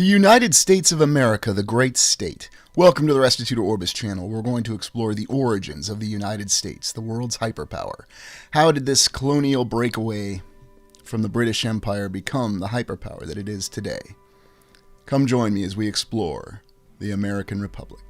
The United States of America, the great state. Welcome to the Restitutor Orbis channel. We're going to explore the origins of the United States, the world's hyperpower. How did this colonial breakaway from the British Empire become the hyperpower that it is today? Come join me as we explore the American Republic.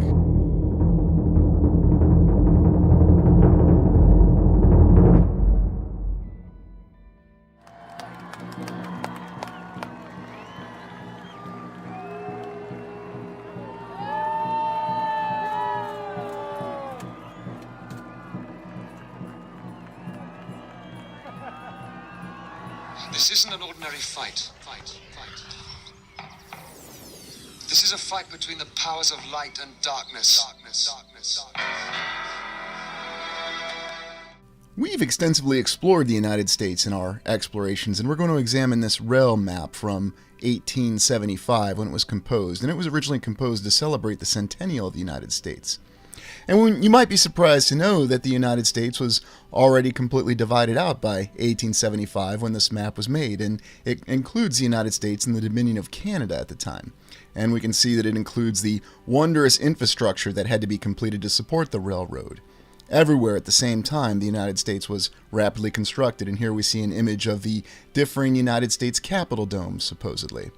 This isn't an ordinary fight. This is a fight between the powers of light and darkness. We've extensively explored the United States in our explorations, and we're going to examine this realm map from 1875 when it was composed, and it was originally composed to celebrate the centennial of the United States. And you might be surprised to know that the United States was already completely divided out by 1875 when this map was made, and it includes the United States and the Dominion of Canada at the time. And we can see that it includes the wondrous infrastructure that had to be completed to support the railroad. Everywhere at the same time, the United States was rapidly constructed, and here we see an image of the differing United States Capitol domes, supposedly.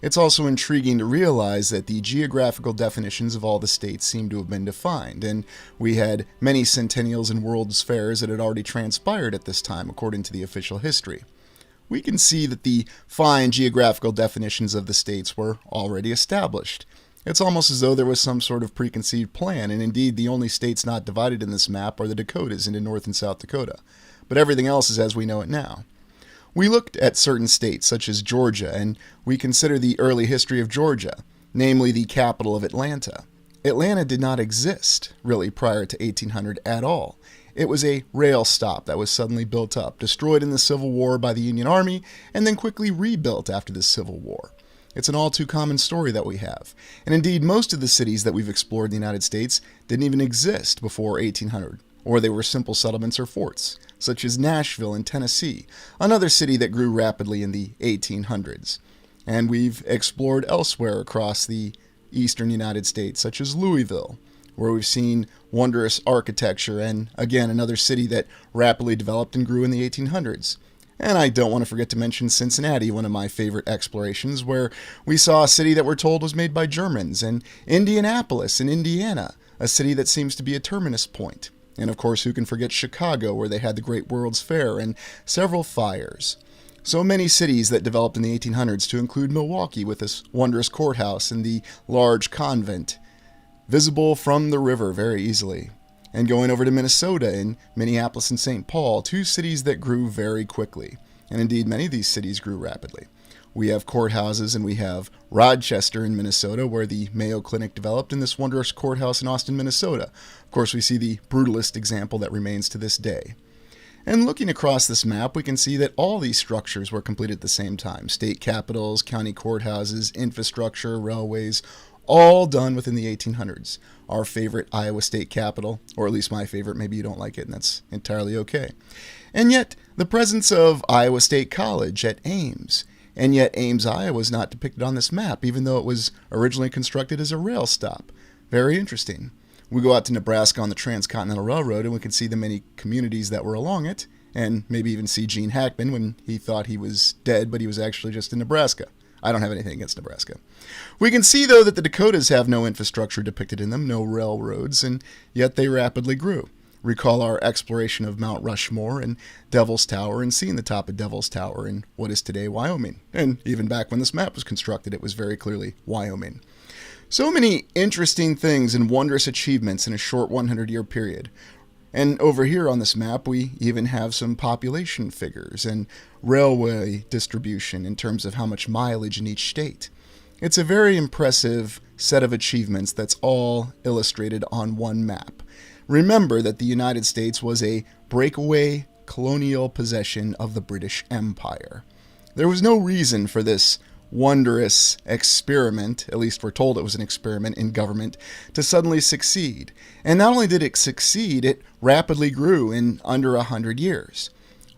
It's also intriguing to realize that the geographical definitions of all the states seem to have been defined, and we had many centennials and World's Fairs that had already transpired at this time, according to the official history. We can see that the fine geographical definitions of the states were already established. It's almost as though there was some sort of preconceived plan, and indeed the only states not divided in this map are the Dakotas into North and South Dakota, but everything else is as we know it now. We looked at certain states, such as Georgia, and we consider the early history of Georgia, namely the capital of Atlanta. Atlanta did not exist, really, prior to 1800 at all. It was a rail stop that was suddenly built up, destroyed in the Civil War by the Union Army, and then quickly rebuilt after the Civil War. It's an all too common story that we have. And indeed, most of the cities that we've explored in the United States didn't even exist before 1800. Or they were simple settlements or forts, such as Nashville in Tennessee, another city that grew rapidly in the 1800s. And we've explored elsewhere across the eastern United States, such as Louisville, where we've seen wondrous architecture, and again, another city that rapidly developed and grew in the 1800s. And I don't want to forget to mention Cincinnati, one of my favorite explorations, where we saw a city that we're told was made by Germans, and Indianapolis in Indiana, a city that seems to be a terminus point. And of course, who can forget Chicago, where they had the Great World's Fair and several fires. So many cities that developed in the 1800s, to include Milwaukee with this wondrous courthouse and the large convent, visible from the river very easily. And going over to Minnesota and Minneapolis and St. Paul, two cities that grew very quickly. And indeed, many of these cities grew rapidly. We have courthouses, and we have Rochester in Minnesota, where the Mayo Clinic developed, and this wondrous courthouse in Austin, Minnesota. Of course, we see the brutalist example that remains to this day. And looking across this map, we can see that all these structures were completed at the same time. State capitals, county courthouses, infrastructure, railways, all done within the 1800s. Our favorite Iowa State Capitol, or at least my favorite, maybe you don't like it, and that's entirely okay. And yet, the presence of Iowa State College at Ames, and yet Ames, Iowa was not depicted on this map, even though it was originally constructed as a rail stop. Very interesting. We go out to Nebraska on the Transcontinental Railroad, and we can see the many communities that were along it, and maybe even see Gene Hackman when he thought he was dead, but he was actually just in Nebraska. I don't have anything against Nebraska. We can see, though, that the Dakotas have no infrastructure depicted in them, no railroads, and yet they rapidly grew. Recall our exploration of Mount Rushmore and Devil's Tower, and seeing the top of Devil's Tower in what is today Wyoming. And even back when this map was constructed, it was very clearly Wyoming. So many interesting things and wondrous achievements in a short 100-year period. And over here on this map, we even have some population figures and railway distribution in terms of how much mileage in each state. It's a very impressive set of achievements that's all illustrated on one map. Remember that the United States was a breakaway colonial possession of the British Empire. There was no reason for this wondrous experiment, at least we're told it was an experiment in government, to suddenly succeed. And not only did it succeed, it rapidly grew in under 100 years.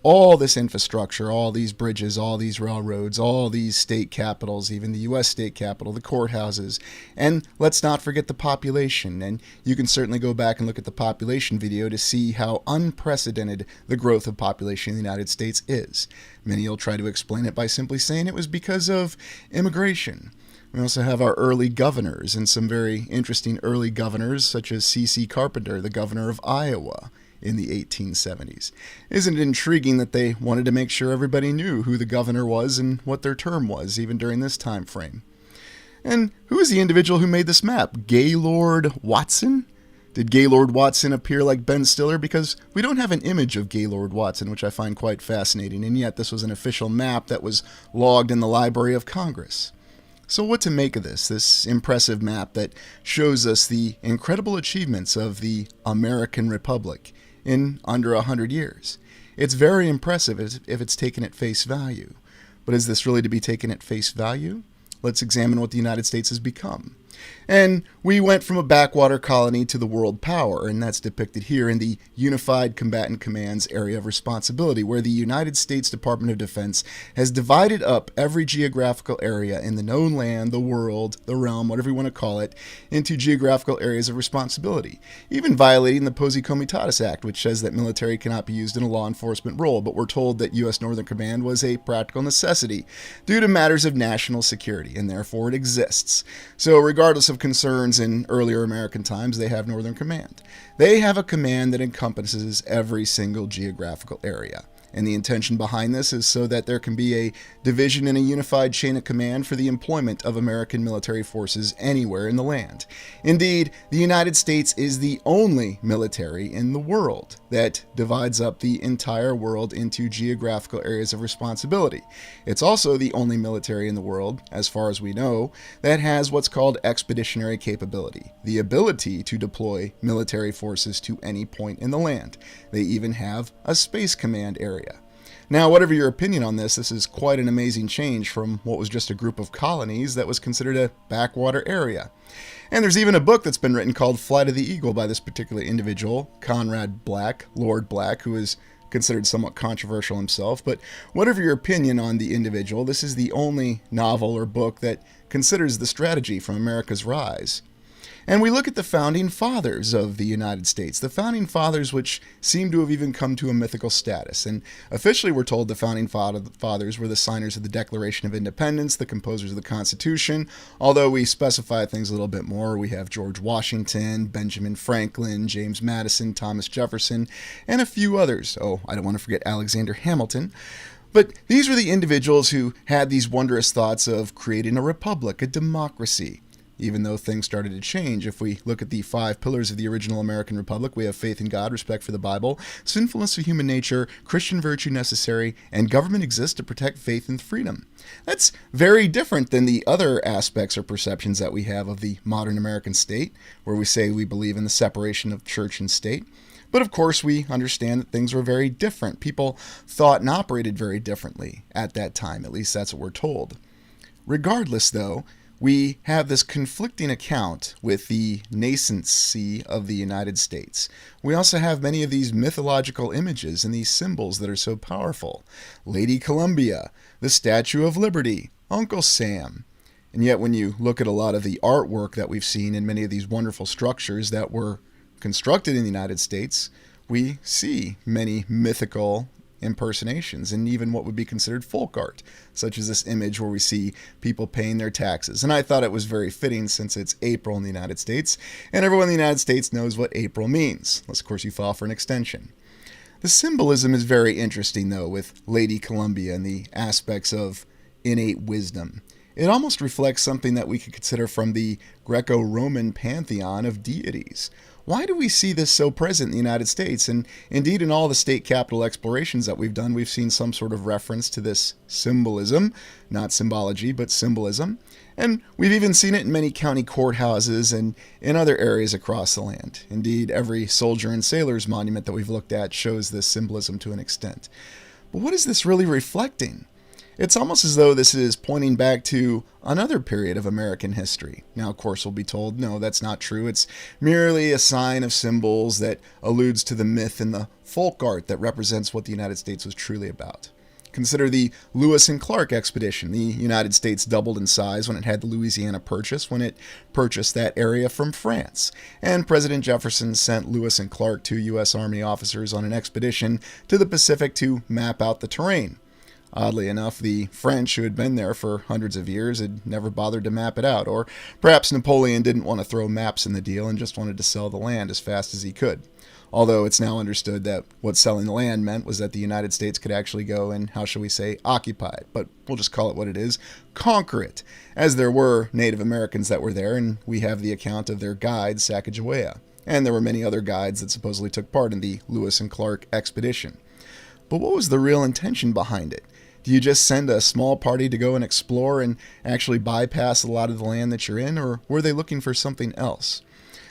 all this infrastructure, all these bridges, all these railroads, all these state capitals, even the U.S. state capitol, the courthouses, and let's not forget the population. And you can certainly go back and look at the population video to see how unprecedented the growth of population in the United States is. Many will try to explain it by simply saying it was because of immigration. We also have our early governors, and some very interesting early governors, such as C.C. Carpenter, the governor of Iowa in the 1870s. Isn't it intriguing that they wanted to make sure everybody knew who the governor was and what their term was, even during this time frame? And who is the individual who made this map? Gaylord Watson? Did Gaylord Watson appear like Ben Stiller? Because we don't have an image of Gaylord Watson, which I find quite fascinating, and yet this was an official map that was logged in the Library of Congress. So what to make of this impressive map that shows us the incredible achievements of the American Republic in under 100 years? It's very impressive if it's taken at face value. But is this really to be taken at face value? Let's examine what the United States has become. And we went from a backwater colony to the world power, and that's depicted here in the Unified Combatant Command's area of responsibility, where the United States Department of Defense has divided up every geographical area in the known land, the world, the realm, whatever you want to call it, into geographical areas of responsibility, even violating the Posse Comitatus Act, which says that military cannot be used in a law enforcement role, but we're told that U.S. Northern Command was a practical necessity due to matters of national security, and therefore it exists. So regardless of concerns in earlier American times, they have Northern Command. They have a command that encompasses every single geographical area. And the intention behind this is so that there can be a division and a unified chain of command for the employment of American military forces anywhere in the land. Indeed, the United States is the only military in the world that divides up the entire world into geographical areas of responsibility. It's also the only military in the world, as far as we know, that has what's called expeditionary capability, the ability to deploy military forces to any point in the land. They even have a space command area. Now, whatever your opinion on this is quite an amazing change from what was just a group of colonies that was considered a backwater area. And there's even a book that's been written called Flight of the Eagle by this particular individual, Conrad Black, Lord Black, who is considered somewhat controversial himself. But whatever your opinion on the individual, this is the only novel or book that considers the strategy from America's rise. And we look at the founding fathers of the United States, the founding fathers which seem to have even come to a mythical status. And officially we're told the founding fathers were the signers of the Declaration of Independence, the composers of the Constitution, although we specify things a little bit more. We have George Washington, Benjamin Franklin, James Madison, Thomas Jefferson, and a few others. Oh, I don't want to forget Alexander Hamilton. But these were the individuals who had these wondrous thoughts of creating a republic, a democracy. Even though things started to change, if we look at the 5 pillars of the original American Republic, we have faith in God, respect for the Bible, sinfulness of human nature, Christian virtue necessary, and government exists to protect faith and freedom. That's very different than the other aspects or perceptions that we have of the modern American state, where we say we believe in the separation of church and state. But of course, we understand that things were very different. People thought and operated very differently at that time. At least that's what we're told. Regardless, though, we have this conflicting account with the nascency of the United States. We also have many of these mythological images and these symbols that are so powerful. Lady Columbia, the Statue of Liberty, Uncle Sam. And yet when you look at a lot of the artwork that we've seen in many of these wonderful structures that were constructed in the United States, we see many mythical impersonations and even what would be considered folk art, such as this image where we see people paying their taxes. And I thought it was very fitting since it's April in the United States, and everyone in the United States knows what April means, unless of course you file for an extension. The symbolism is very interesting, though, with Lady Columbia and the aspects of innate wisdom. It almost reflects something that we could consider from the Greco-Roman pantheon of deities. Why do we see this so present in the United States? And indeed, in all the state capital explorations that we've done, we've seen some sort of reference to this symbolism, not symbology, but symbolism. And we've even seen it in many county courthouses and in other areas across the land. Indeed, every soldier and sailor's monument that we've looked at shows this symbolism to an extent. But what is this really reflecting? It's almost as though this is pointing back to another period of American history. Now, of course, we'll be told, no, that's not true. It's merely a sign of symbols that alludes to the myth and the folk art that represents what the United States was truly about. Consider the Lewis and Clark expedition. The United States doubled in size when it had the Louisiana Purchase, when it purchased that area from France. And President Jefferson sent Lewis and Clark, two U.S. Army officers, on an expedition to the Pacific to map out the terrain. Oddly enough, the French, who had been there for hundreds of years, had never bothered to map it out, or perhaps Napoleon didn't want to throw maps in the deal and just wanted to sell the land as fast as he could. Although it's now understood that what selling the land meant was that the United States could actually go and, how shall we say, occupy it. But we'll just call it what it is, conquer it, as there were Native Americans that were there, and we have the account of their guide, Sacagawea. And there were many other guides that supposedly took part in the Lewis and Clark expedition. But what was the real intention behind it? Do you just send a small party to go and explore and actually bypass a lot of the land that you're in, or were they looking for something else?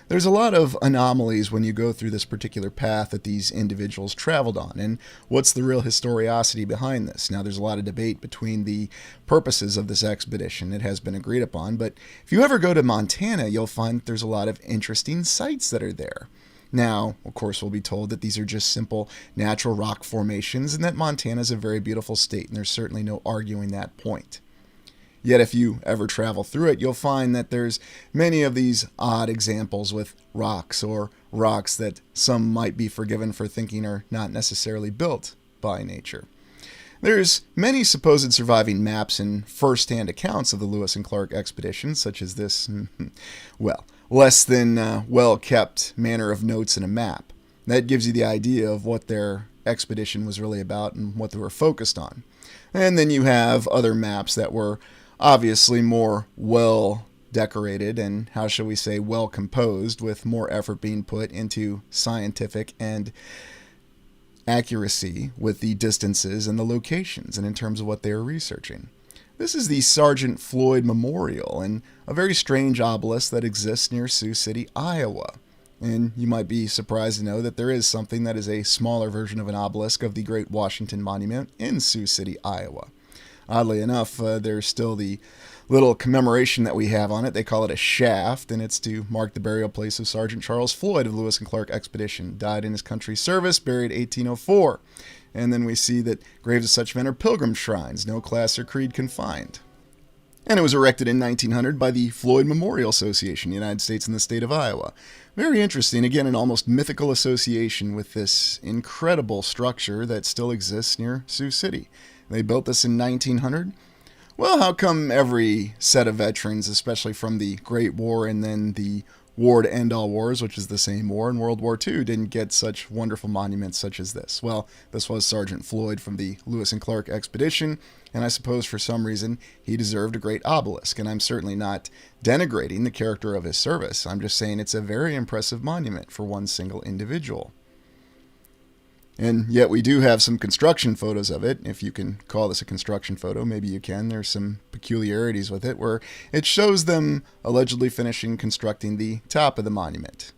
There's a lot of anomalies when you go through this particular path that these individuals traveled on, and what's the real historicity behind this? Now, there's a lot of debate between the purposes of this expedition. It has been agreed upon, but if you ever go to Montana, you'll find that there's a lot of interesting sites that are there. Now, of course, we'll be told that these are just simple natural rock formations and that Montana is a very beautiful state, and there's certainly no arguing that point. Yet if you ever travel through it, you'll find that there's many of these odd examples with rocks, or rocks that some might be forgiven for thinking are not necessarily built by nature. There's many supposed surviving maps and first-hand accounts of the Lewis and Clark expedition, such as this, less than well-kept manner of notes in a map. That gives you the idea of what their expedition was really about and what they were focused on. And then you have other maps that were obviously more well-decorated and, how shall we say, well-composed, with more effort being put into scientific and accuracy with the distances and the locations and in terms of what they were researching. This is the Sergeant Floyd Memorial, and a very strange obelisk that exists near Sioux City, Iowa. And you might be surprised to know that there is something that is a smaller version of an obelisk of the Great Washington Monument in Sioux City, Iowa. Oddly enough, there's still the little commemoration that we have on it. They call it a shaft, and it's to mark the burial place of Sergeant Charles Floyd of the Lewis and Clark expedition. Died in his country's service, buried 1804. And then we see that graves of such men are pilgrim shrines, no class or creed confined. And it was erected in 1900 by the Floyd Memorial Association, the United States and the state of Iowa. Very interesting, again, an almost mythical association with this incredible structure that still exists near Sioux City. They built this in 1900. Well, how come every set of veterans, especially from the Great War and then the War to End All Wars, which is the same war in World War II, didn't get such wonderful monuments such as this? Well, this was Sergeant Floyd from the Lewis and Clark expedition, and I suppose for some reason he deserved a great obelisk, and I'm certainly not denigrating the character of his service. I'm just saying it's a very impressive monument for one single individual. And yet we do have some construction photos of it, if you can call this a construction photo. Maybe you can. There's some peculiarities with it where it shows them allegedly finishing constructing the top of the monument.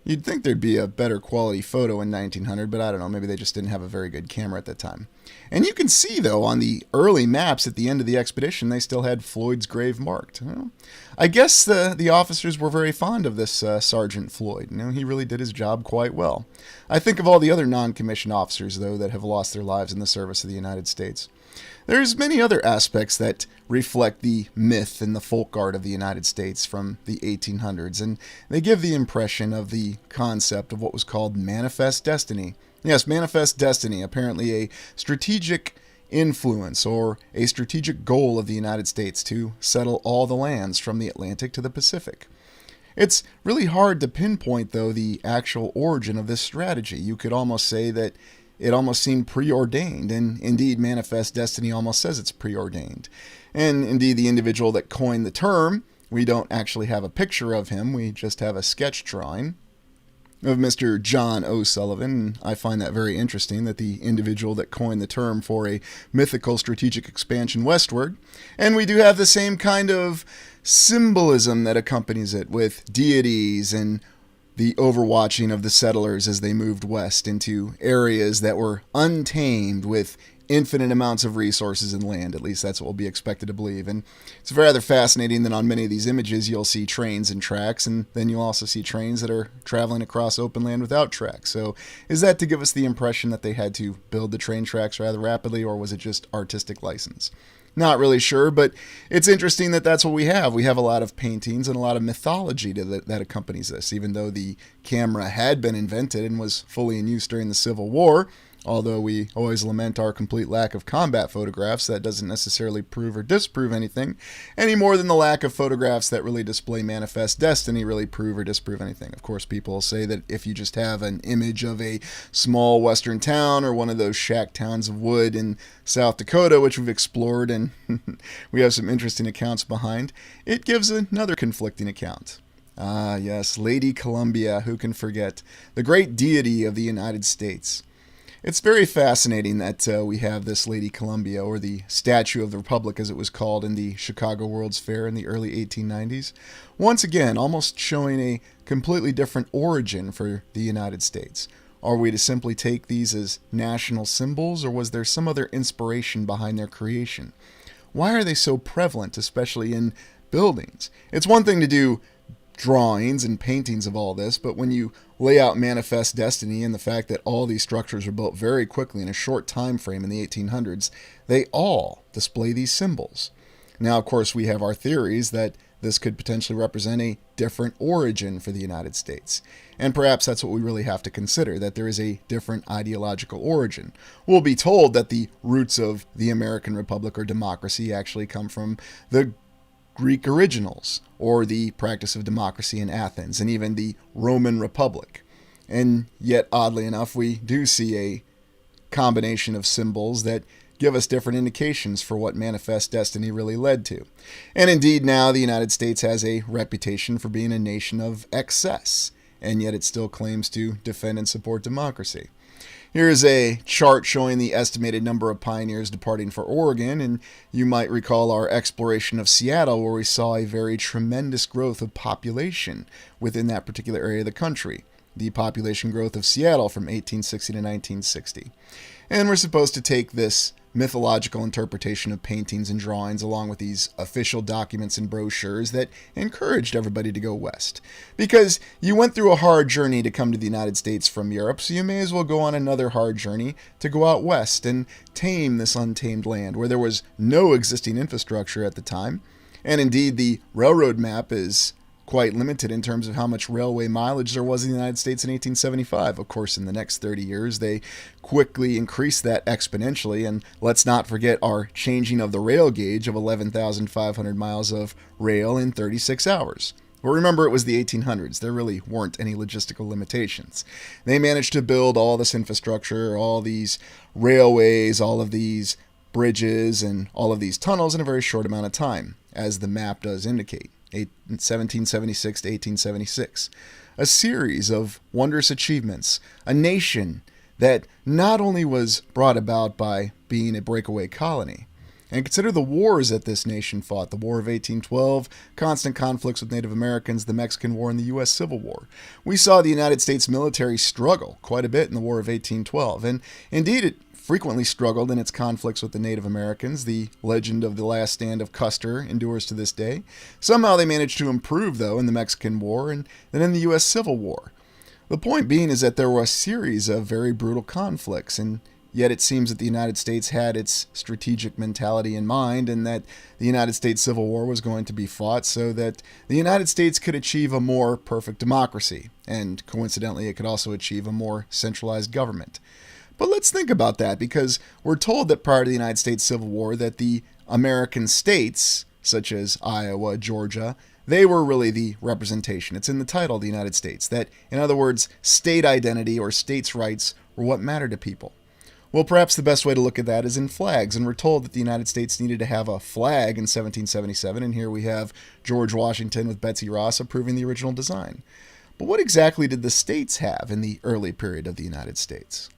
You'd think there'd be a better quality photo in 1900, but I don't know, maybe they just didn't have a very good camera at that time. And you can see, though, on the early maps at the end of the expedition, they still had Floyd's grave marked. Well, I guess the officers were very fond of this Sergeant Floyd. He really did his job quite well. I think of all the other non-commissioned officers, though, that have lost their lives in the service of the United States. There's many other aspects that reflect the myth and the folk art of the United States from the 1800s, and they give the impression of the concept of what was called manifest destiny. Yes, manifest destiny, apparently a strategic influence or a strategic goal of the United States to settle all the lands from the Atlantic to the Pacific. It's really hard to pinpoint, though, the actual origin of this strategy. You could almost say that it almost seemed preordained, and indeed Manifest Destiny almost says it's preordained. And indeed the individual that coined the term, we don't actually have a picture of him, we just have a sketch drawing of Mr. John O'Sullivan. I find that very interesting, that the individual that coined the term for a mythical strategic expansion westward. And we do have the same kind of symbolism that accompanies it, with deities and the overwatching of the settlers as they moved west into areas that were untamed, with infinite amounts of resources in land. At least that's what we'll be expected to believe. And it's rather fascinating that on many of these images you'll see trains and tracks, and then you'll also see trains that are traveling across open land without tracks. So is that to give us the impression that they had to build the train tracks rather rapidly, or was it just artistic license? Not really sure, but it's interesting that that's what we have. We have a lot of paintings and a lot of mythology that accompanies this, even though the camera had been invented and was fully in use during the Civil War. Although we always lament our complete lack of combat photographs, that doesn't necessarily prove or disprove anything, any more than the lack of photographs that really display manifest destiny really prove or disprove anything. Of course, people say that if you just have an image of a small western town or one of those shack towns of wood in South Dakota, which we've explored and we have some interesting accounts behind, it gives another conflicting account. Ah, yes, Lady Columbia, who can forget, the great deity of the United States. It's very fascinating that we have this Lady Columbia, or the Statue of the Republic as it was called in the Chicago World's Fair in the early 1890s. Once again, almost showing a completely different origin for the United States. Are we to simply take these as national symbols, or was there some other inspiration behind their creation? Why are they so prevalent, especially in buildings? It's one thing to do drawings and paintings of all this, but when you lay out manifest destiny and the fact that all these structures were built very quickly in a short time frame in the 1800s, they all display these symbols. Now, of course, we have our theories that this could potentially represent a different origin for the United States. And perhaps that's what we really have to consider, that there is a different ideological origin. We'll be told that the roots of the American Republic or democracy actually come from the Greek originals, or the practice of democracy in Athens, and even the Roman Republic. And yet, oddly enough, we do see a combination of symbols that give us different indications for what manifest destiny really led to. And indeed, now the United States has a reputation for being a nation of excess, and yet it still claims to defend and support democracy. Here's a chart showing the estimated number of pioneers departing for Oregon, and you might recall our exploration of Seattle, where we saw a very tremendous growth of population within that particular area of the country. The population growth of Seattle from 1860 to 1960. And we're supposed to take this mythological interpretation of paintings and drawings along with these official documents and brochures that encouraged everybody to go west. Because you went through a hard journey to come to the United States from Europe, so you may as well go on another hard journey to go out west and tame this untamed land where there was no existing infrastructure at the time. And indeed, the railroad map is quite limited in terms of how much railway mileage there was in the United States in 1875. Of course, in the next 30 years, they quickly increased that exponentially, and let's not forget our changing of the rail gauge of 11,500 miles of rail in 36 hours. But remember, it was the 1800s. There really weren't any logistical limitations. They managed to build all this infrastructure, all these railways, all of these bridges, and all of these tunnels in a very short amount of time, as the map does indicate. 1776 to 1876. A series of wondrous achievements. A nation that not only was brought about by being a breakaway colony, and consider the wars that this nation fought. The War of 1812, constant conflicts with Native Americans, the Mexican War, and the U.S. Civil War. We saw the United States military struggle quite a bit in the War of 1812, and indeed it frequently struggled in its conflicts with the Native Americans. The legend of the last stand of Custer endures to this day. Somehow they managed to improve, though, in the Mexican War and then in the U.S. Civil War. The point being is that there were a series of very brutal conflicts, and yet it seems that the United States had its strategic mentality in mind, and that the United States Civil War was going to be fought so that the United States could achieve a more perfect democracy, and coincidentally it could also achieve a more centralized government. But let's think about that, because we're told that prior to the United States Civil War that the American states, such as Iowa, Georgia, they were really the representation. It's in the title of the United States. That, in other words, state identity or states' rights were what mattered to people. Well, perhaps the best way to look at that is in flags, and we're told that the United States needed to have a flag in 1777, and here we have George Washington with Betsy Ross approving the original design. But what exactly did the states have in the early period of the United States?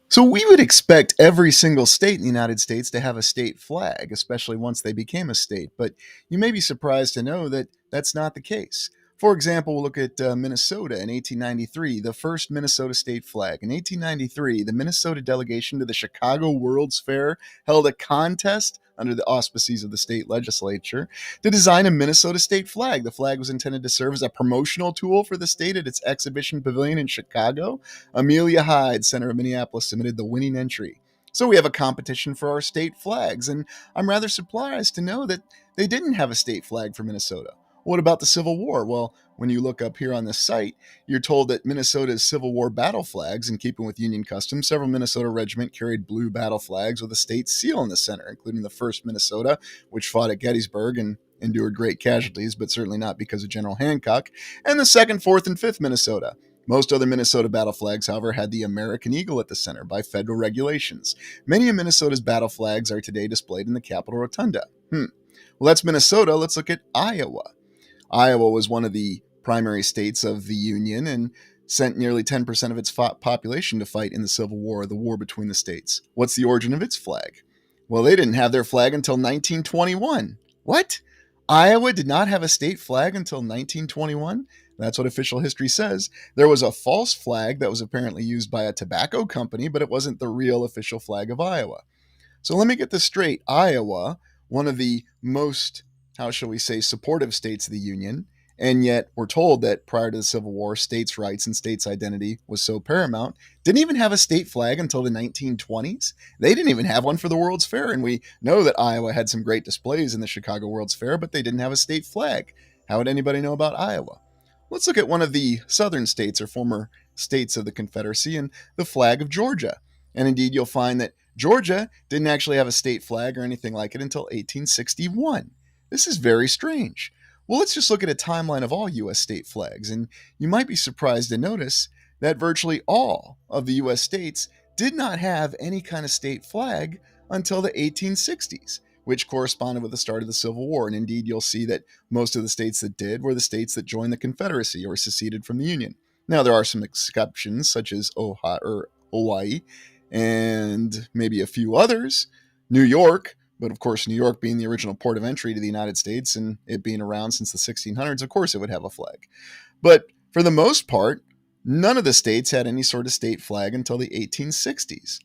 So we would expect every single state in the United States to have a state flag, especially once they became a state. But you may be surprised to know that that's not the case. For example, we'll look at Minnesota in 1893, the first Minnesota state flag. In 1893, the Minnesota delegation to the Chicago World's Fair held a contest under the auspices of the state legislature to design a Minnesota state flag. The flag was intended to serve as a promotional tool for the state at its exhibition pavilion in Chicago. Amelia Hyde, center of Minneapolis, submitted the winning entry. So we have a competition for our state flags, and I'm rather surprised to know that they didn't have a state flag for Minnesota. What about the Civil War? Well, when you look up here on this site, you're told that Minnesota's Civil War battle flags, in keeping with Union custom, several Minnesota regiments carried blue battle flags with a state seal in the center, including the 1st Minnesota, which fought at Gettysburg and endured great casualties, but certainly not because of General Hancock, and the 2nd, 4th, and 5th Minnesota. Most other Minnesota battle flags, however, had the American Eagle at the center by federal regulations. Many of Minnesota's battle flags are today displayed in the Capitol Rotunda. Well, that's Minnesota. Let's look at Iowa. Iowa was one of the primary states of the Union and sent nearly 10% of its population to fight in the Civil War, the war between the states. What's the origin of its flag? Well, they didn't have their flag until 1921. What? Iowa did not have a state flag until 1921? That's what official history says. There was a false flag that was apparently used by a tobacco company, but it wasn't the real official flag of Iowa. So let me get this straight. Iowa, one of the most, how shall we say, supportive states of the Union, and yet we're told that prior to the Civil War, states' rights and states' identity was so paramount, didn't even have a state flag until the 1920s. They didn't even have one for the World's Fair, and we know that Iowa had some great displays in the Chicago World's Fair, but they didn't have a state flag. How would anybody know about Iowa? Let's look at one of the southern states or former states of the Confederacy and the flag of Georgia. And indeed, you'll find that Georgia didn't actually have a state flag or anything like it until 1861. This is very strange. Well, let's just look at a timeline of all U.S. state flags, and you might be surprised to notice that virtually all of the U.S. states did not have any kind of state flag until the 1860s, which corresponded with the start of the Civil War. And indeed, you'll see that most of the states that did were the states that joined the Confederacy or seceded from the Union. Now, there are some exceptions, such as Hawaii and maybe a few others. New York, but of course, New York being the original port of entry to the United States and it being around since the 1600s, of course it would have a flag. But for the most part, none of the states had any sort of state flag until the 1860s.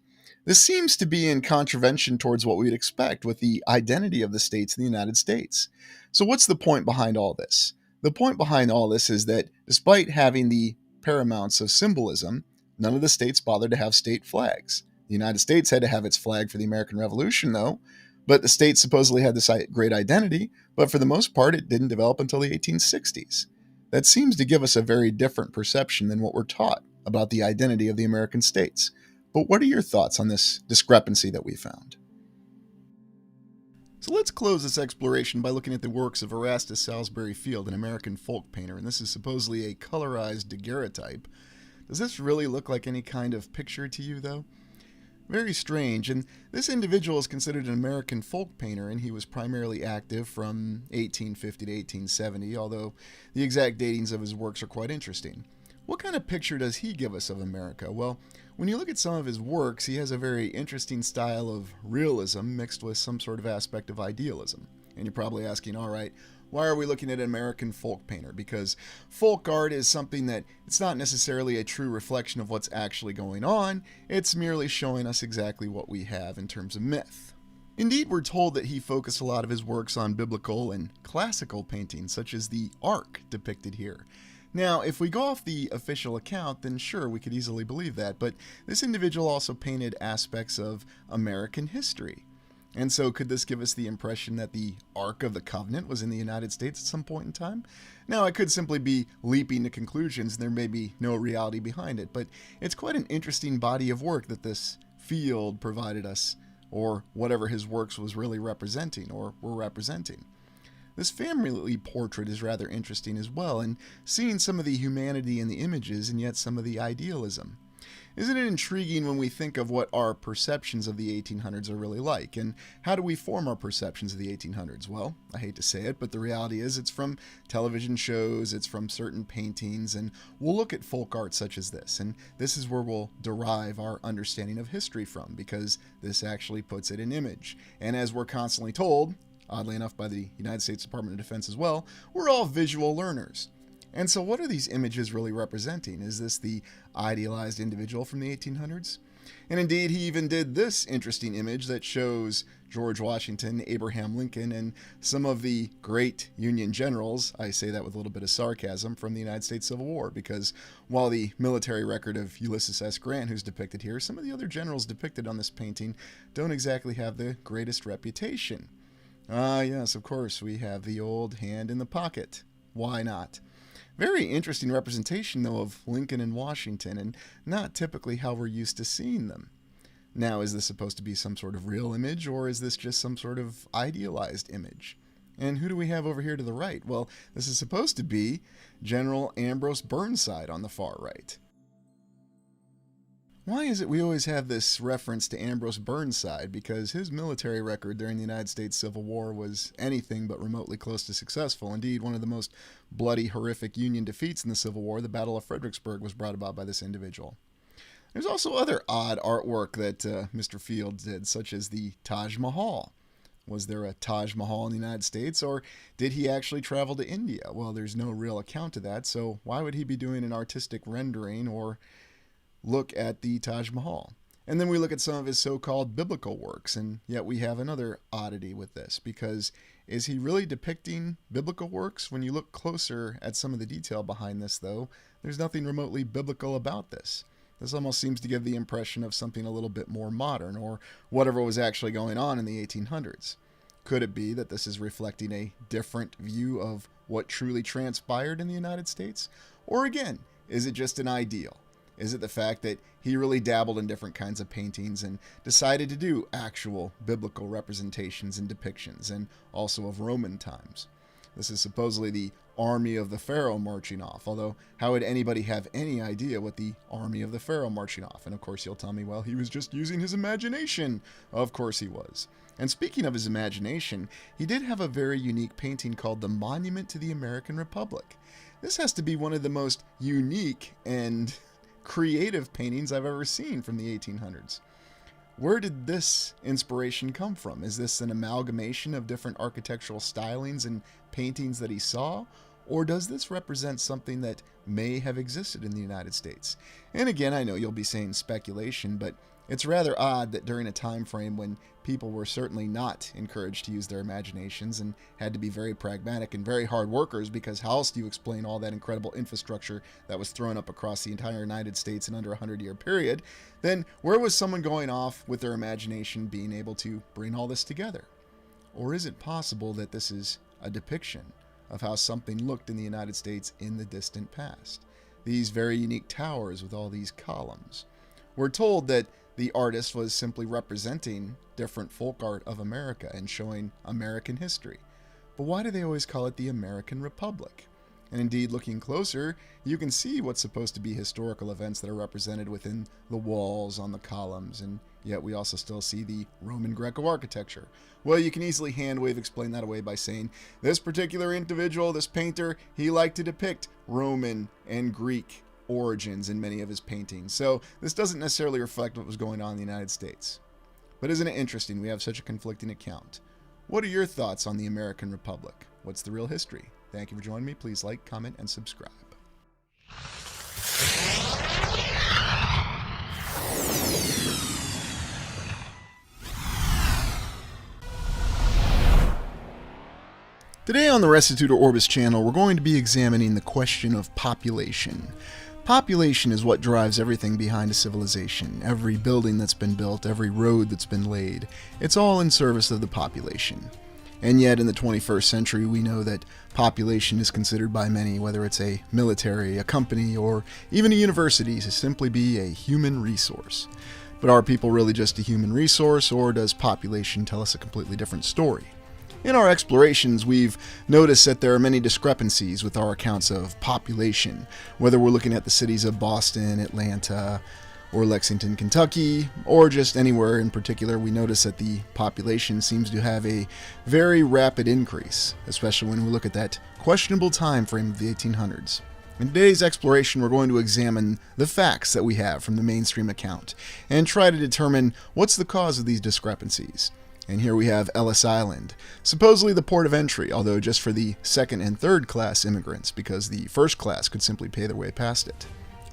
This seems to be in contravention towards what we'd expect with the identity of the states in the United States. So what's the point behind all this? The point behind all this is that despite having the paramounts of symbolism, none of the states bothered to have state flags. The United States had to have its flag for the American Revolution, though, but the states supposedly had this great identity, but for the most part, it didn't develop until the 1860s. That seems to give us a very different perception than what we're taught about the identity of the American states. But what are your thoughts on this discrepancy that we found? So let's close this exploration by looking at the works of Erastus Salisbury Field, an American folk painter, and this is supposedly a colorized daguerreotype. Does this really look like any kind of picture to you, though? Very strange, and this individual is considered an American folk painter, and he was primarily active from 1850 to 1870, although the exact datings of his works are quite interesting. What kind of picture does he give us of America? Well, when you look at some of his works, he has a very interesting style of realism mixed with some sort of aspect of idealism. And you're probably asking, all right, why are we looking at an American folk painter? Because folk art is something that it's not necessarily a true reflection of what's actually going on. It's merely showing us exactly what we have in terms of myth. Indeed, we're told that he focused a lot of his works on biblical and classical paintings, such as the Ark depicted here. Now, if we go off the official account, then sure, we could easily believe that, but this individual also painted aspects of American history. And so could this give us the impression that the Ark of the Covenant was in the United States at some point in time? Now, I could simply be leaping to conclusions and there may be no reality behind it, but it's quite an interesting body of work that this field provided us, or whatever his works was really representing, or were representing. This family portrait is rather interesting as well, and seeing some of the humanity in the images and yet some of the idealism. Isn't it intriguing when we think of what our perceptions of the 1800s are really like? And how do we form our perceptions of the 1800s? Well, I hate to say it, but the reality is it's from television shows, it's from certain paintings, and we'll look at folk art such as this. And this is where we'll derive our understanding of history from, because this actually puts it in image. And as we're constantly told, oddly enough by the United States Department of Defense as well, we're all visual learners. And so what are these images really representing? Is this the idealized individual from the 1800s? And indeed, he even did this interesting image that shows George Washington, Abraham Lincoln, and some of the great Union generals, I say that with a little bit of sarcasm, from the United States Civil War, because while the military record of Ulysses S. Grant, who's depicted here, some of the other generals depicted on this painting don't exactly have the greatest reputation. Yes, of course, we have the old hand in the pocket. Why not? Very interesting representation, though, of Lincoln and Washington, and not typically how we're used to seeing them. Now, is this supposed to be some sort of real image, or is this just some sort of idealized image? And who do we have over here to the right? Well, this is supposed to be General Ambrose Burnside on the far right. Why is it we always have this reference to Ambrose Burnside? Because his military record during the United States Civil War was anything but remotely close to successful. Indeed, one of the most bloody, horrific Union defeats in the Civil War, the Battle of Fredericksburg, was brought about by this individual. There's also other odd artwork that Mr. Fields did, such as the Taj Mahal. Was there a Taj Mahal in the United States, or did he actually travel to India? Well, there's no real account of that, so why would he be doing an artistic rendering or look at the Taj Mahal? And then we look at some of his so-called biblical works, and yet we have another oddity with this, because is he really depicting biblical works? When you look closer at some of the detail behind this, though, there's nothing remotely biblical about this. This almost seems to give the impression of something a little bit more modern, or whatever was actually going on in the 1800s. Could it be that this is reflecting a different view of what truly transpired in the United States? Or again, is it just an ideal? Is it the fact that he really dabbled in different kinds of paintings and decided to do actual biblical representations and depictions, and also of Roman times? This is supposedly the army of the Pharaoh marching off, although how would anybody have any idea what the army of the Pharaoh marching off? And of course you'll tell me, well, he was just using his imagination. Of course he was. And speaking of his imagination, he did have a very unique painting called the Monument to the American Republic. This has to be one of the most unique and creative paintings I've ever seen from the 1800s. Where did this inspiration come from? Is this an amalgamation of different architectural stylings and paintings that he saw? Or does this represent something that may have existed in the United States? And again, I know you'll be saying speculation, but it's rather odd that during a time frame when people were certainly not encouraged to use their imaginations and had to be very pragmatic and very hard workers, because how else do you explain all that incredible infrastructure that was thrown up across the entire United States in under a 100-year period, then where was someone going off with their imagination being able to bring all this together? Or is it possible that this is a depiction of how something looked in the United States in the distant past? These very unique towers with all these columns. We're told that the artist was simply representing different folk art of America and showing American history. But why do they always call it the American Republic? And indeed, looking closer, you can see what's supposed to be historical events that are represented within the walls, on the columns, and yet we also still see the Roman Greco architecture. Well, you can easily hand-wave explain that away by saying, this particular individual, this painter, he liked to depict Roman and Greek origins in many of his paintings. So this doesn't necessarily reflect what was going on in the United States. But isn't it interesting we have such a conflicting account? What are your thoughts on the American Republic? What's the real history? Thank you for joining me. Please like, comment, and subscribe. Today on the Restitutor Orbis channel, we're going to be examining the question of population. Population is what drives everything behind a civilization. Every building that's been built, every road that's been laid, it's all in service of the population. And yet in the 21st century, we know that population is considered by many, whether it's a military, a company, or even a university, to simply be a human resource. But are people really just a human resource, or does population tell us a completely different story? In our explorations, we've noticed that there are many discrepancies with our accounts of population, whether we're looking at the cities of Boston, Atlanta, or Lexington, Kentucky, or just anywhere in particular. We notice that the population seems to have a very rapid increase, especially when we look at that questionable time frame of the 1800s. In today's exploration, we're going to examine the facts that we have from the mainstream account and try to determine what's the cause of these discrepancies. And here we have Ellis Island, supposedly the port of entry, although just for the second and third class immigrants, because the first class could simply pay their way past it.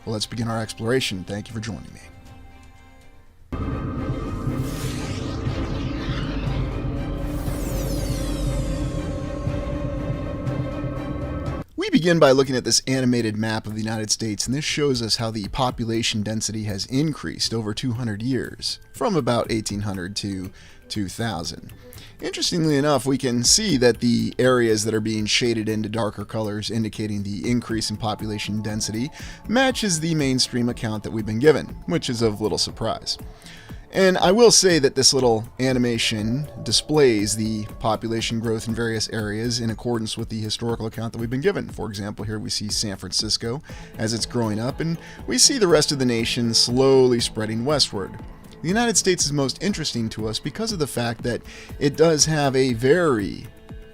Well, let's begin our exploration. Thank you for joining me. We begin by looking at this animated map of the United States, and this shows us how the population density has increased over 200 years, from about 1800 to 2000. Interestingly enough, we can see that the areas that are being shaded into darker colors indicating the increase in population density matches the mainstream account that we've been given, which is of little surprise. And I will say that this little animation displays the population growth in various areas in accordance with the historical account that we've been given. For example, here we see San Francisco as it's growing up, and we see the rest of the nation slowly spreading westward. The United States is most interesting to us because of the fact that it does have a very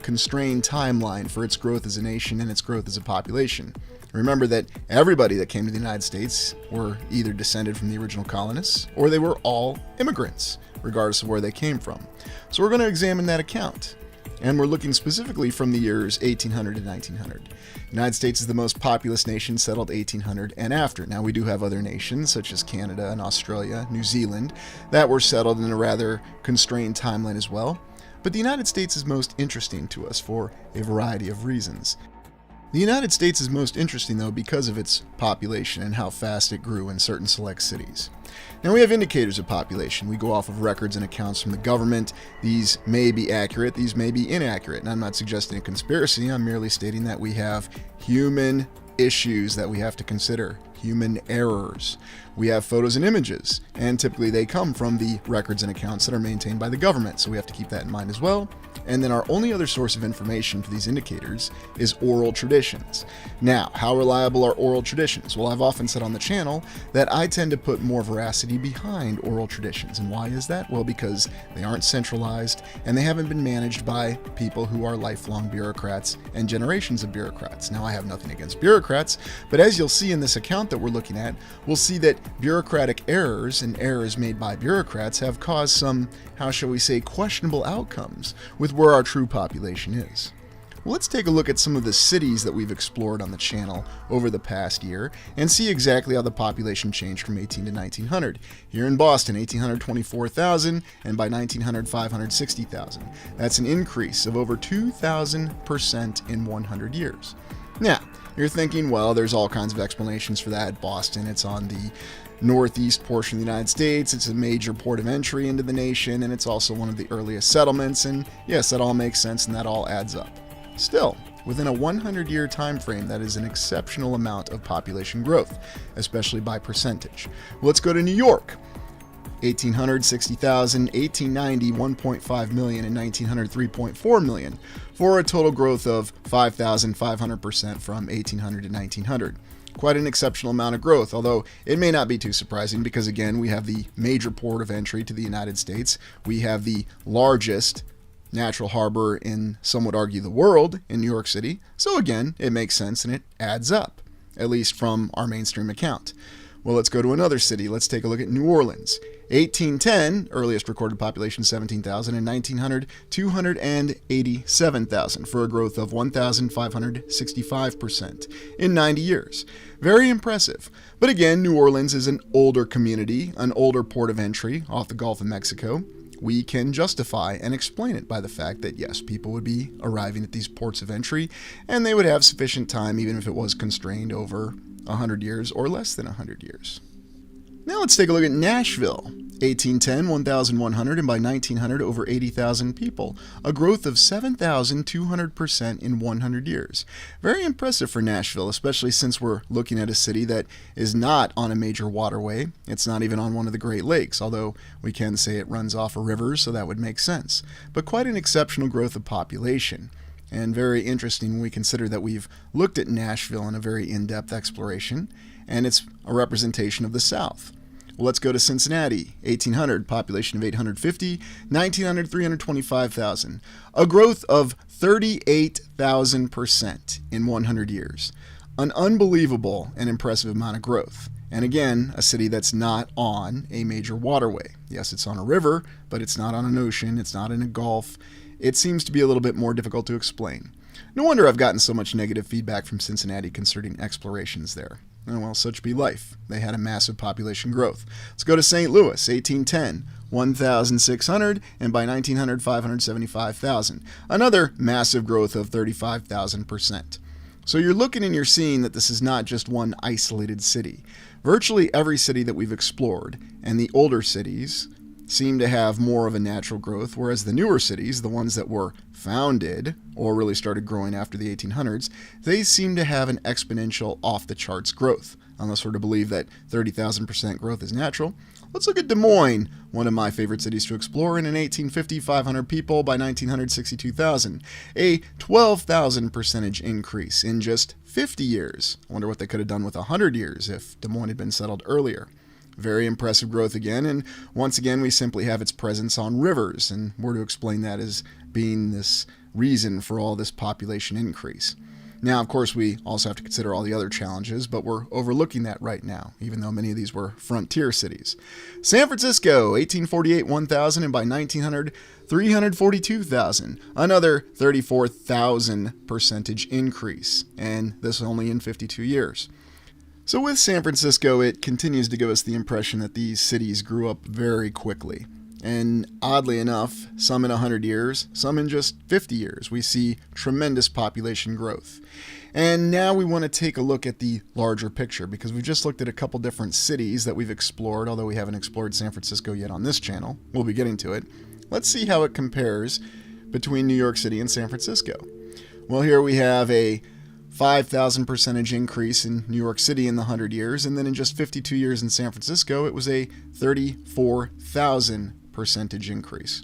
constrained timeline for its growth as a nation and its growth as a population. Remember that everybody that came to the United States were either descended from the original colonists or they were all immigrants, regardless of where they came from. So we're going to examine that account. And we're looking specifically from the years 1800 to 1900. The United States is the most populous nation settled 1800 and after. Now, we do have other nations, such as Canada and Australia, New Zealand, that were settled in a rather constrained timeline as well. But the United States is most interesting to us for a variety of reasons. The United States is most interesting, though, because of its population and how fast it grew in certain select cities. Now, we have indicators of population. We go off of records and accounts from the government. These may be accurate, these may be inaccurate, and I'm not suggesting a conspiracy. I'm merely stating that we have human issues that we have to consider, human errors. We have photos and images, and typically they come from the records and accounts that are maintained by the government, so we have to keep that in mind as well. And then our only other source of information for these indicators is oral traditions. Now, how reliable are oral traditions? Well, I've often said on the channel that I tend to put more veracity behind oral traditions. And why is that? Well, because they aren't centralized and they haven't been managed by people who are lifelong bureaucrats and generations of bureaucrats. Now, I have nothing against bureaucrats, but as you'll see in this account that we're looking at, we'll see that bureaucratic errors and errors made by bureaucrats have caused some, how shall we say, questionable outcomes with where our true population is. Well, let's take a look at some of the cities that we've explored on the channel over the past year and see exactly how the population changed from 18 to 1900. Here in Boston, 1800, 24,000, and by 1900, 560,000. That's an increase of over 2,000% in 100 years. Now, you're thinking, well, there's all kinds of explanations for that. Boston, it's on the northeast portion of the United States. It's a major port of entry into the nation, and it's also one of the earliest settlements. And yes, that all makes sense and that all adds up. Still, within a 100-year time frame, that is an exceptional amount of population growth, especially by percentage. Well, let's go to New York. 1800, 60,000, 1890, 1.5 million, and 1900, 3.4 million, for a total growth of 5,500% from 1800 to 1900. Quite an exceptional amount of growth, although it may not be too surprising because, again, we have the major port of entry to the United States. We have the largest natural harbor in, some would argue, the world in New York City. So, again, it makes sense and it adds up, at least from our mainstream account. Well, let's go to another city. Let's take a look at New Orleans. 1810, earliest recorded population 17,000, and 1900, 287,000, for a growth of 1,565% in 90 years. Very impressive. But again, New Orleans is an older community, an older port of entry off the Gulf of Mexico. We can justify and explain it by the fact that, yes, people would be arriving at these ports of entry, and they would have sufficient time, even if it was constrained over 100 years or less than 100 years. Now let's take a look at Nashville. 1810, 1,100, and by 1900, over 80,000 people. A growth of 7,200% in 100 years. Very impressive for Nashville, especially since we're looking at a city that is not on a major waterway. It's not even on one of the Great Lakes, although we can say it runs off a river, so that would make sense. But quite an exceptional growth of population. And very interesting when we consider that we've looked at Nashville in a very in-depth exploration, and it's a representation of the South. Well, let's go to Cincinnati. 1800, population of 850, 1900, 325,000. A growth of 38,000% in 100 years. An unbelievable and impressive amount of growth. And again, a city that's not on a major waterway. Yes, it's on a river, but it's not on an ocean, it's not in a gulf. It seems to be a little bit more difficult to explain. No wonder I've gotten so much negative feedback from Cincinnati concerning explorations there. Oh, well, such be life. They had a massive population growth. Let's go to St. Louis, 1810, 1,600, and by 1900, 575,000. Another massive growth of 35,000%. So you're looking and you're seeing that this is not just one isolated city. Virtually every city that we've explored, and the older cities, seem to have more of a natural growth, whereas the newer cities, the ones that were founded or really started growing after the 1800s, they seem to have an exponential off-the-charts growth. Unless we're to believe that 30,000% growth is natural. Let's look at Des Moines, one of my favorite cities to explore. In 1850, 500 people, by 1900, 62,000. A 12,000 percentage increase in just 50 years. I wonder what they could have done with 100 years if Des Moines had been settled earlier. Very impressive growth again, and once again we simply have its presence on rivers, and we're to explain that as being this reason for all this population increase. Now, of course, we also have to consider all the other challenges, but we're overlooking that right now, even though many of these were frontier cities. San Francisco, 1848, 1,000, and by 1900, 342,000. Another 34,000 percentage increase, and this only in 52 years. So with San Francisco, it continues to give us the impression that these cities grew up very quickly. And oddly enough, some in 100 years, some in just 50 years, we see tremendous population growth. And now we want to take a look at the larger picture, because we've just looked at a couple different cities that we've explored, although we haven't explored San Francisco yet on this channel. We'll be getting to it. Let's see how it compares between New York City and San Francisco. Well, here we have a 5,000 percentage increase in New York City in the 100 years, and then in just 52 years in San Francisco, it was a 34,000 percentage increase.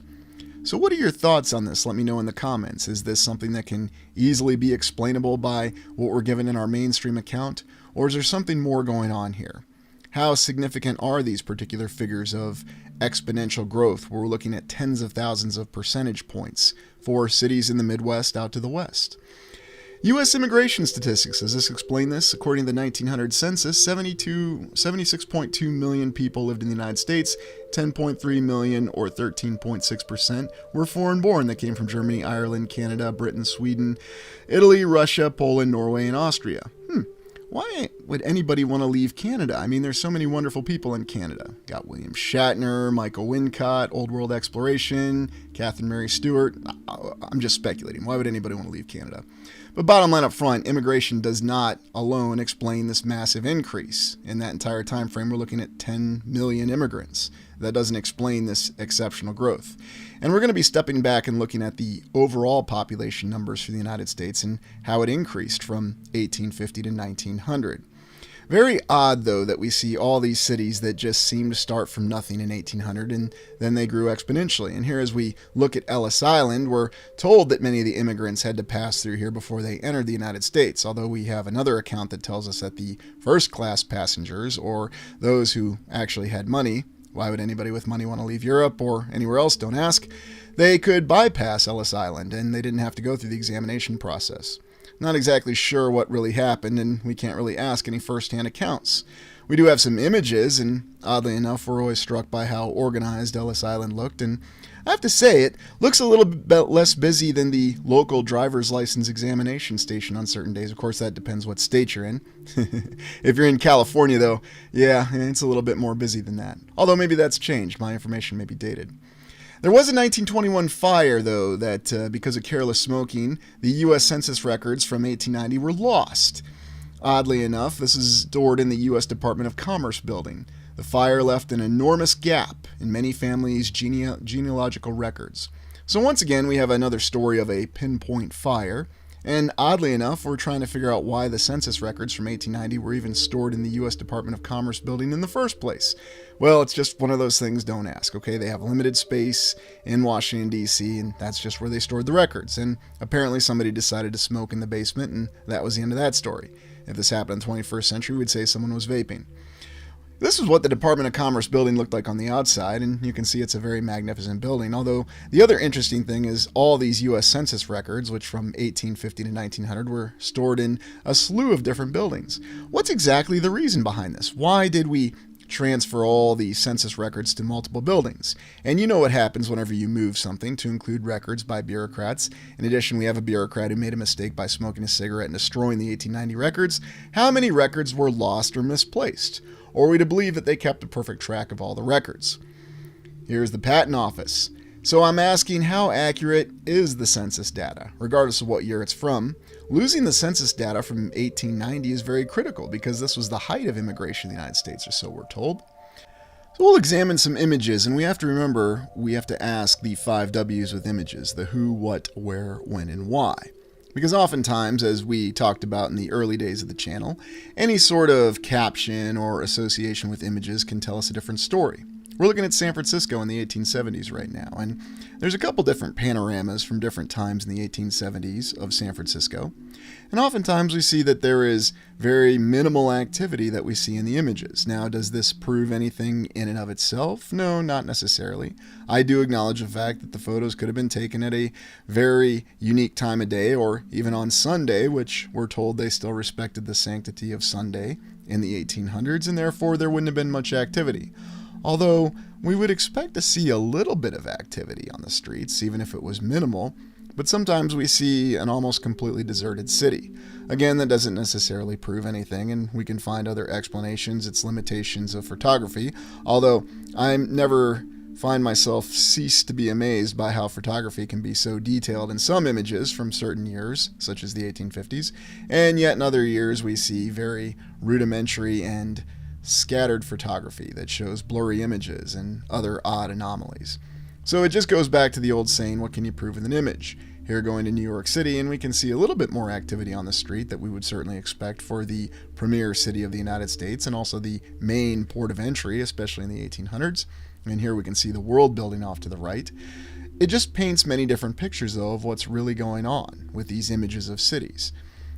So what are your thoughts on this? Let me know in the comments. Is this something that can easily be explainable by what we're given in our mainstream account, or is there something more going on here? How significant are these particular figures of exponential growth, where we're looking at tens of thousands of percentage points for cities in the Midwest out to the West? U.S. immigration statistics, does this explain this? According to the 1900 census, 76.2 million people lived in the United States. 10.3 million, or 13.6%, were foreign-born that came from Germany, Ireland, Canada, Britain, Sweden, Italy, Russia, Poland, Norway, and Austria. Why would anybody want to leave Canada? I mean, there's so many wonderful people in Canada. Got William Shatner, Michael Wincott, Old World Exploration, Catherine Mary Stewart. I'm just speculating. Why would anybody want to leave Canada? But bottom line up front, immigration does not alone explain this massive increase. In that entire time frame, we're looking at 10 million immigrants. That doesn't explain this exceptional growth. And we're going to be stepping back and looking at the overall population numbers for the United States and how it increased from 1850 to 1900. Very odd, though, that we see all these cities that just seem to start from nothing in 1800 and then they grew exponentially. And here, as we look at Ellis Island, we're told that many of the immigrants had to pass through here before they entered the United States, although we have another account that tells us that the first-class passengers, or those who actually had money — why would anybody with money want to leave Europe or anywhere else? Don't ask — they could bypass Ellis Island and they didn't have to go through the examination process. Not exactly sure what really happened, and we can't really ask any first-hand accounts. We do have some images, and oddly enough, we're always struck by how organized Ellis Island looked, and I have to say, it looks a little bit less busy than the local driver's license examination station on certain days. Of course, that depends what state you're in. If you're in California, though, yeah, it's a little bit more busy than that. Although maybe that's changed. My information may be dated. There was a 1921 fire, though, that because of careless smoking, the U.S. Census records from 1890 were lost. Oddly enough, this is stored in the U.S. Department of Commerce building. The fire left an enormous gap in many families' genealogical records. So once again, we have another story of a pinpoint fire. And oddly enough, we're trying to figure out why the census records from 1890 were even stored in the U.S. Department of Commerce building in the first place. Well, it's just one of those things, don't ask, okay? They have limited space in Washington, D.C., and that's just where they stored the records. And apparently somebody decided to smoke in the basement, and that was the end of that story. If this happened in the 21st century, we'd say someone was vaping. This is what the Department of Commerce building looked like on the outside, and you can see it's a very magnificent building. Although the other interesting thing is all these U.S. Census records, which from 1850 to 1900 were stored in a slew of different buildings. What's exactly the reason behind this? Why did we transfer all the census records to multiple buildings? And you know what happens whenever you move something to include records by bureaucrats. In addition, we have a bureaucrat who made a mistake by smoking a cigarette and destroying the 1890 records. How many records were lost or misplaced? Or are we to believe that they kept a perfect track of all the records? Here's the Patent Office. So I'm asking, how accurate is the census data, regardless of what year it's from? Losing the census data from 1890 is very critical because this was the height of immigration in the United States, or so we're told. So we'll examine some images, and we have to remember, we have to ask the 5 W's with images: the who, what, where, when, and why. Because oftentimes, as we talked about in the early days of the channel, any sort of caption or association with images can tell us a different story. We're looking at San Francisco in the 1870s right now, and there's a couple different panoramas from different times in the 1870s of San Francisco. And oftentimes we see that there is very minimal activity that we see in the images. Now, does this prove anything in and of itself? No, not necessarily. I do acknowledge the fact that the photos could have been taken at a very unique time of day, or even on Sunday, which we're told they still respected the sanctity of Sunday in the 1800s, and therefore there wouldn't have been much activity. Although we would expect to see a little bit of activity on the streets, even if it was minimal, but sometimes we see an almost completely deserted city. Again, that doesn't necessarily prove anything, and we can find other explanations, its limitations of photography, although I never find myself cease to be amazed by how photography can be so detailed in some images from certain years, such as the 1850s, and yet in other years we see very rudimentary and scattered photography that shows blurry images and other odd anomalies. So it just goes back to the old saying, what can you prove with an image? Here going to New York City, and we can see a little bit more activity on the street that we would certainly expect for the premier city of the United States and also the main port of entry, especially in the 1800s. And here we can see the world building off to the right. It just paints many different pictures, though, of what's really going on with these images of cities.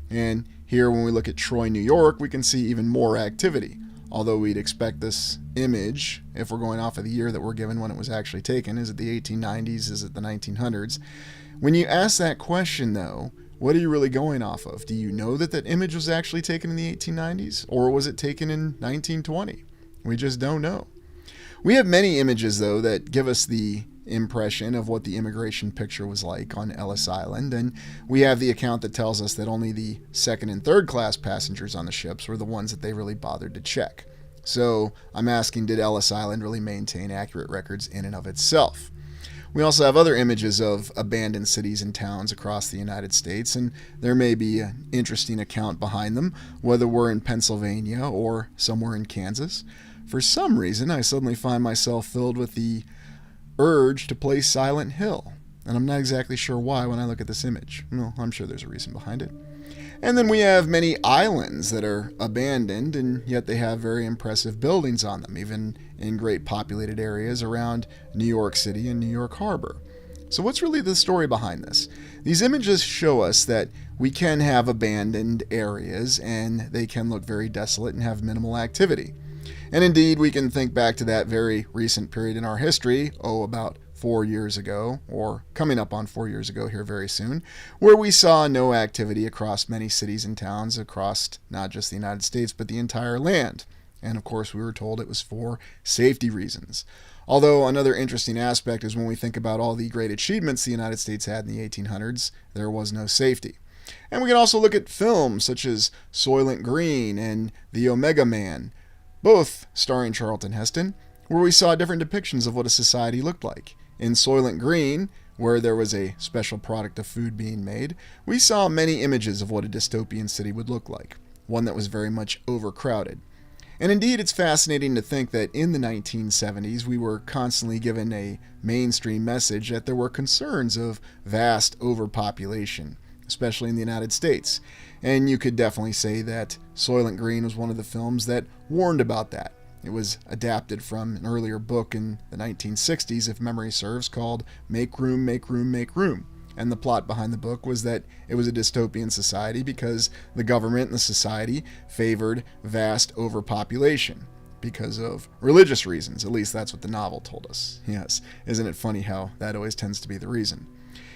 And here, when we look at Troy, New York, we can see even more activity. Although we'd expect this image, if we're going off of the year that we're given when it was actually taken, is it the 1890s, is it the 1900s? When you ask that question, though, what are you really going off of? Do you know that that image was actually taken in the 1890s? Or was it taken in 1920? We just don't know. We have many images, though, that give us the impression of what the immigration picture was like on Ellis Island, and we have the account that tells us that only the second and third class passengers on the ships were the ones that they really bothered to check. So I'm asking, did Ellis Island really maintain accurate records in and of itself? We also have other images of abandoned cities and towns across the United States, and there may be an interesting account behind them, whether we're in Pennsylvania or somewhere in Kansas. For some reason, I suddenly find myself filled with the urge to play Silent Hill, and I'm not exactly sure why when I look at this image. Well, I'm sure there's a reason behind it. And then we have many islands that are abandoned, and yet they have very impressive buildings on them, even in great populated areas around New York City and New York Harbor. So what's really the story behind this? These images show us that we can have abandoned areas, and they can look very desolate and have minimal activity. And indeed, we can think back to that very recent period in our history, about 4 years ago, or coming up on 4 years ago here very soon, where we saw no activity across many cities and towns across not just the United States, but the entire land. And of course, we were told it was for safety reasons. Although another interesting aspect is when we think about all the great achievements the United States had in the 1800s, there was no safety. And we can also look at films such as Soylent Green and The Omega Man, both starring Charlton Heston, where we saw different depictions of what a society looked like. In Soylent Green, where there was a special product of food being made, we saw many images of what a dystopian city would look like, one that was very much overcrowded. And indeed, it's fascinating to think that in the 1970s, we were constantly given a mainstream message that there were concerns of vast overpopulation, especially in the United States. And you could definitely say that Soylent Green was one of the films that warned about that. It was adapted from an earlier book in the 1960s, if memory serves, called Make Room, Make Room, Make Room. And the plot behind the book was that it was a dystopian society because the government and the society favored vast overpopulation. because of religious reasons. At least that's what the novel told us. Yes, isn't it funny how that always tends to be the reason?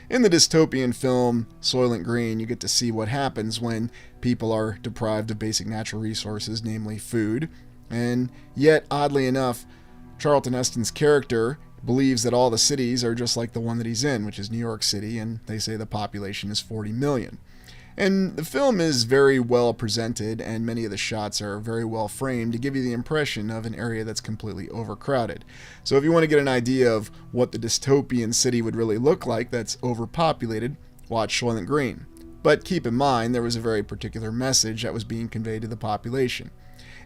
In the dystopian film Soylent Green, you get to see what happens when people are deprived of basic natural resources, namely food. And yet, oddly enough, Charlton Heston's character believes that all the cities are just like the one that he's in, which is New York City, and they say the population is 40 million. And the film is very well presented, and many of the shots are very well framed to give you the impression of an area that's completely overcrowded. So if you want to get an idea of what the dystopian city would really look like that's overpopulated, watch Soylent Green. But keep in mind, there was a very particular message that was being conveyed to the population.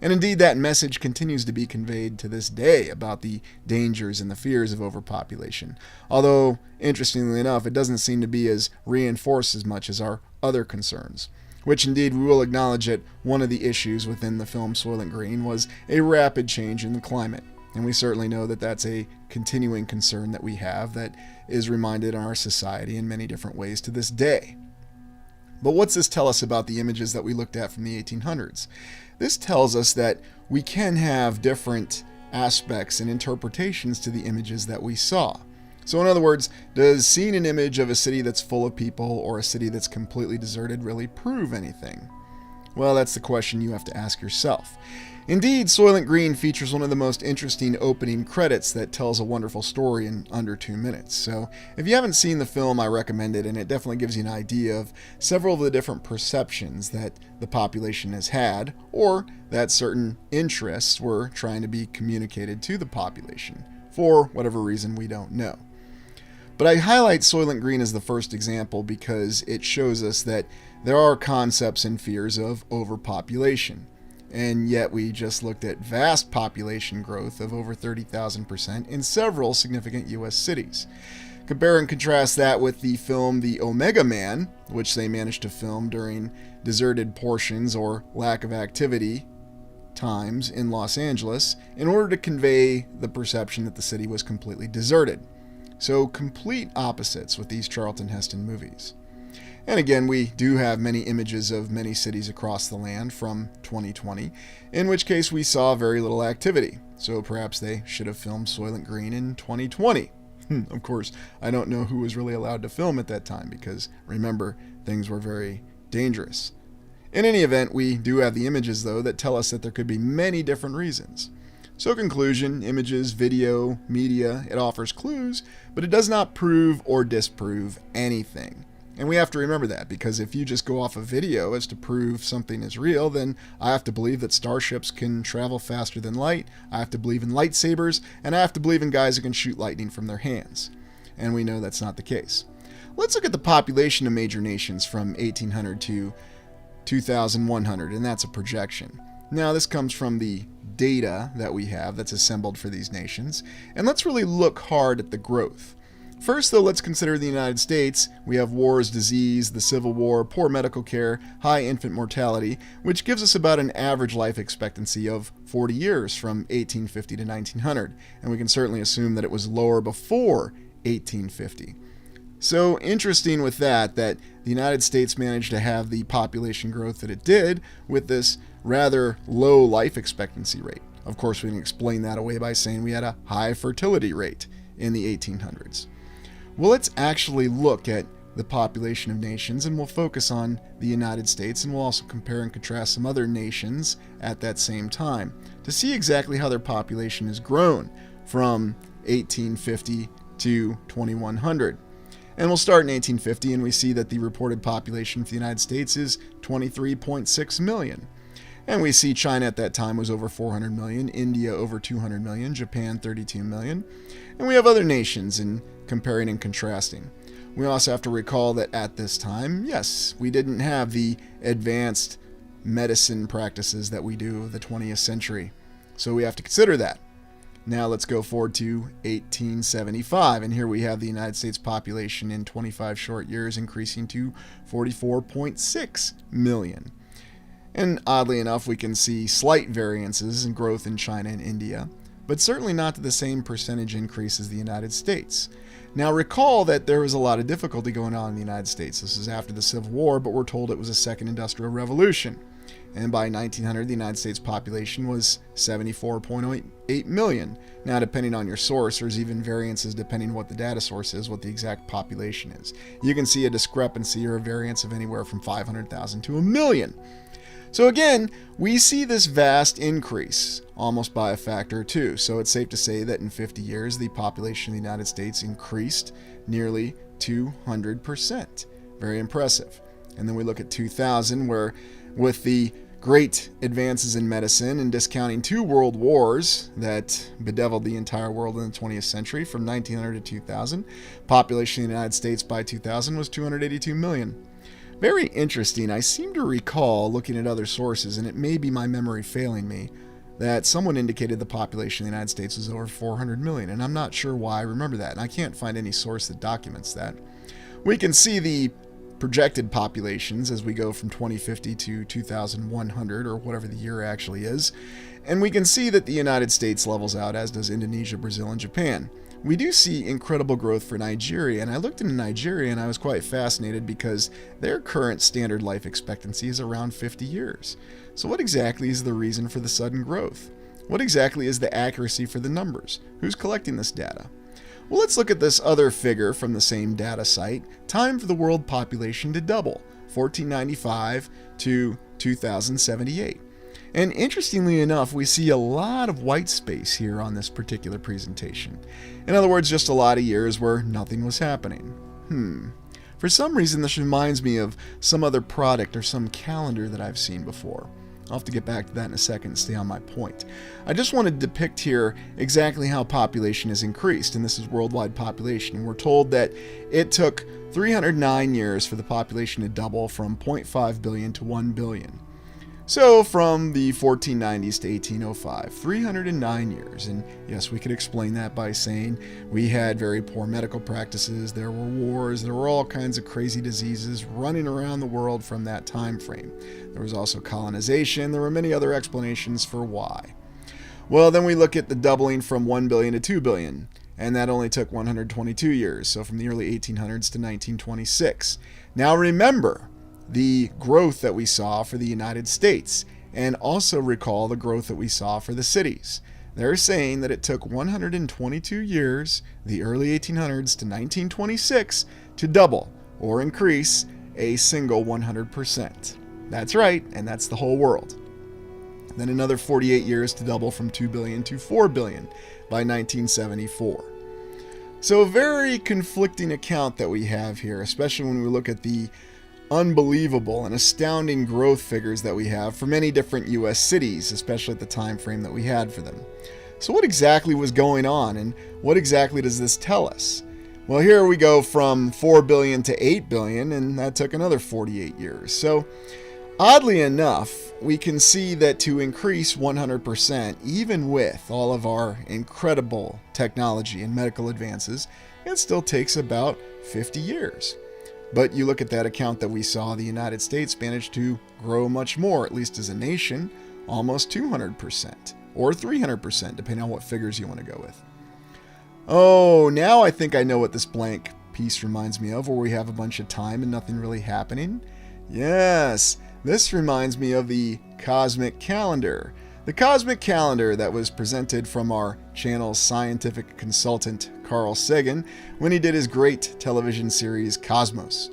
And indeed, that message continues to be conveyed to this day about the dangers and the fears of overpopulation. Although, interestingly enough, it doesn't seem to be as reinforced as much as our other concerns. Which indeed we will acknowledge that one of the issues within the film Soylent Green was a rapid change in the climate. And we certainly know that that's a continuing concern that we have that is reminded in our society in many different ways to this day. But what's this tell us about the images that we looked at from the 1800s? This tells us that we can have different aspects and interpretations to the images that we saw. So in other words, does seeing an image of a city that's full of people or a city that's completely deserted really prove anything? Well, that's the question you have to ask yourself. Indeed, Soylent Green features one of the most interesting opening credits that tells a wonderful story in under 2 minutes. So if you haven't seen the film, I recommend it, and it definitely gives you an idea of several of the different perceptions that the population has had, or that certain interests were trying to be communicated to the population, for whatever reason we don't know. But I highlight Soylent Green as the first example because it shows us that there are concepts and fears of overpopulation. And yet we just looked at vast population growth of over 30,000% in several significant U.S. cities. Compare and contrast that with the film The Omega Man, which they managed to film during deserted portions or lack of activity times in Los Angeles in order to convey the perception that the city was completely deserted. So complete opposites with these Charlton Heston movies. And again, we do have many images of many cities across the land from 2020, in which case we saw very little activity. So perhaps they should have filmed Soylent Green in 2020. Of course, I don't know who was really allowed to film at that time because, remember, things were very dangerous. In any event, we do have the images, though, that tell us that there could be many different reasons. So conclusion, images, video, media, it offers clues, but it does not prove or disprove anything. And we have to remember that, because if you just go off a video as to prove something is real, then I have to believe that starships can travel faster than light, I have to believe in lightsabers, and I have to believe in guys who can shoot lightning from their hands. And we know that's not the case. Let's look at the population of major nations from 1800 to 2100, and that's a projection. Now, this comes from the data that we have that's assembled for these nations, and let's really look hard at the growth. First, though, let's consider the United States. We have wars, disease, the Civil War, poor medical care, high infant mortality, which gives us about an average life expectancy of 40 years from 1850 to 1900, and we can certainly assume that it was lower before 1850. So interesting with that the United States managed to have the population growth that it did with this rather low life expectancy rate. Of course, we can explain that away by saying we had a high fertility rate in the 1800s. Well, let's actually look at the population of nations, and we'll focus on the United States, and we'll also compare and contrast some other nations at that same time to see exactly how their population has grown from 1850 to 2100. And we'll start in 1850, and we see that the reported population for the United States is 23.6 million. And we see China at that time was over 400 million, India over 200 million, Japan 32 million. And we have other nations in comparing and contrasting. We also have to recall that at this time, yes, we didn't have the advanced medicine practices that we do of the 20th century. So we have to consider that. Now let's go forward to 1875, and here we have the United States population in 25 short years increasing to 44.6 million. And oddly enough, we can see slight variances in growth in China and India, but certainly not to the same percentage increase as the United States. Now recall that there was a lot of difficulty going on in the United States. This is after the Civil War, but we're told it was a second industrial revolution. And by 1900, the United States population was 74.8 million. Now, depending on your source, there's even variances depending what the data source is, what the exact population is. You can see a discrepancy or a variance of anywhere from 500,000 to a million. So again, we see this vast increase, almost by a factor of 2. So it's safe to say that in 50 years, the population of the United States increased nearly 200%. Very impressive. And then we look at 2000, where with the great advances in medicine and discounting 2 world wars that bedeviled the entire world in the 20th century from 1900 to 2000, population of the United States by 2000 was 282 million. Very interesting. I seem to recall, looking at other sources, and it may be my memory failing me, that someone indicated the population of the United States was over 400 million, and I'm not sure why I remember that, and I can't find any source that documents that. We can see the projected populations as we go from 2050 to 2100, or whatever the year actually is, and we can see that the United States levels out, as does Indonesia, Brazil, and Japan. We do see incredible growth for Nigeria, and I looked into Nigeria and I was quite fascinated because their current standard life expectancy is around 50 years. So what exactly is the reason for the sudden growth? What exactly is the accuracy for the numbers? Who's collecting this data? Well, let's look at this other figure from the same data site. Time for the world population to double, 1495 to 2078. And interestingly enough, we see a lot of white space here on this particular presentation. In other words, just a lot of years where nothing was happening. For some reason, this reminds me of some other product or some calendar that I've seen before. I'll have to get back to that in a second and stay on my point. I just want to depict here exactly how population has increased, and this is worldwide population. And we're told that it took 309 years for the population to double from 0.5 billion to 1 billion. So from the 1490s to 1805, 309 years. And yes, we could explain that by saying we had very poor medical practices, there were wars, there were all kinds of crazy diseases running around the world from that time frame. There was also colonization, there were many other explanations for why. Well, then we look at the doubling from 1 billion to 2 billion, and that only took 122 years, so from the early 1800s to 1926. Now remember the growth that we saw for the United States, and also recall the growth that we saw for the cities. They're saying that it took 122 years, the early 1800s to 1926, to double or increase a single 100%. That's right, and that's the whole world. Then another 48 years to double from 2 billion to 4 billion by 1974. So a very conflicting account that we have here, especially when we look at the unbelievable and astounding growth figures that we have for many different US cities, especially at the time frame that we had for them. So what exactly was going on, and what exactly does this tell us? Well, here we go from 4 billion to 8 billion, and that took another 48 years. So oddly enough, we can see that to increase 100%, even with all of our incredible technology and medical advances, it still takes about 50 years. But you look at that account that we saw, the United States managed to grow much more, at least as a nation, almost 200%, or 300%, depending on what figures you want to go with. Oh, now I think I know what this blank piece reminds me of, where we have a bunch of time and nothing really happening. Yes, this reminds me of the cosmic calendar. The cosmic calendar that was presented from our channel's scientific consultant, Carl Sagan, when he did his great television series, Cosmos.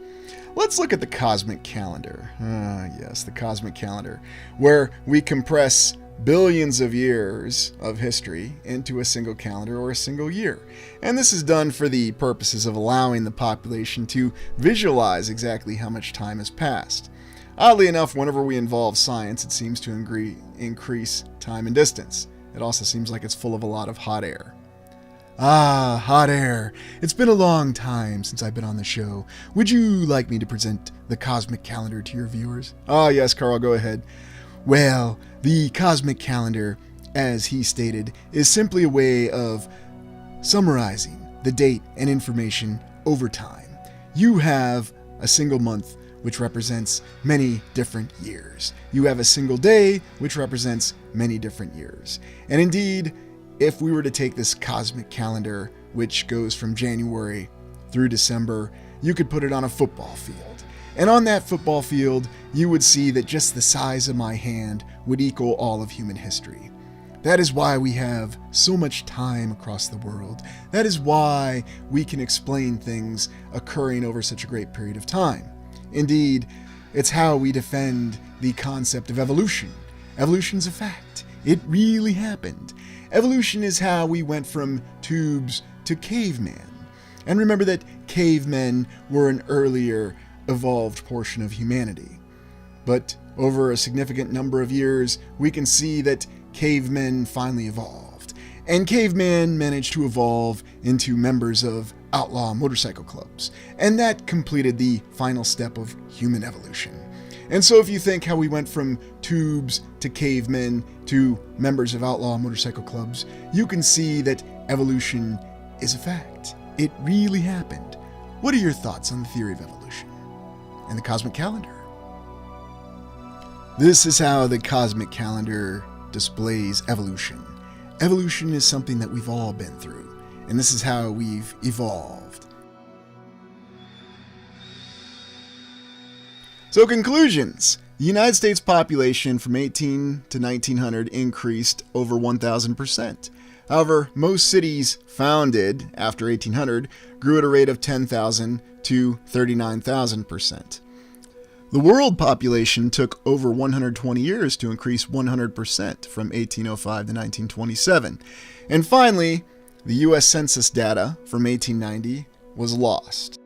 Let's look at the cosmic calendar. Yes, the cosmic calendar, where we compress billions of years of history into a single calendar or a single year. And this is done for the purposes of allowing the population to visualize exactly how much time has passed. Oddly enough, whenever we involve science, it seems to increase time and distance. It also seems like it's full of a lot of hot air. Ah, hot air. It's been a long time since I've been on the show. Would you like me to present the cosmic calendar to your viewers? Ah, yes, Carl, go ahead. Well, the cosmic calendar, as he stated, is simply a way of summarizing the date and information over time. You have a single month, which represents many different years. You have a single day, which represents many different years. And indeed, if we were to take this cosmic calendar, which goes from January through December, you could put it on a football field. And on that football field, you would see that just the size of my hand would equal all of human history. That is why we have so much time across the world. That is why we can explain things occurring over such a great period of time. Indeed, it's how we defend the concept of evolution. Evolution's a fact. It really happened. Evolution is how we went from tubes to caveman. And remember that cavemen were an earlier evolved portion of humanity. But over a significant number of years, we can see that cavemen finally evolved. And cavemen managed to evolve into members of outlaw motorcycle clubs. And that completed the final step of human evolution. And so if you think how we went from tubes to cavemen to members of outlaw motorcycle clubs, you can see that evolution is a fact. It really happened. What are your thoughts on the theory of evolution and the cosmic calendar? This is how the cosmic calendar displays evolution. Evolution is something that we've all been through, and this is how we've evolved. So conclusions. The United States population from 18 to 1900 increased over 1,000%. However, most cities founded after 1800 grew at a rate of 10,000 to 39,000%. The world population took over 120 years to increase 100% from 1805 to 1927. And finally, the U.S. Census data from 1890 was lost.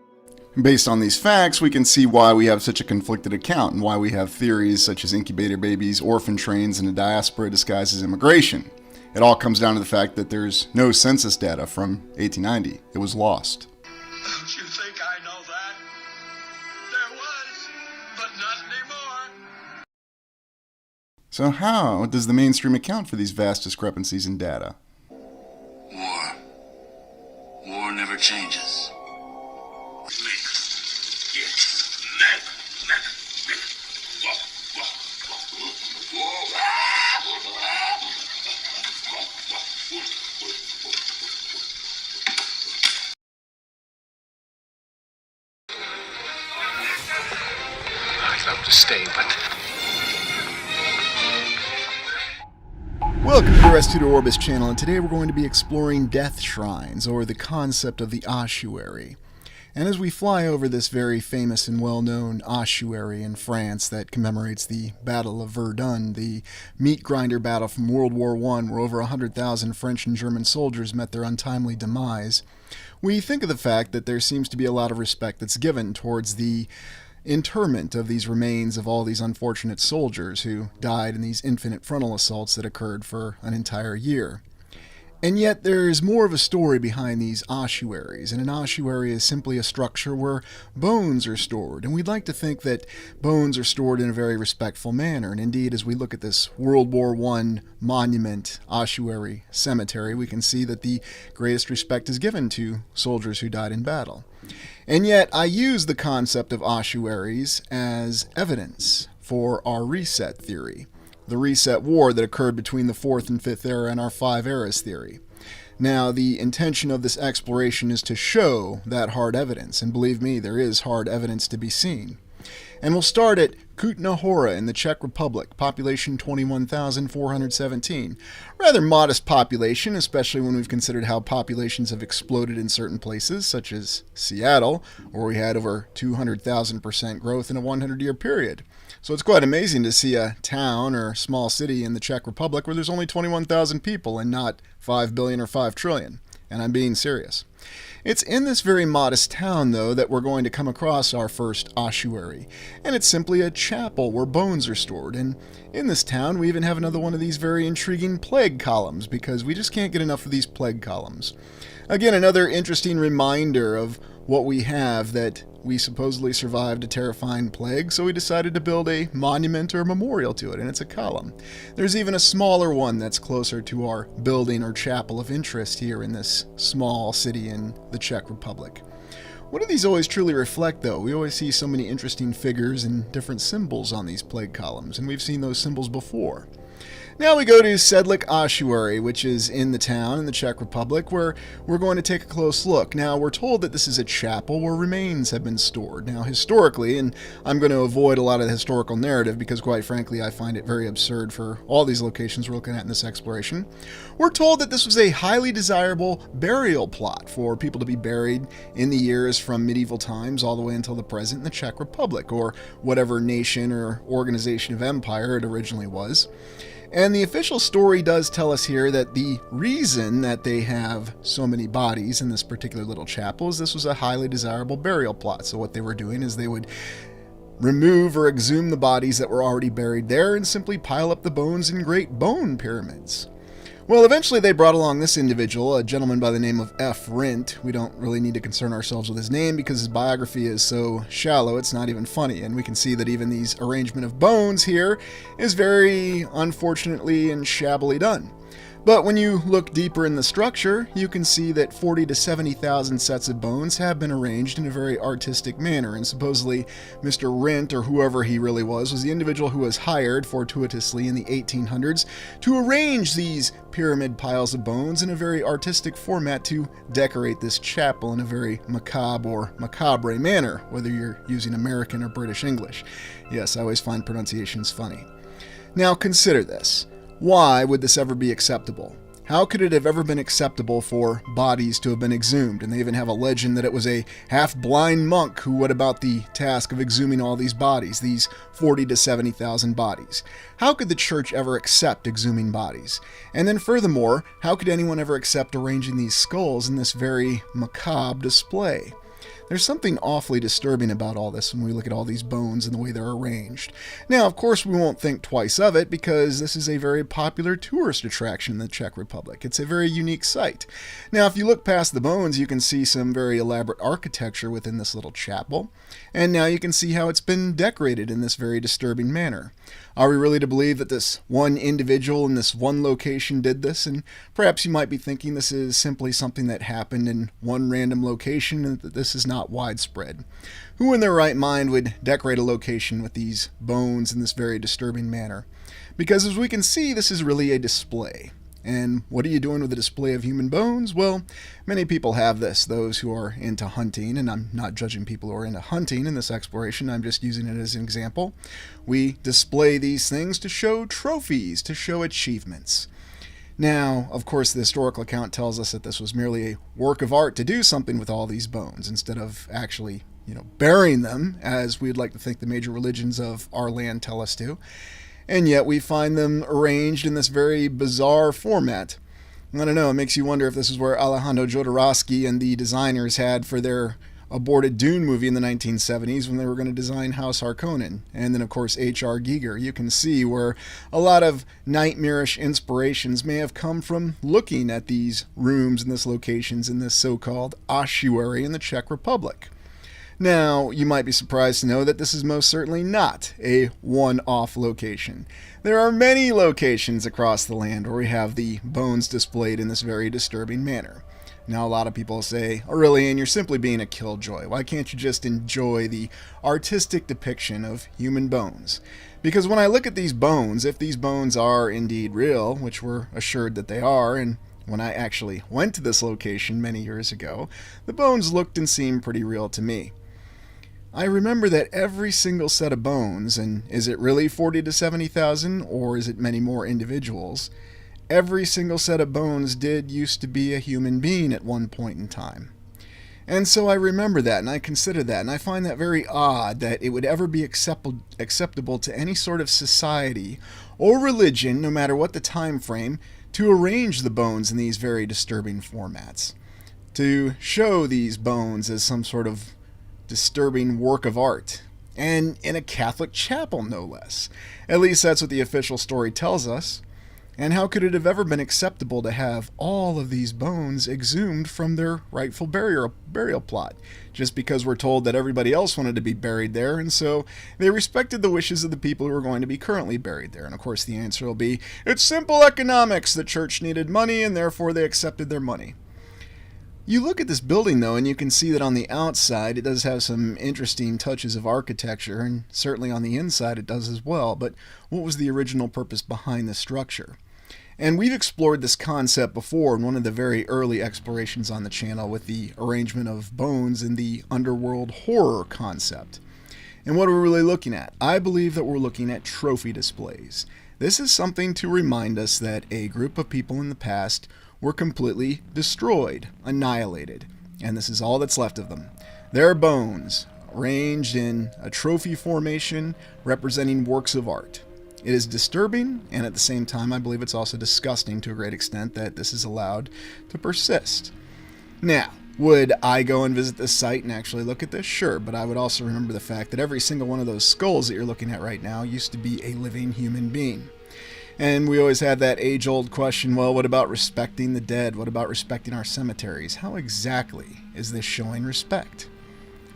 Based on these facts, we can see why we have such a conflicted account and why we have theories such as incubator babies, orphan trains, and a diaspora disguised as immigration. It all comes down to the fact that there's no census data from 1890. It was lost. Don't you think I know that? There was, but not anymore. So how does the mainstream account for these vast discrepancies in data? War. War never changes. I'd love to stay, but... Welcome to the Restudo Orbis channel, and today we're going to be exploring death shrines, or the concept of the ossuary. And as we fly over this very famous and well-known ossuary in France that commemorates the Battle of Verdun, the meat grinder battle from World War I, where over 100,000 French and German soldiers met their untimely demise, we think of the fact that there seems to be a lot of respect that's given towards the interment of these remains of all these unfortunate soldiers who died in these infinite frontal assaults that occurred for an entire year. And yet there's more of a story behind these ossuaries, and an ossuary is simply a structure where bones are stored, and we'd like to think that bones are stored in a very respectful manner. And indeed, as we look at this World War I monument ossuary cemetery, we can see that the greatest respect is given to soldiers who died in battle. And yet I use the concept of ossuaries as evidence for our reset theory. The reset war that occurred between the 4th and 5th era and our 5 eras theory. Now, the intention of this exploration is to show that hard evidence, and believe me, there is hard evidence to be seen. And we'll start at Kutna Hora in the Czech Republic, population 21,417. Rather modest population, especially when we've considered how populations have exploded in certain places, such as Seattle, where we had over 200,000% growth in a 100-year period. So it's quite amazing to see a town or small city in the Czech Republic where there's only 21,000 people and not 5 billion or 5 trillion. And I'm being serious. It's in this very modest town, though, that we're going to come across our first ossuary. And it's simply a chapel where bones are stored. And in this town, we even have another one of these very intriguing plague columns, because we just can't get enough of these plague columns. Again, another interesting reminder of what we have, that we supposedly survived a terrifying plague, so we decided to build a monument or memorial to it, and it's a column. There's even a smaller one that's closer to our building or chapel of interest here in this small city in the Czech Republic. What do these always truly reflect, though? We always see so many interesting figures and different symbols on these plague columns, and we've seen those symbols before. Now we go to Sedlik Ossuary, which is in the town in the Czech Republic, where we're going to take a close look. Now, we're told that this is a chapel where remains have been stored. Now, historically, and I'm going to avoid a lot of the historical narrative because, quite frankly, I find it very absurd for all these locations we're looking at in this exploration, we're told that this was a highly desirable burial plot for people to be buried in the years from medieval times all the way until the present in the Czech Republic, or whatever nation or organization of empire it originally was. And the official story does tell us here that the reason that they have so many bodies in this particular little chapel is this was a highly desirable burial plot. So what they were doing is they would remove or exhume the bodies that were already buried there and simply pile up the bones in great bone pyramids. Well, eventually they brought along this individual, a gentleman by the name of F. Rint. We don't really need to concern ourselves with his name because his biography is so shallow it's not even funny, and we can see that even these arrangement of bones here is very unfortunately and shabbily done. But when you look deeper in the structure, you can see that 40 to 70,000 sets of bones have been arranged in a very artistic manner, and supposedly Mr. Rint, or whoever he really was the individual who was hired fortuitously in the 1800s to arrange these pyramid piles of bones in a very artistic format to decorate this chapel in a very macabre or macabre manner, whether you're using American or British English. Yes, I always find pronunciations funny. Now consider this. Why would this ever be acceptable? How could it have ever been acceptable for bodies to have been exhumed? And they even have a legend that it was a half-blind monk who went about the task of exhuming all these bodies, these 40 to 70,000 bodies. How could the church ever accept exhuming bodies? And then furthermore, how could anyone ever accept arranging these skulls in this very macabre display? There's something awfully disturbing about all this when we look at all these bones and the way they're arranged. Now, of course, we won't think twice of it because this is a very popular tourist attraction in the Czech Republic. It's a very unique site. Now, if you look past the bones, you can see some very elaborate architecture within this little chapel. And now you can see how it's been decorated in this very disturbing manner. Are we really to believe that this one individual in this one location did this? And perhaps you might be thinking this is simply something that happened in one random location and that this is not widespread. Who in their right mind would decorate a location with these bones in this very disturbing manner? Because as we can see, this is really a display. And what are you doing with a display of human bones? Well, many people have this, those who are into hunting, and I'm not judging people who are into hunting in this exploration, I'm just using it as an example. We display these things to show trophies, to show achievements. Now, of course, the historical account tells us that this was merely a work of art to do something with all these bones, instead of actually, burying them, as we'd like to think the major religions of our land tell us to. And yet we find them arranged in this very bizarre format. I don't know, it makes you wonder if this is where Alejandro Jodorowsky and the designers had for their aborted Dune movie in the 1970s when they were going to design House Harkonnen. And then, of course, H.R. Giger. You can see where a lot of nightmarish inspirations may have come from looking at these rooms and these locations in this so-called ossuary in the Czech Republic. Now, you might be surprised to know that this is most certainly not a one-off location. There are many locations across the land where we have the bones displayed in this very disturbing manner. Now, a lot of people say, Aurelian, you're simply being a killjoy. Why can't you just enjoy the artistic depiction of human bones? Because when I look at these bones, if these bones are indeed real, which we're assured that they are, and when I actually went to this location many years ago, the bones looked and seemed pretty real to me. I remember that every single set of bones, and is it really 40 to 70,000, or is it many more individuals? Every single set of bones did used to be a human being at one point in time. And so I remember that, and I consider that, and I find that very odd that it would ever be acceptable to any sort of society or religion, no matter what the time frame, to arrange the bones in these very disturbing formats. To show these bones as some sort of disturbing work of art, and in a Catholic chapel, no less. At least that's what the official story tells us. And how could it have ever been acceptable to have all of these bones exhumed from their rightful burial plot, just because we're told that everybody else wanted to be buried there, and so they respected the wishes of the people who were going to be currently buried there? And of course the answer will be, it's simple economics. The church needed money, and therefore they accepted their money. You look at this building, though, and you can see that on the outside it does have some interesting touches of architecture, and certainly on the inside it does as well. But what was the original purpose behind the structure? And we've explored this concept before in one of the very early explorations on the channel with the arrangement of bones and the underworld horror concept. And what are we really looking at? I believe that we're looking at trophy displays. This is something to remind us that a group of people in the past were completely destroyed, annihilated, and this is all that's left of them. Their bones, arranged in a trophy formation representing works of art. It is disturbing, and at the same time I believe it's also disgusting to a great extent that this is allowed to persist. Now, would I go and visit this site and actually look at this? Sure, but I would also remember the fact that every single one of those skulls that you're looking at right now used to be a living human being. And we always have that age-old question, well, what about respecting the dead? What about respecting our cemeteries? How exactly is this showing respect?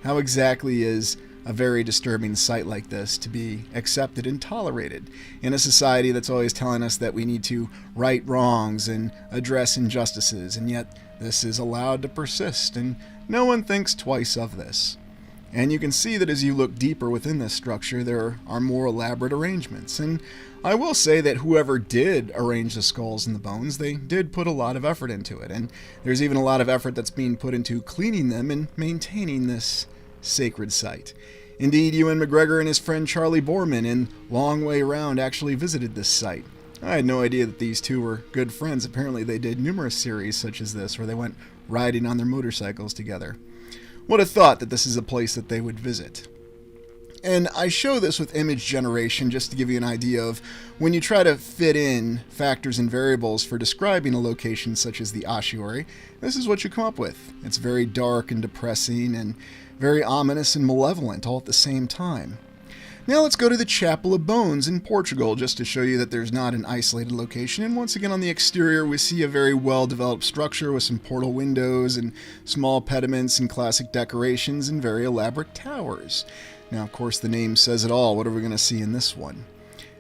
How exactly is a very disturbing sight like this to be accepted and tolerated in a society that's always telling us that we need to right wrongs and address injustices, and yet this is allowed to persist, and no one thinks twice of this. And you can see that as you look deeper within this structure, there are more elaborate arrangements. And I will say that whoever did arrange the skulls and the bones, they did put a lot of effort into it. And there's even a lot of effort that's being put into cleaning them and maintaining this sacred site. Indeed, Ewan McGregor and his friend Charlie Borman in Long Way Round actually visited this site. I had no idea that these two were good friends. Apparently they did numerous series such as this where they went riding on their motorcycles together. Would have thought that this is a place that they would visit. And I show this with image generation just to give you an idea of when you try to fit in factors and variables for describing a location such as the ossuary, this is what you come up with. It's very dark and depressing and very ominous and malevolent all at the same time. Now let's go to the Chapel of Bones in Portugal just to show you that there's not an isolated location. And once again on the exterior we see a very well developed structure with some portal windows and small pediments and classic decorations and very elaborate towers. Now of course the name says it all. What are we going to see in this one?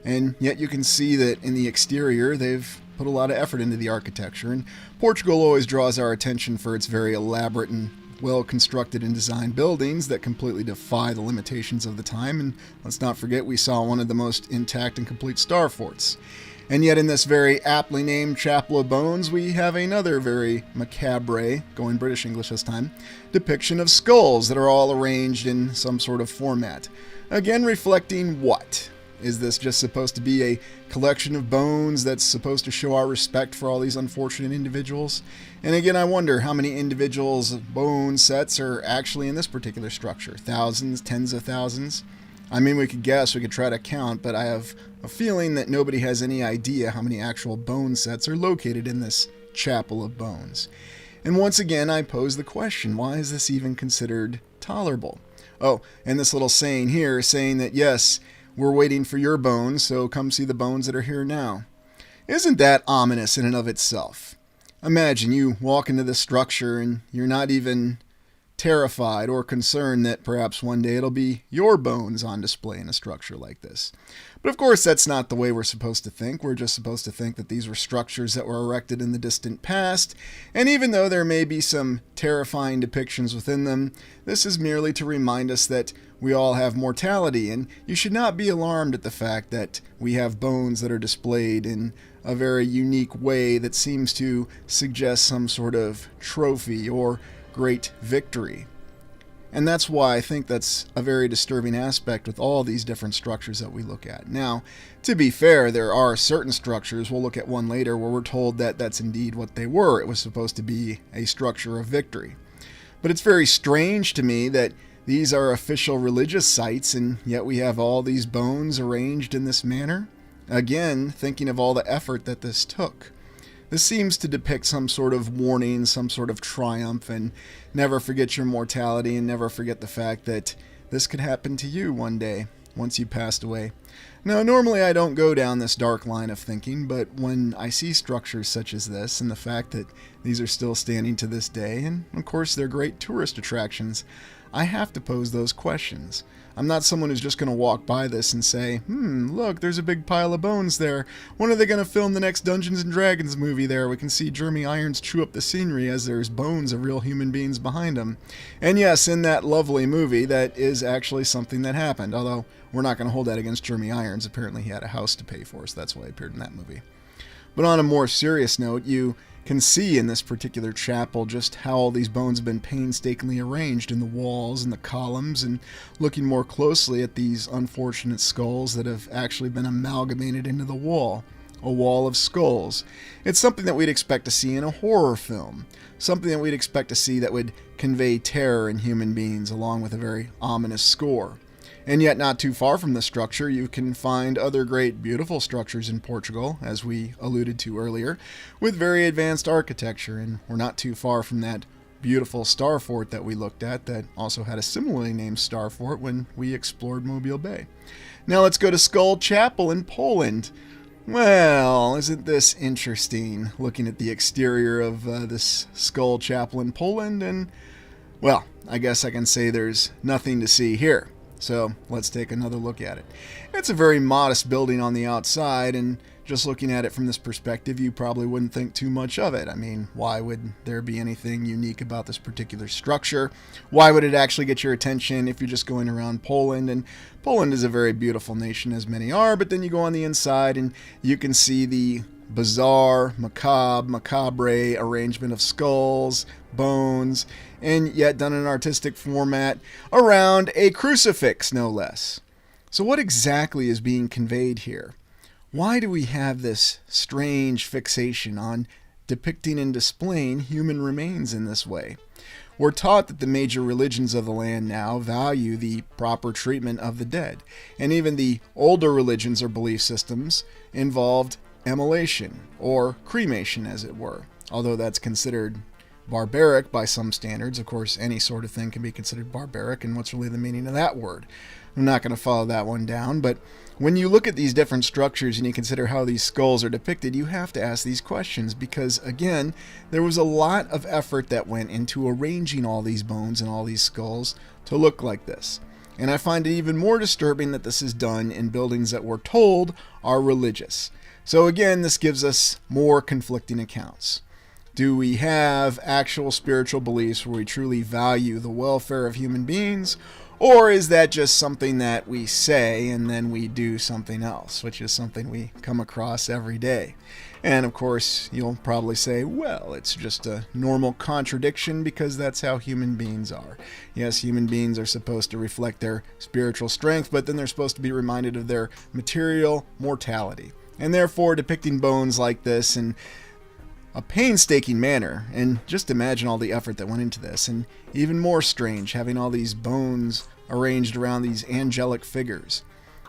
And yet you can see that in the exterior they've put a lot of effort into the architecture. And Portugal always draws our attention for its very elaborate and well-constructed and designed buildings that completely defy the limitations of the time, and let's not forget we saw one of the most intact and complete star forts. And yet in this very aptly named Chapel of Bones we have another very macabre, going British English this time, depiction of skulls that are all arranged in some sort of format. Again reflecting what? Is this just supposed to be a collection of bones that's supposed to show our respect for all these unfortunate individuals? And again, I wonder how many individuals' bone sets are actually in this particular structure. Thousands, tens of thousands? I mean, we could guess, we could try to count, but I have a feeling that nobody has any idea how many actual bone sets are located in this Chapel of Bones. And once again, I pose the question, why is this even considered tolerable? Oh, and this little saying here saying that, yes, we're waiting for your bones, so come see the bones that are here now. Isn't that ominous in and of itself? Imagine you walk into this structure and you're not even terrified or concerned that perhaps one day it'll be your bones on display in a structure like this. But of course that's not the way we're supposed to think. We're just supposed to think that these were structures that were erected in the distant past, and even though there may be some terrifying depictions within them, this is merely to remind us that we all have mortality, and you should not be alarmed at the fact that we have bones that are displayed in a very unique way that seems to suggest some sort of trophy or great victory. And that's why I think that's a very disturbing aspect with all these different structures that we look at. Now, to be fair, there are certain structures, we'll look at one later, where we're told that that's indeed what they were. It was supposed to be a structure of victory. But it's very strange to me that these are official religious sites, and yet we have all these bones arranged in this manner. Again, thinking of all the effort that this took. This seems to depict some sort of warning, some sort of triumph, and never forget your mortality and never forget the fact that this could happen to you one day, once you passed away. Now, normally I don't go down this dark line of thinking, but when I see structures such as this, and the fact that these are still standing to this day, and of course they're great tourist attractions, I have to pose those questions. I'm not someone who's just going to walk by this and say, look, there's a big pile of bones there. When are they going to film the next Dungeons & Dragons movie there? We can see Jeremy Irons chew up the scenery as there's bones of real human beings behind him. And yes, in that lovely movie, that is actually something that happened, although we're not going to hold that against Jeremy Irons. Apparently he had a house to pay for, so that's why he appeared in that movie. But on a more serious note, you can see in this particular chapel just how all these bones have been painstakingly arranged in the walls and the columns, and looking more closely at these unfortunate skulls that have actually been amalgamated into the wall. A wall of skulls. It's something that we'd expect to see in a horror film. Something that we'd expect to see that would convey terror in human beings, along with a very ominous score. And yet not too far from the structure, you can find other great beautiful structures in Portugal, as we alluded to earlier, with very advanced architecture, and we're not too far from that beautiful star fort that we looked at that also had a similarly named star fort when we explored Mobile Bay. Now let's go to Skull Chapel in Poland. Well, isn't this interesting, looking at the exterior of this Skull Chapel in Poland, and, well, I guess I can say there's nothing to see here. So let's take another look at it. It's a very modest building on the outside, and just looking at it from this perspective, you probably wouldn't think too much of it. I mean, why would there be anything unique about this particular structure? Why would it actually get your attention if you're just going around Poland? And Poland is a very beautiful nation, as many are, but then you go on the inside and you can see the bizarre, macabre arrangement of skulls, bones, and yet done in an artistic format around a crucifix, no less. So what exactly is being conveyed here? Why do we have this strange fixation on depicting and displaying human remains in this way? We're taught that the major religions of the land now value the proper treatment of the dead, and even the older religions or belief systems involved immolation, or cremation as it were, although that's considered barbaric by some standards. Of course, any sort of thing can be considered barbaric, and what's really the meaning of that word? I'm not going to follow that one down, but when you look at these different structures and you consider how these skulls are depicted, you have to ask these questions because, again, there was a lot of effort that went into arranging all these bones and all these skulls to look like this. And I find it even more disturbing that this is done in buildings that we're told are religious. So again, this gives us more conflicting accounts. Do we have actual spiritual beliefs where we truly value the welfare of human beings? Or is that just something that we say and then we do something else, which is something we come across every day? And of course, you'll probably say, well, it's just a normal contradiction because that's how human beings are. Yes, human beings are supposed to reflect their spiritual strength, but then they're supposed to be reminded of their material mortality. And therefore, depicting bones like this in a painstaking manner, and just imagine all the effort that went into this, and even more strange, having all these bones arranged around these angelic figures.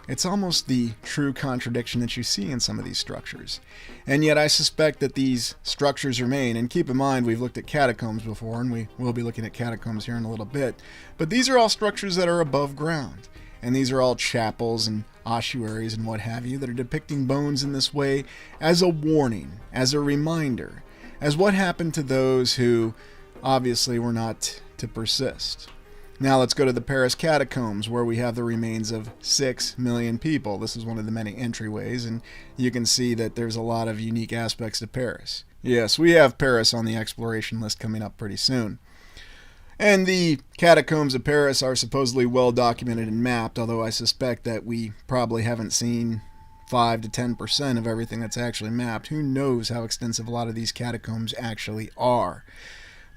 It's almost the true contradiction that you see in some of these structures. And yet I suspect that these structures remain, and keep in mind we've looked at catacombs before, and we will be looking at catacombs here in a little bit, but these are all structures that are above ground. And these are all chapels and ossuaries and what have you that are depicting bones in this way as a warning, as a reminder, as what happened to those who obviously were not to persist. Now let's go to the Paris catacombs where we have the remains of 6 million people. This is one of the many entryways, and you can see that there's a lot of unique aspects to Paris. Yes, we have Paris on the exploration list coming up pretty soon. And the catacombs of Paris are supposedly well documented and mapped, although I suspect that we probably haven't seen 5 to 10% of everything that's actually mapped. Who knows how extensive a lot of these catacombs actually are.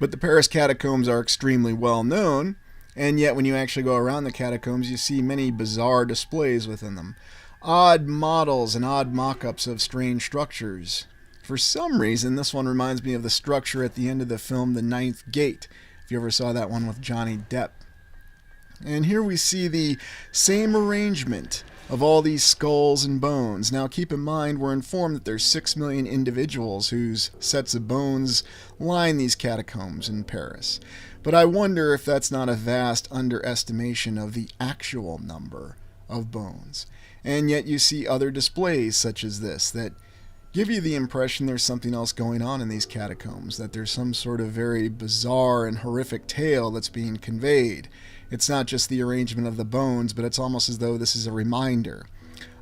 But the Paris catacombs are extremely well known, and yet when you actually go around the catacombs, you see many bizarre displays within them. Odd models and odd mock-ups of strange structures. For some reason, this one reminds me of the structure at the end of the film The Ninth Gate, if you ever saw that one with Johnny Depp. And here we see the same arrangement of all these skulls and bones. Now keep in mind, we're informed that there's 6 million individuals whose sets of bones line these catacombs in Paris. But I wonder if that's not a vast underestimation of the actual number of bones. And yet you see other displays such as this that give you the impression there's something else going on in these catacombs, that there's some sort of very bizarre and horrific tale that's being conveyed. It's not just the arrangement of the bones, but it's almost as though this is a reminder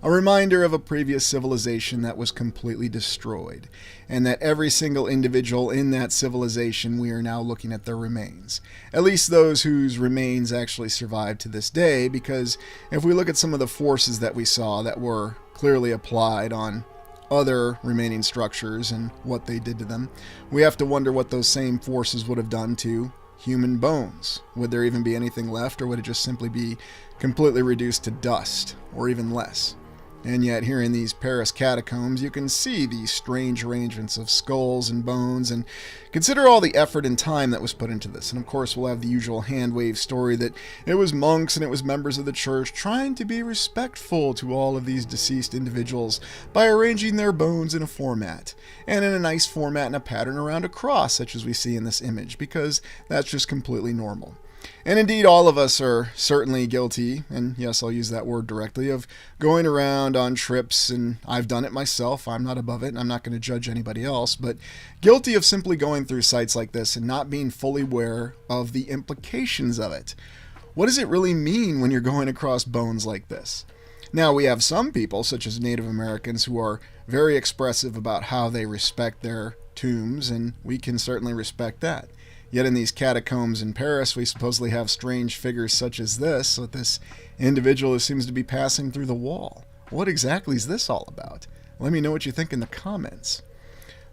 of a previous civilization that was completely destroyed, and that every single individual in that civilization, we are now looking at their remains. At least those whose remains actually survive to this day, because if we look at some of the forces that we saw that were clearly applied on other remaining structures and what they did to them, we have to wonder what those same forces would have done to human bones. Would there even be anything left, or would it just simply be completely reduced to dust, or even less? And yet here in these Paris catacombs, you can see these strange arrangements of skulls and bones, and consider all the effort and time that was put into this. And of course, we'll have the usual hand-wave story that it was monks and it was members of the church trying to be respectful to all of these deceased individuals by arranging their bones in a format, and in a nice format and a pattern around a cross, such as we see in this image, because that's just completely normal. And indeed, all of us are certainly guilty, and yes, I'll use that word directly, of going around on trips, and I've done it myself. I'm not above it, and I'm not going to judge anybody else, but guilty of simply going through sites like this and not being fully aware of the implications of it. What does it really mean when you're going across bones like this? Now, we have some people, such as Native Americans, who are very expressive about how they respect their tombs, and we can certainly respect that. Yet in these catacombs in Paris, we supposedly have strange figures such as this, with this individual who seems to be passing through the wall. What exactly is this all about? Let me know what you think in the comments.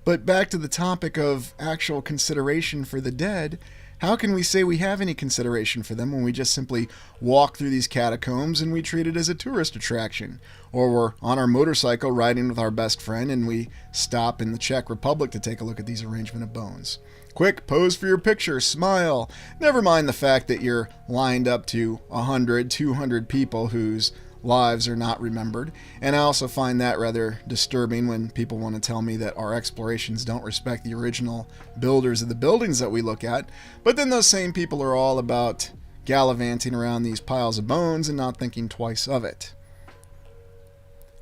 But back to the topic of actual consideration for the dead, how can we say we have any consideration for them when we just simply walk through these catacombs and we treat it as a tourist attraction? Or we're on our motorcycle riding with our best friend and we stop in the Czech Republic to take a look at these arrangement of bones. Quick, pose for your picture, smile. Never mind the fact that you're lined up to 100, 200 people whose lives are not remembered. And I also find that rather disturbing when people want to tell me that our explorations don't respect the original builders of the buildings that we look at. But then those same people are all about gallivanting around these piles of bones and not thinking twice of it.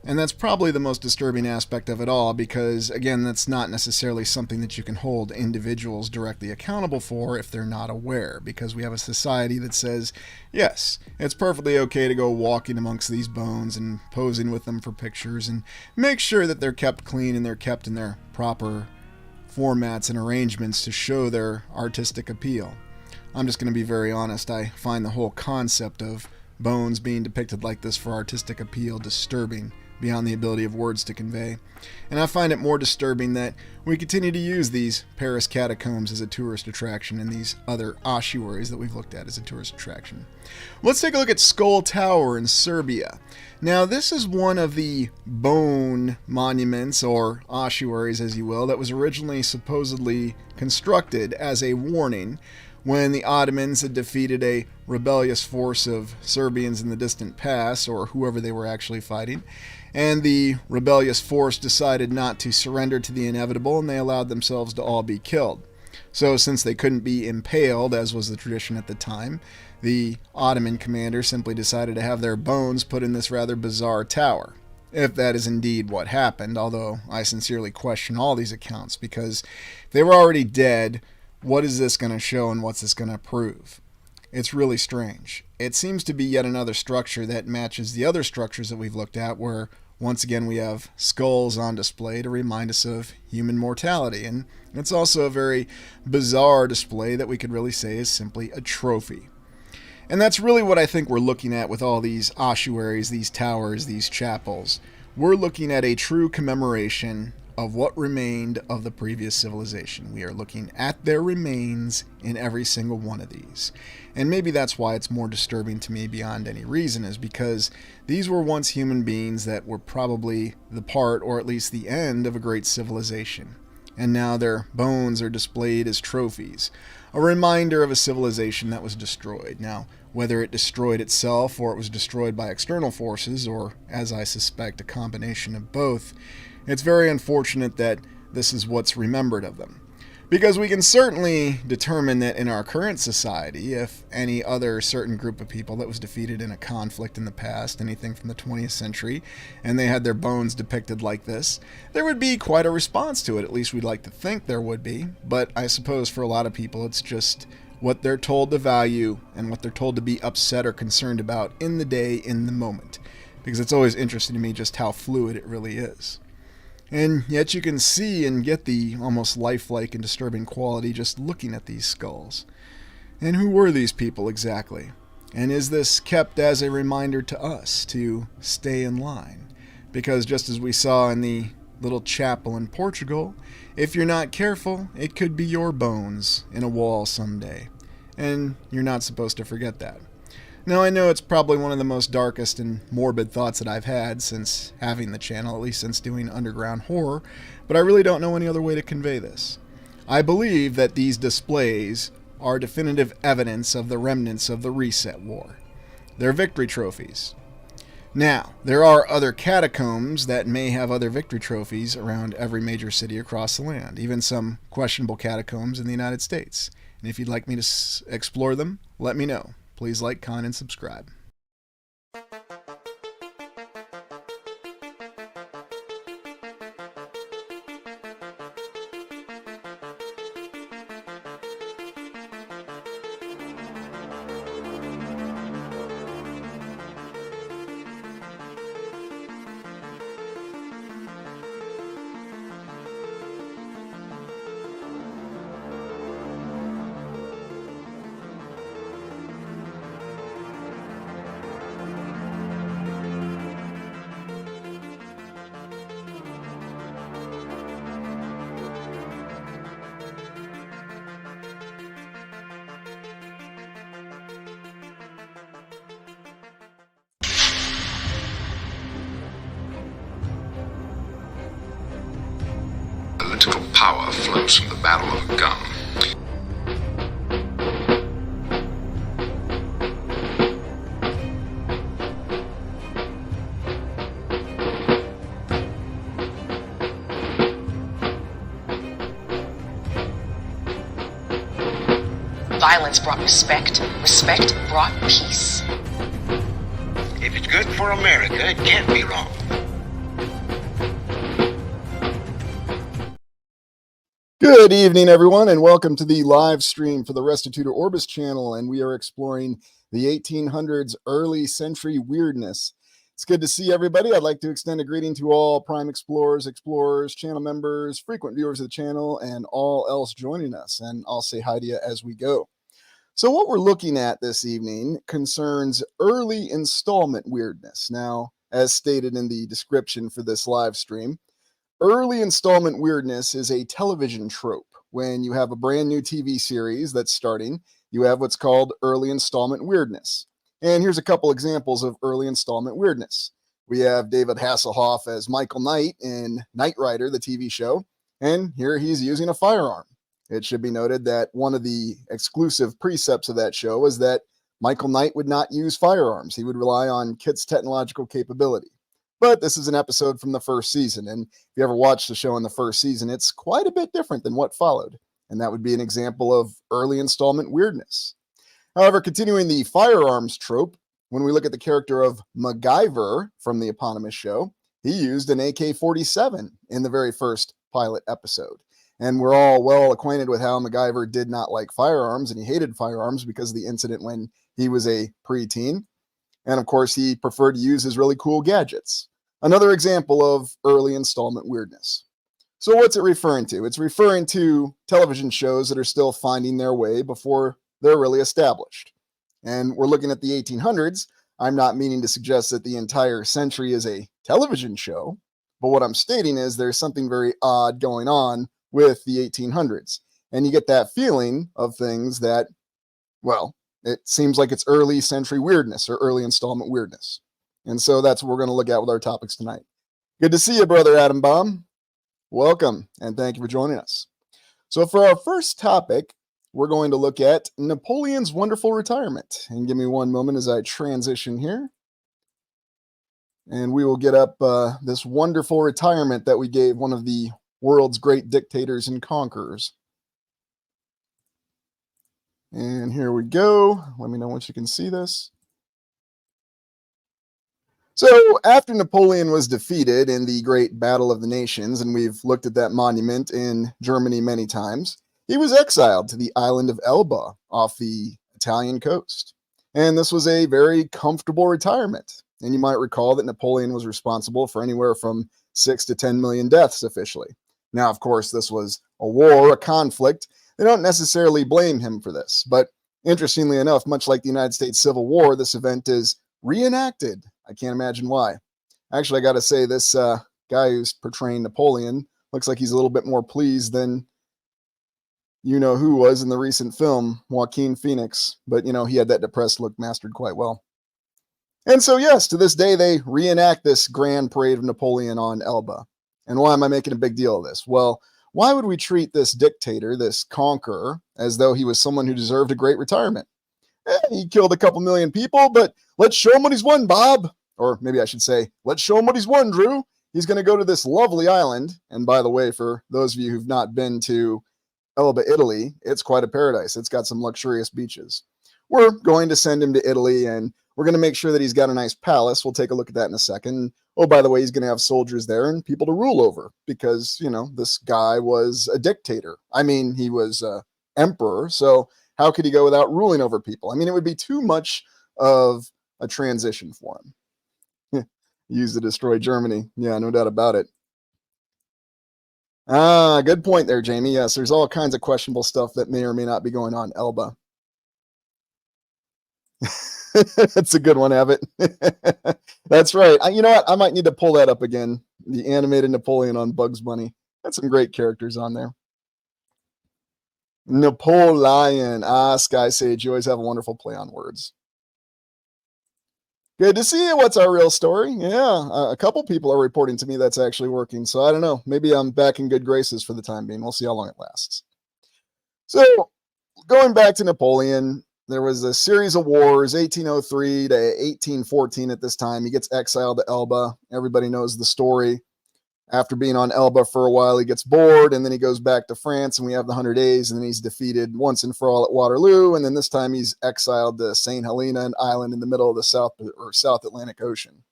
And that's probably the most disturbing aspect of it all, because, again, that's not necessarily something that you can hold individuals directly accountable for if they're not aware, because we have a society that says, yes, it's perfectly okay to go walking amongst these bones and posing with them for pictures, and make sure that they're kept clean and they're kept in their proper formats and arrangements to show their artistic appeal. I'm just going to be very honest, I find the whole concept of bones being depicted like this for artistic appeal disturbing beyond the ability of words to convey. And I find it more disturbing that we continue to use these Paris catacombs as a tourist attraction and these other ossuaries that we've looked at as a tourist attraction. Let's take a look at Skull Tower in Serbia. Now, this is one of the bone monuments, or ossuaries as you will, that was originally supposedly constructed as a warning when the Ottomans had defeated a rebellious force of Serbians in the distant past, or whoever they were actually fighting, and the rebellious force decided not to surrender to the inevitable, and they allowed themselves to all be killed. So since they couldn't be impaled, as was the tradition at the time, the Ottoman commander simply decided to have their bones put in this rather bizarre tower. If that is indeed what happened, although I sincerely question all these accounts, because if they were already dead, what is this going to show and what's this going to prove? It's really strange. It seems to be yet another structure that matches the other structures that we've looked at, where once again we have skulls on display to remind us of human mortality. And it's also a very bizarre display that we could really say is simply a trophy. And that's really what I think we're looking at with all these ossuaries, these towers, these chapels. We're looking at a true commemoration of what remained of the previous civilization. We are looking at their remains in every single one of these. And maybe that's why it's more disturbing to me beyond any reason, is because these were once human beings that were probably the part, or at least the end, of a great civilization. And now their bones are displayed as trophies, a reminder of a civilization that was destroyed. Now, whether it destroyed itself or it was destroyed by external forces, or, as I suspect, a combination of both, it's very unfortunate that this is what's remembered of them. Because we can certainly determine that in our current society, if any other certain group of people that was defeated in a conflict in the past, anything from the 20th century, and they had their bones depicted like this, there would be quite a response to it. At least we'd like to think there would be. But I suppose for a lot of people, it's just what they're told to value and what they're told to be upset or concerned about in the day, in the moment. Because it's always interesting to me just how fluid it really is. And yet you can see and get the almost lifelike and disturbing quality just looking at these skulls. And who were these people exactly? And is this kept as a reminder to us to stay in line? Because just as we saw in the little chapel in Portugal, if you're not careful, it could be your bones in a wall someday. And you're not supposed to forget that. Now, I know it's probably one of the most darkest and morbid thoughts that I've had since having the channel, at least since doing underground horror, but I really don't know any other way to convey this. I believe that these displays are definitive evidence of the remnants of the Reset War. They're victory trophies. Now, there are other catacombs that may have other victory trophies around every major city across the land, even some questionable catacombs in the United States. And if you'd like me to explore them, let me know. Please like, comment, and subscribe. Political power flows from the barrel of a gun. Violence brought respect. Respect brought peace. If it's good for America, it can't be wrong. Good evening, everyone, and welcome to the live stream for the Restitutor Orbis channel, and we are exploring the 1800s early century weirdness. It's good to see everybody. I'd like to extend a greeting to all Prime Explorers, channel members, frequent viewers of the channel, and all else joining us, and I'll say hi to you as we go. So what we're looking at this evening concerns early installment weirdness. Now, as stated in the description for this live stream, early installment weirdness is a television trope. When you have a brand new TV series that's starting, you have what's called early installment weirdness. And here's a couple examples of early installment weirdness. We have David Hasselhoff as Michael Knight in Knight Rider, the TV show, and here he's using a firearm. It should be noted that one of the exclusive precepts of that show was that Michael Knight would not use firearms. He would rely on Kit's technological capability. But this is an episode from the first season, and if you ever watched the show in the first season, it's quite a bit different than what followed, and that would be an example of early installment weirdness. However, continuing the firearms trope, when we look at the character of MacGyver from the eponymous show, he used an AK-47 in the very first pilot episode. And we're all well acquainted with how MacGyver did not like firearms, and he hated firearms because of the incident when he was a preteen. And of course, he preferred to use his really cool gadgets. Another example of early installment weirdness. So what's it referring to? It's referring to television shows that are still finding their way before they're really established. And we're looking at the 1800s. I'm not meaning to suggest that the entire century is a television show, but what I'm stating is there's something very odd going on with the 1800s. And you get that feeling of things that, well, it seems like it's early century weirdness or early installment weirdness. And so that's what we're going to look at with our topics tonight. Good to see you, Brother Adam Baum. Welcome, and thank you for joining us. So for our first topic, we're going to look at Napoleon's wonderful retirement. And give me one moment as I transition here. And we will get up this wonderful retirement that we gave one of the world's great dictators and conquerors. And here we go. Let me know once you can see this. So, after Napoleon was defeated in the Great Battle of the Nations, and we've looked at that monument in Germany many times, he was exiled to the island of Elba off the Italian coast. And this was a very comfortable retirement. And you might recall that Napoleon was responsible for anywhere from 6 to 10 million deaths officially. Now, of course, this was a war, a conflict. They don't necessarily blame him for this. But interestingly enough, much like the United States Civil War, this event is reenacted. I can't imagine why. Actually, I got to say, this guy who's portraying Napoleon looks like he's a little bit more pleased than you know who was in the recent film, Joaquin Phoenix. But, he had that depressed look mastered quite well. And so, yes, to this day, they reenact this grand parade of Napoleon on Elba. And why am I making a big deal of this? Well, why would we treat this dictator, this conqueror, as though he was someone who deserved a great retirement? He killed a couple million people, but let's show him what he's won, Bob. Or maybe I should say, let's show him what he's won, Drew. He's going to go to this lovely island. And by the way, for those of you who've not been to Elba, Italy, it's quite a paradise. It's got some luxurious beaches. We're going to send him to Italy, and we're going to make sure that he's got a nice palace. We'll take a look at that in a second. Oh, by the way, he's going to have soldiers there and people to rule over because, this guy was a dictator. I mean, he was an emperor, so how could he go without ruling over people? I mean, it would be too much of a transition for him. Use to destroy Germany. Yeah, no doubt about it. Ah, good point there, Jamie. Yes, there's all kinds of questionable stuff that may or may not be going on Elba. That's a good one, Abbott. That's right. You know what? I might need to pull that up again. The animated Napoleon on Bugs Bunny. That's some great characters on there. Napoleon. Sky Sage. You always have a wonderful play on words. Good to see you. What's our real story? Yeah, a couple people are reporting to me that's actually working. So I don't know. Maybe I'm back in good graces for the time being. We'll see how long it lasts. So going back to Napoleon, there was a series of wars, 1803 to 1814 at this time. He gets exiled to Elba. Everybody knows the story. After being on Elba for a while, he gets bored, and then he goes back to France, and we have the 100 Days, and then he's defeated once and for all at Waterloo, and then this time he's exiled to St. Helena, an island in the middle of the South Atlantic Ocean.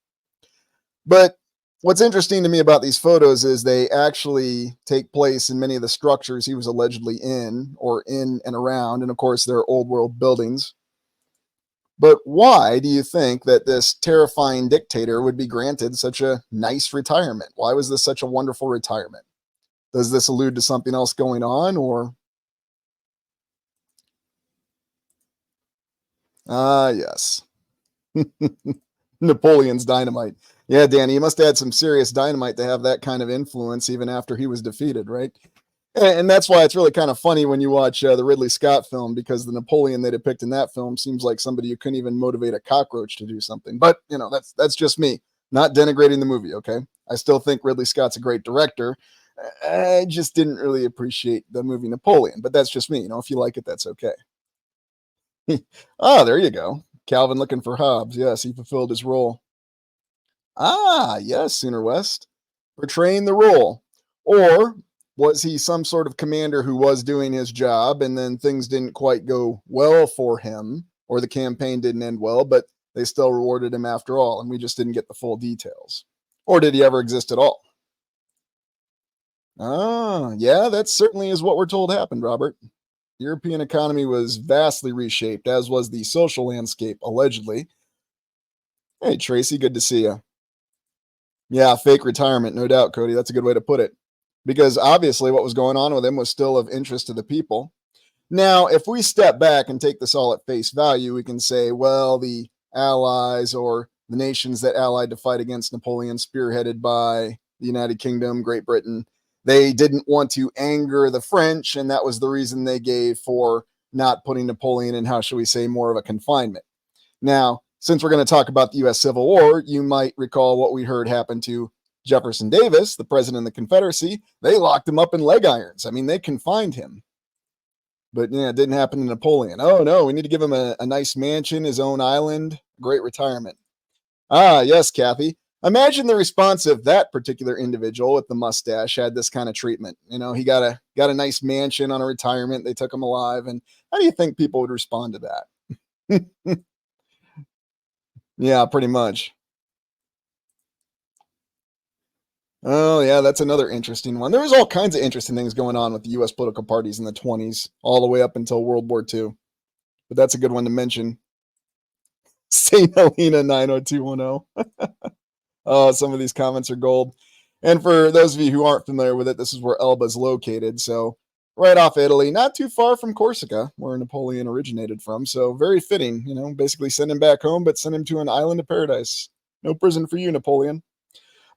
But what's interesting to me about these photos is they actually take place in many of the structures he was allegedly in, or in and around, and of course they're old world buildings. But why do you think that this terrifying dictator would be granted such a nice retirement? Why was this such a wonderful retirement? Does this allude to something else going on, or? Yes. Napoleon's dynamite. Yeah, Danny, you must have had some serious dynamite to have that kind of influence even after he was defeated, right? And that's why it's really kind of funny when you watch the Ridley Scott film, because the Napoleon they depict in that film seems like somebody who couldn't even motivate a cockroach to do something. But, that's just me, not denigrating the movie, okay? I still think Ridley Scott's a great director. I just didn't really appreciate the movie Napoleon, but that's just me. If you like it, that's okay. There you go. Calvin looking for Hobbes. Yes, he fulfilled his role. Yes, Sooner West. Portraying the role. Or was he some sort of commander who was doing his job and then things didn't quite go well for him, or the campaign didn't end well, but they still rewarded him after all, and we just didn't get the full details? Or did he ever exist at all? Yeah, that certainly is what we're told happened, Robert. The European economy was vastly reshaped, as was the social landscape, allegedly. Hey, Tracy, good to see you. Yeah, fake retirement, no doubt, Cody. That's a good way to put it. Because obviously what was going on with him was still of interest to the people. Now, if we step back and take this all at face value, we can say, well, the allies or the nations that allied to fight against Napoleon, spearheaded by the United Kingdom, Great Britain, they didn't want to anger the French, and that was the reason they gave for not putting Napoleon in, how shall we say, more of a confinement. Now, since we're going to talk about the U.S. Civil War, you might recall what we heard happen to Jefferson Davis, the president of the Confederacy. They locked him up in leg irons. I mean, they confined him. But yeah, it didn't happen to Napoleon. Oh, no, we need to give him a nice mansion, his own island, great retirement. Yes, Kathy. Imagine the response if that particular individual with the mustache had this kind of treatment. He got a nice mansion on a retirement. They took him alive. And how do you think people would respond to that? Yeah, pretty much. Oh, yeah, that's another interesting one. There was all kinds of interesting things going on with the U.S. political parties in the 20s, all the way up until World War II. But that's a good one to mention. St. Helena 90210. Oh, some of these comments are gold. And for those of you who aren't familiar with it, this is where Elba is located. So right off Italy, not too far from Corsica, where Napoleon originated from. So very fitting, basically send him back home, but send him to an island of paradise. No prison for you, Napoleon.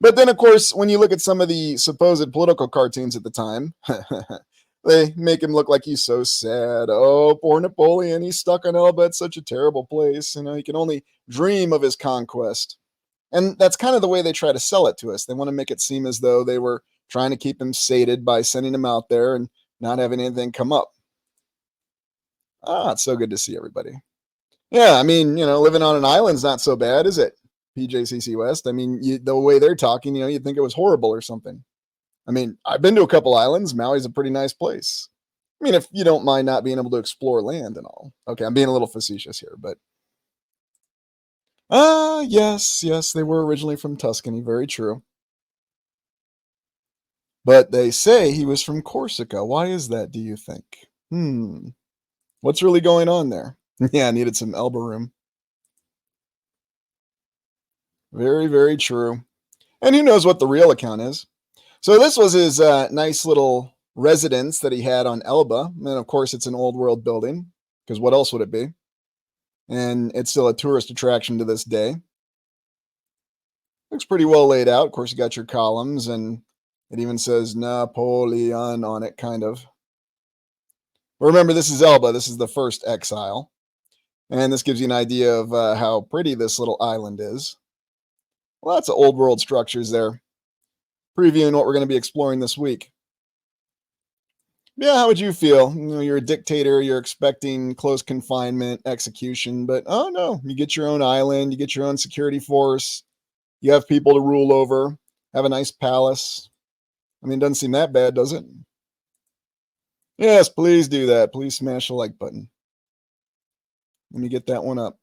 But then, of course, when you look at some of the supposed political cartoons at the time, they make him look like he's so sad. Oh, poor Napoleon. He's stuck on Elba. It's such a terrible place. He can only dream of his conquest. And that's kind of the way they try to sell it to us. They want to make it seem as though they were trying to keep him sated by sending him out there and not having anything come up. It's so good to see everybody. Yeah, I mean, living on an island's not so bad, is it? PJCC West. I mean, the way they're talking, you'd think it was horrible or something. I mean, I've been to a couple islands. Maui's a pretty nice place. I mean, if you don't mind not being able to explore land and all. Okay, I'm being a little facetious here, but yes, they were originally from Tuscany. Very true. But they say he was from Corsica. Why is that, do you think? What's really going on there? Yeah, I needed some elbow room. Very, very true. And who knows what the real account is. So this was his nice little residence that he had on Elba. And of course, it's an old world building, because what else would it be? And it's still a tourist attraction to this day. Looks pretty well laid out. Of course, you got your columns, and it even says Napoleon on it, kind of. But remember, this is Elba. This is the first exile. And this gives you an idea of how pretty this little island is. Lots of old world structures there. Previewing what we're going to be exploring this week. Yeah, how would you feel? You're a dictator, you're expecting close confinement, execution, but oh no, you get your own island, you get your own security force, you have people to rule over, have a nice palace. I mean, it doesn't seem that bad, does it? Yes, please do that. Please smash the like button. Let me get that one up.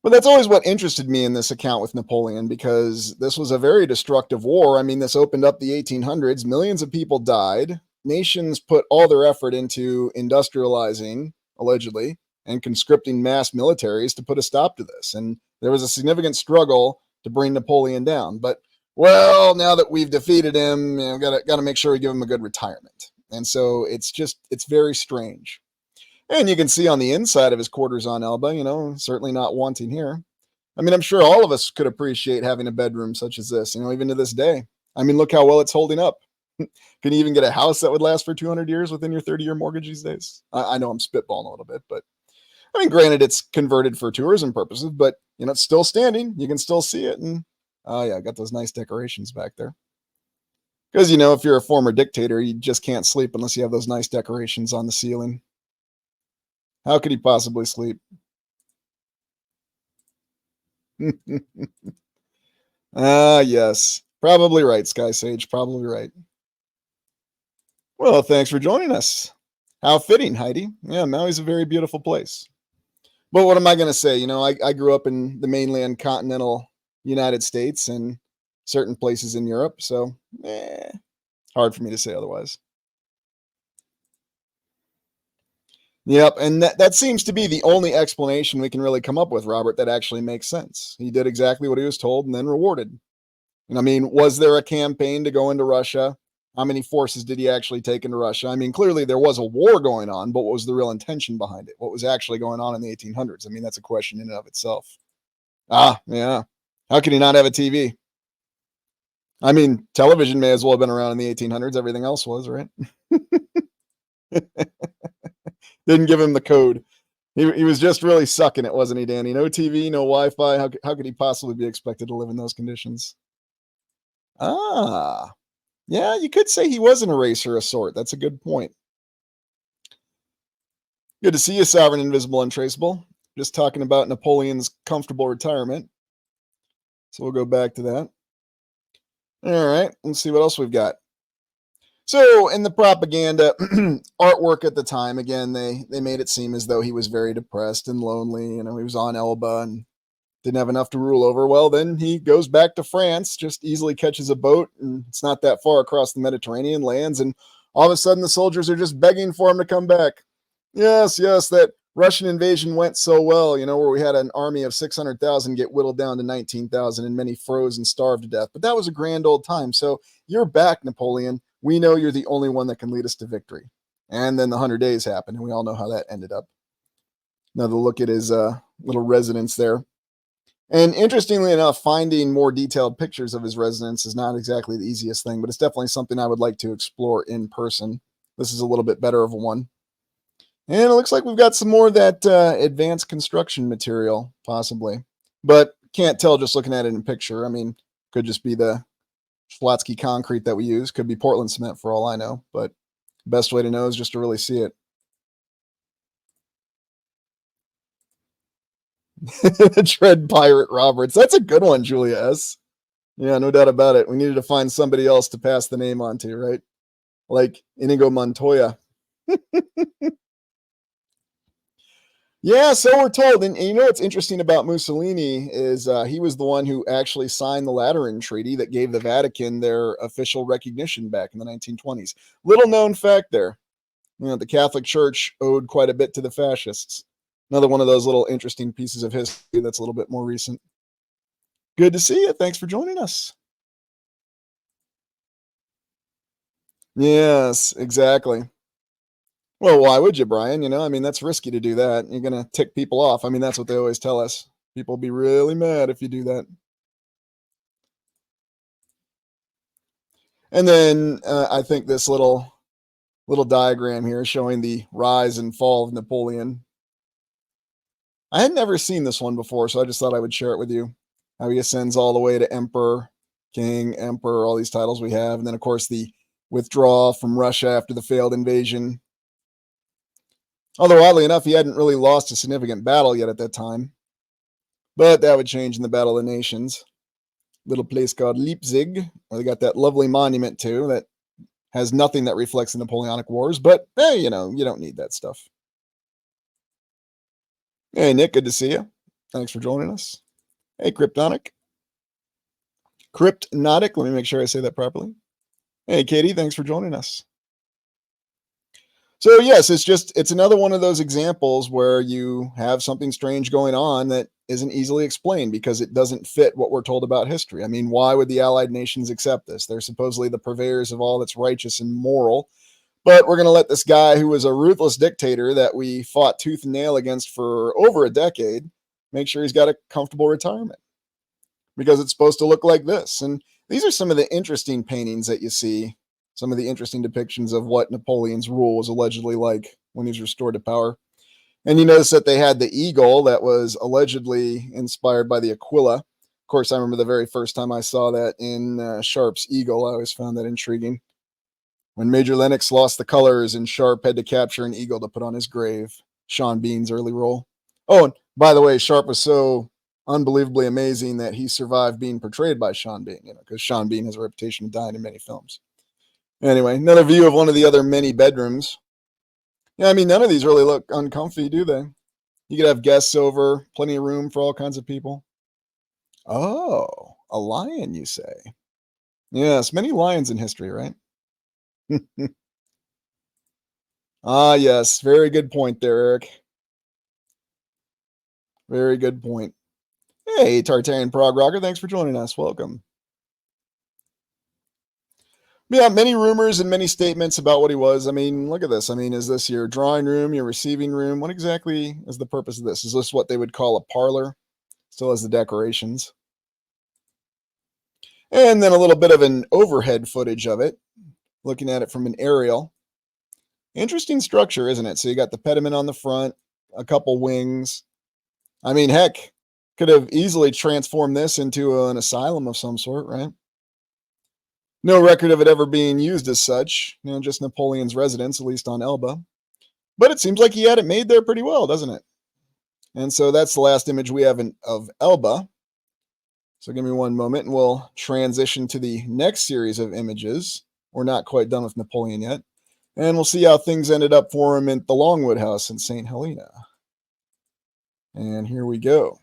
But that's always what interested me in this account with Napoleon, because this was a very destructive war. I mean, this opened up the 1800s. Millions of people died. Nations put all their effort into industrializing, allegedly, and conscripting mass militaries to put a stop to this. And there was a significant struggle to bring Napoleon down. But, well, now that we've defeated him, got to make sure we give him a good retirement. And so it's very strange. And you can see on the inside of his quarters on Elba, certainly not wanting here. I mean, I'm sure all of us could appreciate having a bedroom such as this, even to this day. I mean, look how well it's holding up. Can you even get a house that would last for 200 years within your 30-year mortgage these days? I know I'm spitballing a little bit, but I mean, granted, it's converted for tourism purposes, but, it's still standing. You can still see it. And, oh, yeah, I got those nice decorations back there. Because, if you're a former dictator, you just can't sleep unless you have those nice decorations on the ceiling. How could he possibly sleep? Yes. Probably right, Sky Sage. Probably right. Well, thanks for joining us. How fitting, Heidi. Yeah, Maui's a very beautiful place. But what am I going to say? I grew up in the mainland continental United States and certain places in Europe. So, hard for me to say otherwise. Yep, and that seems to be the only explanation we can really come up with, Robert, that actually makes sense. He did exactly what he was told and then rewarded. And I mean, was there a campaign to go into Russia? How many forces did he actually take into Russia? I mean, clearly there was a war going on, but what was the real intention behind it? What was actually going on in the 1800s? I mean, that's a question in and of itself. Yeah. How can he not have a TV? I mean, television may as well have been around in the 1800s. Everything else was, right? Didn't give him the code. He was just really sucking it, wasn't he, Danny? No TV, no Wi-Fi. How could he possibly be expected to live in those conditions? Yeah, you could say he was an eraser of sort. That's a good point. Good to see you, Sovereign, Invisible, Untraceable. Just talking about Napoleon's comfortable retirement. So we'll go back to that. All right, let's see what else we've got. So in the propaganda artwork at the time, again, they made it seem as though he was very depressed and lonely. He was on Elba and didn't have enough to rule over. Well, then he goes back to France, just easily catches a boat, and it's not that far across the Mediterranean, lands, and all of a sudden the soldiers are just begging for him to come back. Yes, that Russian invasion went so well, where we had an army of 600,000 get whittled down to 19,000 and many froze and starved to death. But that was a grand old time. So you're back, Napoleon. We know you're the only one that can lead us to victory. And then the 100 Days happened, and we all know how that ended up. Another look at his little residence there. And interestingly enough, finding more detailed pictures of his residence is not exactly the easiest thing, but it's definitely something I would like to explore in person. This is a little bit better of a one. And it looks like we've got some more of that advanced construction material, possibly. But can't tell just looking at it in picture. Could just be the Schlotsky concrete that we use. Could be Portland cement for all I know. But best way to know is just to really see it. Tread Pirate Roberts. That's a good one, Julia S. Yeah, no doubt about it. We needed to find somebody else to pass the name on to, right? Like Inigo Montoya. Yeah, so we're told. And what's interesting about Mussolini is he was the one who actually signed the Lateran Treaty that gave the Vatican their official recognition back in the 1920s. Little known fact there. The Catholic Church owed quite a bit to the fascists. Another one of those little interesting pieces of history that's a little bit more recent. Good to see you. Thanks for joining us. Yes, exactly. Well, why would you, Brian? That's risky to do that. You're going to tick people off. That's what they always tell us. People will be really mad if you do that. And then I think this little diagram here showing the rise and fall of Napoleon. I had never seen this one before, so I just thought I would share it with you. How he ascends all the way to emperor, king, emperor, all these titles we have. And then, of course, the withdrawal from Russia after the failed invasion. Although, oddly enough, he hadn't really lost a significant battle yet at that time. But that would change in the Battle of the Nations. Little place called Leipzig, where they got that lovely monument, too, that has nothing that reflects the Napoleonic Wars. But, hey, you don't need that stuff. Hey, Nick, good to see you. Thanks for joining us. Hey, Kryptonic. Let me make sure I say that properly. Hey, Katie, thanks for joining us. So, yes, it's another one of those examples where you have something strange going on that isn't easily explained because it doesn't fit what we're told about history. Why would the Allied nations accept this? They're supposedly the purveyors of all that's righteous and moral. But we're going to let this guy who was a ruthless dictator that we fought tooth and nail against for over a decade make sure he's got a comfortable retirement. Because it's supposed to look like this. And these are some of the interesting paintings that you see, some of the interesting depictions of what Napoleon's rule was allegedly like when he was restored to power. And you notice that they had the eagle that was allegedly inspired by the Aquila. Of course, I remember the very first time I saw that in Sharpe's Eagle. I always found that intriguing. When Major Lennox lost the colors and Sharpe had to capture an eagle to put on his grave. Sean Bean's early role. Oh, and by the way, Sharpe was so unbelievably amazing that he survived being portrayed by Sean Bean, because Sean Bean has a reputation of dying in many films. Anyway, another view of one of the other many bedrooms. Yeah, none of these really look uncomfy, do they? You could have guests over, plenty of room for all kinds of people. Oh, a lion, you say? Yes, many lions in history, right? Ah, yes, very good point there, Eric. Very good point. Hey, Tartarian Prog Rocker, thanks for joining us. Welcome. Yeah, many rumors and many statements about what he was. Look at this. Is this your drawing room, your receiving room? What exactly is the purpose of this? Is this what they would call a parlor? Still has the decorations. And then a little bit of an overhead footage of it, looking at it from an aerial. Interesting structure, isn't it? So you got the pediment on the front, a couple wings. Heck, could have easily transformed this into an asylum of some sort, right? No record of it ever being used as such, just Napoleon's residence, at least on Elba. But it seems like he had it made there pretty well, doesn't it? And so that's the last image we have of Elba. So give me one moment and we'll transition to the next series of images. We're not quite done with Napoleon yet. And we'll see how things ended up for him at the Longwood House in St. Helena. And here we go.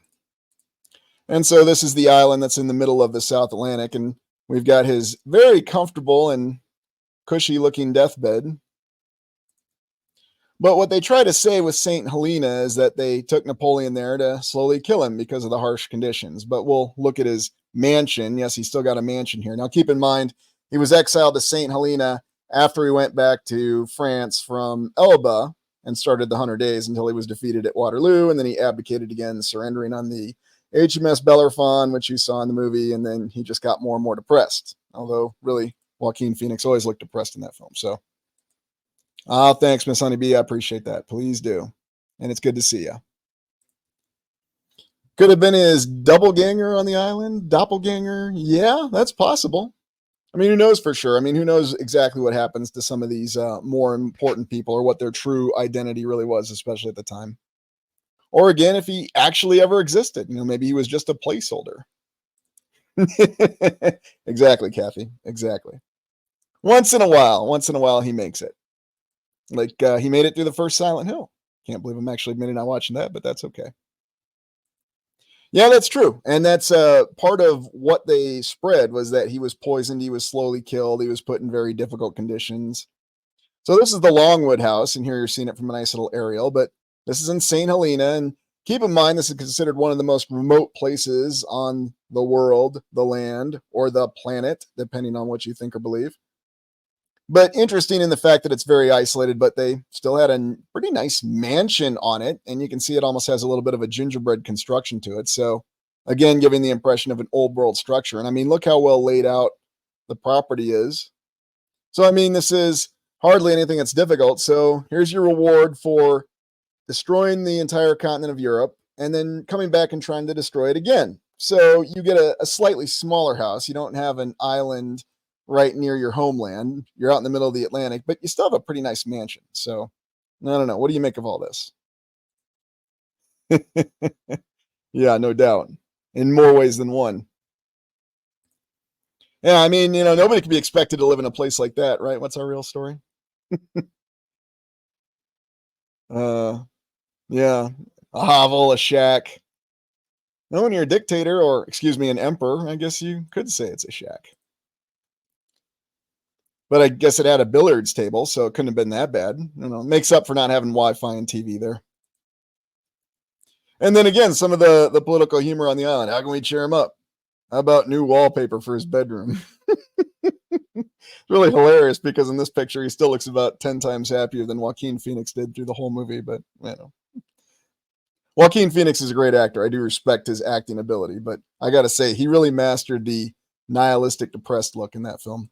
And so this is the island that's in the middle of the South Atlantic, and we've got his very comfortable and cushy looking deathbed. But what they try to say with St. Helena is that they took Napoleon there to slowly kill him because of the harsh conditions. But we'll look at his mansion. Yes, he's still got a mansion here. Now, keep in mind, he was exiled to St. Helena after he went back to France from Elba and started the 100 Days until he was defeated at Waterloo. And then he abdicated again, surrendering on the HMS Bellerophon, which you saw in the movie. And then he just got more and more depressed. Although, really, Joaquin Phoenix always looked depressed in that film. So, oh, thanks, Miss Honeybee. I appreciate that. Please do. And it's good to see you. Could have been his doppelganger on the island. Doppelganger. Yeah, that's possible. I mean, who knows for sure? I mean, who knows exactly what happens to some of these more important people or what their true identity really was, especially at the time. Or again, if he actually ever existed. You know, maybe he was just a placeholder. Exactly, Kathy. Exactly. Once in a while, he makes it. Like he made it through the first Silent Hill. Can't believe I'm actually admitting not watching that, but that's okay. Yeah, that's true. And that's part of what they spread was that he was poisoned. He was slowly killed. He was put in very difficult conditions. So this is the Longwood House. And here you're seeing it from a nice little aerial. But this is in St. Helena. And keep in mind, this is considered one of the most remote places on the world, the land, or the planet, depending on what you think or believe. But interesting in the fact that it's very isolated, but they still had a pretty nice mansion on it. And you can see it almost has a little bit of a gingerbread construction to it. So again, giving the impression of an old world structure. And I mean, look how well laid out the property is. So, I mean, this is hardly anything that's difficult. So here's your reward for destroying the entire continent of Europe and then coming back and trying to destroy it again. So you get a slightly smaller house. You don't have an island right near your homeland. You're out in the middle of the Atlantic, but you still have a pretty nice mansion. So I don't know. What do you make of all this? Yeah, no doubt. In more ways than one. Yeah, I mean, you know, nobody can be expected to live in a place like that, right? What's our real story? Yeah, a hovel, a shack. No, when you're a dictator, or excuse me, an emperor, I guess you could say it's a shack. But I guess it had a billiards table, so it couldn't have been that bad. You know, makes up for not having Wi-Fi and TV there. And then again, some of the political humor on the island. How can we cheer him up? How about new wallpaper for his bedroom? It's really hilarious because in this picture, he still looks about 10 times happier than Joaquin Phoenix did through the whole movie. But, you know, Joaquin Phoenix is a great actor. I do respect his acting ability, but I got to say, he really mastered the nihilistic, depressed look in that film.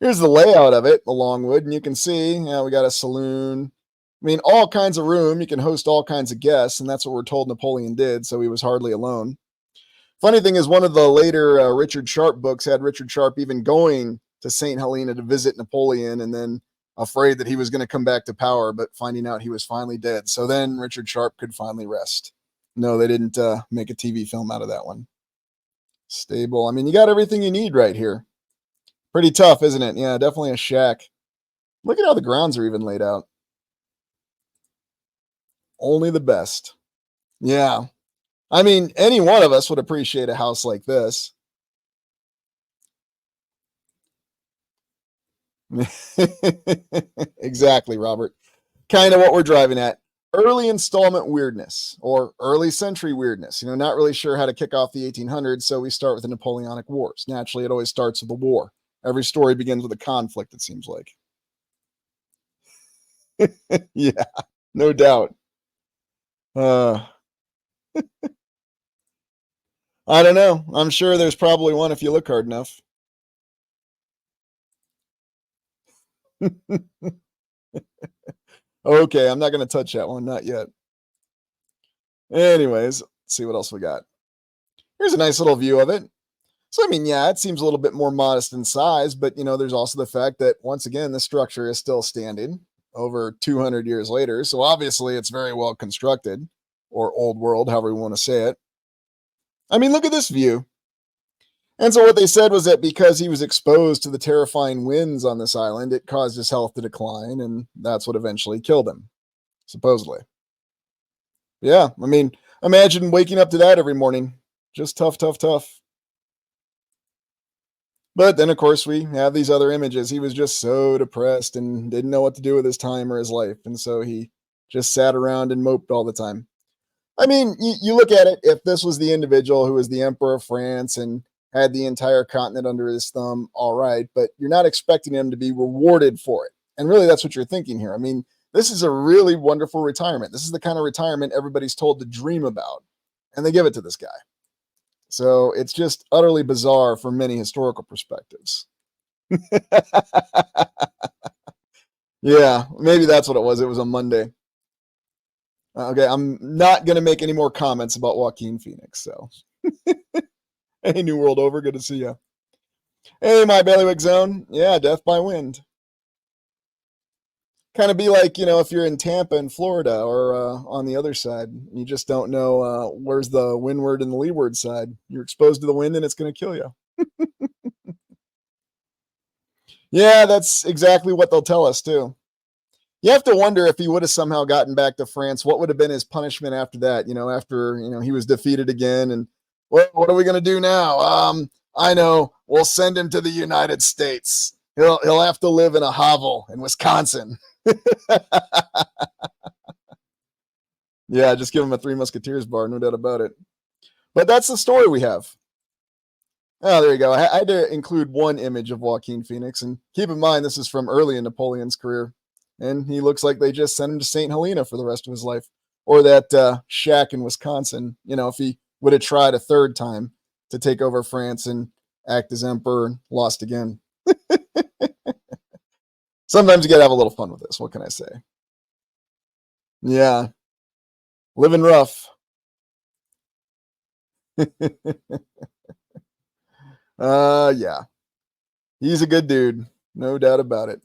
Here's the layout of it, the Longwood, and you can see, we got a saloon. I mean, all kinds of room. You can host all kinds of guests, and that's what we're told Napoleon did, so he was hardly alone. Funny thing is, one of the later Richard Sharp books had Richard Sharp even going to St. Helena to visit Napoleon, and then afraid that he was going to come back to power, but finding out he was finally dead. So then Richard Sharp could finally rest. No, they didn't make a TV film out of that one. Stable. I mean, you got everything you need right here. Pretty tough, isn't it? Yeah, definitely a shack. Look at how the grounds are even laid out. Only the best. Yeah. I mean, any one of us would appreciate a house like this. Exactly, Robert. Kind of what we're driving at. Early installment weirdness or early century weirdness. You know, not really sure how to kick off the 1800s, so we start with the Napoleonic Wars. Naturally, it always starts with a war. Every story begins with a conflict, it seems like. Yeah, no doubt. I don't know. I'm sure there's probably one if you look hard enough. Okay, I'm not going to touch that one. Not yet. Anyways, let's see what else we got. Here's a nice little view of it. So, I mean, yeah, it seems a little bit more modest in size, but, you know, there's also the fact that, once again, the structure is still standing over 200 years later. So, obviously, it's very well constructed, or old world, however you want to say it. I mean, look at this view. And so what they said was that because he was exposed to the terrifying winds on this island, it caused his health to decline, and that's what eventually killed him, supposedly. Yeah, I mean, imagine waking up to that every morning. Just tough, tough, tough. But then, of course, we have these other images. He was just so depressed and didn't know what to do with his time or his life. And so he just sat around and moped all the time. I mean, you look at it, if this was the individual who was the emperor of France and had the entire continent under his thumb, all right, but you're not expecting him to be rewarded for it. And really, that's what you're thinking here. I mean, this is a really wonderful retirement. This is the kind of retirement everybody's told to dream about, and they give it to this guy. So it's just utterly bizarre from many historical perspectives. Yeah, maybe that's what it was. It was a Monday. Okay, I'm not going to make any more comments about Joaquin Phoenix. So, hey, New World Over, good to see you. Hey, my bailiwick zone. Yeah, death by wind. Kind of be like, if you're in Tampa in Florida or on the other side, you just don't know where's the windward and the leeward side. You're exposed to the wind and it's going to kill you. Yeah, that's exactly what they'll tell us too. You have to wonder if he would have somehow gotten back to France, what would have been his punishment after that? After he was defeated again, and what are we going to do now? I know, we'll send him to the United States. He'll have to live in a hovel in Wisconsin. Yeah, just give him a Three Musketeers bar, no doubt about it. But that's the story we have. Oh, there you go. I had to include one image of Joaquin Phoenix, and keep in mind this is from early in Napoleon's career. And he looks like they just sent him to St. Helena for the rest of his life. Or that shack in Wisconsin, if he would have tried a third time to take over France and act as emperor and lost again. Sometimes you got to have a little fun with this. What can I say? Yeah. Living rough. Yeah. He's a good dude. No doubt about it.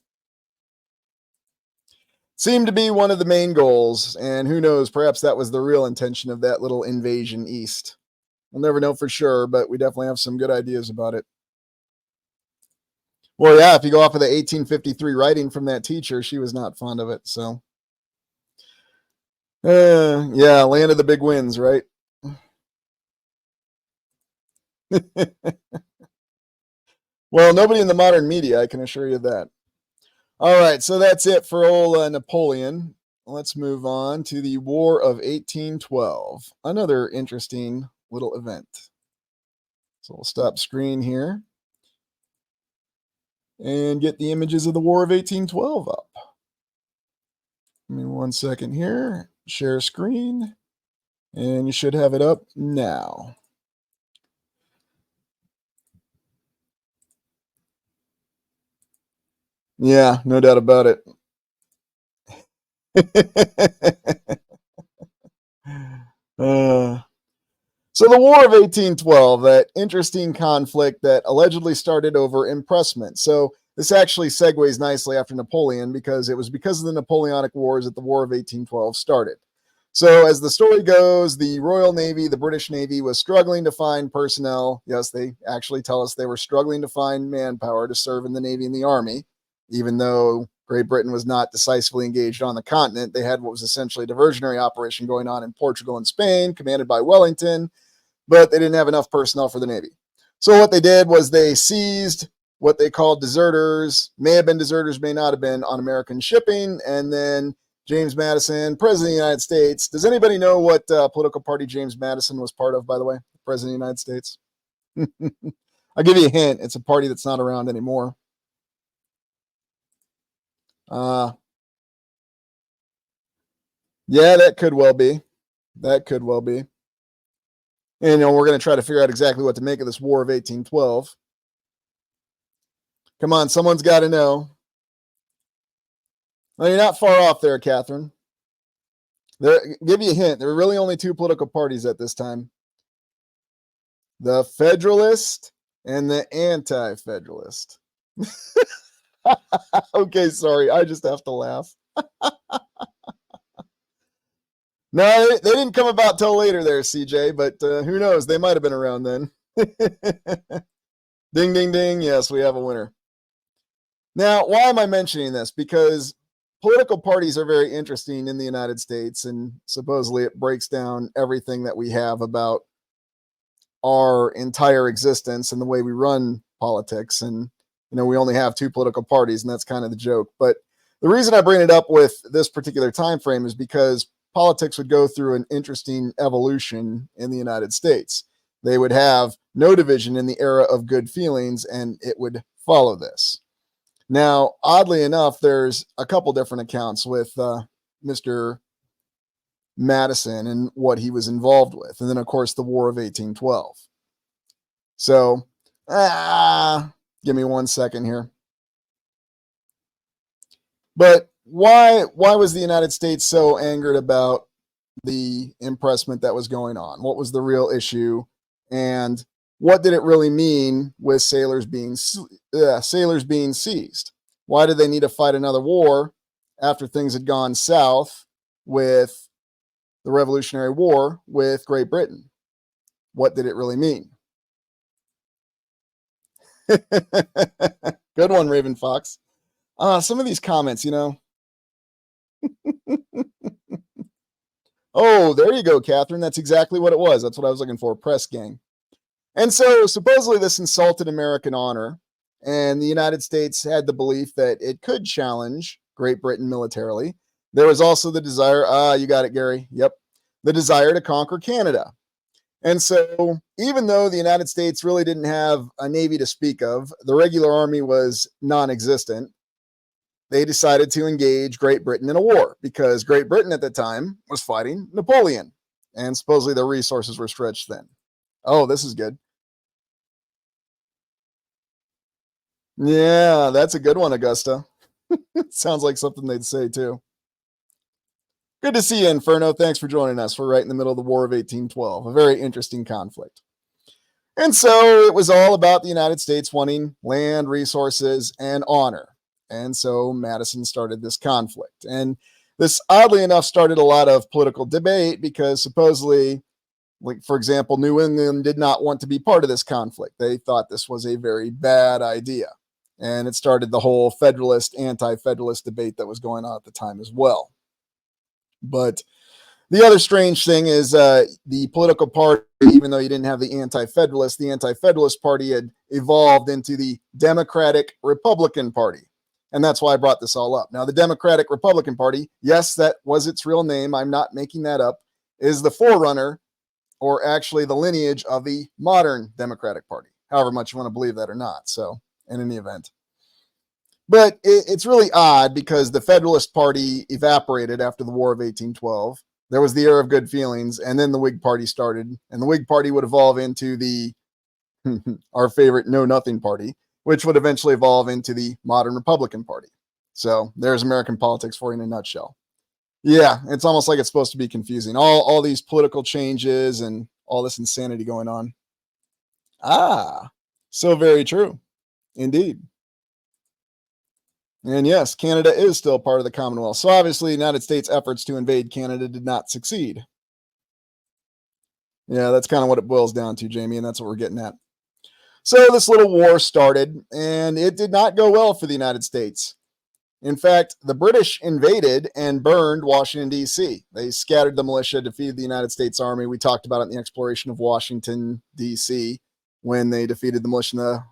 Seemed to be one of the main goals, and who knows, perhaps that was the real intention of that little invasion east. We'll never know for sure, but we definitely have some good ideas about it. Well, yeah, if you go off of the 1853 writing from that teacher, she was not fond of it, so. Yeah, land of the big winds, right? Well, nobody in the modern media, I can assure you that. All right, so that's it for old Napoleon. Let's move on to the War of 1812. Another interesting little event. So we'll stop screen here and get the images of the War of 1812 up. Give me 1 second here. Share screen. And you should have it up now. Yeah, no doubt about it. So the War of 1812, that interesting conflict that allegedly started over impressment. So this actually segues nicely after Napoleon because it was because of the Napoleonic Wars that the War of 1812 started. So as the story goes, the Royal Navy, the British Navy, was struggling to find personnel. Yes, they actually tell us they were struggling to find manpower to serve in the Navy and the Army, even though Great Britain was not decisively engaged on the continent. They had what was essentially a diversionary operation going on in Portugal and Spain, commanded by Wellington, but they didn't have enough personnel for the Navy. So what they did was they seized what they called deserters, may have been deserters, may not have been, on American shipping, and then James Madison, President of the United States. Does anybody know what political party James Madison was part of, by the way? President of the United States? I'll give you a hint. It's a party that's not around anymore. Yeah, that could well be. That could well be. And, we're going to try to figure out exactly what to make of this War of 1812. Come on, someone's got to know. Well, you're not far off there, Catherine. Give you a hint. There were really only two political parties at this time. The Federalist and the Anti-Federalist. Okay, sorry. I just have to laugh. No, they didn't come about till later there, CJ, but who knows? They might have been around then. Ding, ding, ding. Yes, we have a winner. Now, why am I mentioning this? Because political parties are very interesting in the United States, and supposedly it breaks down everything that we have about our entire existence and the way we run politics. And, we only have two political parties, and that's kind of the joke. But the reason I bring it up with this particular time frame is because politics would go through an interesting evolution in the United States. They would have no division in the era of good feelings, and it would follow this. Now, oddly enough, there's a couple different accounts with Mr. Madison and what he was involved with. And then, of course, the War of 1812. So, give me 1 second here. But why was the United States so angered about the impressment that was going on? What was the real issue? And what did it really mean with sailors being seized? Why did they need to fight another war after things had gone south with the Revolutionary War with Great Britain? What did it really mean? Good one, Raven Fox. Some of these comments, Oh, there you go, Catherine. That's exactly what it was. That's what I was looking for. Press gang. And so supposedly this insulted American honor, and the United States had the belief that it could challenge Great Britain militarily. There was also the desire, you got it, Gary. Yep. The desire to conquer Canada. And so even though the United States really didn't have a navy to speak of, the regular army was non-existent, they decided to engage Great Britain in a war because Great Britain at the time was fighting Napoleon, and supposedly their resources were stretched thin. Oh, this is good. Yeah, that's a good one, Augusta. Sounds like something they'd say too. Good to see you, Inferno. Thanks for joining us. We're right in the middle of the War of 1812, a very interesting conflict. And so it was all about the United States wanting land, resources, and honor. And so Madison started this conflict. And this, oddly enough, started a lot of political debate because supposedly, like, for example, New England did not want to be part of this conflict. They thought this was a very bad idea. And it started the whole Federalist, anti-Federalist debate that was going on at the time as well. But the other strange thing is the political party, even though you didn't have the Anti-Federalist Party had evolved into the Democratic Republican Party. And that's why I brought this all up. Now, the Democratic Republican Party, yes, that was its real name. I'm not making that up, is the forerunner, or actually the lineage of the modern Democratic Party, however much you want to believe that or not. So, in any event. But it's really odd because the Federalist Party evaporated after the War of 1812. There was the era of good feelings, and then the Whig Party started, and the Whig Party would evolve into the our favorite Know-Nothing Party, which would eventually evolve into the modern Republican Party. So there's American politics for you in a nutshell. Yeah, it's almost like it's supposed to be confusing. All these political changes and all this insanity going on. So very true. Indeed. And yes, Canada is still part of the Commonwealth. So obviously, the United States' efforts to invade Canada did not succeed. Yeah, that's kind of what it boils down to, Jamie, and that's what we're getting at. So this little war started, and it did not go well for the United States. In fact, the British invaded and burned Washington, D.C. They scattered the militia, defeated the United States Army. We talked about it in the exploration of Washington, D.C., when they defeated the militia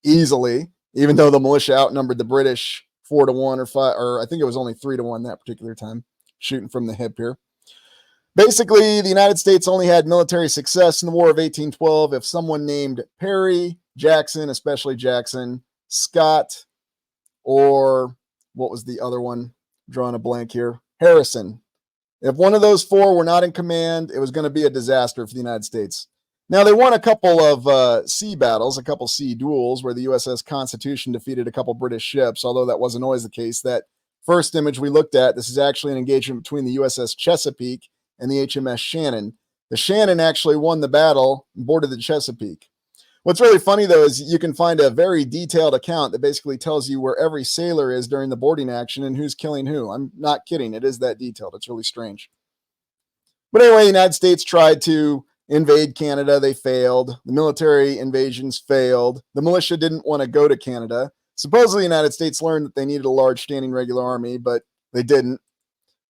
easily, even though the militia outnumbered the British 4-1 or 5, or I think it was only 3-1 that particular time, shooting from the hip here. Basically, the United States only had military success in the War of 1812 if someone named Perry, Jackson, especially Jackson, Scott, or what was the other one? Drawing a blank here. Harrison. If one of those four were not in command, it was going to be a disaster for the United States. Now, they won a couple of sea battles, a couple sea duels, where the USS Constitution defeated a couple British ships, although that wasn't always the case. That first image we looked at, this is actually an engagement between the USS Chesapeake and the HMS Shannon. The Shannon actually won the battle and boarded the Chesapeake. What's really funny, though, is you can find a very detailed account that basically tells you where every sailor is during the boarding action and who's killing who. I'm not kidding. It is that detailed. It's really strange. But anyway, the United States tried to invade Canada. They failed. The military invasions failed. The militia didn't want to go to Canada. Supposedly, the United States learned that they needed a large standing regular army, but they didn't.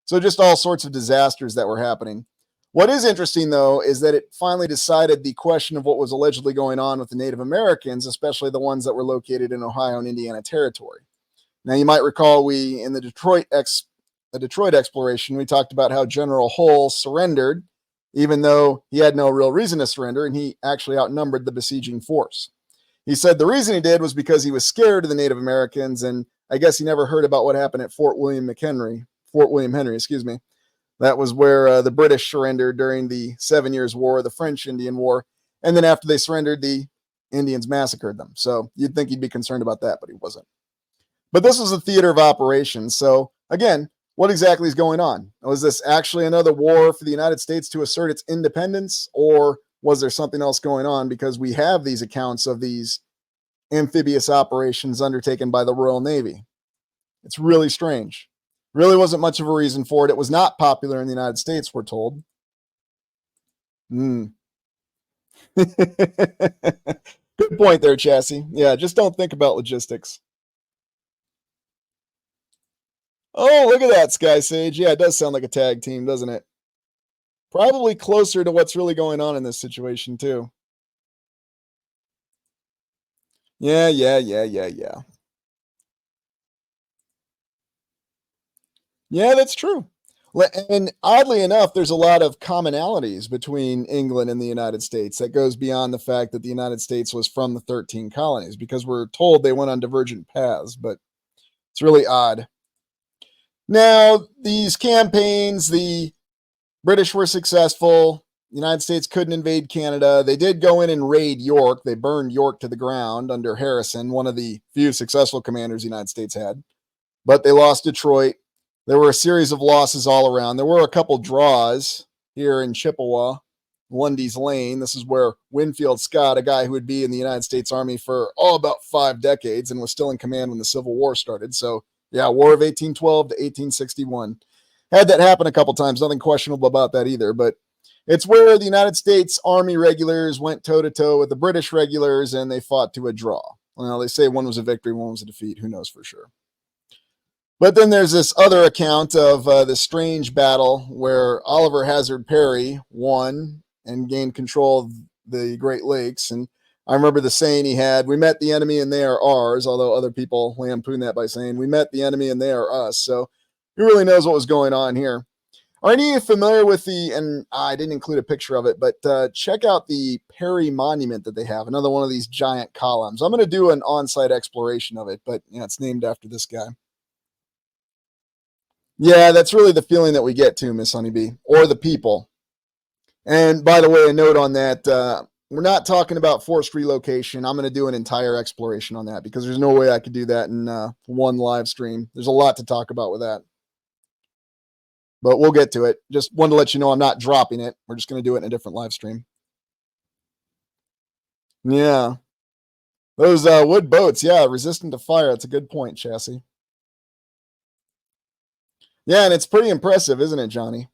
So just all sorts of disasters that were happening. What is interesting, though, is that it finally decided the question of what was allegedly going on with the Native Americans, especially the ones that were located in Ohio and Indiana Territory. Now, you might recall in the Detroit exploration, we talked about how General Hull surrendered, even though he had no real reason to surrender, and he actually outnumbered the besieging force. He said the reason he did was because he was scared of the Native Americans, and I guess he never heard about what happened at Fort William Henry. That was where the British surrendered during the 7 Years' War, the French-Indian War, and then after they surrendered, the Indians massacred them. So you'd think he'd be concerned about that, but he wasn't. But this was a theater of operations. So again, what exactly is going on? Was this actually another war for the United States to assert its independence, or was there something else going on? Because we have these accounts of these amphibious operations undertaken by the Royal Navy. It's really strange. Really wasn't much of a reason for it. It was not popular in the United States, we're told. Good point there, Chassis. Yeah, just don't think about logistics. Oh, look at that, Sky Sage. Yeah, it does sound like a tag team, doesn't it? Probably closer to what's really going on in this situation, too. Yeah. Yeah, that's true. And oddly enough, there's a lot of commonalities between England and the United States that goes beyond the fact that the United States was from the 13 colonies, because we're told they went on divergent paths, but it's really odd. Now, these campaigns, the British were successful. The United States couldn't invade Canada. They did go in and raid York. They burned York to the ground under Harrison, one of the few successful commanders the United States had. But they lost Detroit. There were a series of losses all around. There were a couple draws here in Chippewa, Lundy's Lane. This is where Winfield Scott, a guy who would be in the United States Army for about 5 decades and was still in command when the Civil War started. So, yeah, War of 1812 to 1861. Had that happen a couple times. Nothing questionable about that either. But it's where the United States Army regulars went toe-to-toe with the British regulars, and they fought to a draw. Well, they say one was a victory, one was a defeat. Who knows for sure? But then there's this other account of this strange battle where Oliver Hazard Perry won and gained control of the Great Lakes. And I remember the saying he had, "We met the enemy and they are ours," although other people lampoon that by saying, "We met the enemy and they are us." So who really knows what was going on here? Are any of you familiar with and I didn't include a picture of it, but check out the Perry Monument that they have, another one of these giant columns. I'm going to do an on-site exploration of it, but yeah, it's named after this guy. Yeah, that's really the feeling that we get too, Miss Honeybee, or the people. And by the way, a note on that, we're not talking about forced relocation. I'm going to do an entire exploration on that because there's no way I could do that in one live stream. There's a lot to talk about with that. But we'll get to it. Just wanted to let you know I'm not dropping it. We're just going to do it in a different live stream. Yeah. Those wood boats, yeah, resistant to fire. That's a good point, Chassis. Yeah, and it's pretty impressive, isn't it, Johnny?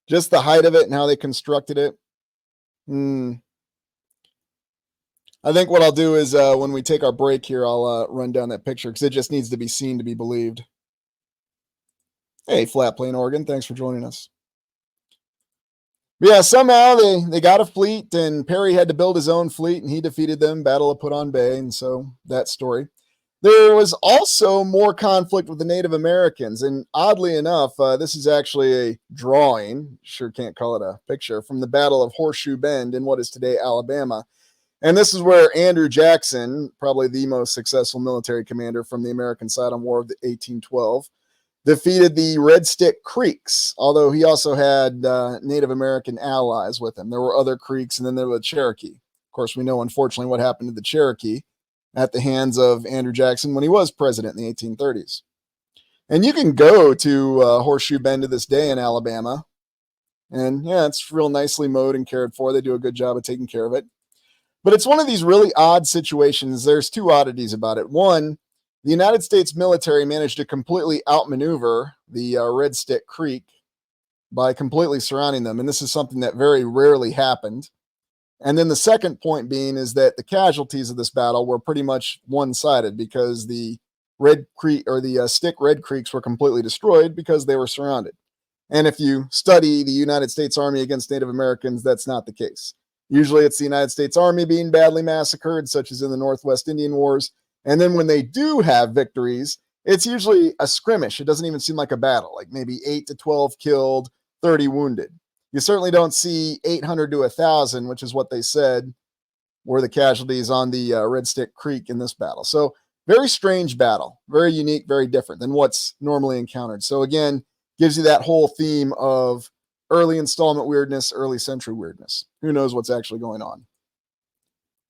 Just the height of it and how they constructed it. I think what I'll do is when we take our break here, I'll run down that picture because it just needs to be seen to be believed. Hey, Flat Plain, Oregon, thanks for joining us. But yeah, somehow they got a fleet, and Perry had to build his own fleet, and he defeated them, Battle of Put on Bay, and so that story. There was also more conflict with the Native Americans, and oddly enough, this is actually a drawing, sure can't call it a picture, from the Battle of Horseshoe Bend in what is today Alabama. And this is where Andrew Jackson, probably the most successful military commander from the American side on War of 1812, defeated the Red Stick Creeks, although he also had Native American allies with him. There were other Creeks, and then there was Cherokee. Of course, we know, unfortunately, what happened to the Cherokee at the hands of Andrew Jackson when he was president in the 1830s. And you can go to Horseshoe Bend to this day in Alabama. And yeah, it's real nicely mowed and cared for. They do a good job of taking care of it. But it's one of these really odd situations. There's two oddities about it. One, the United States military managed to completely outmaneuver the Red Stick Creek by completely surrounding them. And this is something that very rarely happened. And then the second point being is that the casualties of this battle were pretty much one-sided because the Red Creek or the Stick Red Creeks were completely destroyed because they were surrounded. And if you study the United States Army against Native Americans, that's not the case. Usually it's the United States Army being badly massacred, such as in the Northwest Indian Wars. And then when they do have victories, it's usually a skirmish. It doesn't even seem like a battle, like maybe 8 to 12 killed, 30 wounded. You certainly don't see 800 to 1,000, which is what they said were the casualties on the Red Stick Creek in this battle. So very strange battle, very unique, very different than what's normally encountered. So again, gives you that whole theme of early installment weirdness, early century weirdness. Who knows what's actually going on?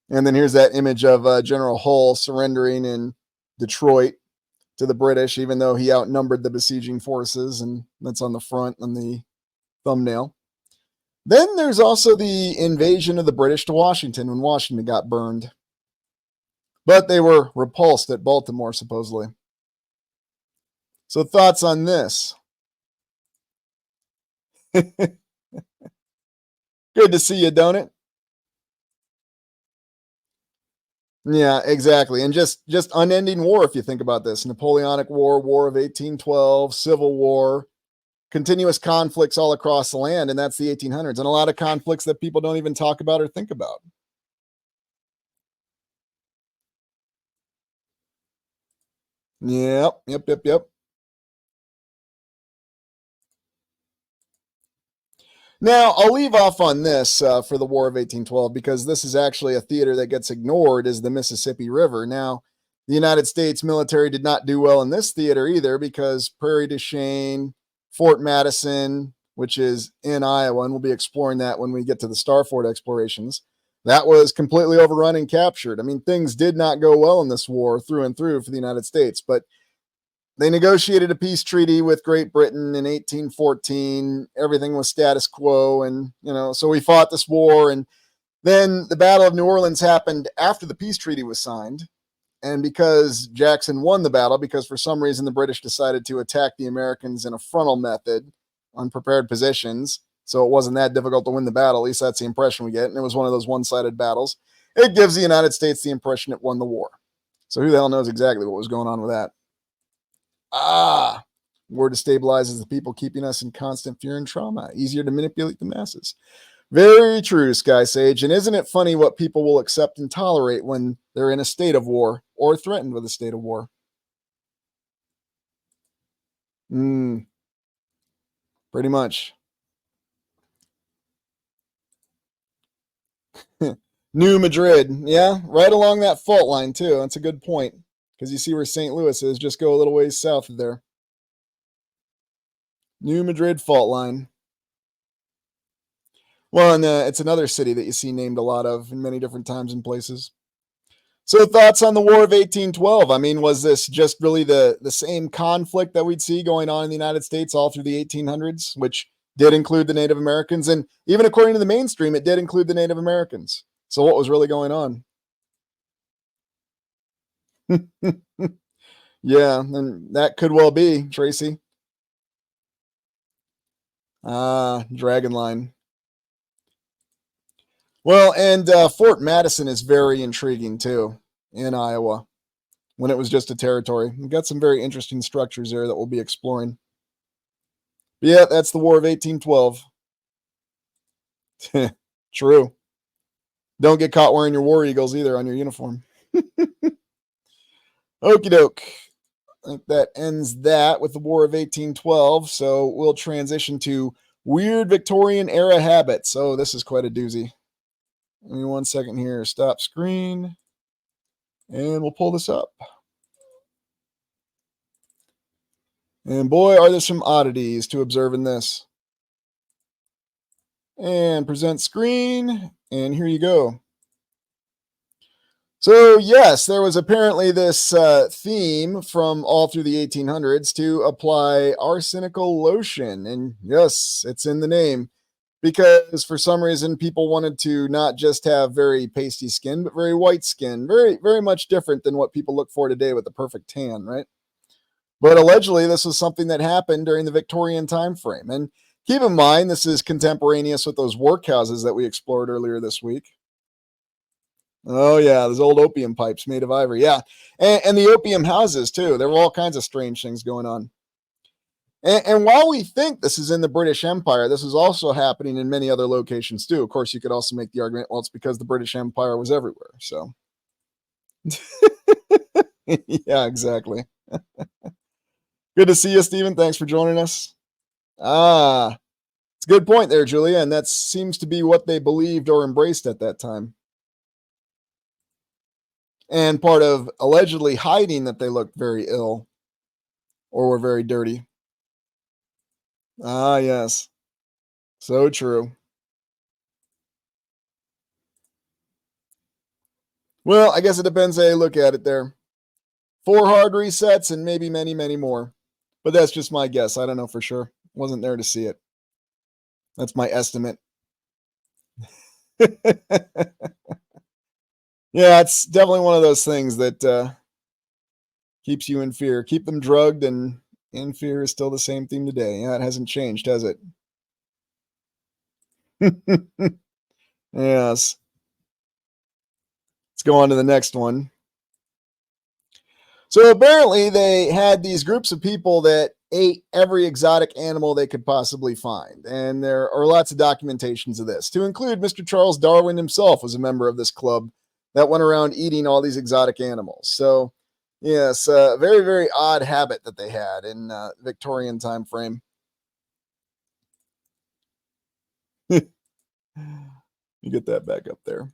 And then here's that image of General Hull surrendering in Detroit to the British, even though he outnumbered the besieging forces, and that's on the front on the thumbnail. Then there's also the invasion of the British to Washington when Washington got burned. But they were repulsed at Baltimore, supposedly. So thoughts on this? Good to see you, don't it? Yeah, exactly. And just unending war, if you think about this. Napoleonic War, War of 1812, Civil War, continuous conflicts all across the land, and that's the 1800s. And a lot of conflicts that people don't even talk about or think about. Yep. Now, I'll leave off on this for the War of 1812 because this is actually a theater that gets ignored is the Mississippi River. Now, the United States military did not do well in this theater either because Prairie du Chien, Fort Madison, which is in Iowa, and we'll be exploring that when we get to the Star Fort explorations, that was completely overrun and captured. I mean, things did not go well in this war through and through for the United States, but they negotiated a peace treaty with Great Britain in 1814. Everything was status quo. And, so we fought this war. And then the Battle of New Orleans happened after the peace treaty was signed. And because Jackson won the battle, because for some reason the British decided to attack the Americans in a frontal method, unprepared positions. So it wasn't that difficult to win the battle. At least that's the impression we get. And it was one of those one-sided battles. It gives the United States the impression it won the war. So who the hell knows exactly what was going on with that? War destabilizes the people, keeping us in constant fear and trauma. Easier to manipulate the masses. Very true, Sky Sage. And isn't it funny what people will accept and tolerate when they're in a state of war or threatened with a state of war? Pretty much. New Madrid. Yeah, right along that fault line, too. That's a good point. Because you see where St. Louis is. Just go a little ways south of there. New Madrid fault line. Well, and it's another city that you see named a lot of in many different times and places. So thoughts on the War of 1812? I mean, was this just really the same conflict that we'd see going on in the United States all through the 1800s, which did include the Native Americans? And even according to the mainstream, it did include the Native Americans. So what was really going on? Yeah, and that could well be, Tracy. Dragon line. Well, and Fort Madison is very intriguing, too, in Iowa, when it was just a territory. We've got some very interesting structures there that we'll be exploring. But yeah, that's the War of 1812. True. Don't get caught wearing your War Eagles either on your uniform. Okie doke. I think that ends that with the War of 1812. So we'll transition to weird Victorian era habits. Oh, this is quite a doozy. Give me 1 second here. Stop screen. And we'll pull this up. And boy, are there some oddities to observe in this. And present screen. And here you go. So yes, there was apparently this theme from all through the 1800s to apply arsenical lotion. And yes, it's in the name. Because for some reason, people wanted to not just have very pasty skin, but very white skin. Very, very much different than what people look for today with the perfect tan, right? But allegedly, this was something that happened during the Victorian time frame. And Keep in mind, this is contemporaneous with those workhouses that we explored earlier this week. Oh, yeah, those old opium pipes made of ivory. Yeah. And the opium houses, too. There were all kinds of strange things going on. And while we think this is in the British Empire, this is also happening in many other locations, too. Of course, you could also make the argument, well, it's because the British Empire was everywhere. So, yeah, exactly. Good to see you, Stephen. Thanks for joining us. Ah, it's a good point there, Julia. And that seems to be what they believed or embraced at that time. And part of allegedly hiding that they looked very ill or were very dirty. Ah, yes. So true. Well, I guess it depends how you look at it there. 4 hard resets and maybe many, many more. But that's just my guess. I don't know for sure. Wasn't there to see it. That's my estimate. Yeah, it's definitely one of those things that keeps you in fear. Keep them drugged, and in fear is still the same theme today. Yeah, it hasn't changed, has it? Yes. Let's go on to the next one. So apparently they had these groups of people that ate every exotic animal they could possibly find. And there are lots of documentations of this, to include Mr. Charles Darwin himself was a member of this club that went around eating all these exotic animals. So yes, a very, very odd habit that they had in Victorian time frame. You get that back up there.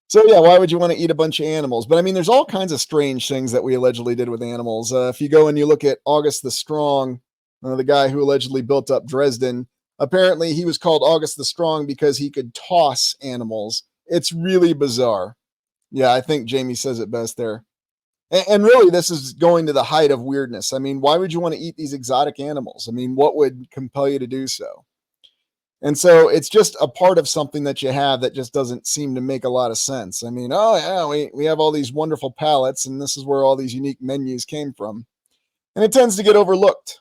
So yeah, why would you want to eat a bunch of animals? But I mean, there's all kinds of strange things that we allegedly did with animals. If you go and you look at August the Strong, the guy who allegedly built up Dresden, apparently he was called August the Strong because he could toss animals. It's really bizarre. Yeah, I think Jamie says it best there. And really, this is going to the height of weirdness. I mean, why would you want to eat these exotic animals? I mean, what would compel you to do so? And so it's just a part of something that you have that just doesn't seem to make a lot of sense. I mean, oh yeah, we have all these wonderful palettes, and this is where all these unique menus came from. And it tends to get overlooked.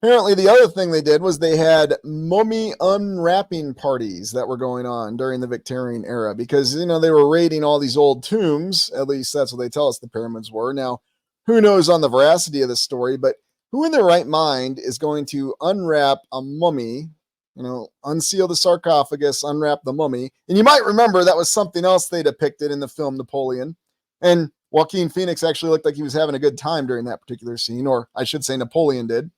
Apparently, the other thing they did was they had mummy unwrapping parties that were going on during the Victorian era because, they were raiding all these old tombs. At least that's what they tell us the pyramids were. Now, who knows on the veracity of this story, but who in their right mind is going to unwrap a mummy, unseal the sarcophagus, unwrap the mummy? And you might remember that was something else they depicted in the film Napoleon. And Joaquin Phoenix actually looked like he was having a good time during that particular scene, or I should say Napoleon did.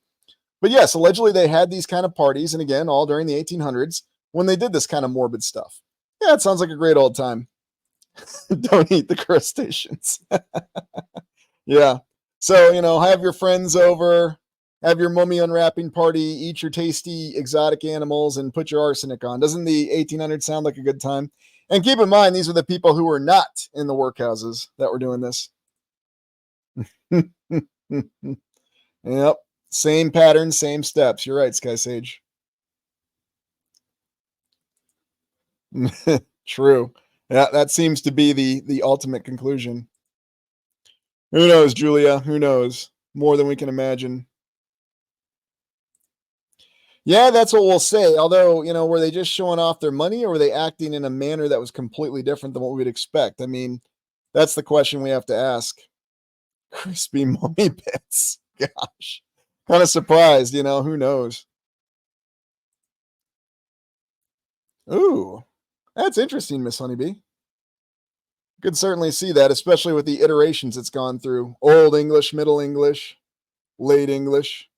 But yes, allegedly they had these kind of parties, and again, all during the 1800s, when they did this kind of morbid stuff. Yeah, it sounds like a great old time. Don't eat the crustaceans. Yeah. So, have your friends over, have your mummy unwrapping party, eat your tasty exotic animals, and put your arsenic on. Doesn't the 1800s sound like a good time? And keep in mind, these are the people who were not in the workhouses that were doing this. Yep. Same pattern, same steps. You're right, Sky Sage. True. Yeah, that seems to be the ultimate conclusion. Who knows, Julia? Who knows? More than we can imagine. Yeah, that's what we'll say. Although, were they just showing off their money, or were they acting in a manner that was completely different than what we'd expect? I mean, that's the question we have to ask. Crispy mummy bits. Gosh. Kind of surprised, who knows? Ooh, that's interesting, Miss Honeybee. Could certainly see that, especially with the iterations it's gone through. Old English, Middle English, Late English.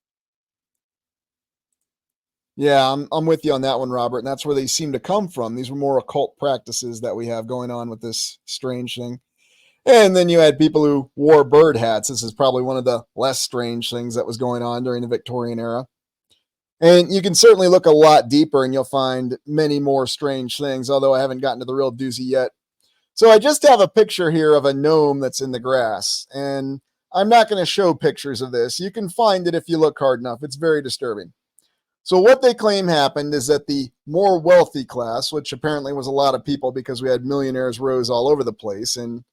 Yeah, I'm with you on that one, Robert. And that's where they seem to come from. These were more occult practices that we have going on with this strange thing. And then you had people who wore bird hats. This is probably one of the less strange things that was going on during the Victorian era. And you can certainly look a lot deeper and you'll find many more strange things, although I haven't gotten to the real doozy yet. So I just have a picture here of a gnome that's in the grass. And I'm not going to show pictures of this. You can find it if you look hard enough. It's very disturbing. So what they claim happened is that the more wealthy class, which apparently was a lot of people because we had millionaires rose all over the place in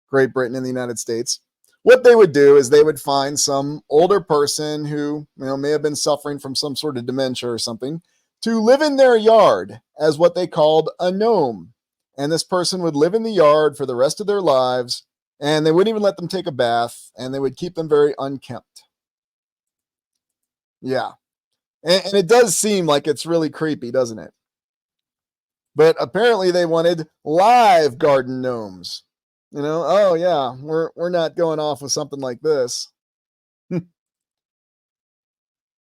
Great Britain and the United States, what they would do is they would find some older person who, may have been suffering from some sort of dementia or something to live in their yard as what they called a gnome. And this person would live in the yard for the rest of their lives, and they wouldn't even let them take a bath, and they would keep them very unkempt. Yeah. And it does seem like it's really creepy, doesn't it? But apparently they wanted live garden gnomes. Oh yeah, we're not going off with something like this.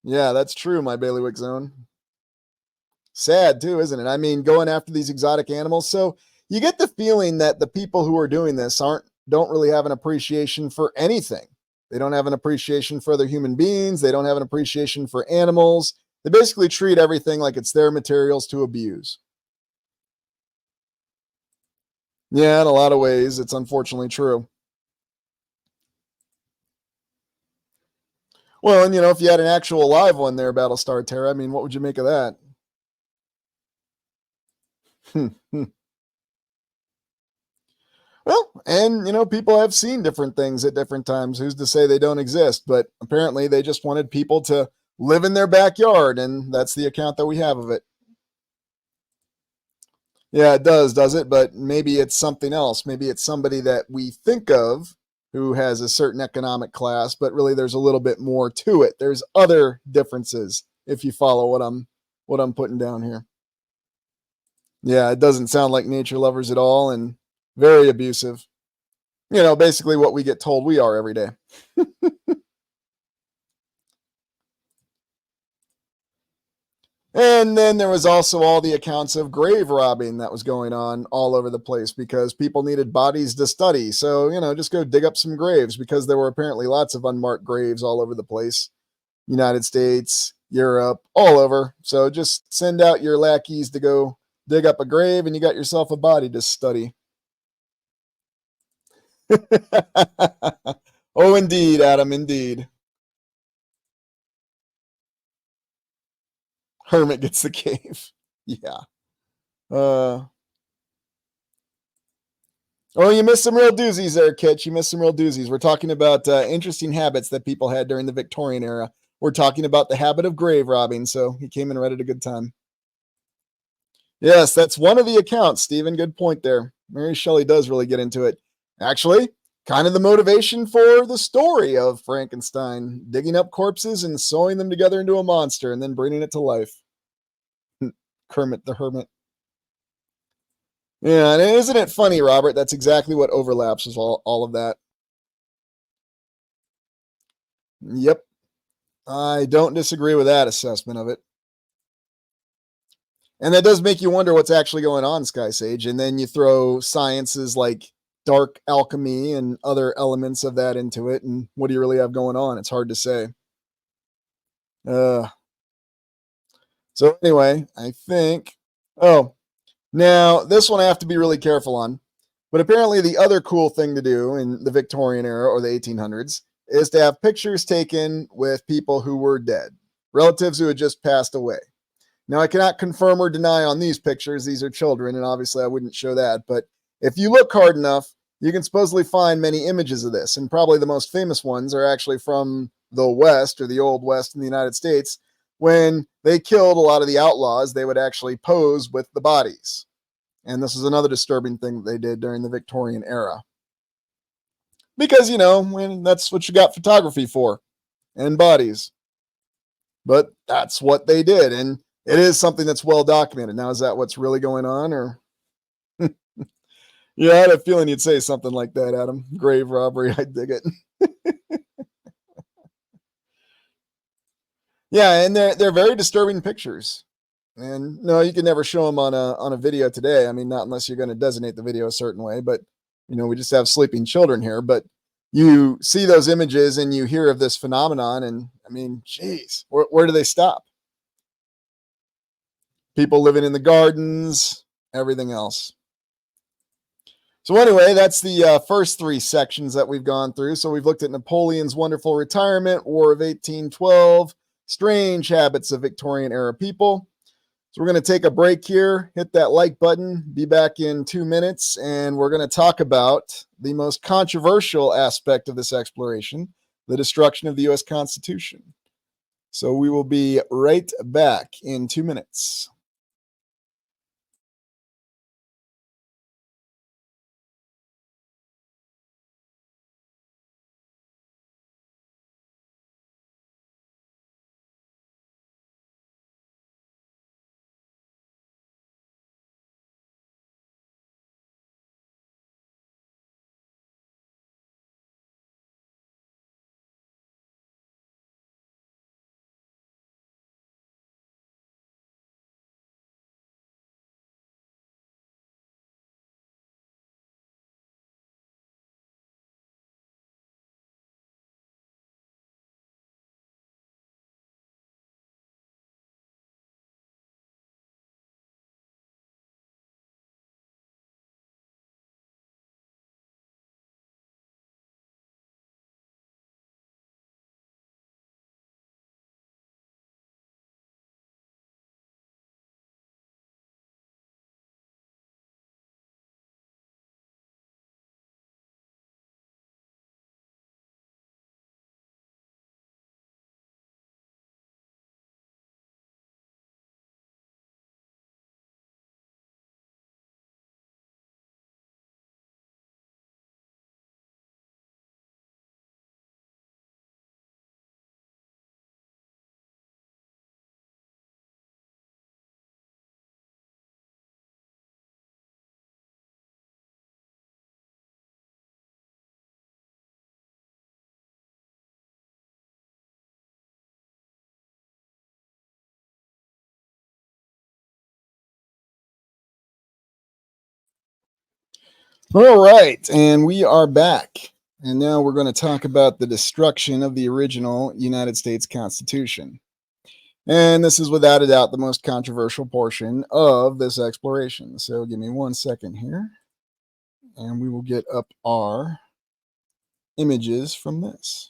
Yeah, that's true, my bailiwick zone. Sad too, isn't it? I mean, going after these exotic animals. So you get the feeling that the people who are doing this don't really have an appreciation for anything. They don't have an appreciation for other human beings. They don't have an appreciation for animals. They basically treat everything like it's their materials to abuse. Yeah, in a lot of ways, it's unfortunately true. Well, and if you had an actual live one there, Battlestar Terra, I mean, what would you make of that? Well, and people have seen different things at different times. Who's to say they don't exist? But apparently they just wanted people to live in their backyard, and that's the account that we have of it. Yeah, it does it? But maybe it's something else. Maybe it's somebody that we think of who has a certain economic class, but really there's a little bit more to it. There's other differences, if you follow what I'm putting down here. Yeah, it doesn't sound like nature lovers at all, and very abusive. Basically what we get told we are every day. And then there was also all the accounts of grave robbing that was going on all over the place because people needed bodies to study. So, just go dig up some graves because there were apparently lots of unmarked graves all over the place. United States, Europe, all over. So just send out your lackeys to go dig up a grave and you got yourself a body to study. Oh, indeed, Adam, indeed. Hermit gets the cave. Yeah. Oh, you missed some real doozies there, Kitch. You missed some real doozies. We're talking about interesting habits that people had during the Victorian era. We're talking about the habit of grave robbing, so he came in right at a good time. Yes, that's one of the accounts, Stephen. Good point there. Mary Shelley does really get into it. Actually, kind of the motivation for the story of Frankenstein, digging up corpses and sewing them together into a monster and then bringing it to life. Kermit the Hermit. Yeah, and isn't it funny, Robert? That's exactly what overlaps with all of that. Yep. I don't disagree with that assessment of it. And that does make you wonder what's actually going on, Sky Sage. And then you throw sciences like dark alchemy and other elements of that into it. And what do you really have going on? It's hard to say. So anyway, I think, now this one I have to be really careful on. But apparently the other cool thing to do in the Victorian era or the 1800s is to have pictures taken with people who were dead, relatives who had just passed away. Now, I cannot confirm or deny on these pictures. These are children, and obviously I wouldn't show that. But if you look hard enough, you can supposedly find many images of this. And probably the most famous ones are actually from the West or the Old West in the United States. When they killed a lot of the outlaws, they would actually pose with the bodies. And this is another disturbing thing that they did during the Victorian era. Because, that's what you got photography for, and bodies. But that's what they did. And it is something that's well documented. Now, is that what's really going on? Or yeah, I had a feeling you'd say something like that, Adam. Grave robbery, I dig it. Yeah, and they're very disturbing pictures. And no, you can never show them on a video today. I mean, not unless you're going to designate the video a certain way. But we just have sleeping children here. But you see those images and you hear of this phenomenon, and I mean, geez, where do they stop? People living in the gardens, everything else. So anyway, that's the first three sections that we've gone through. So we've looked at Napoleon's wonderful retirement, War of 1812, strange habits of Victorian era people. So we're going to take a break here, hit that like button, be back in 2 minutes, and we're going to talk about the most controversial aspect of this exploration, the destruction of the U.S. Constitution. So we will be right back in 2 minutes. All right, and we are back. And now we're going to talk about the destruction of the original United States Constitution. And this is without a doubt the most controversial portion of this exploration. So give me 1 second here, and we will get up our images from this.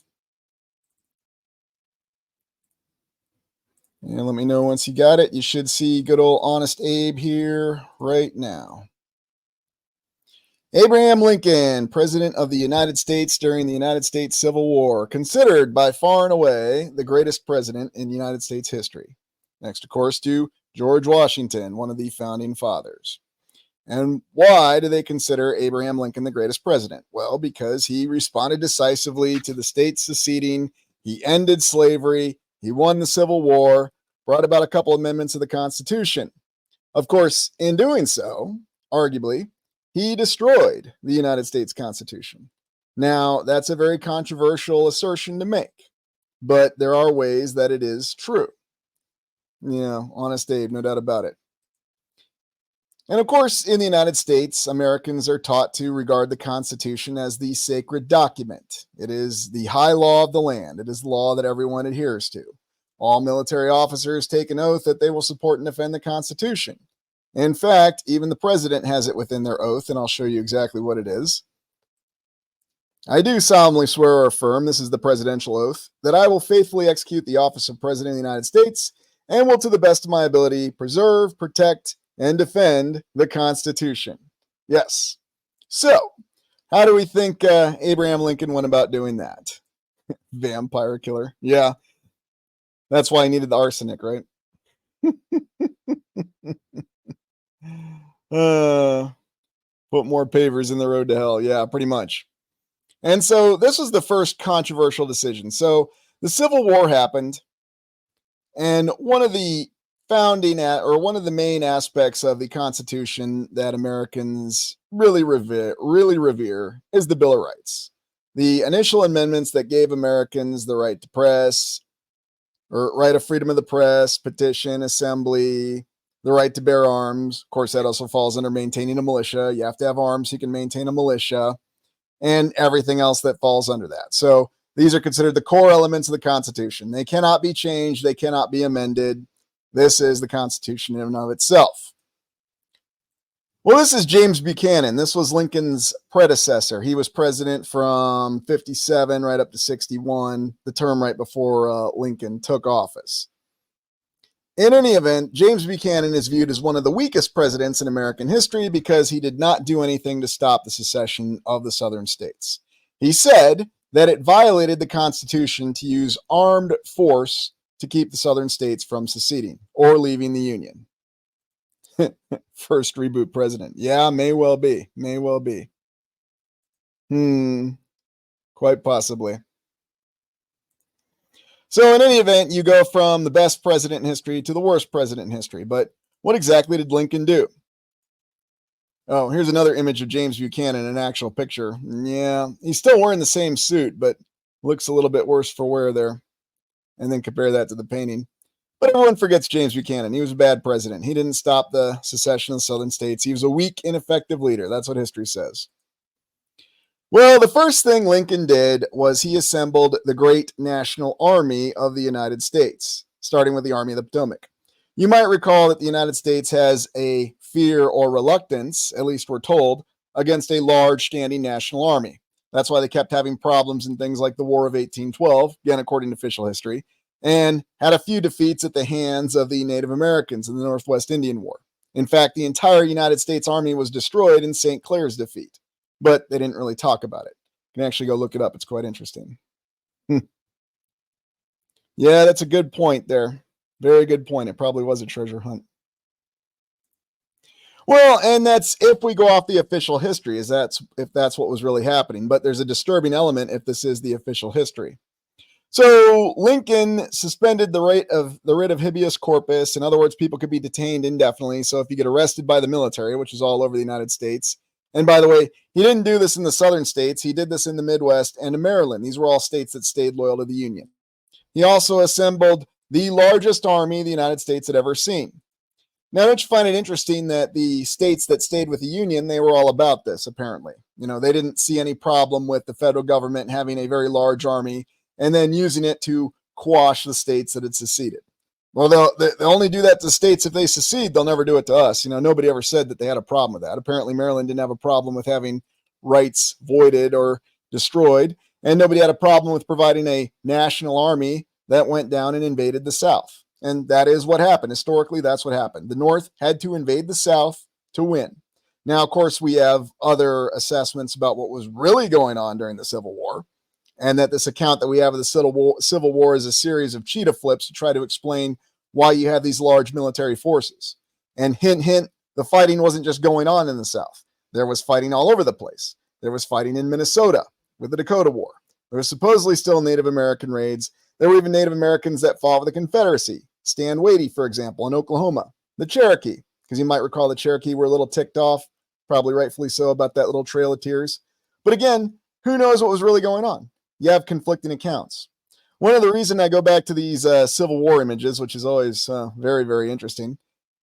And let me know once you got it. You should see good old Honest Abe here right now. Abraham Lincoln, President of the United States during the United States Civil War, considered by far and away the greatest president in United States history. Next, of course, to George Washington, one of the founding fathers. And why do they consider Abraham Lincoln the greatest president? Well, because he responded decisively to the states seceding, he ended slavery, he won the Civil War, brought about a couple amendments of the Constitution. Of course, in doing so, arguably, he destroyed the United States Constitution. Now, that's a very controversial assertion to make, but there are ways that it is true. Honest Abe, no doubt about it. And of course, in the United States, Americans are taught to regard the Constitution as the sacred document. It is the high law of the land. It is the law that everyone adheres to. All military officers take an oath that they will support and defend the Constitution. In fact, even the president has it within their oath, and I'll show you exactly what it is. I do solemnly swear or affirm, this is the presidential oath, that I will faithfully execute the office of President of the United States and will, to the best of my ability, preserve, protect, and defend the Constitution. Yes. So, how do we think Abraham Lincoln went about doing that? Vampire killer. Yeah. That's why he needed the arsenic, right? Put more pavers in the road to hell. Yeah, pretty much. And so this was the first controversial decision. So the Civil War happened, and one of the main aspects of the Constitution that Americans really revere is the Bill of Rights. The initial amendments that gave Americans the right to press, or right of freedom of the press, petition, assembly, the right to bear arms. Of course, that also falls under maintaining a militia. You have to have arms so you can maintain a militia, and everything else that falls under that. So these are considered the core elements of the Constitution. They cannot be changed. They cannot be amended. This is the Constitution in and of itself. Well, this is James Buchanan. This was Lincoln's predecessor. He was president from 57 right up to 61, the term right before Lincoln took office. In any event, James Buchanan is viewed as one of the weakest presidents in American history because he did not do anything to stop the secession of the southern states. He said that it violated the Constitution to use armed force to keep the southern states from seceding or leaving the Union. First reboot president. Yeah, may well be. May well be. Quite possibly. So in any event, you go from the best president in history to the worst president in history. But what exactly did Lincoln do? Oh, here's another image of James Buchanan, an actual picture. Yeah, he's still wearing the same suit, but looks a little bit worse for wear there. And then compare that to the painting. But everyone forgets James Buchanan. He was a bad president. He didn't stop the secession of the southern states. He was a weak, ineffective leader. That's what history says. Well, the first thing Lincoln did was he assembled the great national army of the United States, starting with the Army of the Potomac. You might recall that the United States has a fear or reluctance, at least we're told, against a large standing national army. That's why they kept having problems in things like the War of 1812, again, according to official history, and had a few defeats at the hands of the Native Americans in the Northwest Indian War. In fact, the entire United States Army was destroyed in St. Clair's defeat, but they didn't really talk about it. You can actually go look it up. It's quite interesting. Yeah, that's a good point there. Very good point. It probably was a treasure hunt. Well, and that's if we go off the official history, if that's what was really happening. But there's a disturbing element if this is the official history. So Lincoln suspended the writ of habeas corpus. In other words, people could be detained indefinitely. So if you get arrested by the military, which is all over the United States, and by the way, he didn't do this in the southern states. He did this in the Midwest and in Maryland. These were all states that stayed loyal to the Union. He also assembled the largest army the United States had ever seen. Now, don't you find it interesting that the states that stayed with the Union, they were all about this, apparently. You know, they didn't see any problem with the federal government having a very large army and then using it to quash the states that had seceded. Well, they'll only do that to states if they secede. They'll never do it to us. You know, nobody ever said that they had a problem with that. Apparently, Maryland didn't have a problem with having rights voided or destroyed, and nobody had a problem with providing a national army that went down and invaded the South. And that is what happened. Historically, that's what happened. The North had to invade the South to win. Now, of course, we have other assessments about what was really going on during the Civil War, and that this account that we have of the Civil War is a series of cheetah flips to try to explain why you have these large military forces. And hint, hint, the fighting wasn't just going on in the South. There was fighting all over the place. There was fighting in Minnesota with the Dakota War. There was supposedly still Native American raids. There were even Native Americans that fought with the Confederacy. Stan Wadey, for example, in Oklahoma. The Cherokee, because you might recall the Cherokee were a little ticked off, probably rightfully so, about that little Trail of Tears. But again, who knows what was really going on? You have conflicting accounts. One of the reasons I go back to these Civil War images, which is always very, very interesting,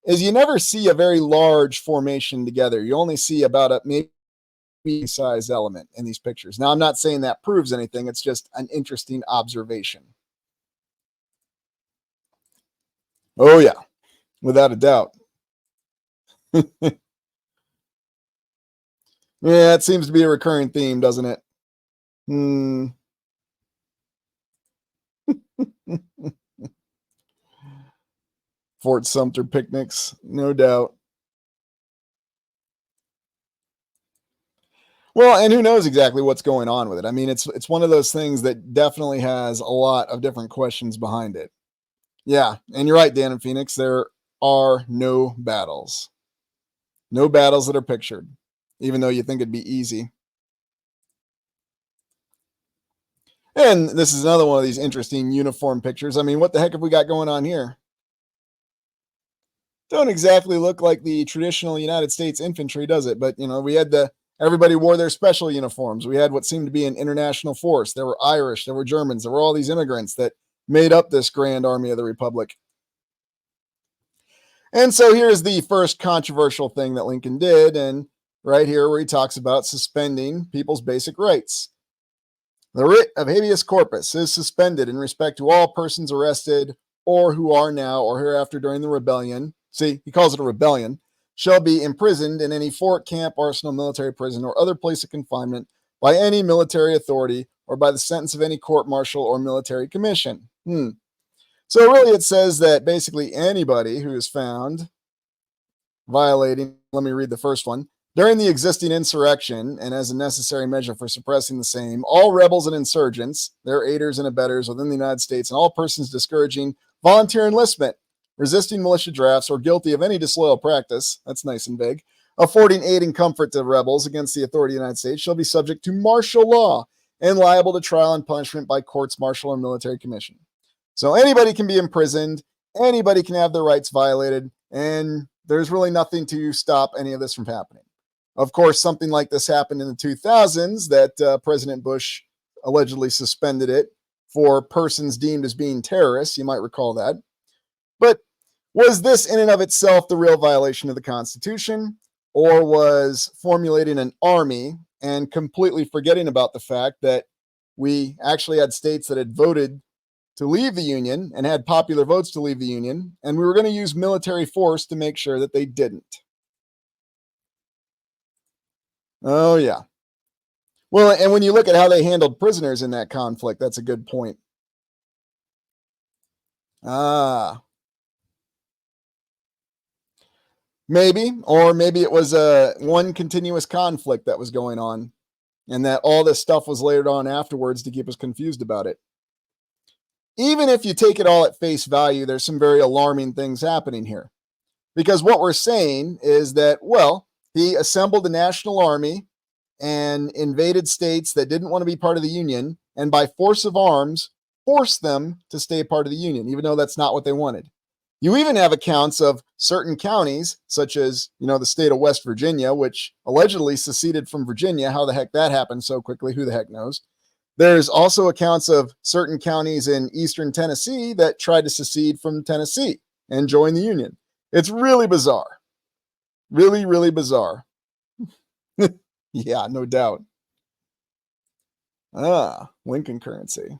is you never see a very large formation together. You only see about a maybe size element in these pictures. Now, I'm not saying that proves anything. It's just an interesting observation. Oh, yeah, without a doubt. Yeah, it seems to be a recurring theme, doesn't it? Fort Sumter picnics, no doubt. Well, and who knows exactly what's going on with it. I mean, it's one of those things that definitely has a lot of different questions behind it. Yeah, and you're right, Dan and Phoenix. There are no battles. No battles that are pictured, even though you think it'd be easy. And this is another one of these interesting uniform pictures. I mean, what the heck have we got going on here? Don't exactly look like the traditional United States infantry, does it? But, you know, we had everybody wore their special uniforms. We had what seemed to be an international force. There were Irish, there were Germans, there were all these immigrants that made up this grand army of the Republic. And so here's the first controversial thing that Lincoln did, and right here where he talks about suspending people's basic rights. The writ of habeas corpus is suspended in respect to all persons arrested or who are now or hereafter during the rebellion. See, he calls it a rebellion, shall be imprisoned in any fort, camp, arsenal, military prison, or other place of confinement by any military authority or by the sentence of any court martial or military commission. So really it says that basically anybody who is found violating, let me read the first one, during the existing insurrection and as a necessary measure for suppressing the same, all rebels and insurgents, their aiders and abettors within the United States, and all persons discouraging volunteer enlistment, resisting militia drafts, or guilty of any disloyal practice, that's nice and vague, affording aid and comfort to rebels against the authority of the United States shall be subject to martial law and liable to trial and punishment by courts martial or military commission. So anybody can be imprisoned, anybody can have their rights violated, and there's really nothing to stop any of this from happening. Of course, something like this happened in the 2000s that President Bush allegedly suspended it for persons deemed as being terrorists. You might recall that. But was this in and of itself the real violation of the Constitution, or was formulating an army and completely forgetting about the fact that we actually had states that had voted to leave the Union and had popular votes to leave the Union, and we were going to use military force to make sure that they didn't? Oh, yeah. Well, and when you look at how they handled prisoners in that conflict, that's a good point. Maybe, or maybe it was one continuous conflict that was going on, and that all this stuff was layered on afterwards to keep us confused about it. Even if you take it all at face value, there's some very alarming things happening here. Because what we're saying is that, well, he assembled a national army and invaded states that didn't want to be part of the Union, and by force of arms, forced them to stay part of the Union, even though that's not what they wanted. You even have accounts of certain counties, such as, the state of West Virginia, which allegedly seceded from Virginia. How the heck that happened so quickly, who the heck knows? There's also accounts of certain counties in eastern Tennessee that tried to secede from Tennessee and join the Union. It's really bizarre. Really, really bizarre. Yeah, no doubt. Lincoln currency.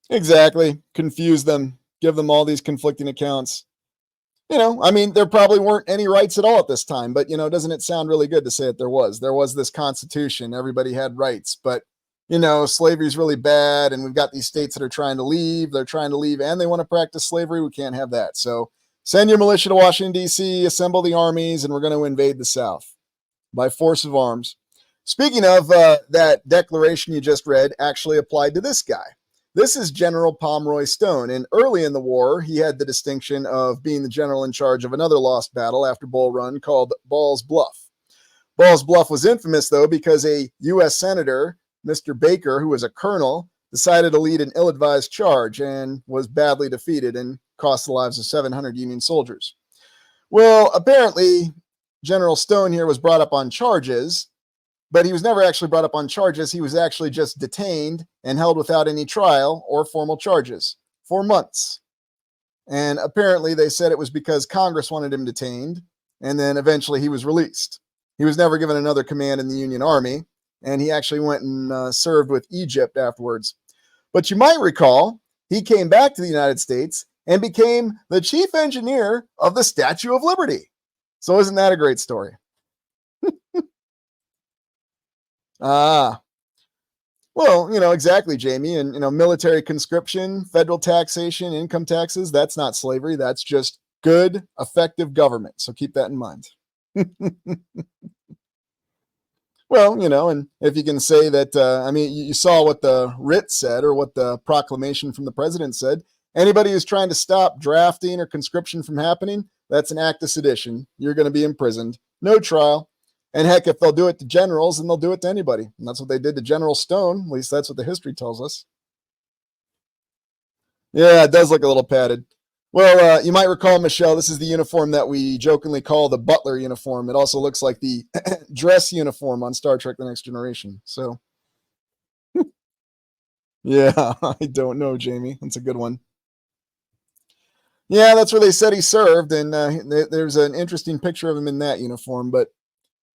Exactly. Confuse them. Give them all these conflicting accounts. There probably weren't any rights at all at this time, but, doesn't it sound really good to say that there was? There was this Constitution. Everybody had rights, but, slavery is really bad, and we've got these states that are trying to leave. They're trying to leave, and they want to practice slavery. We can't have that. So send your militia to Washington, D.C., assemble the armies, and we're going to invade the South by force of arms. Speaking of that declaration you just read, actually applied to this guy. This is General Pomeroy Stone, and early in the war, he had the distinction of being the general in charge of another lost battle after Bull Run called Ball's Bluff. Ball's Bluff was infamous, though, because a U.S. Senator, Mr. Baker, who was a colonel, decided to lead an ill-advised charge and was badly defeated and cost the lives of 700 Union soldiers. Well, apparently, General Stone here was brought up on charges, but he was never actually brought up on charges. He was actually just detained and held without any trial or formal charges for months. And apparently they said it was because Congress wanted him detained, and then eventually he was released. He was never given another command in the Union Army, and he actually went and served with Egypt afterwards. But you might recall, he came back to the United States and became the chief engineer of the Statue of Liberty. So isn't that a great story? Well, exactly, Jamie. And, military conscription, federal taxation, income taxes, that's not slavery. That's just good, effective government. So keep that in mind. Well, and if you can say that, you saw what the writ said or what the proclamation from the president said. Anybody who's trying to stop drafting or conscription from happening, that's an act of sedition. You're going to be imprisoned. No trial. And heck, if they'll do it to generals, then they'll do it to anybody. And that's what they did to General Stone. At least that's what the history tells us. Yeah, it does look a little padded. Well, you might recall, Michelle, this is the uniform that we jokingly call the butler uniform. It also looks like the dress uniform on Star Trek: The Next Generation. So, yeah, I don't know, Jamie. That's a good one. Yeah, that's where they said he served. And there's an interesting picture of him in that uniform, but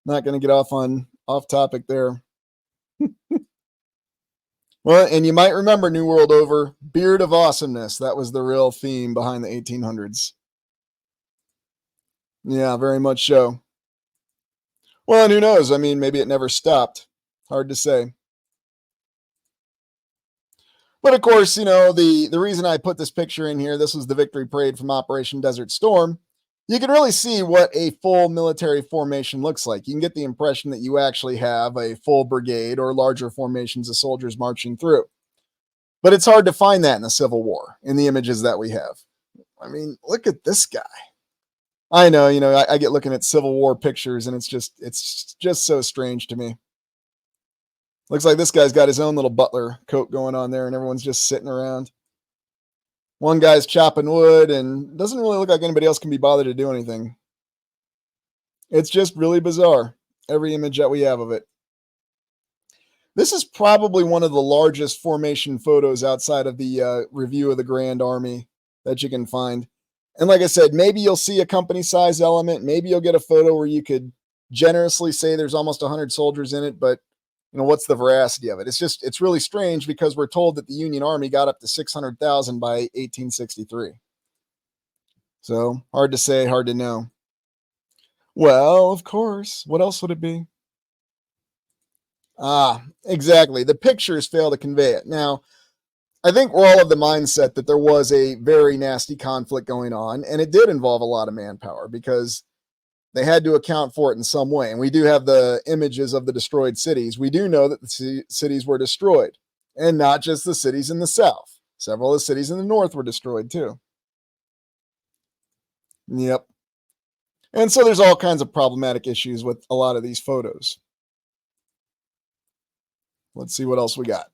not going to get off topic there. Well, and you might remember New World Over, Beard of Awesomeness. That was the real theme behind the 1800s. Yeah, very much so. Well, and who knows? Maybe it never stopped. Hard to say. But of course, the reason I put this picture in here, this was the victory parade from Operation Desert Storm. You can really see what a full military formation looks like. You can get the impression that you actually have a full brigade or larger formations of soldiers marching through. But it's hard to find that in the Civil War, in the images that we have. I mean, look at this guy. I know, I get looking at Civil War pictures, and it's just so strange to me. Looks like this guy's got his own little butler coat going on there, and everyone's just sitting around. One guy's chopping wood, and doesn't really look like anybody else can be bothered to do anything. It's just really bizarre, every image that we have of it. This is probably one of the largest formation photos outside of the review of the Grand Army that you can find. And like I said, maybe you'll see a company size element. Maybe you'll get a photo where you could generously say there's almost 100 soldiers in it, but what's the veracity of it? It's really strange because we're told that the Union Army got up to 600,000 by 1863. So hard to say, hard to know. Well, of course. What else would it be? Exactly. The pictures fail to convey it. Now, I think we're all of the mindset that there was a very nasty conflict going on, and it did involve a lot of manpower because they had to account for it in some way. And we do have the images of the destroyed cities. We do know that the cities were destroyed, and not just the cities in the south. Several of the cities in the north were destroyed too. Yep. And so there's all kinds of problematic issues with a lot of these photos. Let's see what else we got.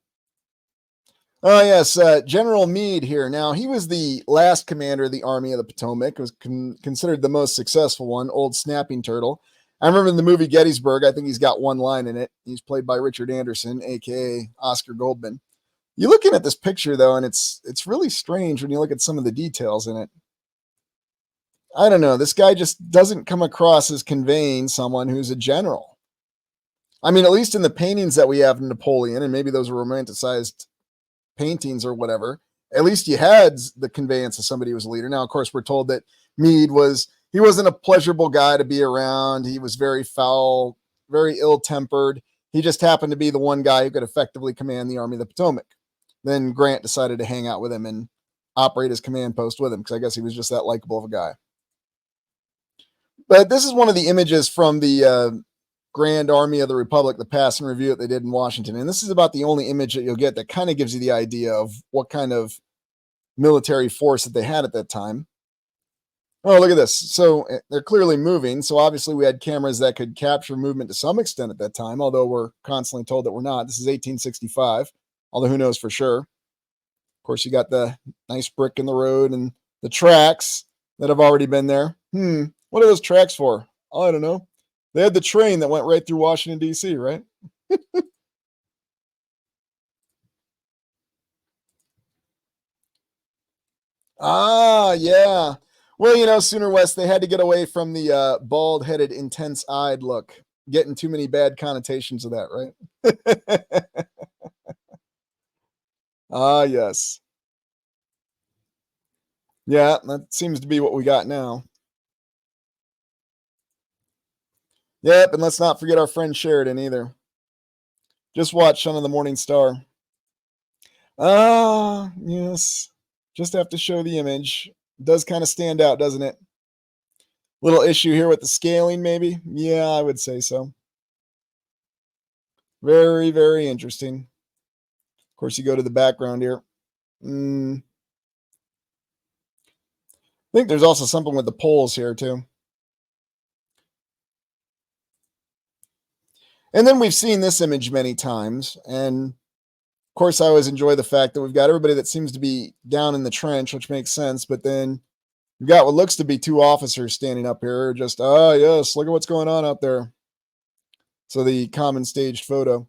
Oh, yes, General Meade here. Now, he was the last commander of the Army of the Potomac. It was considered the most successful one, Old Snapping Turtle. I remember in the movie Gettysburg, I think he's got one line in it. He's played by Richard Anderson, a.k.a. Oscar Goldman. You're looking at this picture, though, and it's really strange when you look at some of the details in it. I don't know. This guy just doesn't come across as conveying someone who's a general. I mean, at least in the paintings that we have of Napoleon, and maybe those were romanticized paintings or whatever, at least you had the conveyance of somebody who was a leader. Now, of course, we're told that Meade he wasn't a pleasurable guy to be around. He was very foul, very ill-tempered. He just happened to be the one guy who could effectively command the Army of the Potomac. Then Grant decided to hang out with him and operate his command post with him because I guess he was just that likable of a guy. But this is one of the images from the Grand Army of the Republic, the pass and review that they did in Washington. And this is about the only image that you'll get that kind of gives you the idea of what kind of military force that they had at that time. Oh, look at this. So they're clearly moving. So obviously we had cameras that could capture movement to some extent at that time, although we're constantly told that we're not. This is 1865, although who knows for sure. Of course, you got the nice brick in the road and the tracks that have already been there. What are those tracks for? Oh, I don't know. They had the train that went right through Washington, D.C., right? Yeah. Well, Sooner West, they had to get away from the bald-headed, intense-eyed look. Getting too many bad connotations of that, right? Yes. Yeah, that seems to be what we got now. Yep, and let's not forget our friend Sheridan either. Just watch Son of the Morning Star. Yes. Just have to show the image. It does kind of stand out, doesn't it? Little issue here with the scaling, maybe? Yeah, I would say so. Very, very interesting. Of course, you go to the background here. I think there's also something with the poles here, too. And then we've seen this image many times. And, of course, I always enjoy the fact that we've got everybody that seems to be down in the trench, which makes sense. But then you've got what looks to be two officers standing up here. Just, yes, look at what's going on out there. So the common staged photo.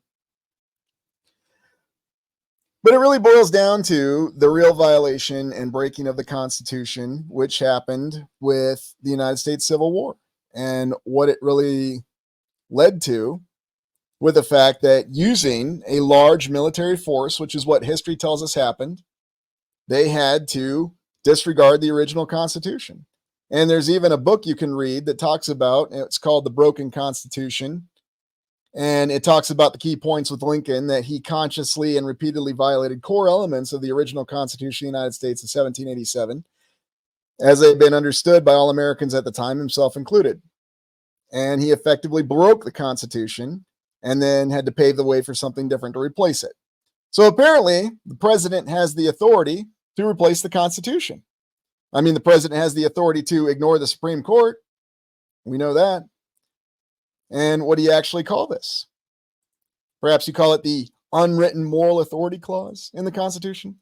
But it really boils down to the real violation and breaking of the Constitution, which happened with the United States Civil War, and what it really led to with the fact that using a large military force, which is what history tells us happened, they had to disregard the original Constitution. And there's even a book you can read that talks about, it's called The Broken Constitution. And it talks about the key points with Lincoln, that he consciously and repeatedly violated core elements of the original Constitution of the United States of 1787, as they had been understood by all Americans at the time, himself included. And he effectively broke the Constitution and then had to pave the way for something different to replace it. So apparently, the president has the authority to replace the Constitution. I mean, the president has the authority to ignore the Supreme Court. We know that. And what do you actually call this? Perhaps you call it the unwritten moral authority clause in the Constitution,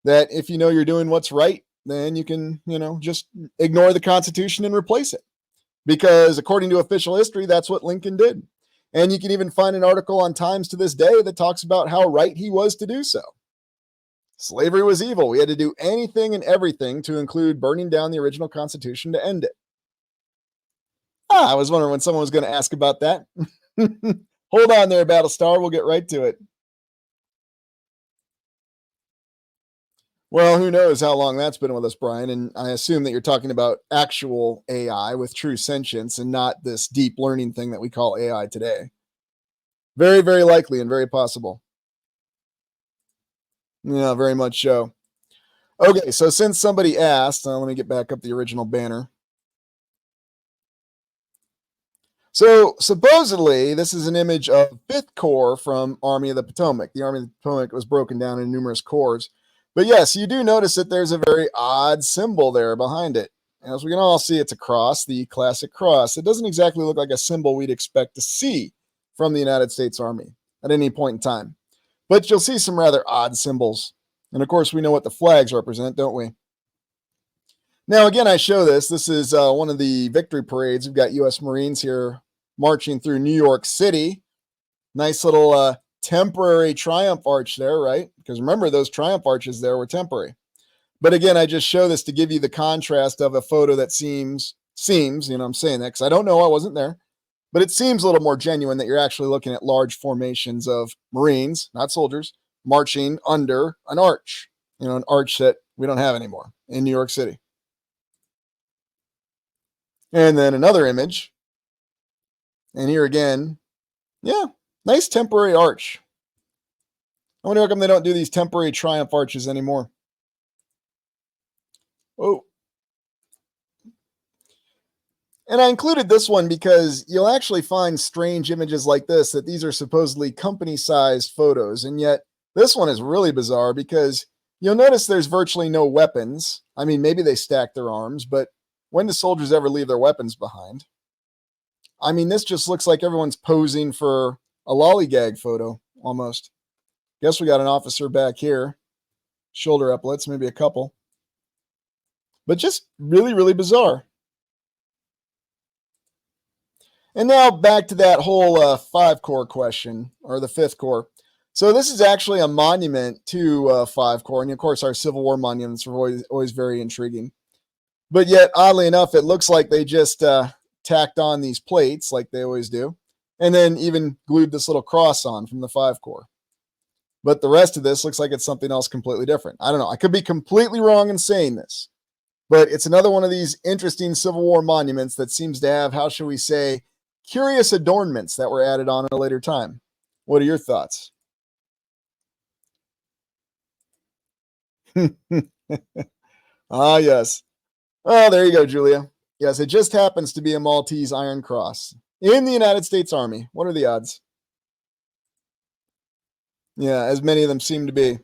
that if you know you're doing what's right, then you can, just ignore the Constitution and replace it. Because according to official history, that's what Lincoln did. And you can even find an article on Times to this day that talks about how right he was to do so. Slavery was evil. We had to do anything and everything, to include burning down the original Constitution, to end it. I was wondering when someone was going to ask about that. Hold on there, Battlestar. We'll get right to it. Well, who knows how long that's been with us, Brian, and I assume that you're talking about actual AI with true sentience and not this deep learning thing that we call AI today. Very, very likely and very possible. Yeah, very much so. Okay, so since somebody asked, let me get back up the original banner. So supposedly, this is an image of 5th Corps from Army of the Potomac. The Army of the Potomac was broken down in numerous corps. But yes, you do notice that there's a very odd symbol there behind it. As we can all see, it's a cross, the classic cross. It doesn't exactly look like a symbol we'd expect to see from the United States Army at any point in time. But you'll see some rather odd symbols. And of course, we know what the flags represent, don't we? Now, again, I show this. This is one of the victory parades. We've got U.S. Marines here marching through New York City. Nice little temporary triumph arch there, right? Because remember, those triumph arches there were temporary. But again, I just show this to give you the contrast of a photo that seems, I'm saying that because I don't know, I wasn't there, but it seems a little more genuine that you're actually looking at large formations of Marines, not soldiers, marching under an arch, an arch that we don't have anymore in New York City. And then another image. And here again, yeah, nice temporary arch. I wonder how come they don't do these temporary triumph arches anymore. Oh. And I included this one because you'll actually find strange images like this, that these are supposedly company-sized photos. And yet this one is really bizarre because you'll notice there's virtually no weapons. I mean, maybe they stack their arms, but when do soldiers ever leave their weapons behind? I mean, this just looks like everyone's posing for a lollygag photo, almost. Guess we got an officer back here. Shoulder epaulets, maybe a couple. But just really, really bizarre. And now back to that whole 5 Corps question, or the 5th Corps. So this is actually a monument to 5 Corps. And of course, our Civil War monuments are always very intriguing. But yet, oddly enough, it looks like they just tacked on these plates like they always do, and then even glued this little cross on from the 5 Corps. But the rest of this looks like it's something else completely different. I don't know. I could be completely wrong in saying this, but it's another one of these interesting Civil War monuments that seems to have, how shall we say, curious adornments that were added on at a later time. What are your thoughts? Ah, yes. Oh, there you go, Julia. Yes, it just happens to be a Maltese Iron Cross in the United States Army. What are the odds? Yeah, as many of them seem to be.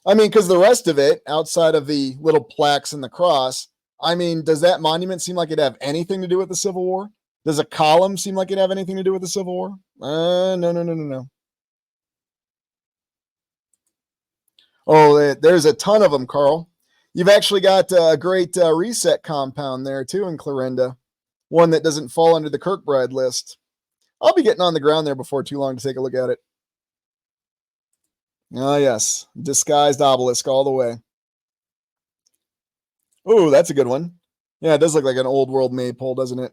I mean, because the rest of it, outside of the little plaques and the cross, I mean, does that monument seem like it'd have anything to do with the Civil War? Does a column seem like it'd have anything to do with the Civil War? No. Oh, there's a ton of them, Carl. You've actually got a great reset compound there, too, in Clarinda. One that doesn't fall under the Kirkbride list. I'll be getting on the ground there before too long to take a look at it. Ah, yes. Disguised obelisk all the way. Oh, that's a good one. Yeah, it does look like an old world maypole, doesn't it?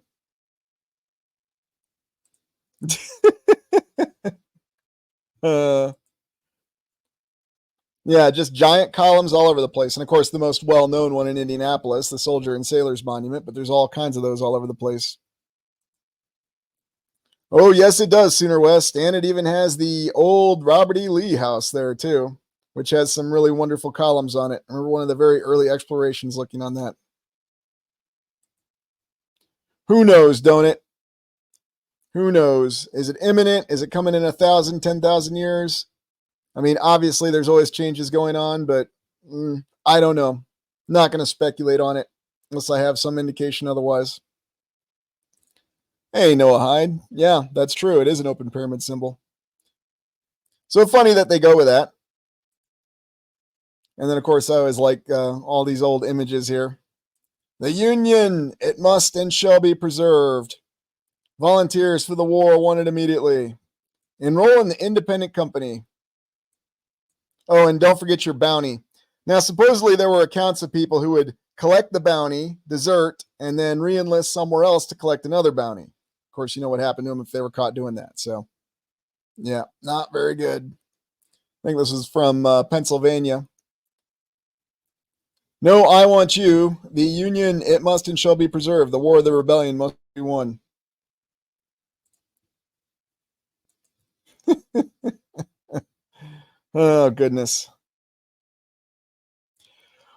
Yeah, just giant columns all over the place. And of course, the most well-known one in Indianapolis, the Soldier and Sailors Monument, but there's all kinds of those all over the place. Oh, yes, it does, Sooner West. And it even has the old Robert E. Lee house there, too, which has some really wonderful columns on it. I remember one of the very early explorations looking on that. Who knows, don't it? Who knows? Is it imminent? Is it coming in 1,000, 10,000 years? I mean, obviously, there's always changes going on, but I don't know. Not going to speculate on it unless I have some indication otherwise. Hey, Noah Hyde. Yeah, that's true. It is an open pyramid symbol. So funny that they go with that. And then, of course, I always like all these old images here. The Union, it must and shall be preserved. Volunteers for the war wanted immediately. Enroll in the independent company. Oh, and don't forget your bounty. Now, supposedly there were accounts of people who would collect the bounty, desert, and then re-enlist somewhere else to collect another bounty. Of course, you know what happened to them if they were caught doing that. So, yeah, not very good. I think this is from Pennsylvania. No, I want you. The Union, it must and shall be preserved. The war of the rebellion must be won. Oh, goodness.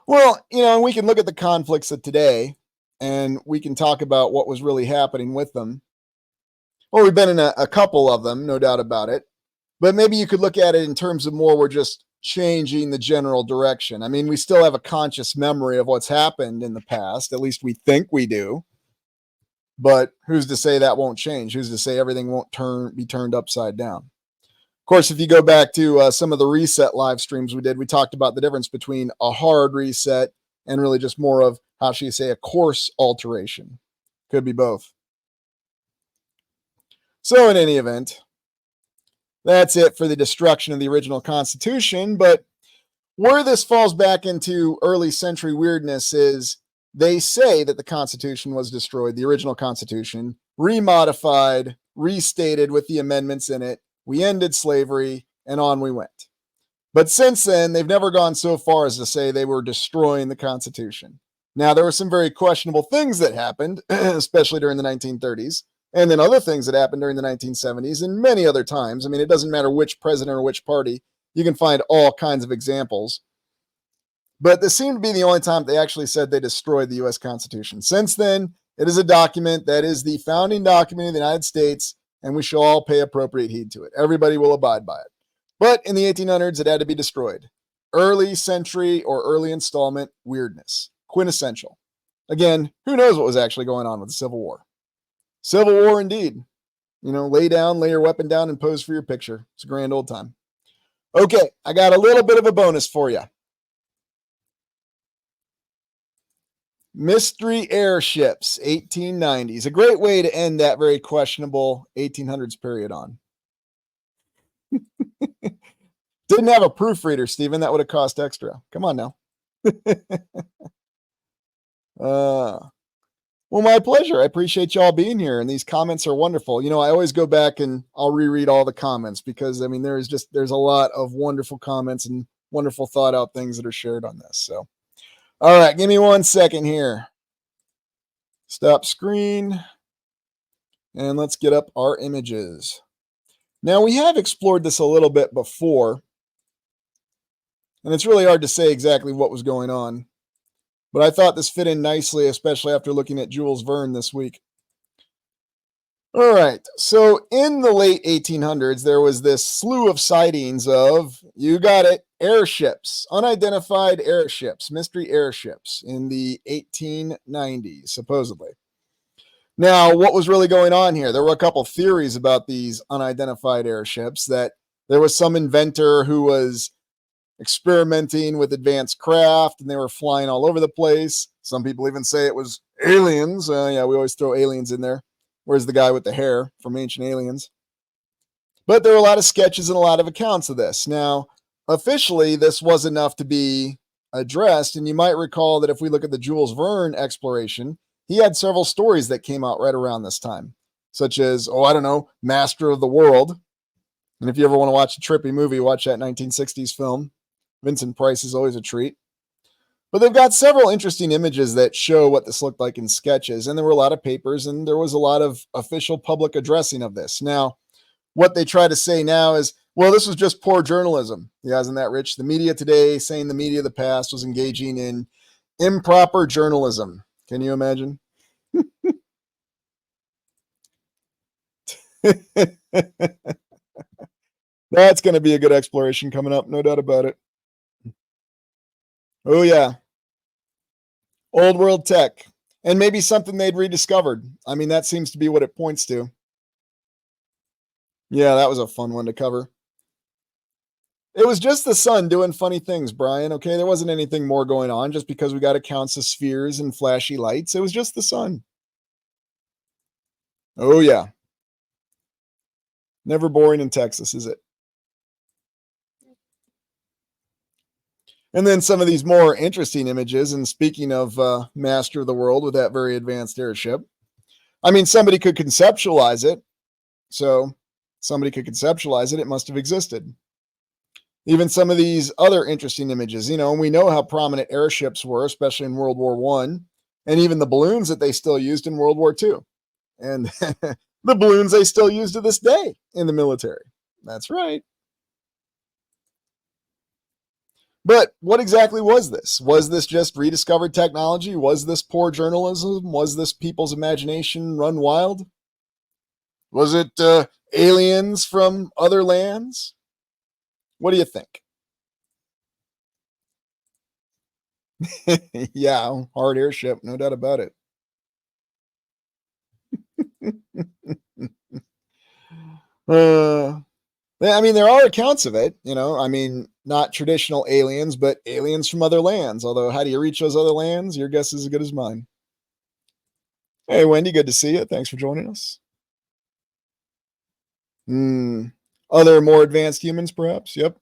Well, we can look at the conflicts of today and we can talk about what was really happening with them. Well, we've been in a couple of them, no doubt about it. But maybe you could look at it in terms of more we're just changing the general direction. I mean, we still have a conscious memory of what's happened in the past. At least we think we do. But who's to say that won't change? Who's to say everything won't be turned upside down? Of course, if you go back to some of the reset live streams we did, we talked about the difference between a hard reset and really just more of, how should you say, a course alteration. Could be both. So in any event, that's it for the destruction of the original Constitution. But where this falls back into early century weirdness is they say that the Constitution was destroyed, the original Constitution, remodified, restated with the amendments in it. We ended slavery, and on we went. But since then, they've never gone so far as to say they were destroying the Constitution. Now, there were some very questionable things that happened, especially during the 1930s, and then other things that happened during the 1970s and many other times. I mean, it doesn't matter which president or which party. You can find all kinds of examples. But this seemed to be the only time they actually said they destroyed the U.S. Constitution. Since then, it is a document that is the founding document of the United States, and we shall all pay appropriate heed to it. Everybody will abide by it. But in the 1800s, it had to be destroyed. Early century or early installment weirdness. Quintessential. Again, who knows what was actually going on with the Civil War? Civil War indeed. Lay down, lay your weapon down, and pose for your picture. It's a grand old time. Okay, I got a little bit of a bonus for you. Mystery airships, 1890s. A great way to end that very questionable 1800s period on. Didn't have a proofreader, Stephen. That would have cost extra. Come on now. Well, my pleasure. I appreciate y'all being here, and these comments are wonderful. I always go back and I'll reread all the comments because, I mean, there's a lot of wonderful comments and wonderful thought out things that are shared on this. So, all right, give me 1 second here. Stop screen, and let's get up our images. Now, we have explored this a little bit before, and it's really hard to say exactly what was going on. But I thought this fit in nicely, especially after looking at Jules Verne this week. All right, so in the late 1800s, there was this slew of sightings of, you got it, airships, unidentified airships, mystery airships in the 1890s, supposedly. Now, what was really going on here? There were a couple theories about these unidentified airships, that there was some inventor who was experimenting with advanced craft and they were flying all over the place. Some people even say it was aliens. Yeah, we always throw aliens in there. Where's the guy with the hair from Ancient Aliens? But there are a lot of sketches and a lot of accounts of this. Now, officially, this was enough to be addressed. And you might recall that if we look at the Jules Verne exploration, he had several stories that came out right around this time, such as, Master of the World. And if you ever want to watch a trippy movie, watch that 1960s film. Vincent Price is always a treat. But they've got several interesting images that show what this looked like in sketches, and there were a lot of papers, and there was a lot of official public addressing of this. Now, what they try to say now is, well, this was just poor journalism. Yeah, isn't that rich? The media today saying the media of the past was engaging in improper journalism. Can you imagine? That's going to be a good exploration coming up, no doubt about it. Oh, yeah. Old world tech. And maybe something they'd rediscovered. I mean, that seems to be what it points to. Yeah, that was a fun one to cover. It was just the sun doing funny things, Brian. Okay, there wasn't anything more going on just because we got accounts of spheres and flashy lights. It was just the sun. Oh, yeah. Never boring in Texas, is it? And then some of these more interesting images. And speaking of Master of the World with that very advanced airship, I mean, somebody could conceptualize it. So somebody could conceptualize it. It must have existed. Even some of these other interesting images, and we know how prominent airships were, especially in World War One, and even the balloons that they still used in World War II, and the balloons they still use to this day in the military. That's right. But what exactly was this? Was this just rediscovered technology? Was this poor journalism? Was this people's imagination run wild? Was it aliens from other lands? What do you think? Yeah, hard airship, no doubt about it. I mean, there are accounts of it, I mean, not traditional aliens, but aliens from other lands. Although, how do you reach those other lands? Your guess is as good as mine. Hey, Wendy, good to see you. Thanks for joining us. Other more advanced humans, perhaps? Yep.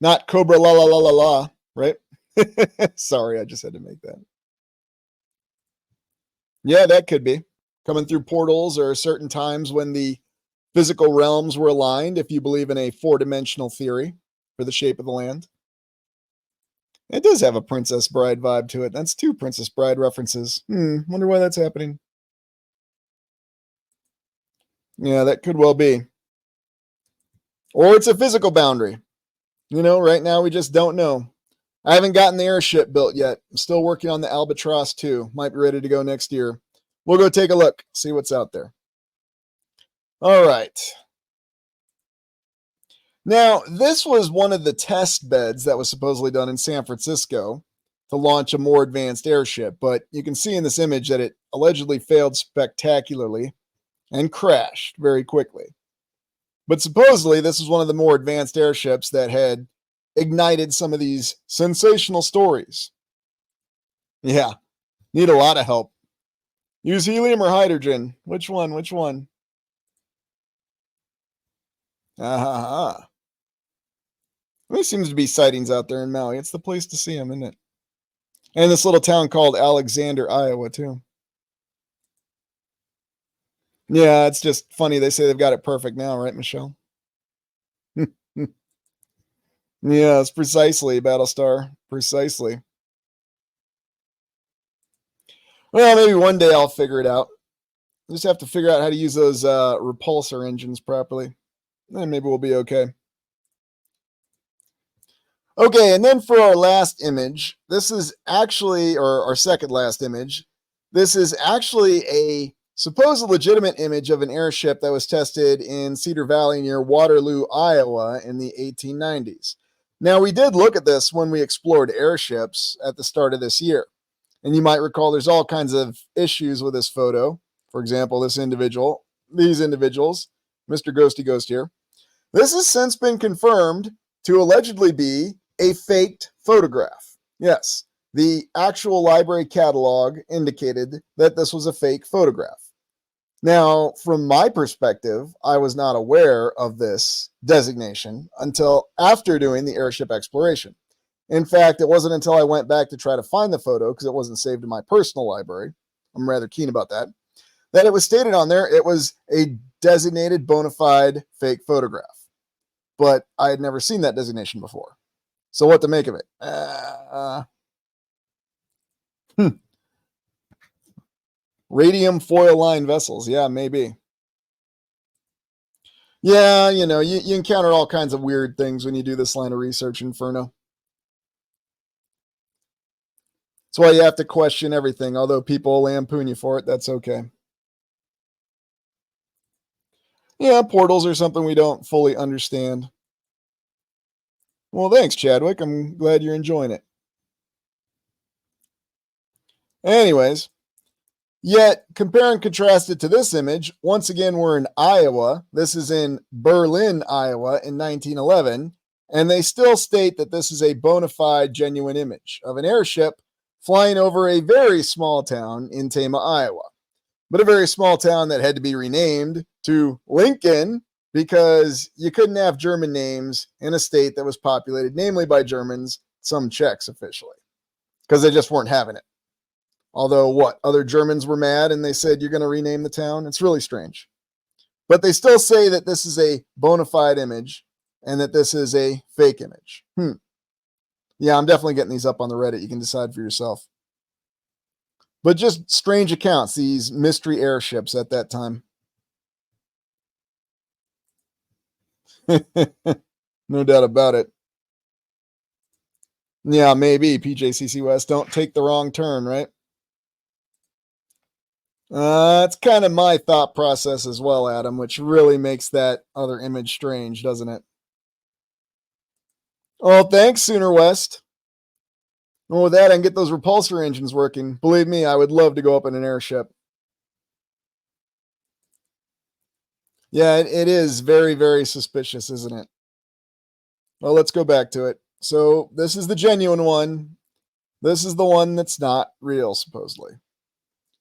Not Cobra la la la la la, right? Sorry, I just had to make that. Yeah, that could be. Coming through portals or certain times when the physical realms were aligned, if you believe in a four-dimensional theory for the shape of the land. It does have a Princess Bride vibe to it. That's two Princess Bride references. Wonder why that's happening. Yeah, that could well be. Or it's a physical boundary. Right now we just don't know. I haven't gotten the airship built yet. I'm still working on the Albatross too. Might be ready to go next year. We'll go take a look, see what's out there. All right. Now, this was one of the test beds that was supposedly done in San Francisco to launch a more advanced airship, but you can see in this image that it allegedly failed spectacularly and crashed very quickly. But supposedly, this was one of the more advanced airships that had ignited some of these sensational stories. Yeah, need a lot of help. Use helium or hydrogen? Which one? Which one? There seems to be sightings out there in Maui. It's the place to see them, isn't it? And this little town called Alexander, Iowa, too. Yeah, it's just funny. They say they've got it perfect now, right, Michelle? Yes, precisely, Battlestar. Precisely. Well, maybe one day I'll figure it out. I just have to figure out how to use those repulsor engines properly. Then maybe we'll be okay. Okay, and then for our last image, this is actually, or our second last image, this is actually a supposed legitimate image of an airship that was tested in Cedar Valley near Waterloo, Iowa in the 1890s. Now, we did look at this when we explored airships at the start of this year. And you might recall there's all kinds of issues with this photo. For example, these individuals, Mr. Ghosty Ghost here. This has since been confirmed to allegedly be a faked photograph. Yes, the actual library catalog indicated that this was a fake photograph. Now, from my perspective, I was not aware of this designation until after doing the airship exploration. In fact, it wasn't until I went back to try to find the photo, because it wasn't saved in my personal library, I'm rather keen about that it was stated on there it was a designated bona fide fake photograph. But I had never seen that designation before. So what to make of it? Radium foil line vessels. Yeah, maybe. Yeah, you know, you encounter all kinds of weird things when you do this line of research, Inferno. That's why you have to question everything. Although people lampoon you for it, that's okay. Yeah, portals are something we don't fully understand. Well, thanks, Chadwick. I'm glad you're enjoying it. Anyways, yet compare and contrast it to this image. Once again, we're in Iowa. This is in Berlin, Iowa in 1911. And they still state that this is a bona fide, genuine image of an airship flying over a very small town in Tama, Iowa. But a very small town that had to be renamed to Lincoln because you couldn't have German names in a state that was populated, namely by Germans, some Czechs officially, because they just weren't having it. Although other Germans were mad and they said, you're going to rename the town. It's really strange. But they still say that this is a bona fide image and that this is a fake image. Yeah, I'm definitely getting these up on the Reddit. You can decide for yourself. But just strange accounts, these mystery airships at that time. No doubt about it. Yeah, maybe, PJCC West. Don't take the wrong turn, right? It's kind of my thought process as well, Adam, which really makes that other image strange, doesn't it? Oh, thanks, Sooner West. Well, with that, I can get those repulsor engines working. Believe me, I would love to go up in an airship. Yeah, it is very, very suspicious, isn't it? Well, let's go back to it. So this is the genuine one. This is the one that's not real, supposedly.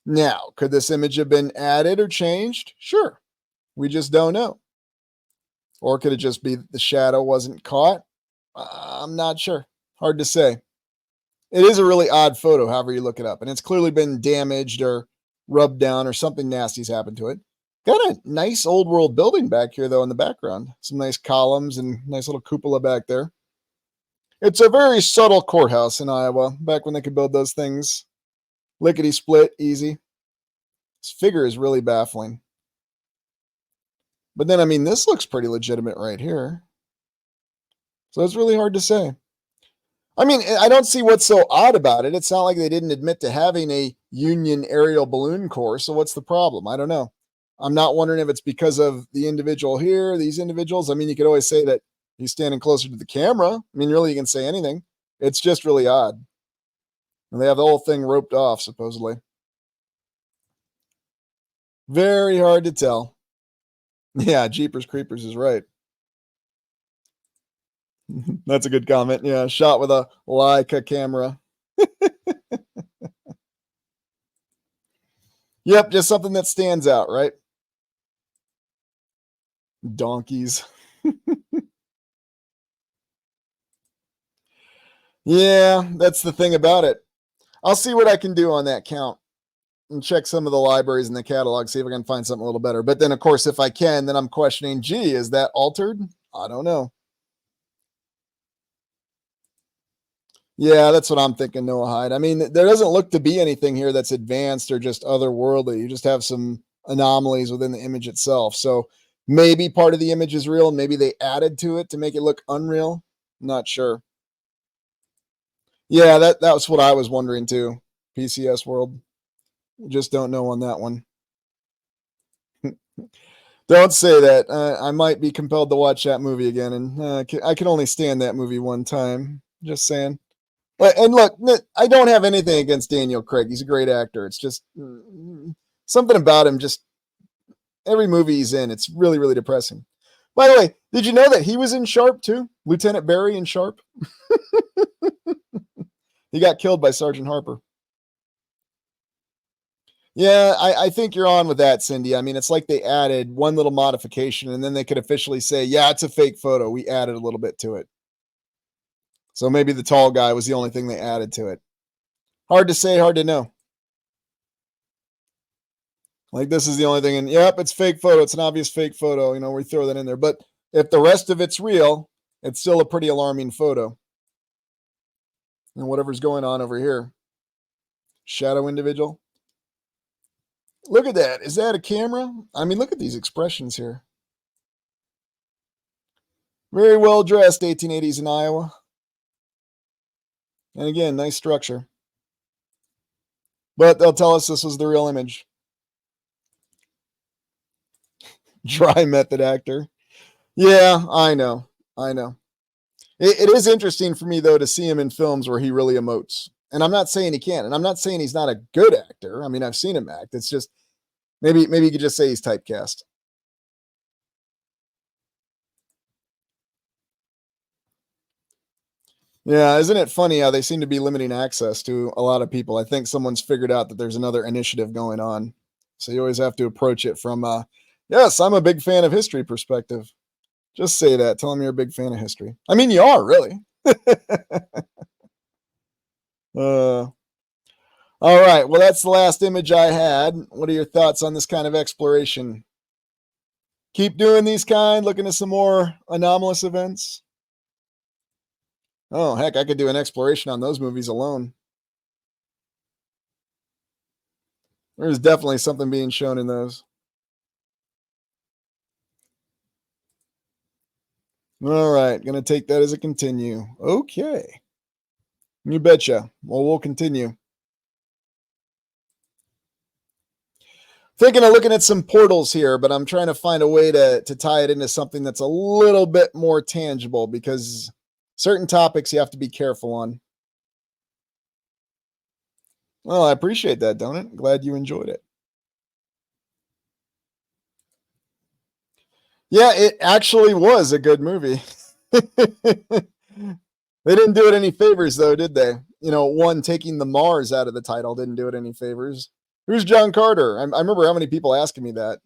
Now, could this image have been added or changed? Sure. We just don't know. Or could it just be that the shadow wasn't caught? I'm not sure. Hard to say. It is a really odd photo, however you look it up. And it's clearly been damaged or rubbed down or something nasty's happened to it. Got a nice old world building back here, though, in the background. Some nice columns and nice little cupola back there. It's a very subtle courthouse in Iowa, back when they could build those things. Lickety split, easy. This figure is really baffling. But then, I mean, this looks pretty legitimate right here. So it's really hard to say. I mean, I don't see what's so odd about it. It's not like they didn't admit to having a Union aerial balloon corps. So what's the problem? I don't know. I'm not wondering if it's because of the individual here, these individuals. I mean, you could always say that he's standing closer to the camera. I mean, really, you can say anything. It's just really odd. And they have the whole thing roped off, supposedly. Very hard to tell. Yeah, Jeepers Creepers is right. That's a good comment. Yeah, shot with a Leica camera. Yep, just something that stands out, right? Donkeys. Yeah, that's the thing about it. I'll see what I can do on that count and check some of the libraries in the catalog, see if I can find something a little better. But then, of course, if I can, then I'm questioning, gee, is that altered? I don't know. Yeah, that's what I'm thinking, Noah Hyde. I mean, there doesn't look to be anything here that's advanced or just otherworldly. You just have some anomalies within the image itself. So maybe part of the image is real. Maybe they added to it to make it look unreal. Not sure. Yeah, that was what I was wondering too. PCS World. Just don't know on that one. Don't say that. I might be compelled to watch that movie again, and I can only stand that movie one time. Just saying. And look, I don't have anything against Daniel Craig. He's a great actor. It's just something about him. Just every movie he's in, it's really, really depressing. By the way, did you know that he was in Sharp too? Lieutenant Barry in Sharp. He got killed by Sergeant Harper. Yeah, I think you're on with that, Cindy. I mean, it's like they added one little modification and then they could officially say, yeah, it's a fake photo. We added a little bit to it. So maybe the tall guy was the only thing they added to it. Hard to say, hard to know. Like this is the only thing. And yep, it's fake photo. It's an obvious fake photo. You know, we throw that in there. But if the rest of it's real, it's still a pretty alarming photo. And whatever's going on over here. shadow individual. Look at that. Is that a camera? I mean, look at these expressions here. Very well dressed 1880s in Iowa. And again, nice structure. But they'll tell us this was the real image. Dry method actor. Yeah, I know. It is interesting for me, though, to see him in films where he really emotes. And I'm not saying he can't. And I'm not saying he's not a good actor. I mean, I've seen him act. It's just, maybe you could just say he's typecast. Yeah, isn't it funny how they seem to be limiting access to a lot of people? I think someone's figured out that there's another initiative going on. So you always have to approach it from, yes, I'm a big fan of history perspective. Just say that. Tell them you're a big fan of history. I mean, you are, really. All right. Well, that's the last image I had. What are your thoughts on this kind of exploration? Keep doing these kind, looking at some more anomalous events. Oh, heck, I could do an exploration on those movies alone. There's definitely something being shown in those. All right, gonna take that as a continue. Okay. You betcha. Well, we'll continue. Thinking of looking at some portals here, but I'm trying to find a way to tie it into something that's a little bit more tangible, because certain topics you have to be careful on. Well, I appreciate that, don't it? Glad you enjoyed it. Yeah, it actually was a good movie. They didn't do it any favors, though, did they? You know, one, taking the Mars out of the title didn't do it any favors. Who's John Carter? I remember how many people asking me that.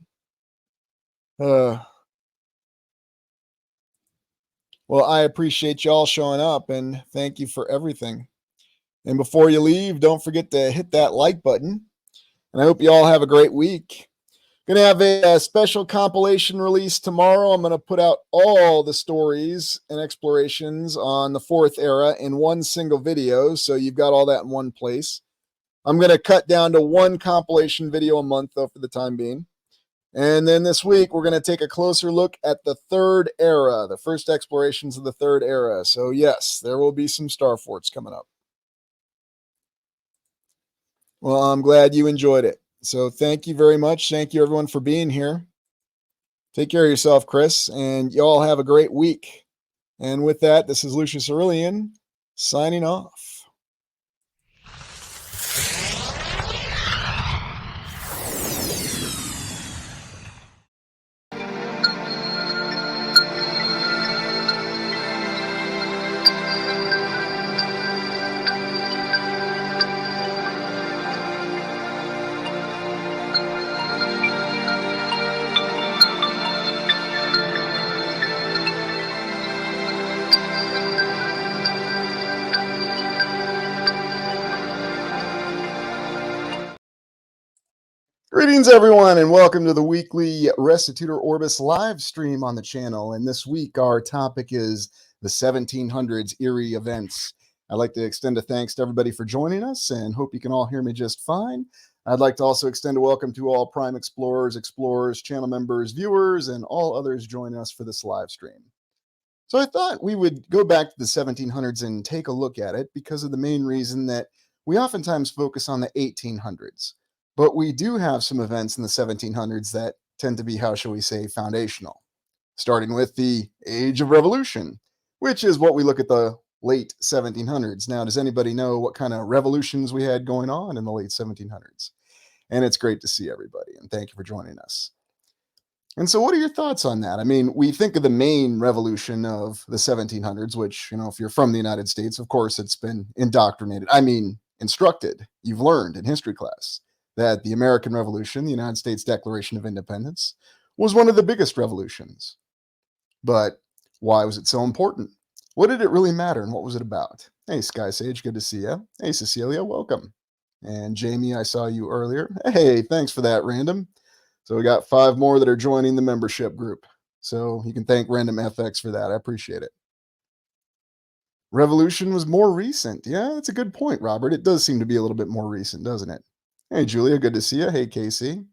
Well, I appreciate y'all showing up, and thank you for everything. And before you leave, don't forget to hit that like button. And I hope you all have a great week. Going to have a special compilation release tomorrow. I'm going to put out all the stories and explorations on the fourth era in one single video, so you've got all that in one place. I'm going to cut down to one compilation video a month, though, for the time being. And then this week, we're going to take a closer look at the third era, the first explorations of the third era. So yes, there will be some Star Forts coming up. Well, I'm glad you enjoyed it. So thank you very much. Thank you, everyone, for being here. Take care of yourself, Chris, and y'all have a great week. And with that, this is Lucius Aurelian signing off. Greetings, everyone, and welcome to the weekly Restitutor Orbis live stream on the channel. And this week, our topic is the 1700s Eerie Events. I'd like to extend a thanks to everybody for joining us, and hope you can all hear me just fine. I'd like to also extend a welcome to all Prime Explorers, channel members, viewers, and all others joining us for this live stream. So I thought we would go back to the 1700s and take a look at it, because of the main reason that we oftentimes focus on the 1800s. But we do have some events in the 1700s that tend to be, how shall we say, foundational. Starting with the Age of Revolution, which is what we look at the late 1700s. Now, does anybody know what kind of revolutions we had going on in the late 1700s? And it's great to see everybody, and thank you for joining us. And so what are your thoughts on that? I mean, we think of the main revolution of the 1700s, which, you know, if you're from the United States, of course, it's been instructed. You've learned in history class that the American Revolution, the United States Declaration of Independence, was one of the biggest revolutions. But why was it so important? What did it really matter, and what was it about? Hey, Sky Sage, good to see you. Hey, Cecilia, welcome. And Jamie, I saw you earlier. Hey, thanks for that, Random. So we got 5 more that are joining the membership group. So you can thank Random FX for that. I appreciate it. Revolution was more recent. Yeah, that's a good point, Robert. It does seem to be a little bit more recent, doesn't it? Hey, Julia, good to see you. Hey, Casey.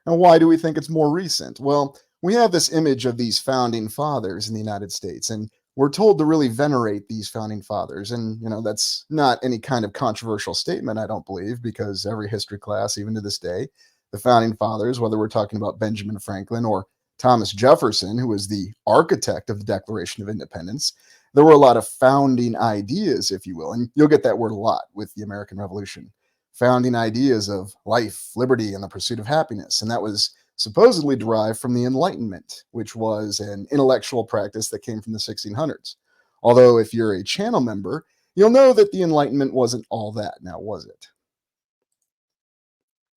And why do we think it's more recent? Well, we have this image of these founding fathers in the United States, and we're told to really venerate these founding fathers. And, that's not any kind of controversial statement, I don't believe, because every history class, even to this day, the founding fathers, whether we're talking about Benjamin Franklin or Thomas Jefferson, who was the architect of the Declaration of Independence, there were a lot of founding ideas, if you will. And you'll get that word a lot with the American Revolution. Founding ideas of life, liberty, and the pursuit of happiness. And that was supposedly derived from the Enlightenment, which was an intellectual practice that came from the 1600s. Although, if you're a channel member, you'll know that the Enlightenment wasn't all that, now was it?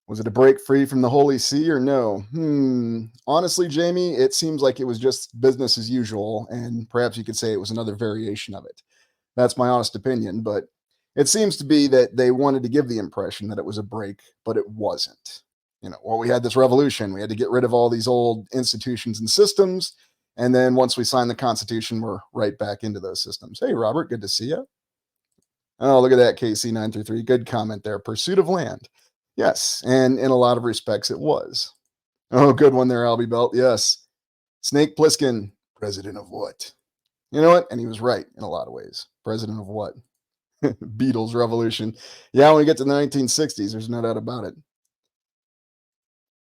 Was it a break free from the Holy See or no? Honestly, Jamie, it seems like it was just business as usual, and perhaps you could say it was another variation of it. That's my honest opinion, but it seems to be that they wanted to give the impression that it was a break, but it wasn't. We had this revolution. We had to get rid of all these old institutions and systems. And then once we signed the Constitution, we're right back into those systems. Hey, Robert, good to see you. Oh, look at that, KC933. Good comment there. Pursuit of land. Yes, and in a lot of respects, it was. Oh, good one there, Albie Belt. Yes. Snake Plissken, president of what? You know what? And he was right in a lot of ways. President of what? Beatles revolution. Yeah, when we get to the 1960s, there's no doubt about it.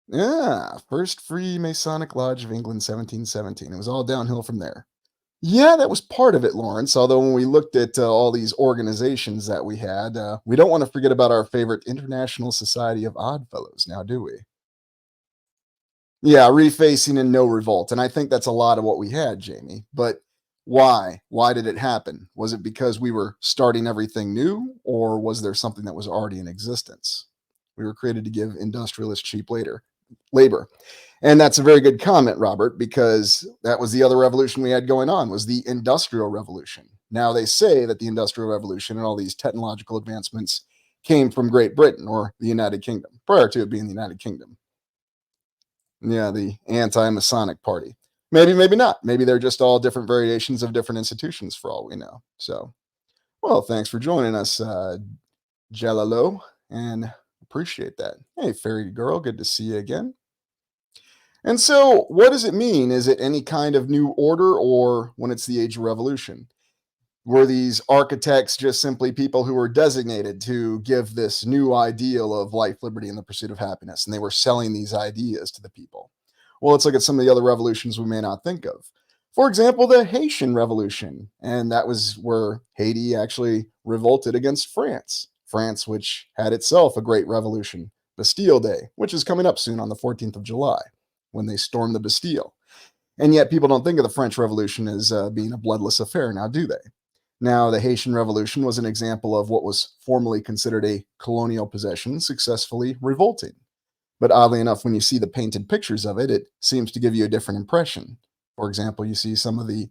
Yeah, first Free Masonic Lodge of England, 1717. It was all downhill from there. Yeah, that was part of it, Lawrence. Although when we looked at all these organizations that we had, we don't want to forget about our favorite International Society of Oddfellows now, do we? Yeah, refacing and no revolt. And I think that's a lot of what we had, Jamie. But why? Why did it happen? Was it because we were starting everything new, or was there something that was already in existence? We were created to give industrialists cheap labor. And that's a very good comment, Robert, because that was the other revolution we had going on, was the Industrial Revolution. Now they say that the Industrial Revolution and all these technological advancements came from Great Britain or the United Kingdom, prior to it being the United Kingdom. Yeah, the anti-Masonic party. Maybe, maybe not. Maybe they're just all different variations of different institutions for all we know. So, well, thanks for joining us, Jalalo, and appreciate that. Hey, fairy girl, good to see you again. And so, what does it mean? Is it any kind of new order, or when it's the Age of Revolution? Were these architects just simply people who were designated to give this new ideal of life, liberty, and the pursuit of happiness, and they were selling these ideas to the people? Well, let's look at some of the other revolutions we may not think of. For example, the Haitian Revolution, and that was where Haiti actually revolted against France. France, which had itself a great revolution, Bastille Day, which is coming up soon on the 14th of July, when they stormed the Bastille. And yet people don't think of the French Revolution as being a bloodless affair, now do they? Now, the Haitian Revolution was an example of what was formerly considered a colonial possession successfully revolting. But oddly enough, when you see the painted pictures of it, it seems to give you a different impression. For example, you see some of the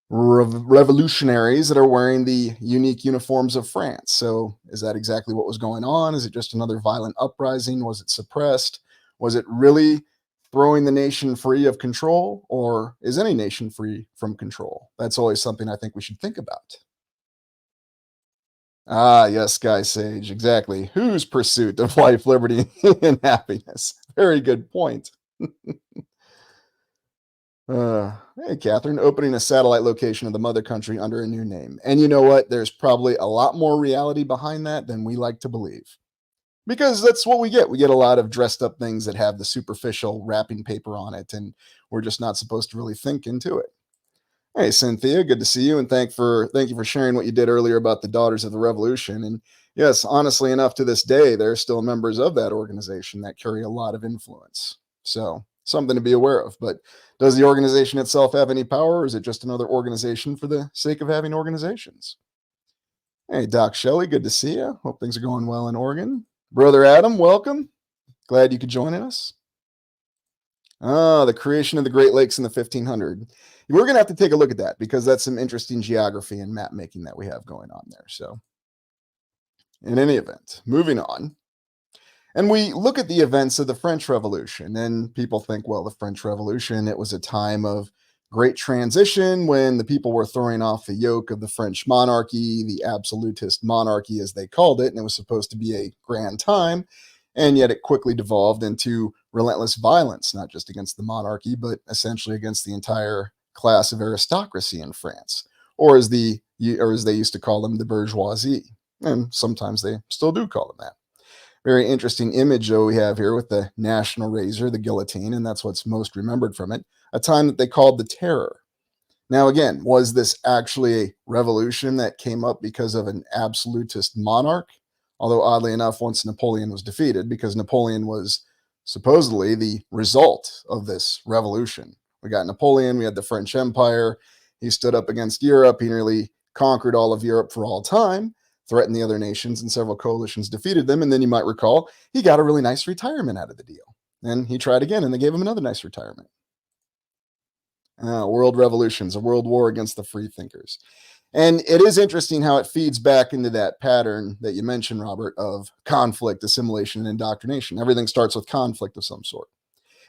revolutionaries that are wearing the unique uniforms of France. So is that exactly what was going on? Is it just another violent uprising? Was it suppressed? Was it really throwing the nation free of control? Or is any nation free from control? That's always something I think we should think about. Ah, yes, Sky Sage, exactly. Whose pursuit of life, liberty, and happiness? Very good point. Hey, Catherine, opening a satellite location of the mother country under a new name. And you know what? There's probably a lot more reality behind that than we like to believe. Because that's what we get. We get a lot of dressed up things that have the superficial wrapping paper on it, and we're just not supposed to really think into it. Hey, Cynthia, good to see you, and thank you for sharing what you did earlier about the Daughters of the Revolution. And yes, honestly enough, to this day, there are still members of that organization that carry a lot of influence. So something to be aware of. But does the organization itself have any power, or is it just another organization for the sake of having organizations? Hey, Doc Shelley, good to see you. Hope things are going well in Oregon. Brother Adam, welcome. Glad you could join us. Ah, the creation of the Great Lakes in the 1500s. We're going to have to take a look at that because that's some interesting geography and map making that we have going on there. So, in any event, moving on. And we look at the events of the French Revolution, and people think, well, the French Revolution, it was a time of great transition when the people were throwing off the yoke of the French monarchy, the absolutist monarchy, as they called it, and it was supposed to be a grand time. And yet it quickly devolved into relentless violence, not just against the monarchy, but essentially against the entire class of aristocracy in France, or as they used to call them, the bourgeoisie. And sometimes they still do call them that. Very interesting image, though, we have here with the national razor, the guillotine, and that's what's most remembered from it, a time that they called the Terror. Now, again, was this actually a revolution that came up because of an absolutist monarch? Although, oddly enough, once Napoleon was defeated, because Napoleon was supposedly the result of this revolution. We got Napoleon, we had the French Empire. He stood up against Europe. He nearly conquered all of Europe for all time, threatened the other nations, and several coalitions defeated them. And then you might recall, he got a really nice retirement out of the deal. And he tried again, and they gave him another nice retirement. World revolutions, a world war against the free thinkers. And it is interesting how it feeds back into that pattern that you mentioned, Robert, of conflict, assimilation, and indoctrination. Everything starts with conflict of some sort.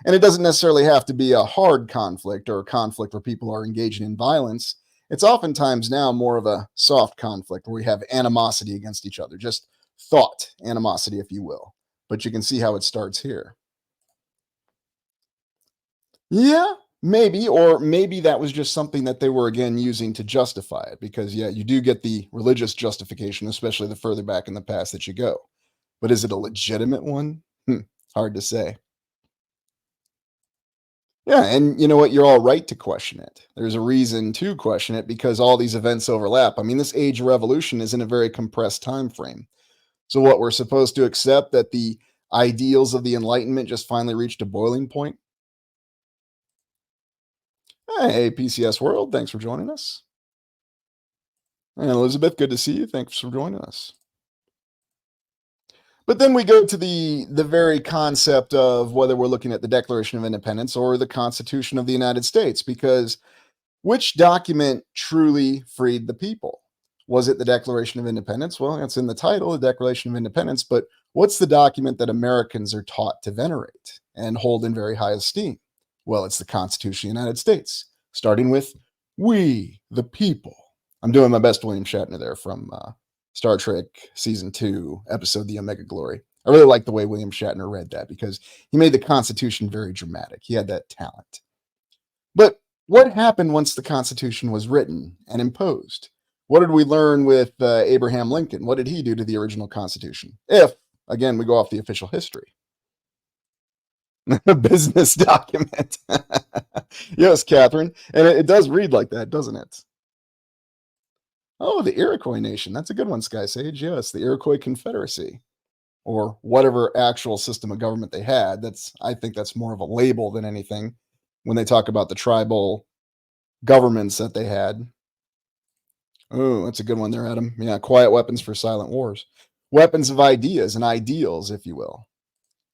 And it doesn't necessarily have to be a hard conflict or a conflict where people are engaging in violence. It's oftentimes now more of a soft conflict where we have animosity against each other, just thought animosity, if you will. But you can see how it starts here. Yeah, maybe, or maybe that was just something that they were, again, using to justify it. Because, yeah, you do get the religious justification, especially the further back in the past that you go. But is it a legitimate one? Hard to say. Yeah, and you know what? You're all right to question it. There's a reason to question it because all these events overlap. I mean, this age of revolution is in a very compressed time frame. So what, we're supposed to accept that the ideals of the Enlightenment just finally reached a boiling point? Hey, PCS World, thanks for joining us. And Elizabeth, good to see you. Thanks for joining us. But then we go to the very concept of whether we're looking at the Declaration of Independence or the Constitution of the United States, because which document truly freed the people? Was it the Declaration of Independence? Well, it's in the title, the Declaration of Independence, but what's the document that Americans are taught to venerate and hold in very high esteem? Well, it's the Constitution of the United States, starting with "We, the people." I'm doing my best William Shatner there from Star Trek Season 2, episode The Omega Glory. I really like the way William Shatner read that because he made the Constitution very dramatic. He had that talent. But what happened once the Constitution was written and imposed? What did we learn with Abraham Lincoln? What did he do to the original Constitution? If, again, we go off the official history. A business document. Yes, Catherine. And it does read like that, doesn't it? Oh, the Iroquois Nation. That's a good one, Sky Sage. Yes, the Iroquois Confederacy. Or whatever actual system of government they had. I think that's more of a label than anything when they talk about the tribal governments that they had. Oh, that's a good one there, Adam. Yeah, quiet weapons for silent wars. Weapons of ideas and ideals, if you will.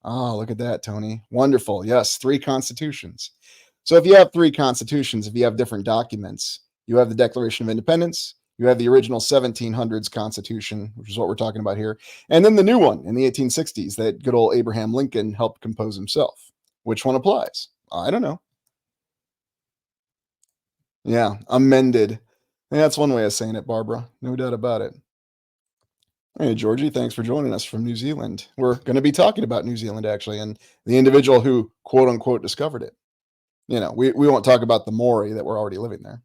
Oh, look at that, Tony. Wonderful. Yes, 3 constitutions. So if you have 3 constitutions, if you have different documents, you have the Declaration of Independence, you have the original 1700s Constitution, which is what we're talking about here, and then the new one in the 1860s that good old Abraham Lincoln helped compose himself. Which one applies? I don't know. Yeah, amended. That's one way of saying it, Barbara. No doubt about it. Hey, Georgie, thanks for joining us from New Zealand. We're going to be talking about New Zealand, actually, and the individual who, quote unquote, discovered it. You know, we won't talk about the Maori that were already living there.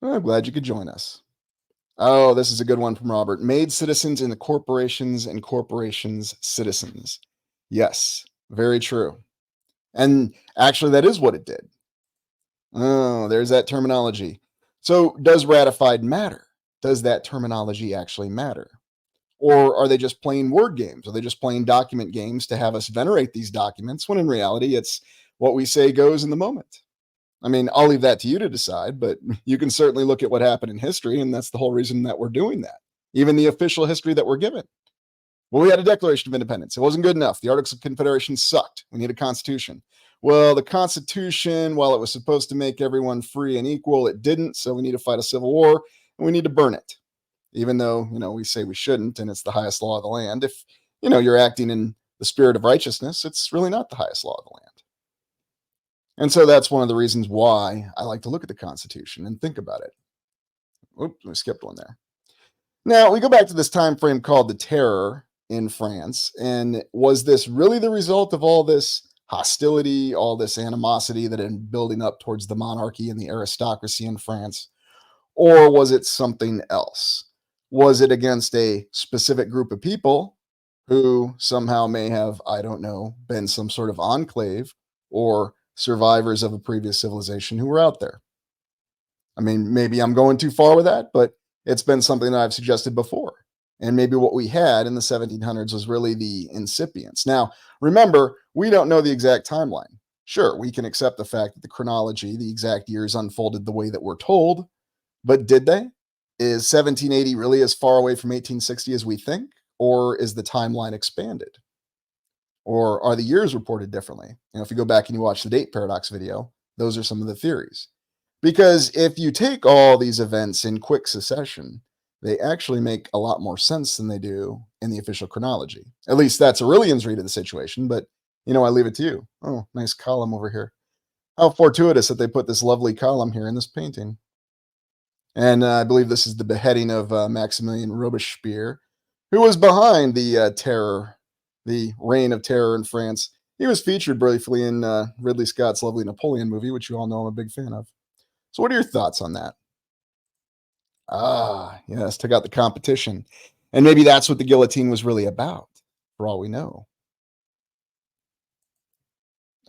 I'm glad you could join us. Oh, this is a good one from Robert. Made citizens in the corporations and corporations citizens. Yes, very true. And actually, that is what it did. Oh, there's that terminology. So does ratified matter? Does that terminology actually matter? Or are they just playing word games? Are they just playing document games to have us venerate these documents when in reality it's what we say goes in the moment? I mean, I'll leave that to you to decide, but you can certainly look at what happened in history, and that's the whole reason that we're doing that. Even the official history that we're given. Well, we had a Declaration of Independence. It wasn't good enough. The Articles of Confederation sucked. We need a Constitution. Well, the Constitution, while it was supposed to make everyone free and equal, it didn't. So we need to fight a civil war, and we need to burn it. Even though, we say we shouldn't, and it's the highest law of the land. If, you're acting in the spirit of righteousness, it's really not the highest law of the land. And so that's one of the reasons why I like to look at the Constitution and think about it. Oops, I skipped one there. Now we go back to this time frame called the Terror in France. And was this really the result of all this hostility, all this animosity that had been building up towards the monarchy and the aristocracy in France? Or was it something else? Was it against a specific group of people who somehow may have, I don't know, been some sort of enclave or survivors of a previous civilization who were out there? I mean, maybe I'm going too far with that, but it's been something that I've suggested before. And maybe what we had in the 1700s was really the incipients. Now, remember, we don't know the exact timeline. Sure, we can accept the fact that the chronology, the exact years unfolded the way that we're told, but did they? Is 1780 really as far away from 1860 as we think? Or is the timeline expanded? Or are the years reported differently? If you go back and you watch the date paradox video, those are some of the theories. Because if you take all these events in quick succession, they actually make a lot more sense than they do in the official chronology. At least that's Aurelian's read of the situation, but I leave it to you. Oh, nice column over here. How fortuitous that they put this lovely column here in this painting. And I believe this is the beheading of Maximilian Robespierre, who was behind the terror, the reign of terror in France. He was featured briefly in Ridley Scott's lovely Napoleon movie, which you all know I'm a big fan of. So what are your thoughts on that? Ah, yes, took out the competition. And maybe that's what the guillotine was really about, for all we know.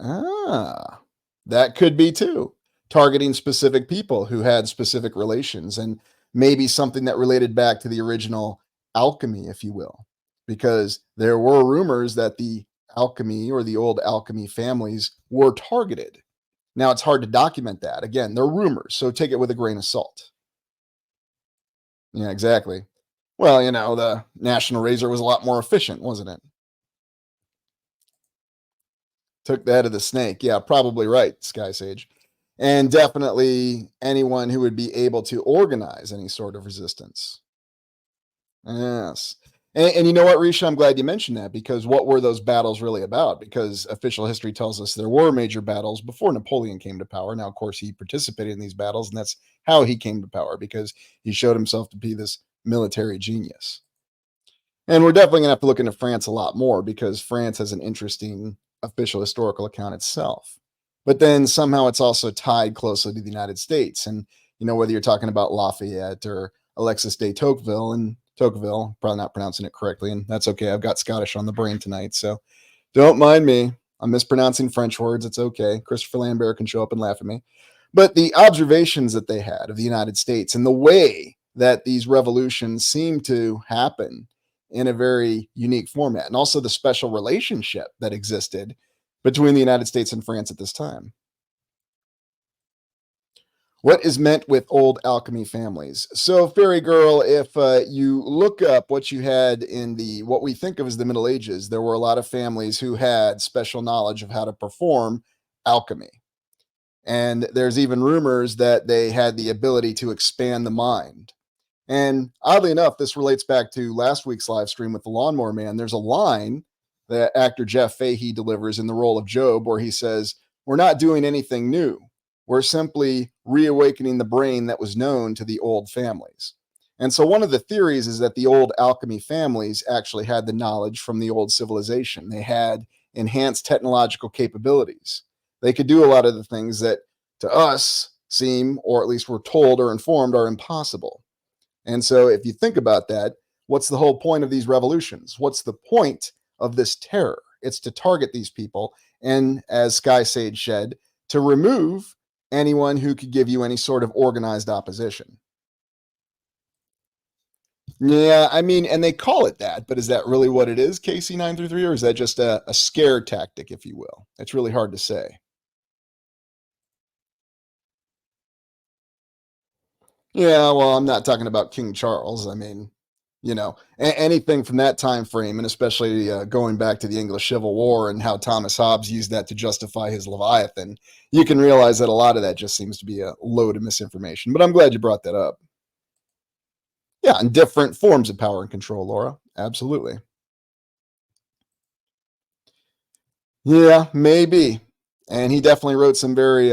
Ah, that could be too. Targeting specific people who had specific relations and maybe something that related back to the original alchemy, if you will. Because there were rumors that the alchemy or the old alchemy families were targeted. Now, it's hard to document that. Again, they're rumors, so take it with a grain of salt. Yeah, exactly. Well, the National Razor was a lot more efficient, wasn't it? Took the head of the snake. Yeah, probably right, Sky Sage. And definitely anyone who would be able to organize any sort of resistance. Yes. And you know what, Risha? I'm glad you mentioned that, because what were those battles really about? Because official history tells us there were major battles before Napoleon came to power. Now, of course, he participated in these battles, and that's how he came to power, because he showed himself to be this military genius. And we're definitely going to have to look into France a lot more, because France has an interesting official historical account itself. But then somehow it's also tied closely to the United States. And, whether you're talking about Lafayette or Alexis de Tocqueville, and Tocqueville, probably not pronouncing it correctly, and that's okay. I've got Scottish on the brain tonight, so don't mind me. I'm mispronouncing French words. It's okay. Christopher Lambert can show up and laugh at me. But the observations that they had of the United States and the way that these revolutions seem to happen in a very unique format, and also the special relationship that existed between the United States and France at this time. What is meant with old alchemy families? So, Fairy Girl, if you look up what you had in what we think of as the Middle Ages, there were a lot of families who had special knowledge of how to perform alchemy. And there's even rumors that they had the ability to expand the mind. And oddly enough, this relates back to last week's live stream with the Lawnmower Man. There's a line that actor Jeff Fahey delivers in the role of Job, where he says, "We're not doing anything new. We're simply reawakening the brain that was known to the old families." And so one of the theories is that the old alchemy families actually had the knowledge from the old civilization. They had enhanced technological capabilities. They could do a lot of the things that to us seem, or at least we're told or informed, are impossible. And so if you think about that, what's the whole point of these revolutions? What's the point of this terror? It's to target these people. And as Sky Sage said, to remove anyone who could give you any sort of organized opposition. Yeah, I mean, and they call it that, but is that really what it is, KC933, or is that just a scare tactic, if you will? It's really hard to say. Yeah, well, I'm not talking about King Charles. I mean, anything from that time frame, and especially going back to the English Civil War and how Thomas Hobbes used that to justify his Leviathan, you can realize that a lot of that just seems to be a load of misinformation. But I'm glad you brought that up. Yeah, and different forms of power and control, Laura. Absolutely. Yeah, maybe. And he definitely wrote some very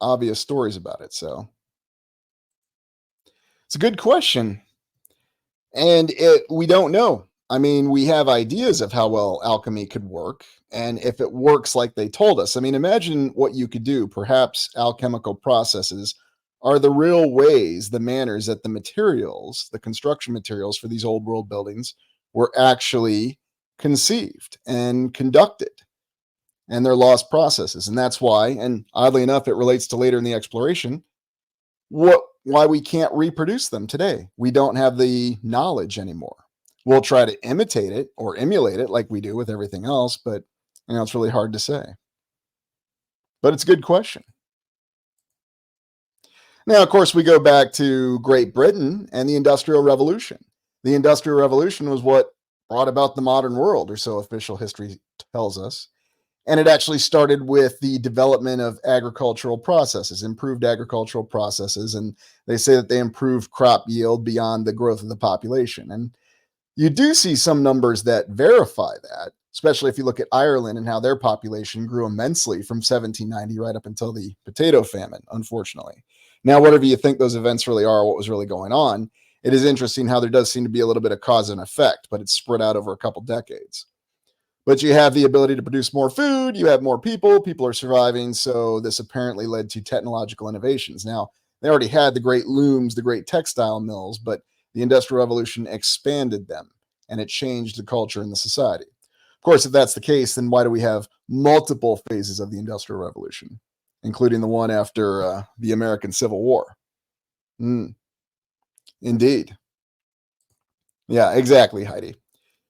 obvious stories about it. So it's a good question. And we don't know. I mean, we have ideas of how well alchemy could work and if it works like they told us. I mean, imagine what you could do. Perhaps alchemical processes are the real ways, the manners that the materials, the construction materials for these old world buildings were actually conceived and conducted, and they're lost processes. And that's why, and oddly enough, it relates to later in the exploration, why we can't reproduce them today. We don't have the knowledge anymore. We'll try to imitate it or emulate it like we do with everything else, but it's really hard to say. But it's a good question. Now, of course, we go back to Great Britain and the Industrial Revolution. The Industrial Revolution was what brought about the modern world, or so official history tells us. And it actually started with the development of agricultural processes, improved agricultural processes. And they say that they improved crop yield beyond the growth of the population. And you do see some numbers that verify that, especially if you look at Ireland and how their population grew immensely from 1790 right up until the potato famine, unfortunately. Now, whatever you think those events really are, what was really going on, it is interesting how there does seem to be a little bit of cause and effect, but it's spread out over a couple decades. But you have the ability to produce more food, you have more people are surviving, so this apparently led to technological innovations. Now, they already had the great looms, the great textile mills, but the Industrial Revolution expanded them, and it changed the culture and the society. Of course, if that's the case, then why do we have multiple phases of the Industrial Revolution, including the one after the American Civil War? Indeed. Yeah, exactly, Heidi.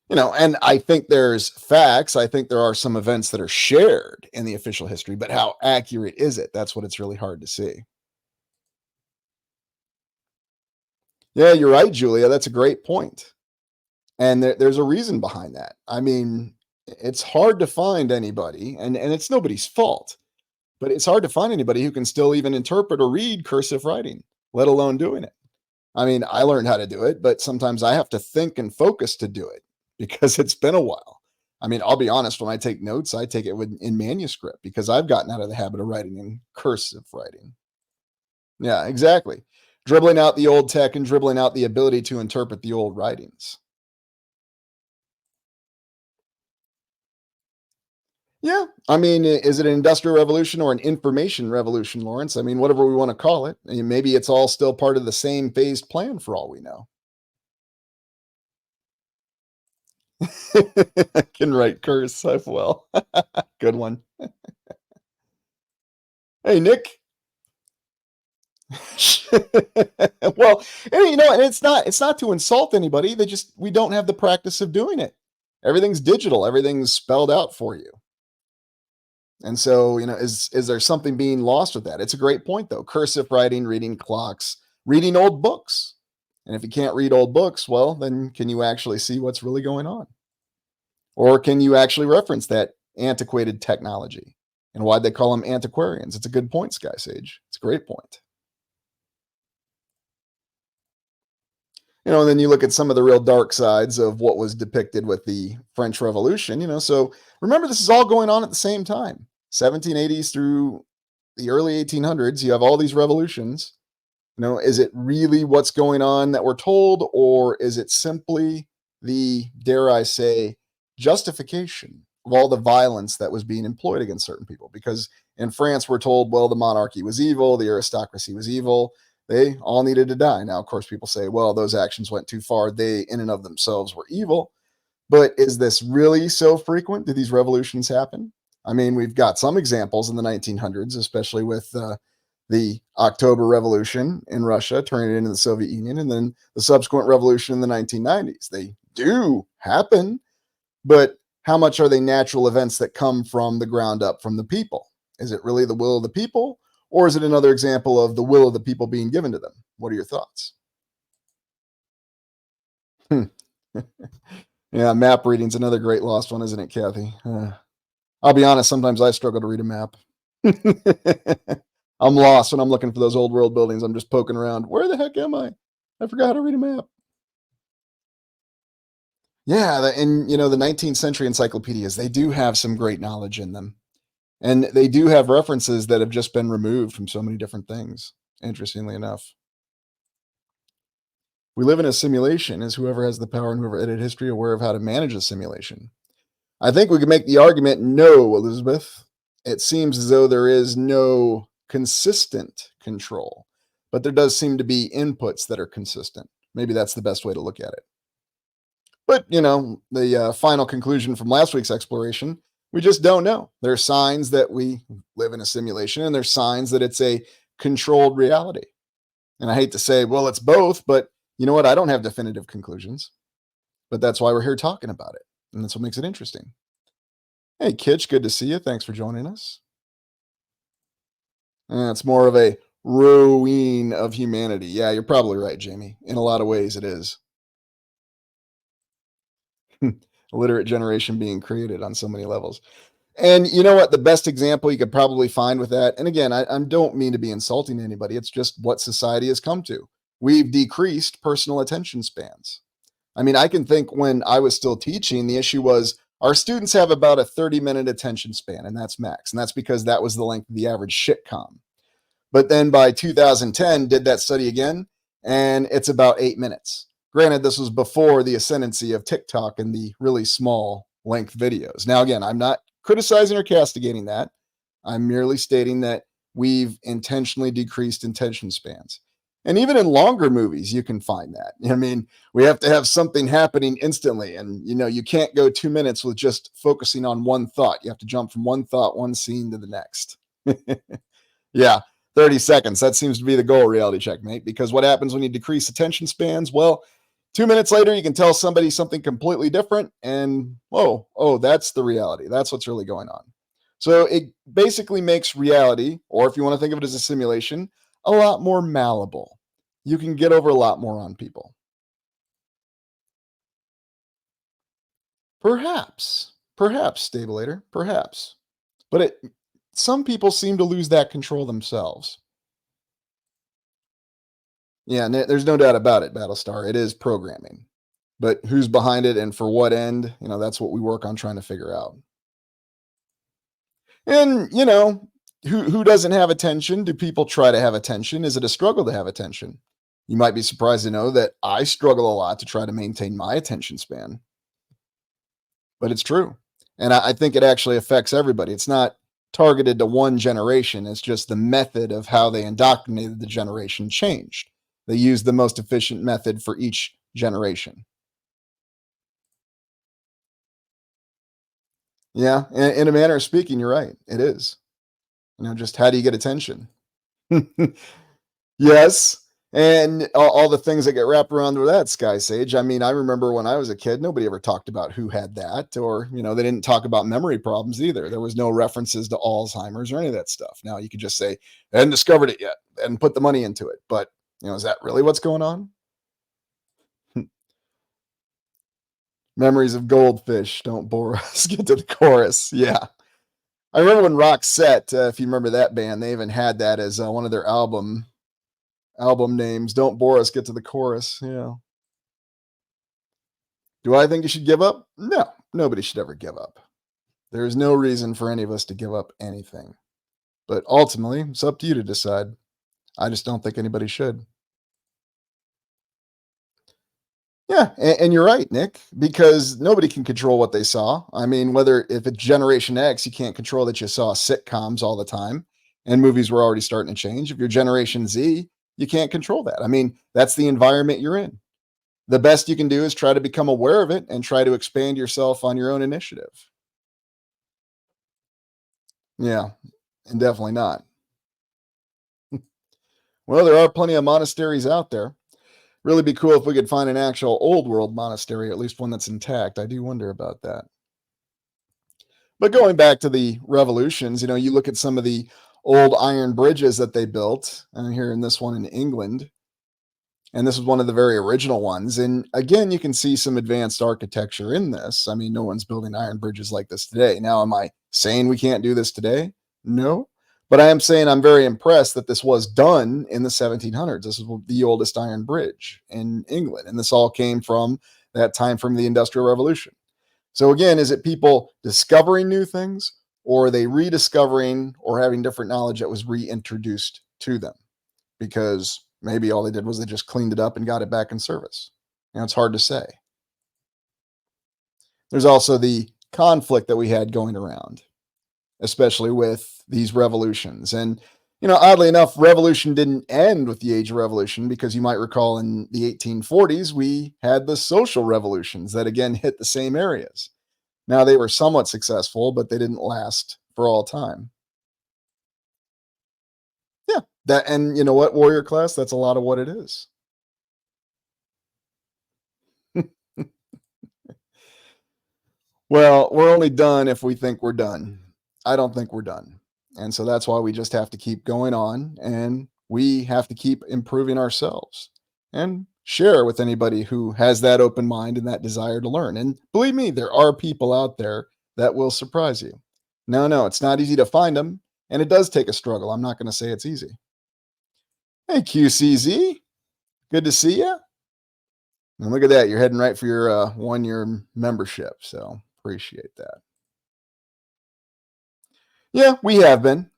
And I think there's facts. I think there are some events that are shared in the official history, but how accurate is it? That's what it's really hard to see. Yeah, you're right, Julia. That's a great point. And there's a reason behind that. I mean, it's hard to find anybody, and it's nobody's fault, but it's hard to find anybody who can still even interpret or read cursive writing, let alone doing it. I mean, I learned how to do it, but sometimes I have to think and focus to do it because it's been a while. I mean, I'll be honest, when I take notes, I take it in manuscript because I've gotten out of the habit of writing in cursive writing. Yeah, exactly. Dribbling out the old tech and dribbling out the ability to interpret the old writings. Yeah. I mean, is it an industrial revolution or an information revolution, Lawrence? I mean, whatever we want to call it. I mean, maybe it's all still part of the same phased plan for all we know. I can write cursive well. Good one. Hey, Nick. Well, and it's not to insult anybody. We don't have the practice of doing it. Everything's digital. Everything's spelled out for you. And so, is there something being lost with that? It's a great point, though. Cursive writing, reading clocks, reading old books. And if you can't read old books, well, then can you actually see what's really going on? Or can you actually reference that antiquated technology? And why'd they call them antiquarians? It's a good point, Sky Sage. It's a great point. And then you look at some of the real dark sides of what was depicted with the French Revolution, so remember this is all going on at the same time. 1780s through the early 1800s, you have all these revolutions. Is it really what's going on that we're told, or is it simply the, dare I say, justification of all the violence that was being employed against certain people? Because in France, we're told, well, the monarchy was evil, the aristocracy was evil, they all needed to die. Now, of course, people say, well, those actions went too far. They, in and of themselves, were evil. But is this really so frequent? Do these revolutions happen? I mean, we've got some examples in the 1900s, especially with the October Revolution in Russia, turning it into the Soviet Union, and then the subsequent revolution in the 1990s. They do happen, but how much are they natural events that come from the ground up from the people? Is it really the will of the people? Or is it another example of the will of the people being given to them? What are your thoughts? Yeah, map reading's another great lost one, isn't it, Kathy? I'll be honest, sometimes I struggle to read a map. I'm lost when I'm looking for those old world buildings. I'm just poking around. Where the heck am I? I forgot how to read a map. Yeah, and the 19th century encyclopedias, they do have some great knowledge in them. And they do have references that have just been removed from so many different things, interestingly enough. We live in a simulation. Is whoever has the power and whoever edited history aware of how to manage a simulation? I think we can make the argument, no, Elizabeth. It seems as though there is no consistent control, but there does seem to be inputs that are consistent. Maybe that's the best way to look at it. But, the final conclusion from last week's exploration, we just don't know. There are signs that we live in a simulation, and there's signs that it's a controlled reality. And I hate to say, well, it's both, but you know what? I don't have definitive conclusions. But that's why we're here talking about it. And that's what makes it interesting. Hey, Kitch, good to see you. Thanks for joining us. It's more of a ruin of humanity. Yeah, you're probably right, Jamie. In a lot of ways, it is. Illiterate generation being created on so many levels. And you know what? The best example you could probably find with that, and again, I don't mean to be insulting to anybody. It's just what society has come to. We've decreased personal attention spans. I mean, I can think when I was still teaching, the issue was our students have about a 30-minute attention span, and that's max. And that's because that was the length of the average sitcom. But then by 2010, did that study again, and it's about 8 minutes. Granted, this was before the ascendancy of TikTok and the really small length videos. Now, again, I'm not criticizing or castigating that. I'm merely stating that we've intentionally decreased attention spans. And even in longer movies, you can find that. I mean, we have to have something happening instantly. And, you can't go 2 minutes with just focusing on one thought. You have to jump from one thought, one scene to the next. Yeah, 30 seconds. That seems to be the goal, Reality Checkmate. Because what happens when you decrease attention spans? Well, 2 minutes later, you can tell somebody something completely different. And, oh, that's the reality. That's what's really going on. So it basically makes reality, or if you want to think of it as a simulation, a lot more malleable. You can get over a lot more on people. Perhaps, Stabulator, perhaps. But some people seem to lose that control themselves. Yeah, there's no doubt about it, Battlestar. It is programming. But who's behind it and for what end? That's what we work on trying to figure out. And, who doesn't have attention? Do people try to have attention? Is it a struggle to have attention? You might be surprised to know that I struggle a lot to try to maintain my attention span. But it's true. And I think it actually affects everybody. It's not targeted to one generation. It's just the method of how they indoctrinated the generation changed. They used the most efficient method for each generation. Yeah, in a manner of speaking, you're right. It is. Just how do you get attention? Yes. And all the things that get wrapped around with that, Sky Sage. I mean, I remember when I was a kid, nobody ever talked about who had that, or, they didn't talk about memory problems either. There was no references to Alzheimer's or any of that stuff. Now you could just say, I hadn't discovered it yet and put the money into it. But, is that really what's going on? Memories of goldfish. Don't bore us. Get to the chorus. Yeah. I remember when Roxette, if you remember that band, they even had that as one of their album names. Don't bore us, get to the chorus. Yeah. Do I think you should give up? No, nobody should ever give up. There is no reason for any of us to give up anything. But ultimately, it's up to you to decide. I just don't think anybody should. Yeah, and you're right, Nick, because nobody can control what they saw. I mean, if it's Generation X, you can't control that you saw sitcoms all the time, and movies were already starting to change. If you're Generation Z, you can't control that. I mean, that's the environment you're in. The best you can do is try to become aware of it and try to expand yourself on your own initiative. Yeah, and definitely not. Well, there are plenty of monasteries out there. Really be cool if we could find an actual old world monastery, at least one that's intact. I do wonder about that. But going back to the revolutions, you look at some of the old iron bridges that they built, here in this one in England, and this was one of the very original ones. And again, you can see some advanced architecture in this. I mean, no one's building iron bridges like this today. Now, am I saying we can't do this today? No. But I am saying I'm very impressed that this was done in the 1700s. This is the oldest iron bridge in England. And this all came from that time from the Industrial Revolution. So again, is it people discovering new things, or are they rediscovering or having different knowledge that was reintroduced to them? Because maybe all they did was they just cleaned it up and got it back in service. It's hard to say. There's also the conflict that we had going around, especially with these revolutions. And, oddly enough, revolution didn't end with the Age of Revolution, because you might recall in the 1840s, we had the social revolutions that again hit the same areas. Now, they were somewhat successful, but they didn't last for all time. Yeah, that, and you know what, warrior class, that's a lot of what it is. Well, we're only done if we think we're done. I don't think we're done. And so that's why we just have to keep going on, and we have to keep improving ourselves and share with anybody who has that open mind and that desire to learn. And believe me, there are people out there that will surprise you. No, it's not easy to find them, and it does take a struggle. I'm not going to say it's easy. Hey, QCZ, good to see you. And look at that, you're heading right for your 1-year membership, so appreciate that. Yeah, we have been.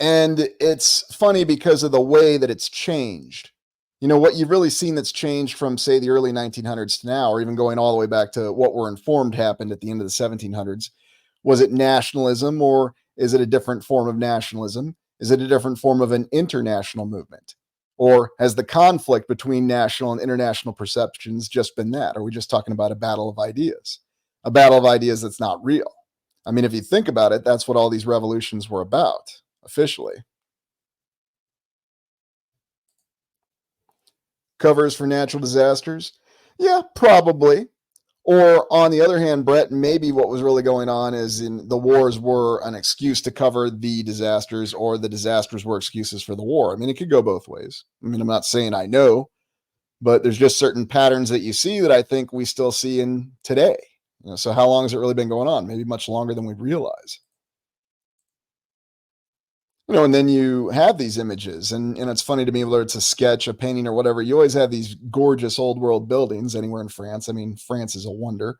And it's funny because of the way that it's changed. What you've really seen that's changed from, say, the early 1900s to now, or even going all the way back to what we're informed happened at the end of the 1700s, was it nationalism, or is it a different form of nationalism? Is it a different form of an international movement? Or has the conflict between national and international perceptions just been that? Are we just talking about a battle of ideas? A battle of ideas that's not real. I mean, if you think about it, that's what all these revolutions were about, officially. Covers for natural disasters? Yeah, probably. Or on the other hand, Brett, maybe what was really going on is in the wars were an excuse to cover the disasters, or the disasters were excuses for the war. I mean, it could go both ways. I mean, I'm not saying I know, but there's just certain patterns that you see that I think we still see in today. So how long has it really been going on? Maybe much longer than we realize. And then you have these images, and it's funny to me, whether it's a sketch, a painting, or whatever, you always have these gorgeous old world buildings anywhere in France. I mean, France is a wonder.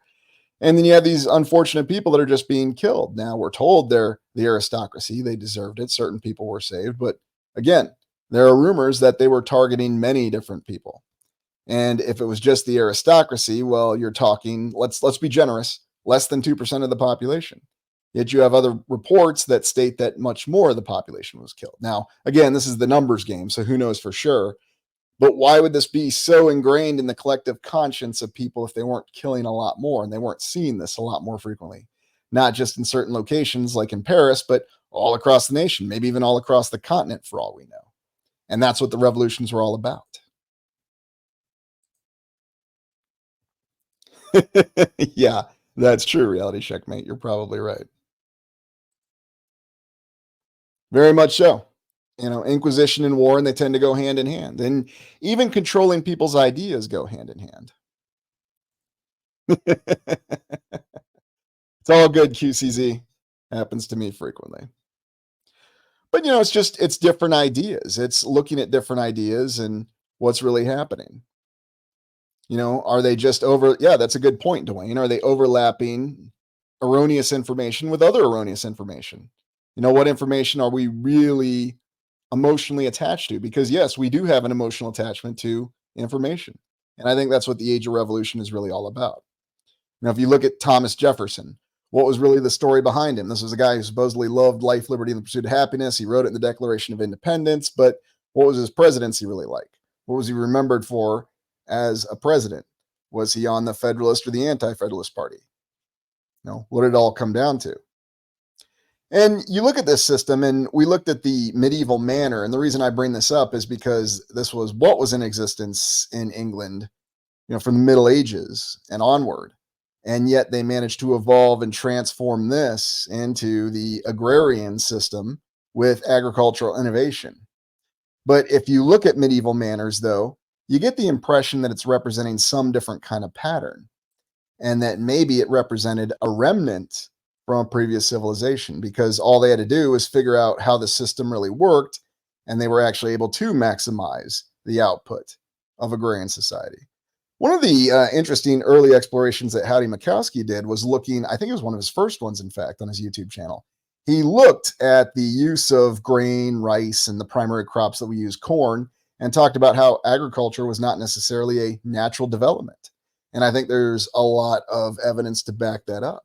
And then you have these unfortunate people that are just being killed. Now, we're told they're the aristocracy. They deserved it. Certain people were saved. But again, there are rumors that they were targeting many different people. And if it was just the aristocracy, well, you're talking, let's be generous, less than 2% of the population. Yet you have other reports that state that much more of the population was killed. Now, again, this is the numbers game, so who knows for sure. But why would this be so ingrained in the collective conscience of people if they weren't killing a lot more and they weren't seeing this a lot more frequently? Not just in certain locations like in Paris, but all across the nation, maybe even all across the continent for all we know. And that's what the revolutions were all about. Yeah, that's true, Reality Checkmate. You're probably right. Very much so. Inquisition and war, and they tend to go hand in hand. And even controlling people's ideas go hand in hand. It's all good, QCZ. Happens to me frequently. But, it's different ideas. It's looking at different ideas and what's really happening. Are they just yeah, that's a good point, Dwayne. Are they overlapping erroneous information with other erroneous information? What information are we really emotionally attached to? Because yes, we do have an emotional attachment to information. And I think that's what the Age of Revolution is really all about. Now, if you look at Thomas Jefferson, what was really the story behind him? This was a guy who supposedly loved life, liberty, and the pursuit of happiness. He wrote it in the Declaration of Independence, but what was his presidency really like? What was he remembered for as a president? Was he on the Federalist or the Anti-Federalist Party? What did it all come down to? And you look at this system, and we looked at the medieval manor, and the reason I bring this up is because this was what was in existence in England, from the Middle Ages and onward. And yet they managed to evolve and transform this into the agrarian system with agricultural innovation. But if you look at medieval manors, though, you get the impression that it's representing some different kind of pattern, and that maybe it represented a remnant from a previous civilization, because all they had to do was figure out how the system really worked, and they were actually able to maximize the output of agrarian society. One of the interesting early explorations that Howdy Mikowski did was looking, I think it was one of his first ones, in fact, on his YouTube channel. he looked at the use of grain, rice, and the primary crops that we use, corn, and talked about how agriculture was not necessarily a natural development. And I think there's a lot of evidence to back that up.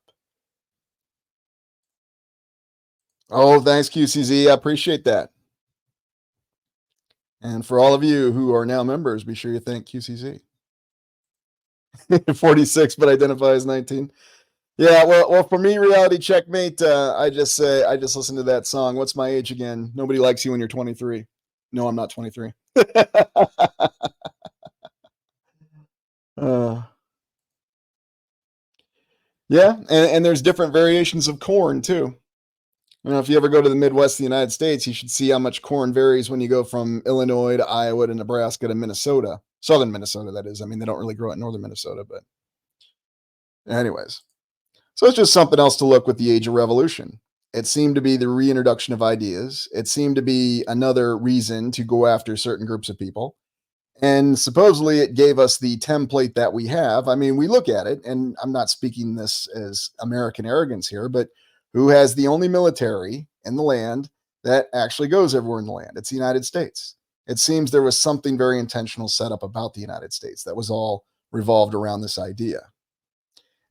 Oh, thanks, QCZ. I appreciate that. And for all of you who are now members, be sure you thank QCZ. 46, but identify as 19. Yeah, well, for me, reality checkmate. I just listen to that song. What's my age again? Nobody likes you when you're 23. No, I'm not 23. Yeah, and there's different variations of corn too. You know, if you ever go to the Midwest of the United States, you should see how much corn varies when you go from Illinois to Iowa to Nebraska to Minnesota. Southern Minnesota, that is. I mean, they don't really grow it in northern Minnesota, but anyways. So it's just something else to look with the Age of Revolution. It seemed to be the reintroduction of ideas. It seemed to be another reason to go after certain groups of people. And supposedly it gave us the template that we have. I mean, we look at it, and I'm not speaking this as American arrogance here, but who has the only military in the land that actually goes everywhere in the land? It's the United States. It seems there was something very intentional set up about the United States that was all revolved around this idea.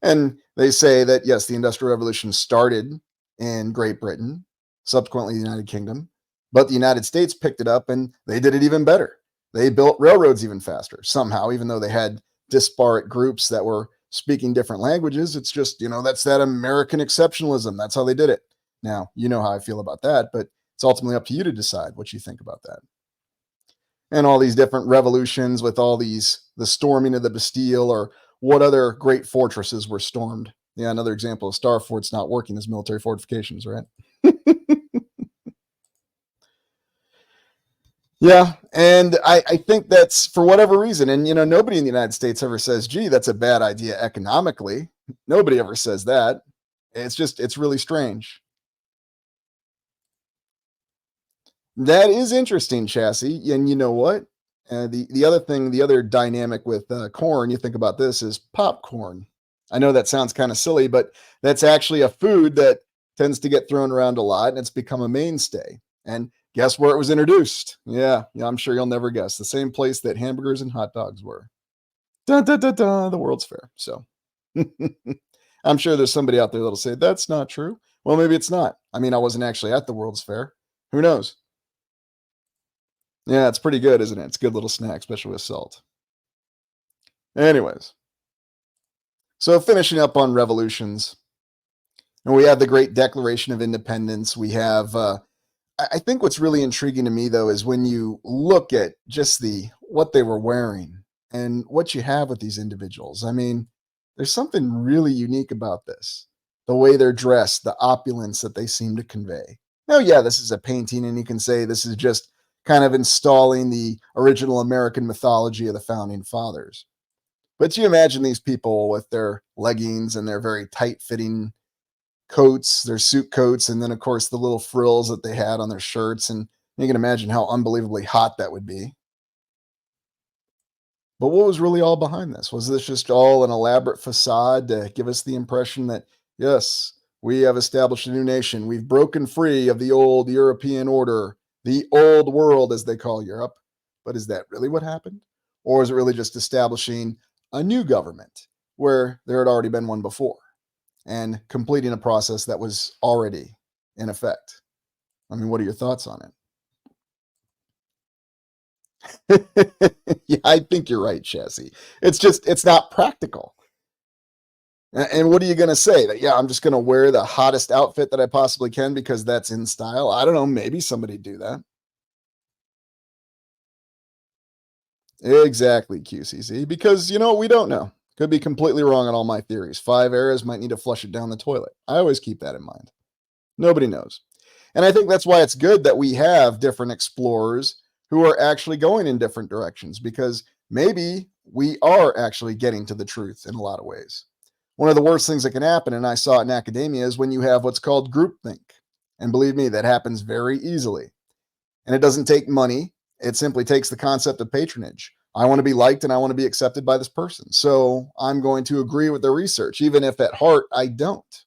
And they say that, yes, the Industrial Revolution started in Great Britain, subsequently the United Kingdom, but the United States picked it up and they did it even better. They built railroads even faster somehow, even though they had disparate groups that were speaking different languages. It's just, that's that American exceptionalism. That's how they did it. Now, you know how I feel about that, but it's ultimately up to you to decide what you think about that. And all these different revolutions with all the storming of the Bastille, or what other great fortresses were stormed. Yeah, another example of Star Fort's not working as military fortifications, right? Yeah, and I think that's for whatever reason. And, nobody in the United States ever says, gee, that's a bad idea economically. Nobody ever says that. It's really strange. That is interesting, Chassis. And you know what? The other thing, the other dynamic with corn, you think about this, is popcorn. I know that sounds kind of silly, but that's actually a food that tends to get thrown around a lot, and it's become a mainstay. And guess where it was introduced? Yeah, I'm sure you'll never guess. The same place that hamburgers and hot dogs were. Dun, dun, dun, dun, the World's Fair. So I'm sure there's somebody out there that'll say, that's not true. Well, maybe it's not. I mean, I wasn't actually at the World's Fair. Who knows? Yeah, it's pretty good, isn't it? It's a good little snack, especially with salt. Anyways, so finishing up on revolutions, and we have the Great Declaration of Independence. We have, I think what's really intriguing to me, though, is when you look at just what they were wearing and what you have with these individuals. I mean, there's something really unique about this. The way they're dressed, the opulence that they seem to convey. Now, yeah, this is a painting, and you can say this is just kind of installing the original American mythology of the founding fathers. But you imagine these people with their leggings and their very tight-fitting coats, their suit coats, and then, of course, the little frills that they had on their shirts. And you can imagine how unbelievably hot that would be. But what was really all behind this? Was this just all an elaborate facade to give us the impression that, yes, we have established a new nation. We've broken free of the old European order, the old world, as they call Europe. But is that really what happened? Or is it really just establishing a new government where there had already been one before and completing a process that was already in effect? I mean, what are your thoughts on it? Yeah, I think you're right, Chassis. It's not practical. And what are you going to say? That, yeah, I'm just going to wear the hottest outfit that I possibly can because that's in style? I don't know. Maybe somebody do that. Exactly, QCC. Because, we don't know. Could be completely wrong on all my theories. 5 eras might need to flush it down the toilet. I always keep that in mind. Nobody knows. And I think that's why it's good that we have different explorers who are actually going in different directions, because maybe we are actually getting to the truth in a lot of ways. One of the worst things that can happen, and I saw it in academia, is when you have what's called groupthink. And believe me, that happens very easily. And it doesn't take money. It simply takes the concept of patronage. I want to be liked and I want to be accepted by this person. So I'm going to agree with their research, even if at heart I don't.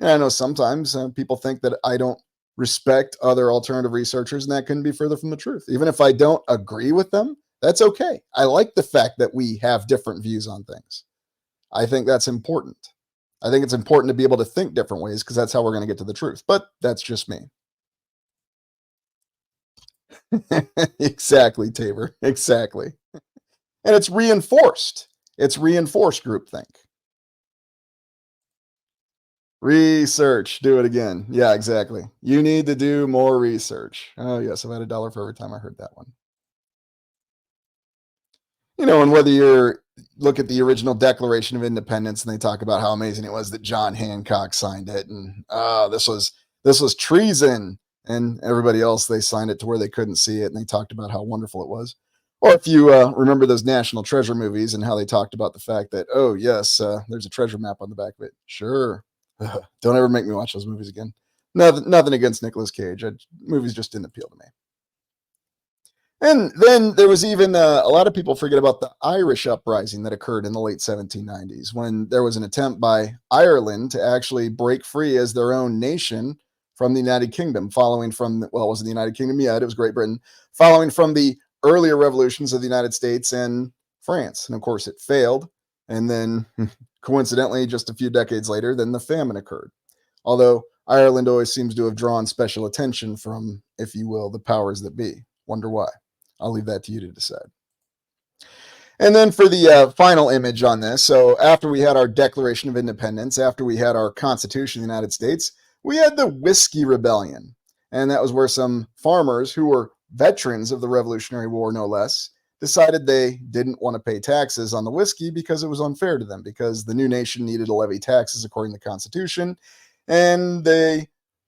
And I know sometimes people think that I don't respect other alternative researchers, and that couldn't be further from the truth. Even if I don't agree with them, that's okay. I like the fact that we have different views on things. I think that's important. I think it's important to be able to think different ways because that's how we're going to get to the truth. But that's just me. Exactly, Tabor. Exactly. And it's reinforced. It's reinforced groupthink. Research. Do it again. Yeah, exactly. You need to do more research. Oh, yes. I've had $1 for every time I heard that one. And whether you're look at the original Declaration of Independence and they talk about how amazing it was that John Hancock signed it, and this was treason, and everybody else, they signed it to where they couldn't see it, and they talked about how wonderful it was. Or if you remember those National Treasure movies and how they talked about the fact that, oh yes, there's a treasure map on the back of it. Sure. Don't ever make me watch those movies again. Nothing against Nicolas Cage. Movies just didn't appeal to me. And then there was even a lot of people forget about the Irish uprising that occurred in the late 1790s when there was an attempt by Ireland to actually break free as their own nation from the United Kingdom, following from, well, it wasn't the United Kingdom yet, it was Great Britain, following from the earlier revolutions of the United States and France. And of course, it failed. And then, coincidentally, just a few decades later, then the famine occurred. Although Ireland always seems to have drawn special attention from, if you will, the powers that be. Wonder why. I'll leave that to you to decide. And then for the final image on this, so after we had our Declaration of Independence, after we had our Constitution of the United States, we had the Whiskey Rebellion. And that was where some farmers who were veterans of the Revolutionary War, no less, decided they didn't want to pay taxes on the whiskey because it was unfair to them, because the new nation needed to levy taxes according to the Constitution. And they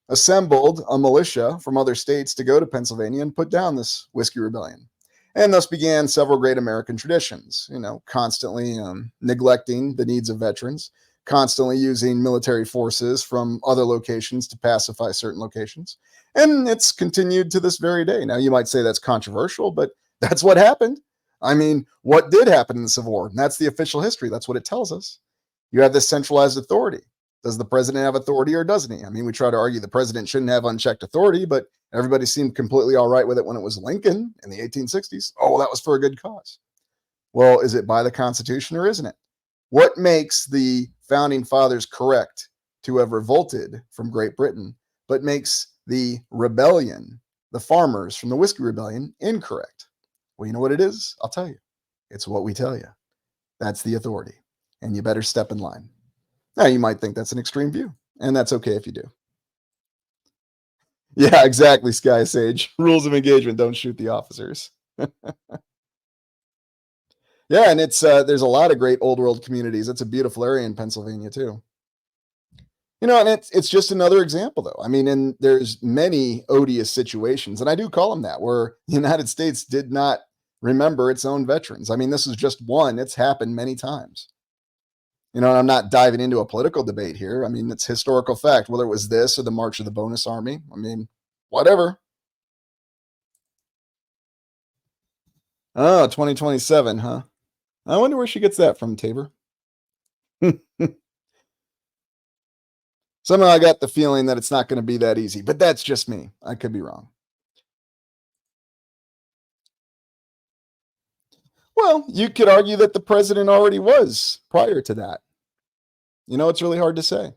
assembled a militia from other states to go to Pennsylvania and put down this Whiskey Rebellion. And thus began several great American traditions, constantly neglecting the needs of veterans, constantly using military forces from other locations to pacify certain locations. And it's continued to this very day. Now, you might say that's controversial, but that's what happened. I mean, what did happen in the Civil War? And that's the official history. That's what it tells us. You have this centralized authority. Does the president have authority or doesn't he? I mean, we try to argue the president shouldn't have unchecked authority, but everybody seemed completely all right with it when it was Lincoln in the 1860s. Oh, well, that was for a good cause. Well, is it by the Constitution or isn't it? What makes the founding fathers correct to have revolted from Great Britain, but makes the rebellion, the farmers from the Whiskey Rebellion, incorrect? Well, you know what it is? I'll tell you. It's what we tell you. That's the authority. And you better step in line. Now, you might think that's an extreme view, and that's okay if you do. Yeah, exactly, Sky Sage. Rules of engagement, don't shoot the officers. Yeah, and it's there's a lot of great old world communities. It's a beautiful area in Pennsylvania, too. And it's just another example, though. I mean, and there's many odious situations, and I do call them that, where the United States did not remember its own veterans. I mean, this is just one. It's happened many times. And I'm not diving into a political debate here. I mean, it's historical fact, whether it was this or the March of the Bonus Army. I mean, whatever. Oh, 2027, huh? I wonder where she gets that from, Tabor. Somehow I got the feeling that it's not going to be that easy, but that's just me. I could be wrong. Well, you could argue that the president already was prior to that. It's really hard to say.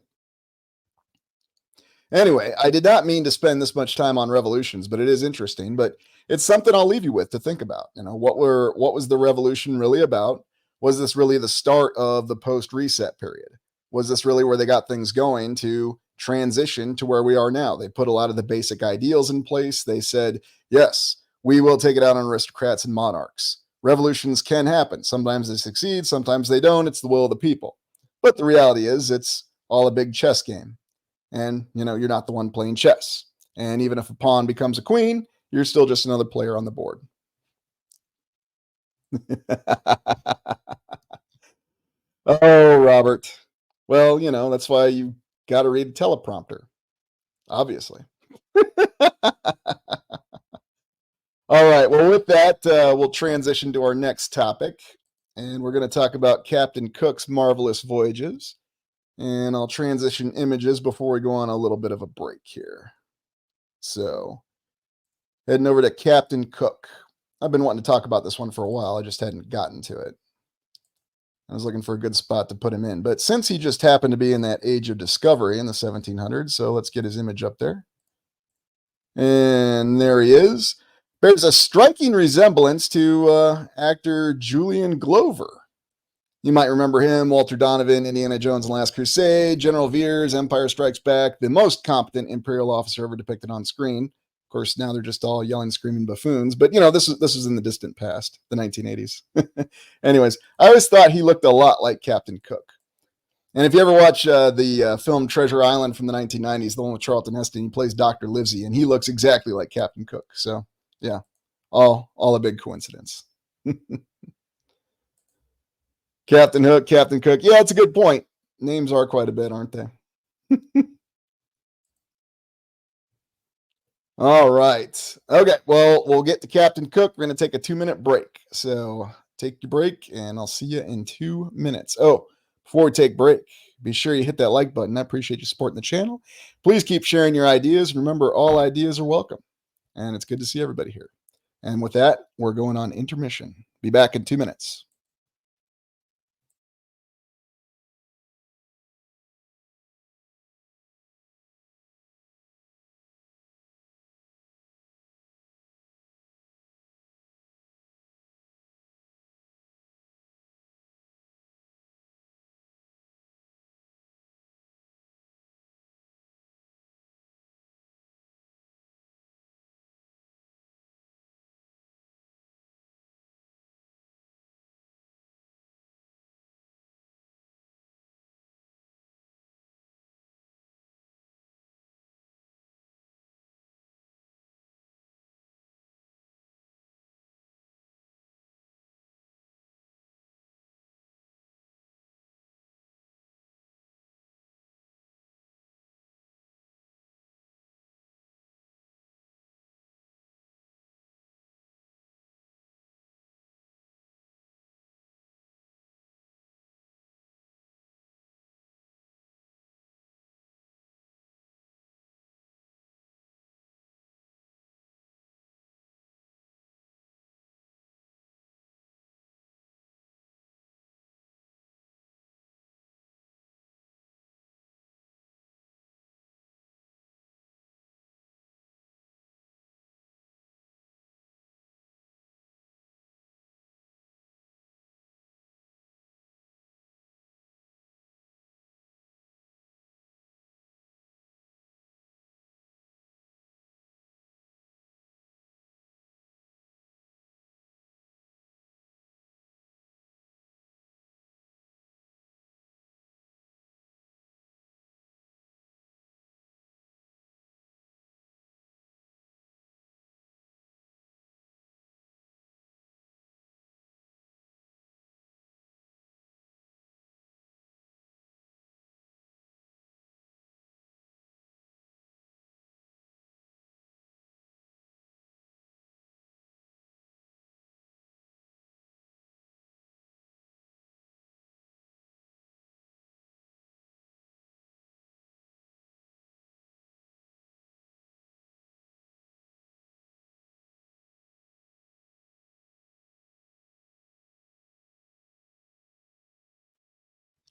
Anyway, I did not mean to spend this much time on revolutions, but it is interesting. But it's something I'll leave you with to think about. What was the revolution really about? Was this really the start of the post-reset period? Was this really where they got things going to transition to where we are now? They put a lot of the basic ideals in place. They said, yes, we will take it out on aristocrats and monarchs. Revolutions can happen. Sometimes they succeed, sometimes they don't. It's the will of the people. But the reality is it's all a big chess game. And, you're not the one playing chess. And even if a pawn becomes a queen, you're still just another player on the board. Oh, Robert. Well, that's why you got to read teleprompter, obviously. All right. Well, with that, we'll transition to our next topic. And we're going to talk about Captain Cook's marvelous voyages. And I'll transition images before we go on a little bit of a break here. So, heading over to Captain Cook. I've been wanting to talk about this one for a while. I just hadn't gotten to it. I was looking for a good spot to put him in. But since he just happened to be in that age of discovery in the 1700s, so let's get his image up there. And there he is. Bears a striking resemblance to actor Julian Glover. You might remember him, Walter Donovan, Indiana Jones and Last Crusade, General Veers, Empire Strikes Back, the most competent Imperial officer ever depicted on screen. Of course, now they're just all yelling, screaming buffoons. But, you know, this was in the distant past, the 1980s. Anyways, I always thought he looked a lot like Captain Cook. And if you ever watch the film Treasure Island from the 1990s, the one with Charlton Heston, he plays Dr. Livesey, and he looks exactly like Captain Cook. So, yeah, all a big coincidence. Captain Hook, Captain Cook. Yeah, it's a good point. Names are quite a bit, aren't they? All right. Okay, well, we'll get to Captain Cook. We're going to take a 2-minute break. So take your break, and I'll see you in 2 minutes. Oh, before we take break, be sure you hit that like button. I appreciate you supporting the channel. Please keep sharing your ideas. Remember, all ideas are welcome. And it's good to see everybody here. And with that, we're going on intermission. Be back in 2 minutes.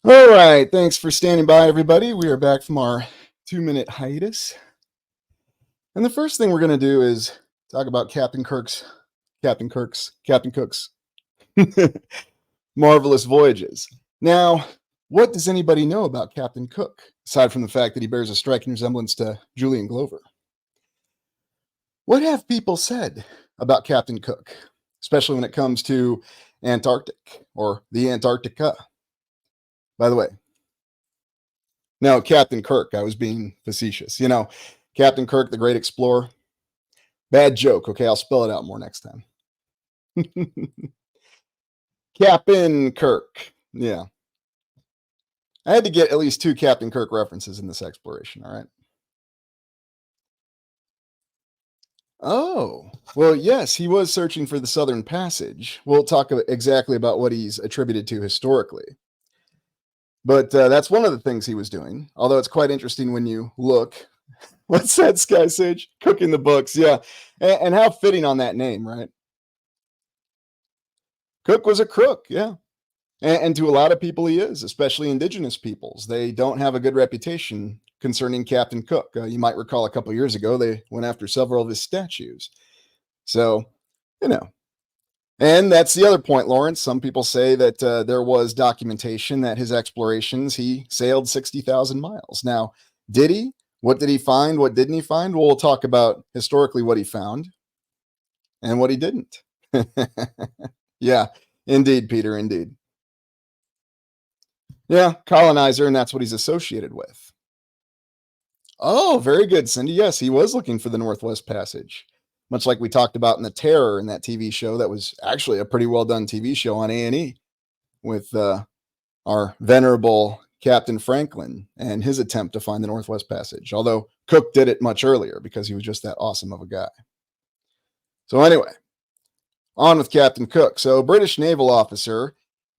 All right, thanks for standing by, everybody. We are back from our 2-minute hiatus. And the first thing we're going to do is talk about Captain Cook's marvelous voyages. Now, what does anybody know about Captain Cook, aside from the fact that he bears a striking resemblance to Julian Glover? What have people said about Captain Cook, especially when it comes to Antarctic or the Antarctica? By the way, no, Captain Kirk, I was being facetious. You know, Captain Kirk, the great explorer. Bad joke. Okay, I'll spell it out more next time. Captain Kirk. Yeah. I had to get at least 2 Captain Kirk references in this exploration, all right? Oh, well, yes, he was searching for the Southern Passage. We'll talk exactly about what he's attributed to historically. But that's one of the things he was doing. Although it's quite interesting when you look. What's that, Sky Sage? Cooking the books, yeah. And how fitting on that name, right? Cook was a crook, yeah. And to a lot of people, he is, especially indigenous peoples. They don't have a good reputation concerning Captain Cook. You might recall a couple years ago, they went after several of his statues. So, you know. And that's the other point, Lawrence. Some people say that there was documentation that his explorations, he sailed 60,000 miles. Now, did he? What did he find? What didn't he find? Well, we'll talk about historically what he found and what he didn't. Yeah, indeed, Peter, indeed. Yeah, colonizer, and that's what he's associated with. Oh, very good, Cindy. Yes, he was looking for the Northwest Passage, much like we talked about in The Terror in that TV show. That was actually a pretty well done TV show on A&E with our venerable Captain Franklin and his attempt to find the Northwest Passage, although Cook did it much earlier because he was just that awesome of a guy. So anyway, on with Captain Cook. So British naval officer,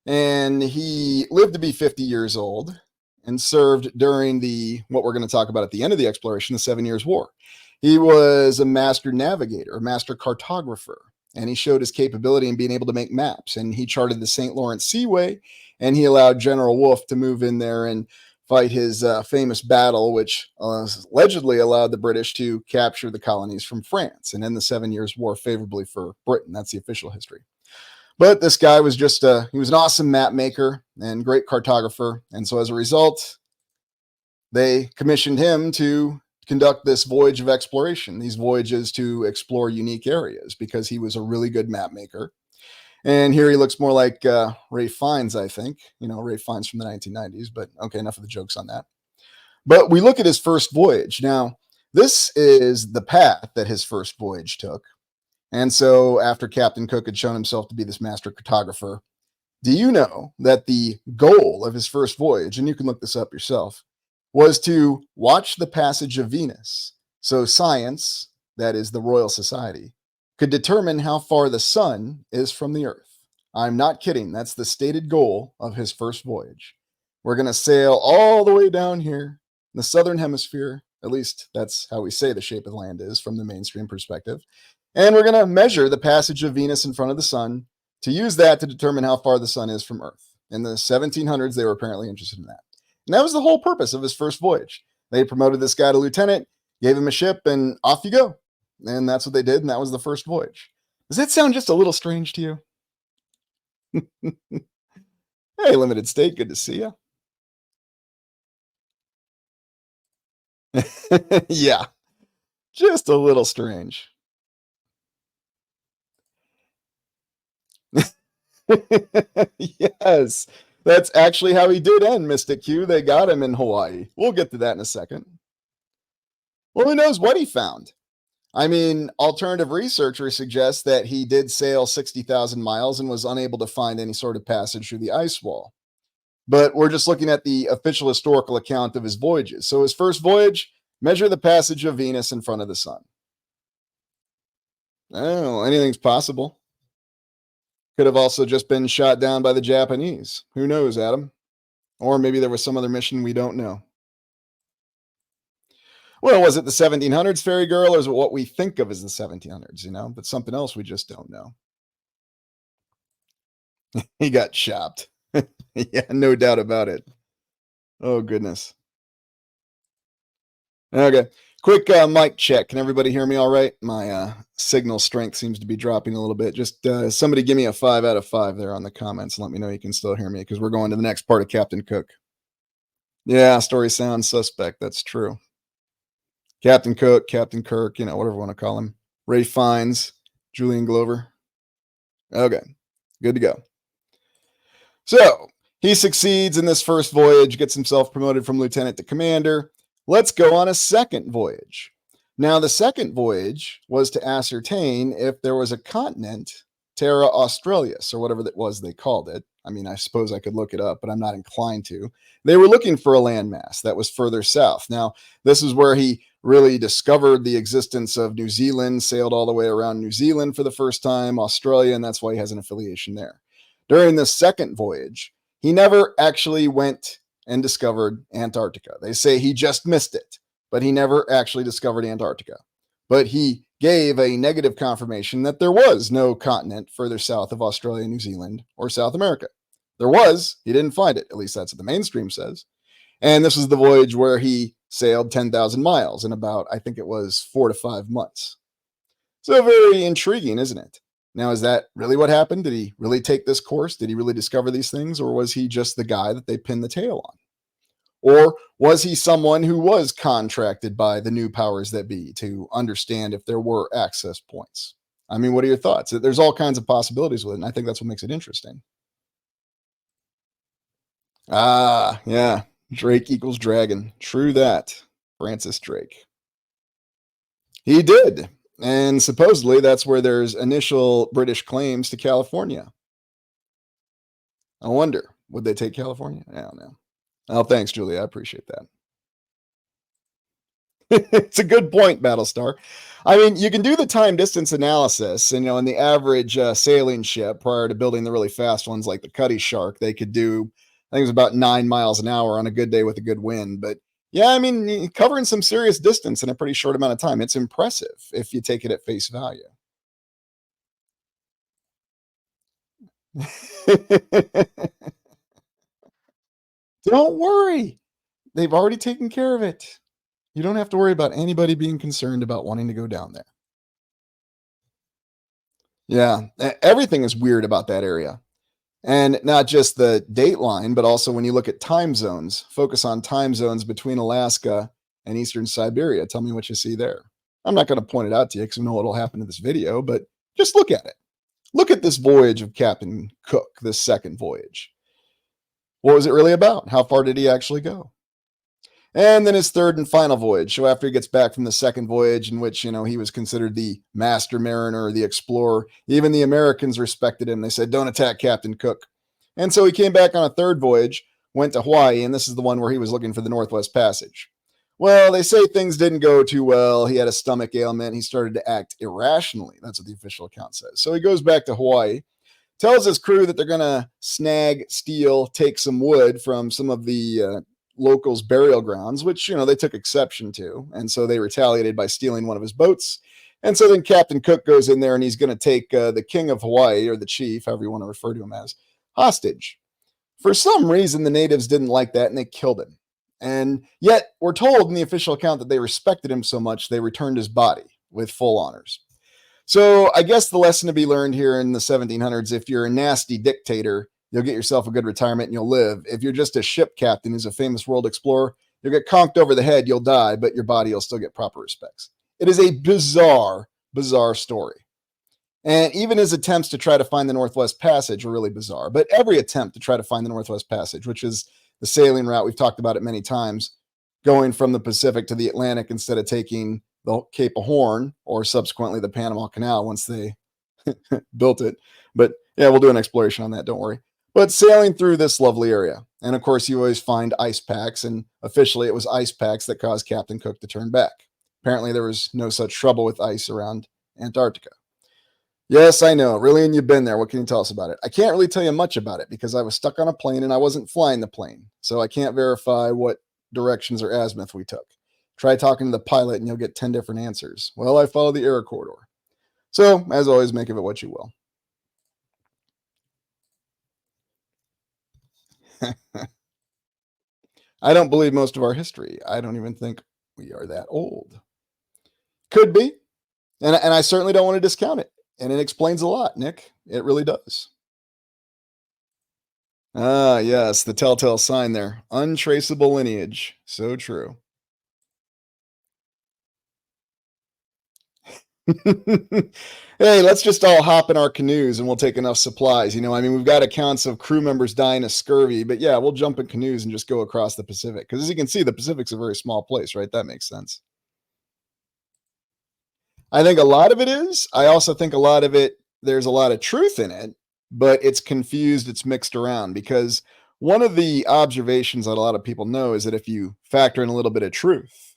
and he lived to be 50 years old and served during what we're going to talk about at the end of the exploration, the 7 Years' War. He was a master navigator, a master cartographer, and he showed his capability in being able to make maps. And he charted the St. Lawrence Seaway, and he allowed General Wolfe to move in there and fight his famous battle, which allegedly allowed the British to capture the colonies from France and end the 7 Years' War favorably for Britain. That's the official history. But this guy was he was an awesome map maker and great cartographer. And so as a result, they commissioned him to conduct this voyage of exploration, these voyages to explore unique areas, because he was a really good map maker. And here he looks more like Ray Fiennes, I think. Ray Fiennes from the 1990s, but okay, enough of the jokes on that. But we look at his first voyage. Now, this is the path that his first voyage took. And so after Captain Cook had shown himself to be this master cartographer, do you know that the goal of his first voyage, and you can look this up yourself, was to watch the passage of Venus? So science, that is the Royal Society, could determine how far the sun is from the Earth. I'm not kidding. That's the stated goal of his first voyage. We're going to sail all the way down here in the southern hemisphere. At least that's how we say the shape of the land is from the mainstream perspective. And we're going to measure the passage of Venus in front of the sun to use that to determine how far the sun is from Earth. In the 1700s, they were apparently interested in that. And that was the whole purpose of his first voyage. They promoted this guy to lieutenant, gave him a ship, and off you go. And that's what they did, and that was the first voyage. Does that sound just a little strange to you? Hey, Limited State, good to see you. Yeah, just a little strange. Yes, that's actually how he did end, Mystic Q. They got him in Hawaii. We'll get to that in a second. Well, who knows what he found? I mean, alternative researchers suggest that he did sail 60,000 miles and was unable to find any sort of passage through the ice wall. But we're just looking at the official historical account of his voyages. So his first voyage, measure the passage of Venus in front of the sun. Oh, anything's possible. Could have also just been shot down by the Japanese. Who knows, Adam? Or maybe there was some other mission we don't know. Well, was it the 1700s, Fairy Girl, or is it what we think of as the 1700s, but something else we just don't know? He got chopped. Yeah, no doubt about it. Oh, goodness. Okay, quick mic check. Can everybody hear me all right? My signal strength seems to be dropping a little bit. Just somebody give me a 5 out of 5 there on the comments and let me know you can still hear me, because we're going to the next part of Captain Cook. Yeah, story sounds suspect. That's true. Captain Cook, Captain Kirk, whatever you want to call him. Ray Fiennes, Julian Glover. Okay, good to go. So he succeeds in this first voyage, gets himself promoted from lieutenant to commander. Let's go on a second voyage. Now, the second voyage was to ascertain if there was a continent, Terra Australis, or whatever that was they called it. I mean, I suppose I could look it up, but I'm not inclined to. They were looking for a landmass that was further south. Now, this is where he really discovered the existence of New Zealand, sailed all the way around New Zealand for the first time, Australia, and that's why he has an affiliation there. During the second voyage, he never actually went and discovered Antarctica. They say he just missed it, but he never actually discovered Antarctica. But he gave a negative confirmation that there was no continent further south of Australia, New Zealand, or South America. There was, he didn't find it. At least that's what the mainstream says. And this was the voyage where he sailed 10,000 miles in about, I think it was 4 to 5 months. So very intriguing, isn't it? Now, is that really what happened? Did he really take this course? Did he really discover these things? Or was he just the guy that they pinned the tail on? Or was he someone who was contracted by the new powers that be to understand if there were access points? I mean, what are your thoughts? There's all kinds of possibilities with it, and I think that's what makes it interesting. Ah, yeah. Drake equals dragon. True that. Francis Drake. He did. And supposedly that's where there's initial British claims to California. I wonder, would they take California? I don't know. Oh, thanks, Julia. I appreciate that. It's a good point, Battlestar. I mean, you can do the time distance analysis, and in the average sailing ship prior to building the really fast ones like the Cuddy Shark, they could do, I think it was about 9 miles an hour on a good day with a good wind. But yeah, I mean, covering some serious distance in a pretty short amount of time. It's impressive if you take it at face value. Don't worry. They've already taken care of it. You don't have to worry about anybody being concerned about wanting to go down there. Yeah, everything is weird about that area. And not just the date line, but also when you look at time zones, focus on time zones between Alaska and Eastern Siberia. Tell me what you see there. I'm not going to point it out to you because I know what will happen to this video, but just look at it. Look at this voyage of Captain Cook, this second voyage. What was it really about? How far did he actually go? And then his third and final voyage. So after he gets back from the second voyage, in which, he was considered the master mariner, the explorer, even the Americans respected him. They said, don't attack Captain Cook. And so he came back on a third voyage, went to Hawaii, and this is the one where he was looking for the Northwest Passage. Well, they say things didn't go too well. He had a stomach ailment. He started to act irrationally. That's what the official account says. So he goes back to Hawaii, tells his crew that they're going to snag, steal, take some wood from some of the locals' burial grounds, which, they took exception to. And so they retaliated by stealing one of his boats. And so then Captain Cook goes in there and he's going to take the king of Hawaii, or the chief, however you want to refer to him as, hostage. For some reason, the natives didn't like that and they killed him. And yet we're told in the official account that they respected him so much, they returned his body with full honors. So I guess the lesson to be learned here in the 1700s, if you're a nasty dictator, you'll get yourself a good retirement and you'll live. If you're just a ship captain who's a famous world explorer, you'll get conked over the head, you'll die, but your body will still get proper respects. It is a bizarre, bizarre story. And even his attempts to try to find the Northwest Passage were really bizarre. But every attempt to try to find the Northwest Passage, which is the sailing route, we've talked about it many times, going from the Pacific to the Atlantic instead of taking the Cape of Horn or subsequently the Panama Canal once they built it. But yeah, we'll do an exploration on that, don't worry. But sailing through this lovely area. And of course, you always find ice packs, and officially it was ice packs that caused Captain Cook to turn back. Apparently there was no such trouble with ice around Antarctica. Yes, I know. Really, and you've been there. What can you tell us about it? I can't really tell you much about it because I was stuck on a plane and I wasn't flying the plane. So I can't verify what directions or azimuth we took. Try talking to the pilot and you'll get 10 different answers. Well, I follow the air corridor. So, as always, make of it what you will. I don't believe most of our history. I don't even think we are that old. Could be. And I certainly don't want to discount it. And it explains a lot, Nick. It really does. Ah, yes, the telltale sign there. Untraceable lineage. So true. Hey, let's just all hop in our canoes and we'll take enough supplies. We've got accounts of crew members dying of scurvy, but yeah, we'll jump in canoes and just go across the Pacific. Because as you can see, the Pacific's a very small place, right? That makes sense. I think a lot of it is. I also think a lot of it, there's a lot of truth in it, but it's confused, it's mixed around. Because one of the observations that a lot of people know is that if you factor in a little bit of truth,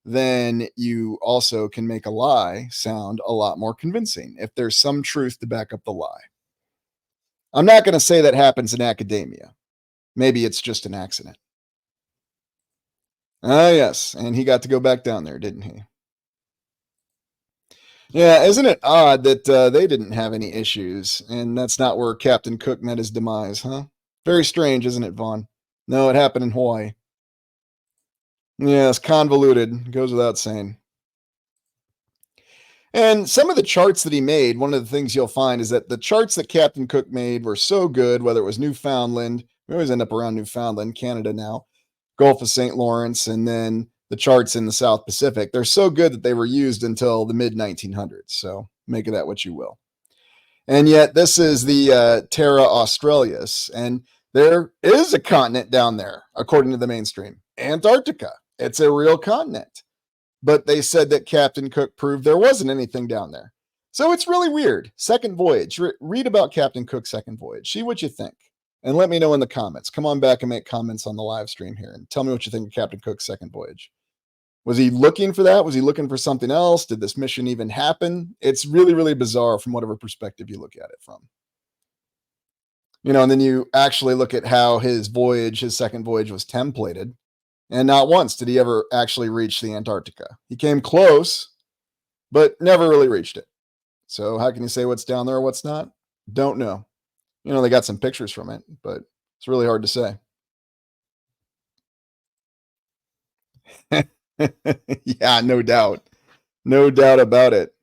then you also can make a lie sound a lot more convincing if there's some truth to back up the lie. I'm not going to say that happens in academia. Maybe it's just an accident. Ah, yes. And he got to go back down there, didn't he? Yeah, isn't it odd that they didn't have any issues, and that's not where Captain Cook met his demise, huh? Very strange, isn't it, Vaughn? No, it happened in Hawaii. Yes, convoluted. Goes without saying. And some of the charts that he made, one of the things you'll find is that the charts that Captain Cook made were so good, whether it was Newfoundland, we always end up around Newfoundland, Canada now, Gulf of St. Lawrence, and then the charts in the South Pacific. They're so good that they were used until the mid 1900s. So make of that what you will. And yet, this is the Terra Australis, and there is a continent down there, according to the mainstream Antarctica. It's a real continent. But they said that Captain Cook proved there wasn't anything down there. So it's really weird. Second voyage. Read about Captain Cook's second voyage. See what you think. And let me know in the comments. Come on back and make comments on the live stream here and tell me what you think of Captain Cook's second voyage. Was he looking for that? Was he looking for something else? Did this mission even happen? It's really, really bizarre from whatever perspective you look at it from. And then you actually look at how his second voyage was templated. And not once did he ever actually reach the Antarctica. He came close, but never really reached it. So how can you say what's down there or what's not? Don't know. They got some pictures from it, but it's really hard to say. Yeah, no doubt. No doubt about it.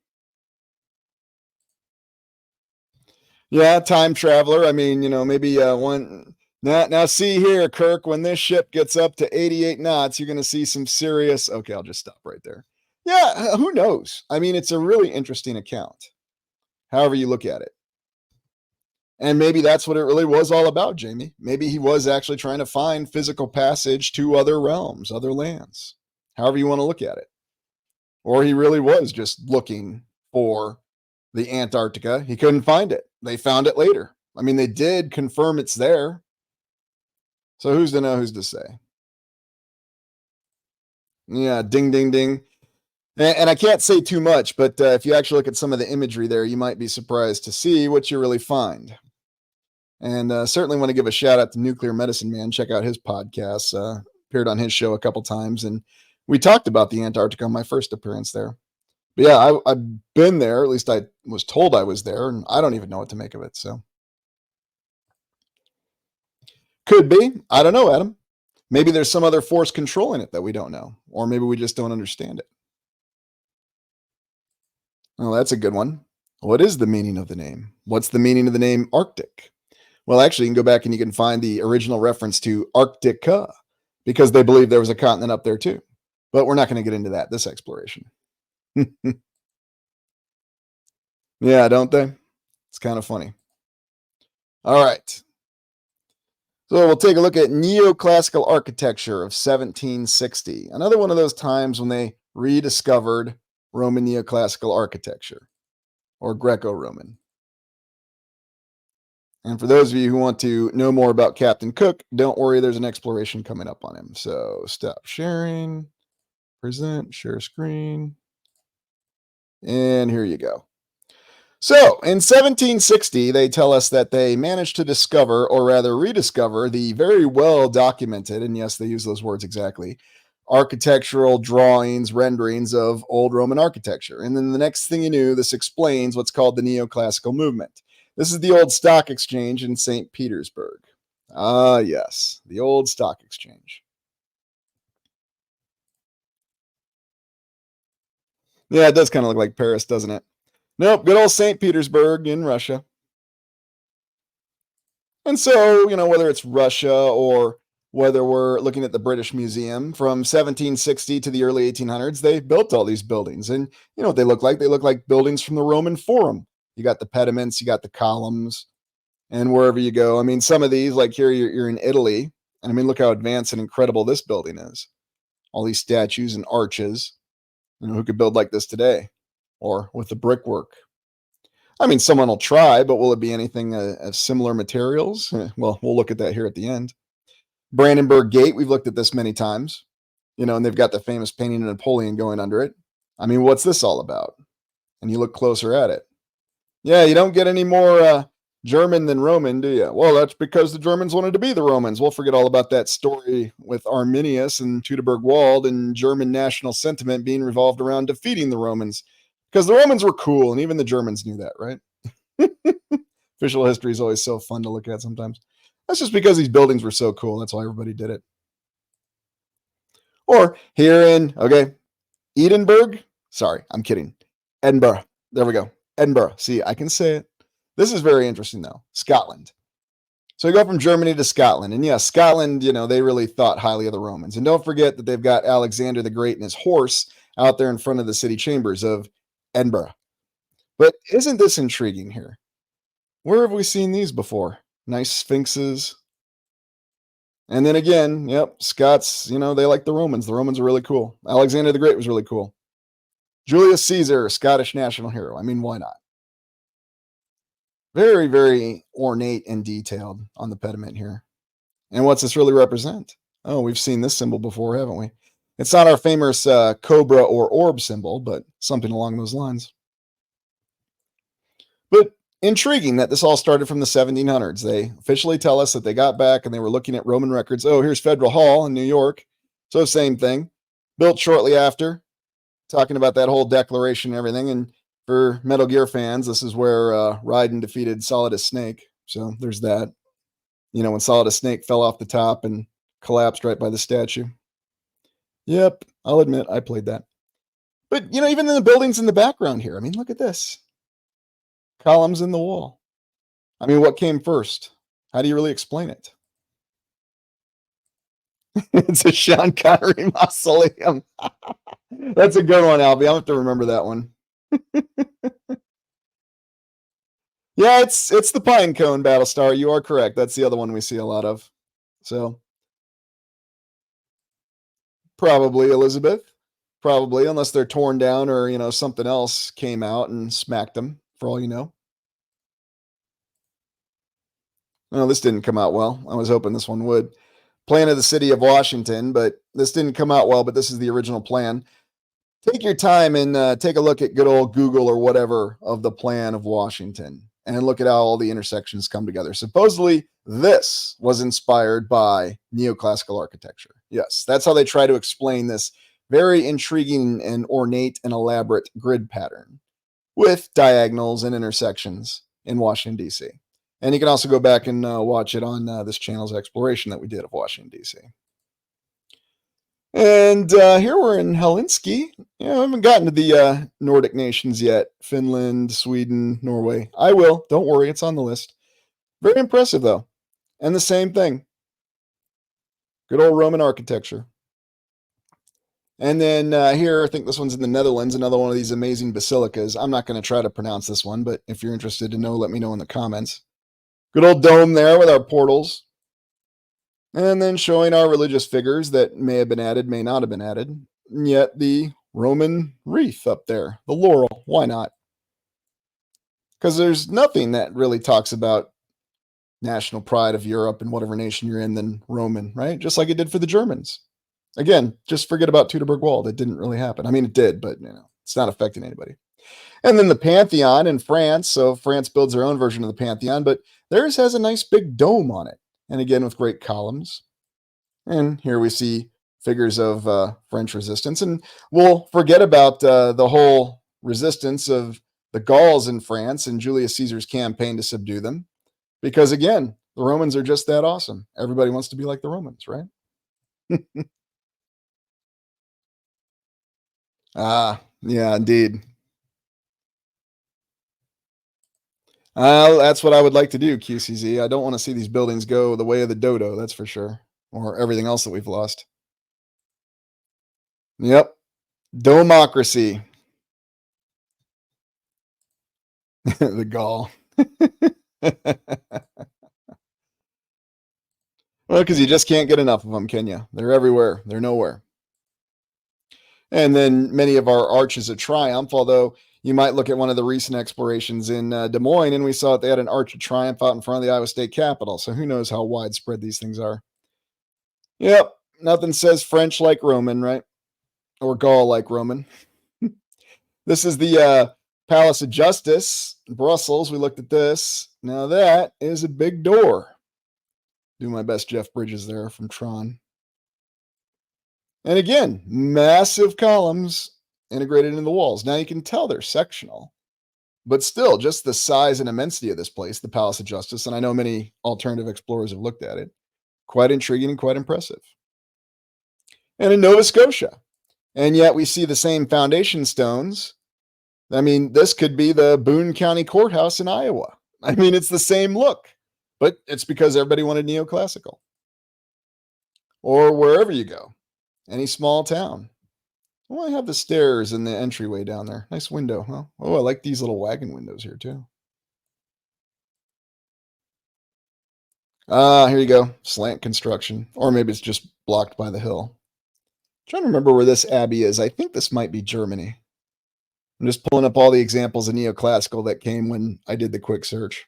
Yeah, time traveler. I mean, maybe one. Now see here, Kirk, when this ship gets up to 88 knots, you're going to see some serious. Okay, I'll just stop right there. Yeah, who knows? I mean, it's a really interesting account, however you look at it. And maybe that's what it really was all about, Jamie. Maybe he was actually trying to find physical passage to other realms, other lands, however you want to look at it. Or he really was just looking for the Antarctica. He couldn't find it. They found it later. I mean, they did confirm it's there. So who's to know, who's to say? Yeah, ding, ding, ding. And I can't say too much, but if you actually look at some of the imagery there, you might be surprised to see what you really find. And certainly want to give a shout out to Nuclear Medicine Man. Check out his podcast. Appeared on his show a couple times, and we talked about the Antarctica on my first appearance there. But yeah, I've been there. At least I was told I was there, and I don't even know what to make of it. So could be. I don't know, Adam. Maybe there's some other force controlling it that we don't know, or maybe we just don't understand it. Oh, that's a good one. What is the meaning of the name? What's the meaning of the name Arctic? Well, actually, you can go back and you can find the original reference to Arctica because they believe there was a continent up there too. But we're not going to get into that this exploration. Yeah, don't they? It's kind of funny. All right. So we'll take a look at neoclassical architecture of 1760. Another one of those times when they rediscovered Roman neoclassical architecture or Greco-Roman. And for those of you who want to know more about Captain Cook, don't worry, there's an exploration coming up on him. So stop sharing, present, share screen, and here you go. So in 1760, they tell us that they managed to discover, or rather rediscover, the very well documented, and yes, they use those words exactly, architectural drawings, renderings of old Roman architecture. And then the next thing you knew, this explains what's called the neoclassical movement. This is the old stock exchange in St. Petersburg. Ah, yes, the old stock exchange. Yeah, it does kind of look like Paris, doesn't it? Nope, good old St. Petersburg in Russia. And so, whether it's Russia or whether we're looking at the British Museum from 1760 to the early 1800s, they built all these buildings. And you know what they look like? They look like buildings from the Roman Forum. You got the pediments, you got the columns, and wherever you go. I mean, some of these, like here, you're in Italy. And I mean, look how advanced and incredible this building is. All these statues and arches. Who could build like this today? Or with the brickwork? I mean, someone will try, but will it be anything of similar materials? Well, we'll look at that here at the end. Brandenburg Gate, we've looked at this many times, and they've got the famous painting of Napoleon going under it. I mean, what's this all about? And you look closer at it. Yeah, you don't get any more German than Roman, do you? Well, that's because the Germans wanted to be the Romans. We'll forget all about that story with Arminius and Teutoburg Wald and German national sentiment being revolved around defeating the Romans. Because the Romans were cool, and even the Germans knew that, right? Official history is always so fun to look at sometimes. That's just because these buildings were so cool. That's why everybody did it. Or here in, Edinburgh. Sorry, I'm kidding. Edinburgh. There we go. Edinburgh. See, I can say it. This is very interesting, though. Scotland. So we go from Germany to Scotland. And yeah, Scotland, they really thought highly of the Romans. And don't forget that they've got Alexander the Great and his horse out there in front of the city chambers of Edinburgh. But isn't this intriguing here? Where have we seen these before? Nice sphinxes. And then again, Scots, they like the Romans. The Romans are really cool. Alexander the Great was really cool. Julius Caesar, Scottish national hero. I mean, why not? Very, very ornate and detailed on the pediment here. And what's this really represent? Oh, we've seen this symbol before, haven't we? It's not our famous cobra or orb symbol, but something along those lines. But intriguing that this all started from the 1700s. They officially tell us that they got back and they were looking at Roman records. Oh, here's Federal Hall in New York. So same thing. Built shortly after. Talking about that whole declaration and everything. And for Metal Gear fans, this is where Raiden defeated Solidus Snake. So there's that. When Solidus Snake fell off the top and collapsed right by the statue. Yep, I'll admit I played that. But, even in the buildings in the background here, I mean, look at this. Columns in the wall. I mean, what came first? How do you really explain it? It's a Sean Connery mausoleum. That's a good one, Albie. I'll have to remember that one. Yeah, it's the pine cone, Battlestar. You are correct. That's the other one we see a lot of. So probably Elizabeth. Probably, unless they're torn down or something else came out and smacked them, for all you know. No, this didn't come out well. I was hoping this one would. Plan of the city of Washington, but this didn't come out well, but this is the original plan. Take your time and take a look at good old Google or whatever of the plan of Washington and look at how all the intersections come together. Supposedly, this was inspired by neoclassical architecture. Yes, that's how they try to explain this very intriguing and ornate and elaborate grid pattern with diagonals and intersections in Washington, D.C. And you can also go back and watch it on this channel's exploration that we did of Washington, D.C. And here we're in Helsinki. I haven't gotten to the Nordic nations yet. Finland, Sweden, Norway. I will. Don't worry. It's on the list. Very impressive, though. And the same thing. Good old Roman architecture. And then here, I think this one's in the Netherlands, another one of these amazing basilicas. I'm not going to try to pronounce this one, but if you're interested to know, let me know in the comments. Good old dome there with our portals. And then showing our religious figures that may have been added, may not have been added. And yet the Roman wreath up there, the laurel, why not? Because there's nothing that really talks about national pride of Europe and whatever nation you're in than Roman, right? Just like it did for the Germans. Again, just forget about Teutoburg Wall. That didn't really happen. I mean, it did, but it's not affecting anybody. And then the Pantheon in France. So France builds their own version of the Pantheon, but theirs has a nice big dome on it. And again, with great columns. And here we see figures of French resistance. And we'll forget about the whole resistance of the Gauls in France and Julius Caesar's campaign to subdue them. Because again, the Romans are just that awesome. Everybody wants to be like the Romans, right? Yeah, indeed. That's what I would like to do, QCZ. I don't want to see these buildings go the way of the dodo, that's for sure. Or everything else that we've lost. Yep. Democracy. The Gaul. Well, because you just can't get enough of them, can you? They're everywhere. They're nowhere. And then many of our arches of triumph, although you might look at one of the recent explorations in Des Moines, and we saw that they had an Arch of Triumph out in front of the Iowa State Capitol. So who knows how widespread these things are. Yep, nothing says French like Roman, right? Or Gaul like Roman. This is the Palace of Justice, Brussels, we looked at this. Now that is a big door. Do my best Jeff Bridges there from Tron. And again, massive columns integrated into the walls. Now you can tell they're sectional, but still just the size and immensity of this place, the Palace of Justice, and I know many alternative explorers have looked at it, quite intriguing and quite impressive. And in Nova Scotia, and yet we see the same foundation stones. I mean, this could be the Boone County Courthouse in Iowa. I mean, it's the same look, but it's because everybody wanted neoclassical. Or wherever you go, any small town. Oh, I have the stairs and the entryway down there. Nice window, huh? Oh, I like these little wagon windows here too. Here you go. Slant construction. Or maybe it's just blocked by the hill. Trying to remember where this abbey is. I think this might be Germany. I'm just pulling up all the examples of neoclassical that came when I did the quick search.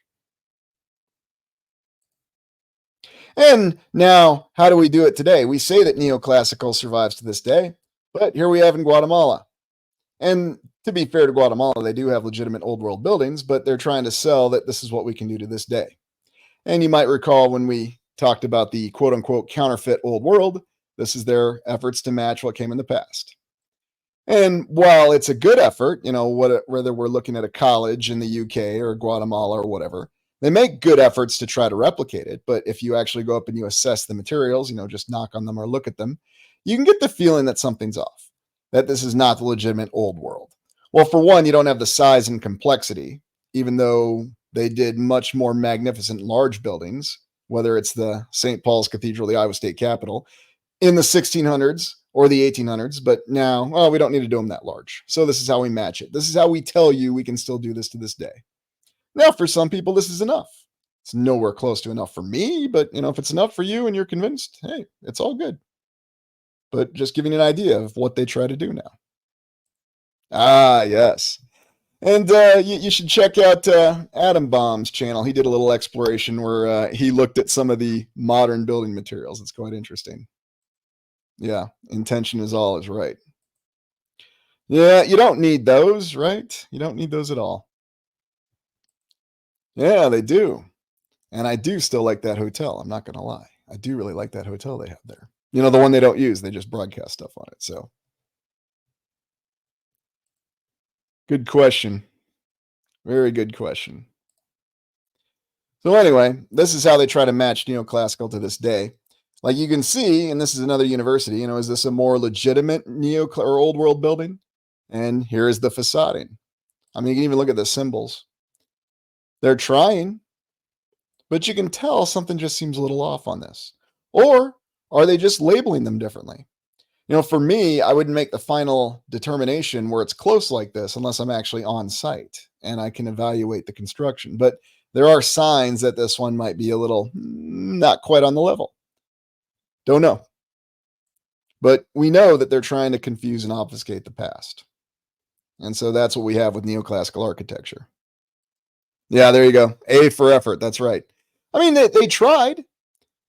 And now, how do we do it today? We say that neoclassical survives to this day, but here we have in Guatemala. And to be fair to Guatemala, they do have legitimate old world buildings, but they're trying to sell that this is what we can do to this day. And you might recall when we talked about the quote unquote counterfeit old world, this is their efforts to match what came in the past. And while it's a good effort, you know, whether we're looking at a college in the UK or Guatemala or whatever, they make good efforts to try to replicate it. But if you actually go up and you assess the materials, you know, just knock on them or look at them, you can get the feeling that something's off, that this is not the legitimate old world. Well, for one, you don't have the size and complexity, even though they did much more magnificent large buildings, whether it's the St. Paul's Cathedral, the Iowa State Capitol, in the 1600s or the 1800s, but now, well, we don't need to do them that large. So this is how we match it. This is how we tell you we can still do this to this day. Now, for some people, this is enough. It's nowhere close to enough for me, but you know, if it's enough for you and you're convinced, hey, it's all good. But just giving you an idea of what they try to do now. Ah, yes. And you should check out Adam Baum's channel. He did a little exploration where he looked at some of the modern building materials. It's quite interesting. Yeah, intention is all is right. Yeah, you don't need those, right? You don't need those at all. Yeah, they do. And I do still like that hotel. I'm not going to lie. I do really like that hotel they have there. You know, the one they don't use. They just broadcast stuff on it. So good question. Very good question. So anyway, this is how they try to match neoclassical to this day. Like you can see, and this is another university, you know, is this a more legitimate or old world building? And here is the facading. I mean, you can even look at the symbols. They're trying, but you can tell something just seems a little off on this. Or are they just labeling them differently? You know, for me, I wouldn't make the final determination where it's close like this unless I'm actually on site and I can evaluate the construction. But there are signs that this one might be a little not quite on the level. Don't know. But we know that they're trying to confuse and obfuscate the past. And so that's what we have with neoclassical architecture. Yeah, there you go. A for effort. That's right. I mean, they tried,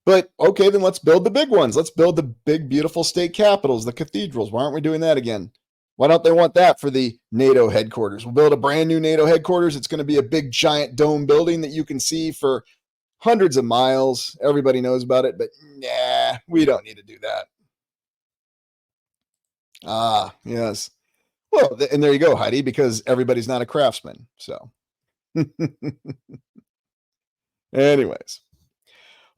but okay, then let's build the big ones. Let's build the big, beautiful state capitals, the cathedrals. Why aren't we doing that again? Why don't they want that for the NATO headquarters? We'll build a brand new NATO headquarters. It's going to be a big, giant dome building that you can see for hundreds of miles. Everybody knows about it, but nah, we don't need to do that. Ah, yes. Well, and there you go, Heidi, because everybody's not a craftsman. So anyways.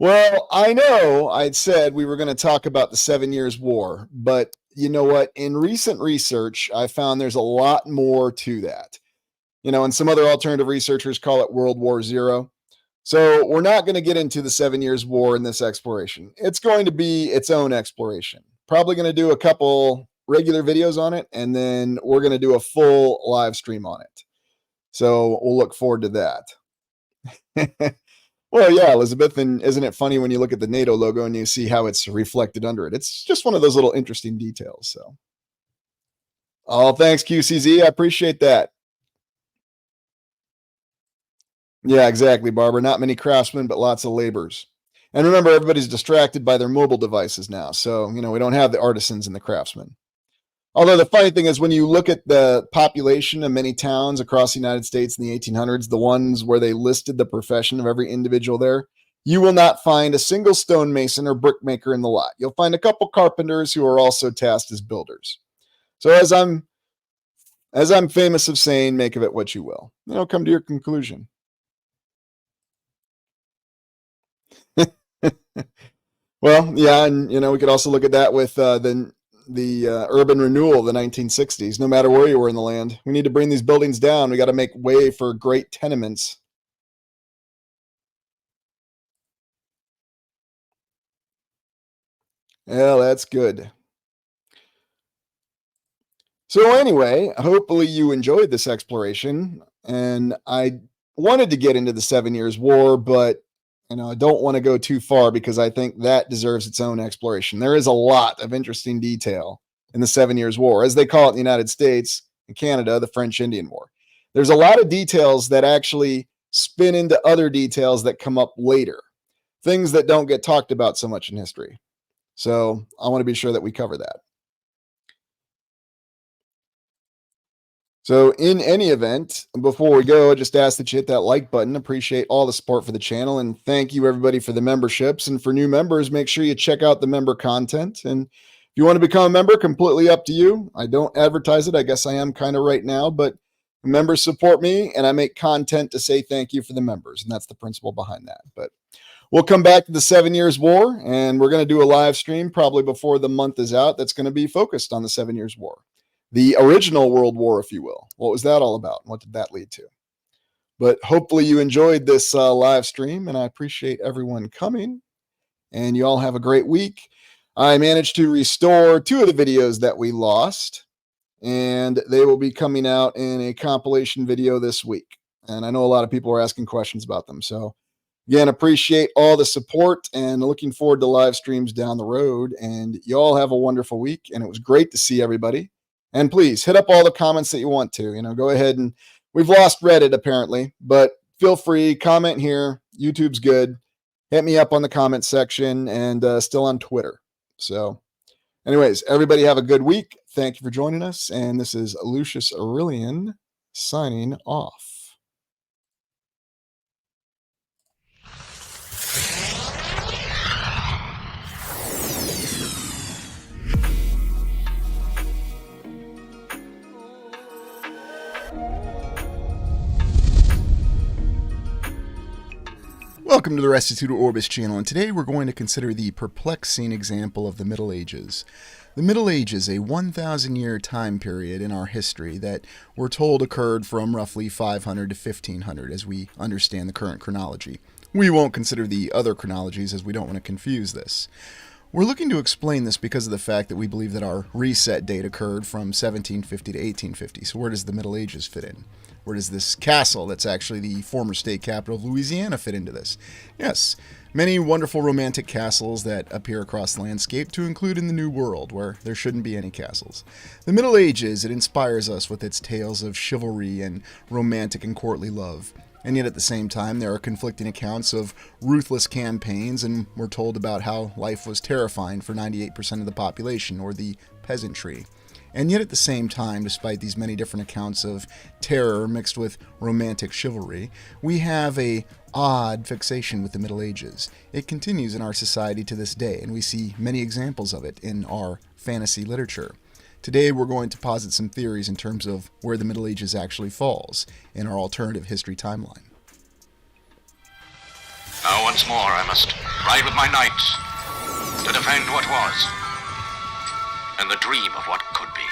Well, I know I'd said we were going to talk about the 7 Years' War, but you know what? In recent research, I found there's a lot more to that. You know, and some other alternative researchers call it World War Zero. So we're not going to get into the 7 Years' War in this exploration. It's going to be its own exploration. Probably going to do a couple regular videos on it, and then we're going to do a full live stream on it. So we'll look forward to that. Well, yeah, Elizabeth, and isn't it funny when you look at the NATO logo and you see how it's reflected under it? It's just one of those little interesting details. So, oh, thanks, QCZ. I appreciate that. Yeah, exactly, Barbara. Not many craftsmen, but lots of laborers. And remember, everybody's distracted by their mobile devices now. So, you know, we don't have the artisans and the craftsmen. Although the funny thing is, when you look at the population of many towns across the United States in the 1800s, the ones where they listed the profession of every individual there, you will not find a single stonemason or brickmaker in the lot. You'll find a couple carpenters who are also tasked as builders. So as I'm famous of saying, make of it what you will. Come to your conclusion. Well, yeah, and we could also look at that with the urban renewal of the 1960s. No matter where you were in the land, we need to bring these buildings down. We got to make way for great tenements. Yeah, that's good. So anyway, hopefully you enjoyed this exploration. And I wanted to get into the 7 Years' War, but I don't want to go too far because I think that deserves its own exploration. There is a lot of interesting detail in the 7 Years' War, as they call it in the United States and Canada, the French Indian War. There's a lot of details that actually spin into other details that come up later, things that don't get talked about so much in history. So I want to be sure that we cover that. So in any event, before we go, I just ask that you hit that like button. Appreciate all the support for the channel. And thank you everybody for the memberships. And for new members, make sure you check out the member content. And if you want to become a member, completely up to you. I don't advertise it. I guess I am kind of right now, but members support me and I make content to say thank you for the members. And that's the principle behind that. But we'll come back to the 7 Years' War, and we're going to do a live stream probably before the month is out that's going to be focused on the 7 Years' War. The original World War, if you will. What was that all about? What did that lead to? But hopefully you enjoyed this live stream, and I appreciate everyone coming. And you all have a great week. I managed to restore 2 of the videos that we lost, and they will be coming out in a compilation video this week. And I know a lot of people are asking questions about them. So again, appreciate all the support and looking forward to live streams down the road. And you all have a wonderful week. And it was great to see everybody. And please hit up all the comments that you want to. Go ahead and we've lost Reddit apparently, but feel free, comment here. YouTube's good. Hit me up on the comment section and still on Twitter. So anyways, everybody have a good week. Thank you for joining us. And this is Lucius Aurelian signing off. Welcome to the Restituta Orbis channel, and today we're going to consider the perplexing example of the Middle Ages. The Middle Ages, a 1,000-year time period in our history that we're told occurred from roughly 500 to 1500 as we understand the current chronology. We won't consider the other chronologies as we don't want to confuse this. We're looking to explain this because of the fact that we believe that our reset date occurred from 1750 to 1850. So where does the Middle Ages fit in? Where does this castle that's actually the former state capital of Louisiana fit into this? Yes, many wonderful romantic castles that appear across the landscape to include in the New World, where there shouldn't be any castles. The Middle Ages, it inspires us with its tales of chivalry and romantic and courtly love. And yet at the same time, there are conflicting accounts of ruthless campaigns, and we're told about how life was terrifying for 98% of the population, or the peasantry. And yet at the same time, despite these many different accounts of terror mixed with romantic chivalry, we have a odd fixation with the Middle Ages. It continues in our society to this day, and we see many examples of it in our fantasy literature. Today we're going to posit some theories in terms of where the Middle Ages actually falls in our alternative history timeline. Now once more I must ride with my knights to defend what was and the dream of what could be.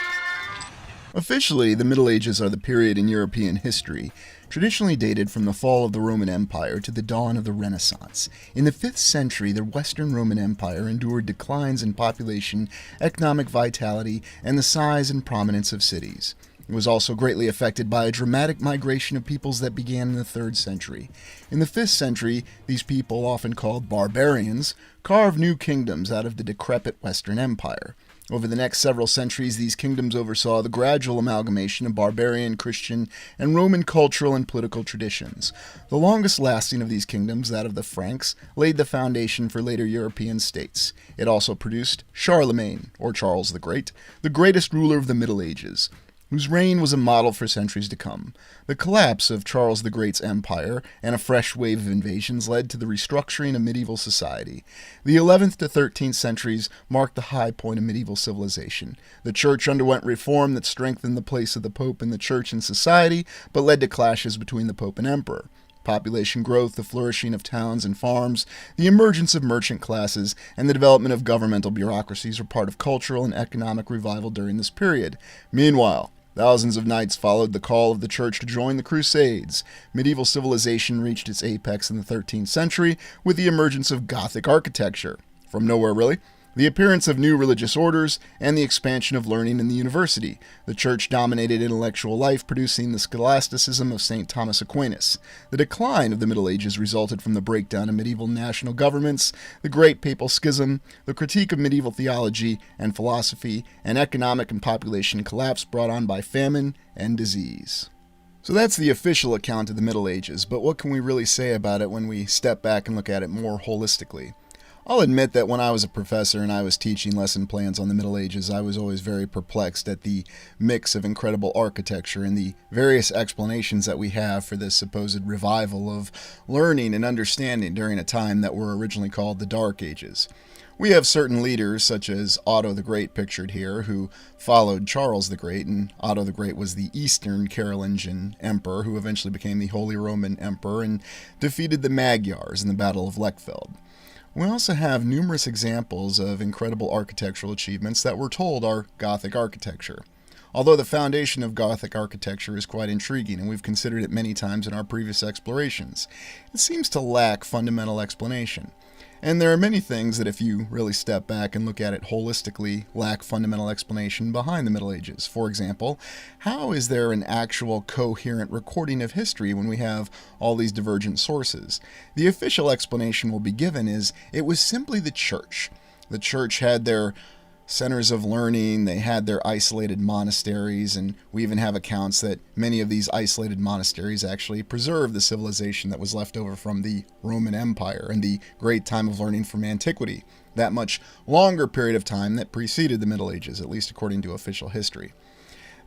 Officially, the Middle Ages are the period in European history traditionally dated from the fall of the Roman Empire to the dawn of the Renaissance. In the 5th century, the Western Roman Empire endured declines in population, economic vitality, and the size and prominence of cities. It was also greatly affected by a dramatic migration of peoples that began in the 3rd century. In the 5th century, these people, often called barbarians, carved new kingdoms out of the decrepit Western Empire. Over the next several centuries, these kingdoms oversaw the gradual amalgamation of barbarian, Christian, and Roman cultural and political traditions. The longest lasting of these kingdoms, that of the Franks, laid the foundation for later European states. It also produced Charlemagne, or Charles the Great, the greatest ruler of the Middle Ages, whose reign was a model for centuries to come. The collapse of Charles the Great's empire and a fresh wave of invasions led to the restructuring of medieval society. The 11th to 13th centuries marked the high point of medieval civilization. The church underwent reform that strengthened the place of the Pope in the church and society, but led to clashes between the Pope and Emperor. Population growth, the flourishing of towns and farms, the emergence of merchant classes, and the development of governmental bureaucracies were part of cultural and economic revival during this period. Meanwhile, thousands of knights followed the call of the church to join the Crusades. Medieval civilization reached its apex in the 13th century with the emergence of Gothic architecture. From nowhere, really. The appearance of new religious orders and the expansion of learning in the university. The church dominated intellectual life, producing the scholasticism of St. Thomas Aquinas. The decline of the Middle Ages resulted from the breakdown of medieval national governments, the Great Papal Schism, the critique of medieval theology and philosophy, and economic and population collapse brought on by famine and disease. So that's the official account of the Middle Ages, but what can we really say about it when we step back and look at it more holistically? I'll admit that when I was a professor and I was teaching lesson plans on the Middle Ages, I was always very perplexed at the mix of incredible architecture and the various explanations that we have for this supposed revival of learning and understanding during a time that were originally called the Dark Ages. We have certain leaders, such as Otto the Great pictured here, who followed Charles the Great, and Otto the Great was the Eastern Carolingian emperor who eventually became the Holy Roman Emperor and defeated the Magyars in the Battle of Lechfeld. We also have numerous examples of incredible architectural achievements that we're told are Gothic architecture. Although the foundation of Gothic architecture is quite intriguing, and we've considered it many times in our previous explorations, it seems to lack fundamental explanation. And there are many things that, if you really step back and look at it holistically, lack fundamental explanation behind the Middle Ages. For example, how is there an actual coherent recording of history when we have all these divergent sources? The official explanation will be given is it was simply the church. The church had their centers of learning, they had their isolated monasteries, and we even have accounts that many of these isolated monasteries actually preserved the civilization that was left over from the Roman Empire and the great time of learning from antiquity, that much longer period of time that preceded the Middle Ages, at least according to official history.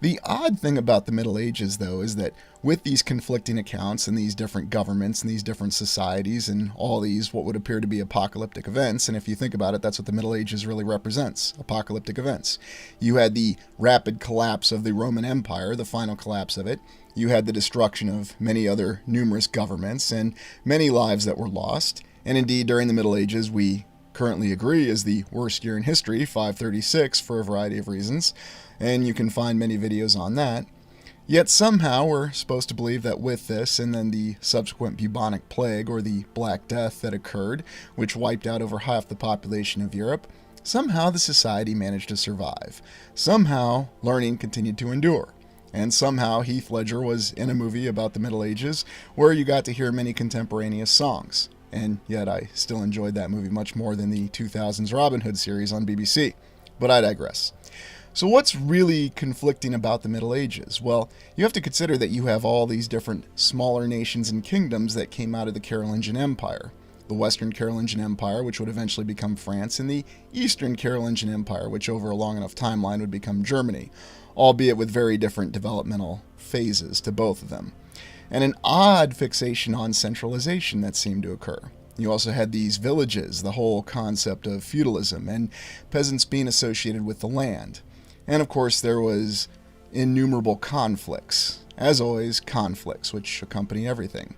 The odd thing about the Middle Ages, though, is that with these conflicting accounts and these different governments and these different societies and all these what would appear to be apocalyptic events, and if you think about it, that's what the Middle Ages really represents, apocalyptic events. You had the rapid collapse of the Roman Empire, the final collapse of it. You had the destruction of many other numerous governments and many lives that were lost. And indeed, during the Middle Ages, we currently agree is the worst year in history, 536, for a variety of reasons, and you can find many videos on that. Yet somehow we're supposed to believe that with this and then the subsequent bubonic plague, or the Black Death that occurred, which wiped out over half the population of Europe, somehow the society managed to survive. Somehow learning continued to endure. And somehow Heath Ledger was in a movie about the Middle Ages where you got to hear many contemporaneous songs. And yet I still enjoyed that movie much more than the 2000s Robin Hood series on BBC. But I digress. So what's really conflicting about the Middle Ages? Well, you have to consider that you have all these different smaller nations and kingdoms that came out of the Carolingian Empire. The Western Carolingian Empire, which would eventually become France, and the Eastern Carolingian Empire, which over a long enough timeline would become Germany, albeit with very different developmental phases to both of them. And an odd fixation on centralization that seemed to occur. You also had these villages, the whole concept of feudalism, and peasants being associated with the land. And of course there was innumerable conflicts. As always, conflicts, which accompany everything.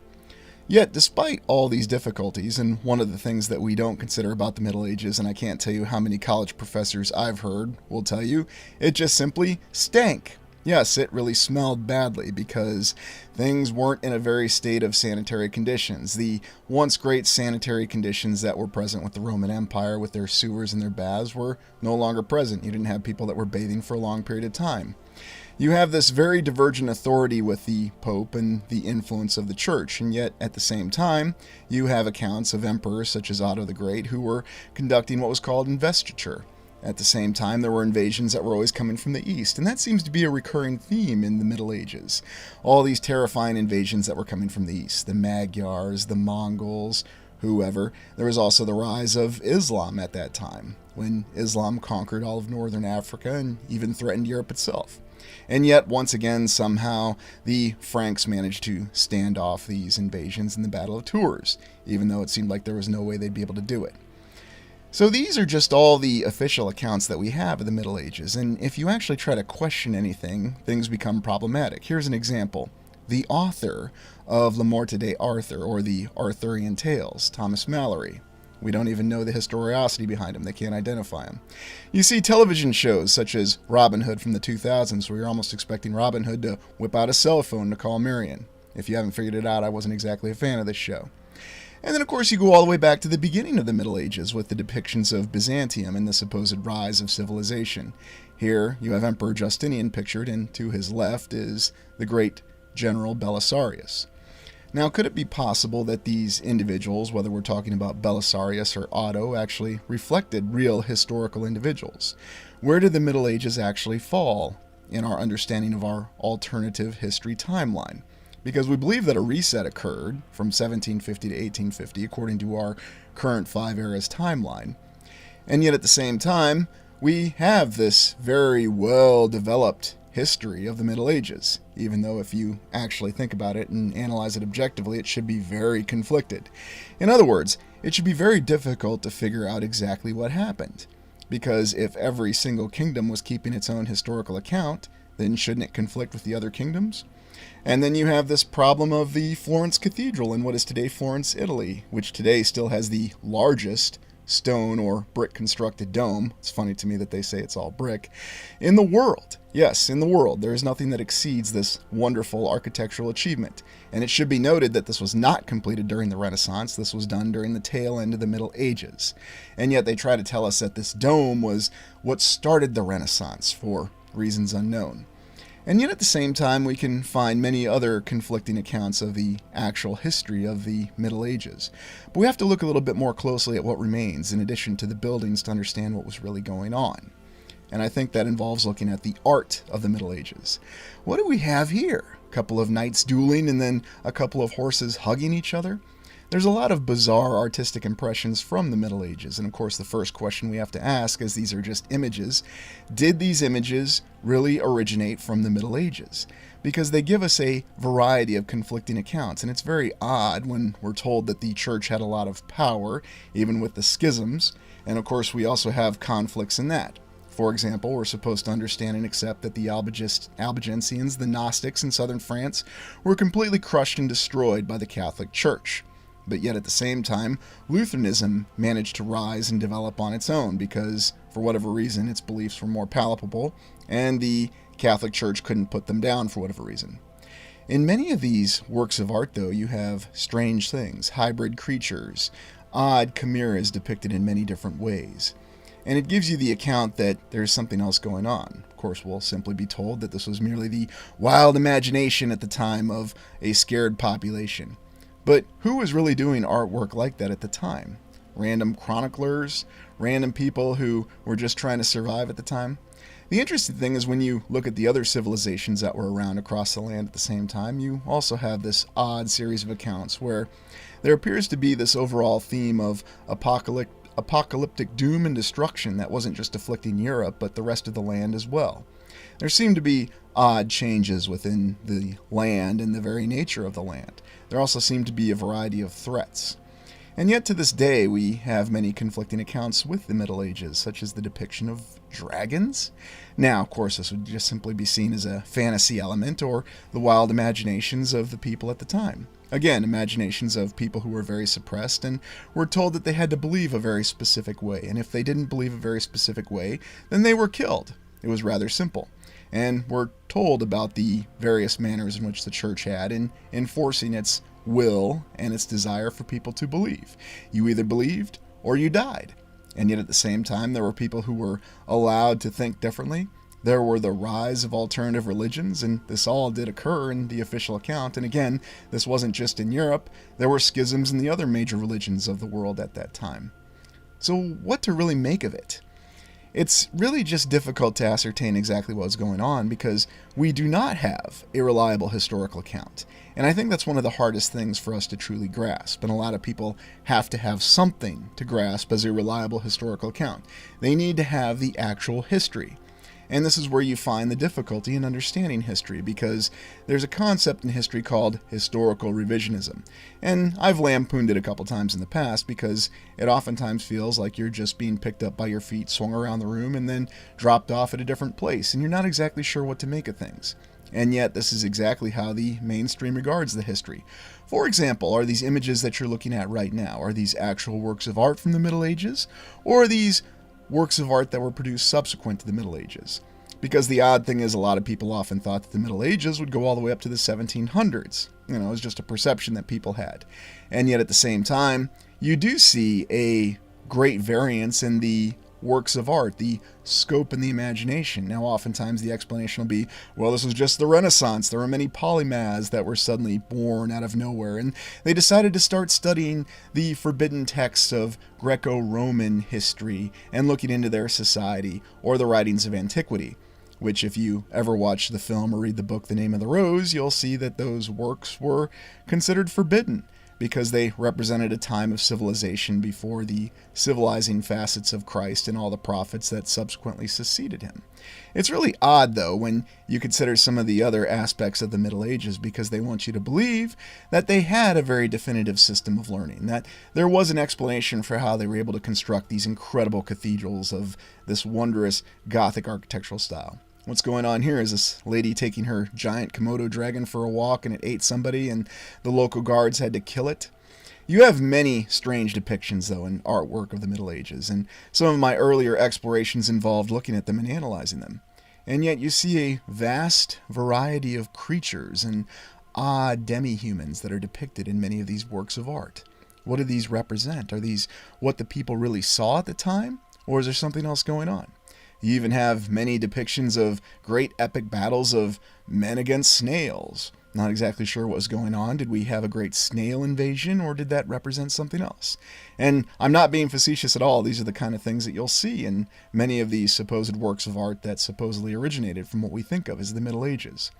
Yet, despite all these difficulties, and one of the things that we don't consider about the Middle Ages, and I can't tell you how many college professors I've heard will tell you, it just simply stank. Yes, it really smelled badly because things weren't in a very state of sanitary conditions. The once great sanitary conditions that were present with the Roman Empire with their sewers and their baths were no longer present. You didn't have people that were bathing for a long period of time. You have this very divergent authority with the Pope and the influence of the Church, and yet at the same time, you have accounts of emperors such as Otto the Great who were conducting what was called investiture. At the same time, there were invasions that were always coming from the east, and that seems to be a recurring theme in the Middle Ages. All these terrifying invasions that were coming from the east, the Magyars, the Mongols, whoever. There was also the rise of Islam at that time, when Islam conquered all of northern Africa and even threatened Europe itself. And yet, once again, somehow, the Franks managed to stand off these invasions in the Battle of Tours, even though it seemed like there was no way they'd be able to do it. So these are just all the official accounts that we have of the Middle Ages, and if you actually try to question anything, things become problematic. Here's an example. The author of Le Morte d'Arthur, or the Arthurian Tales, Thomas Malory. We don't even know the historicity behind him. They can't identify him. You see television shows such as Robin Hood from the 2000s, where you're almost expecting Robin Hood to whip out a cell phone to call Marion. If you haven't figured it out, I wasn't exactly a fan of this show. And then, of course, you go all the way back to the beginning of the Middle Ages with the depictions of Byzantium and the supposed rise of civilization. Here, you have Emperor Justinian pictured, and to his left is the great General Belisarius. Now, could it be possible that these individuals, whether we're talking about Belisarius or Otto, actually reflected real historical individuals? Where did the Middle Ages actually fall in our understanding of our alternative history timeline? Because we believe that a reset occurred from 1750 to 1850, according to our current 5 eras timeline. And yet at the same time, we have this very well-developed history of the Middle Ages, even though if you actually think about it and analyze it objectively, it should be very conflicted. In other words, it should be very difficult to figure out exactly what happened. Because if every single kingdom was keeping its own historical account, then shouldn't it conflict with the other kingdoms? And then you have this problem of the Florence Cathedral in what is today Florence, Italy, which today still has the largest stone or brick constructed dome. It's funny to me that they say it's all brick. In the world, yes, in the world, there is nothing that exceeds this wonderful architectural achievement. And it should be noted that this was not completed during the Renaissance. This was done during the tail end of the Middle Ages. And yet they try to tell us that this dome was what started the Renaissance for reasons unknown. And yet at the same time, we can find many other conflicting accounts of the actual history of the Middle Ages. But we have to look a little bit more closely at what remains, in addition to the buildings, to understand what was really going on. And I think that involves looking at the art of the Middle Ages. What do we have here? A couple of knights dueling and then a couple of horses hugging each other? There's a lot of bizarre artistic impressions from the Middle Ages, and of course the first question we have to ask, as these are just images, did these images really originate from the Middle Ages? Because they give us a variety of conflicting accounts, and it's very odd when we're told that the church had a lot of power, even with the schisms, and of course we also have conflicts in that. For example, we're supposed to understand and accept that the Albigensians, the Gnostics in southern France, were completely crushed and destroyed by the Catholic Church. But yet at the same time, Lutheranism managed to rise and develop on its own because, for whatever reason, its beliefs were more palatable, and the Catholic Church couldn't put them down for whatever reason. In many of these works of art, though, you have strange things, hybrid creatures, odd chimeras depicted in many different ways. And it gives you the account that there's something else going on. Of course, we'll simply be told that this was merely the wild imagination at the time of a scared population. But who was really doing artwork like that at the time? Random chroniclers? Random people who were just trying to survive at the time? The interesting thing is when you look at the other civilizations that were around across the land at the same time, you also have this odd series of accounts where there appears to be this overall theme of apocalyptic doom and destruction that wasn't just afflicting Europe, but the rest of the land as well. There seemed to be odd changes within the land and the very nature of the land. There also seemed to be a variety of threats. And yet to this day we have many conflicting accounts with the Middle Ages, such as the depiction of dragons. Now, of course, this would just simply be seen as a fantasy element or the wild imaginations of the people at the time. Again, imaginations of people who were very suppressed and were told that they had to believe a very specific way, and if they didn't believe a very specific way, then they were killed. It was rather simple. And we're told about the various manners in which the church had in enforcing its will and its desire for people to believe. You either believed or you died. And yet at the same time, there were people who were allowed to think differently. There were the rise of alternative religions, and this all did occur in the official account. And again, this wasn't just in Europe. There were schisms in the other major religions of the world at that time. So what to really make of it? it's really just difficult to ascertain exactly what's going on because we do not have a reliable historical account. And I think that's one of the hardest things for us to truly grasp. And a lot of people have to have something to grasp as a reliable historical account. They need to have the actual history. And this is where you find the difficulty in understanding history, because there's a concept in history called historical revisionism. And I've lampooned it a couple times in the past because it oftentimes feels like you're just being picked up by your feet, swung around the room, and then dropped off at a different place, and you're not exactly sure what to make of things. And yet, this is exactly how the mainstream regards the history. For example, are these images that you're looking at right now, are these actual works of art from the Middle Ages, or are these works of art that were produced subsequent to the Middle Ages? Because the odd thing is, a lot of people often thought that the Middle Ages would go all the way up to the 1700s. It was just a perception that people had. And yet at the same time, you do see a great variance in the works of art, the scope and the imagination. Now, oftentimes the explanation will be, well, this was just the Renaissance. There were many polymaths that were suddenly born out of nowhere, and they decided to start studying the forbidden texts of Greco-Roman history and looking into their society or the writings of antiquity. Which, if you ever watch the film or read the book The Name of the Rose, you'll see that those works were considered forbidden because they represented a time of civilization before the civilizing facets of Christ and all the prophets that subsequently succeeded him. It's really odd, though, when you consider some of the other aspects of the Middle Ages, because they want you to believe that they had a very definitive system of learning, that there was an explanation for how they were able to construct these incredible cathedrals of this wondrous Gothic architectural style. What's going on here is this lady taking her giant Komodo dragon for a walk, and it ate somebody, and the local guards had to kill it. You have many strange depictions, though, in artwork of the Middle Ages, and some of my earlier explorations involved looking at them and analyzing them. And yet you see a vast variety of creatures and odd demi-humans that are depicted in many of these works of art. What do these represent? Are these what the people really saw at the time, or is there something else going on? You even have many depictions of great epic battles of men against snails. Not exactly sure what was going on. Did we have a great snail invasion, or did that represent something else? And I'm not being facetious at all. These are the kind of things that you'll see in many of these supposed works of art that supposedly originated from what we think of as the Middle Ages.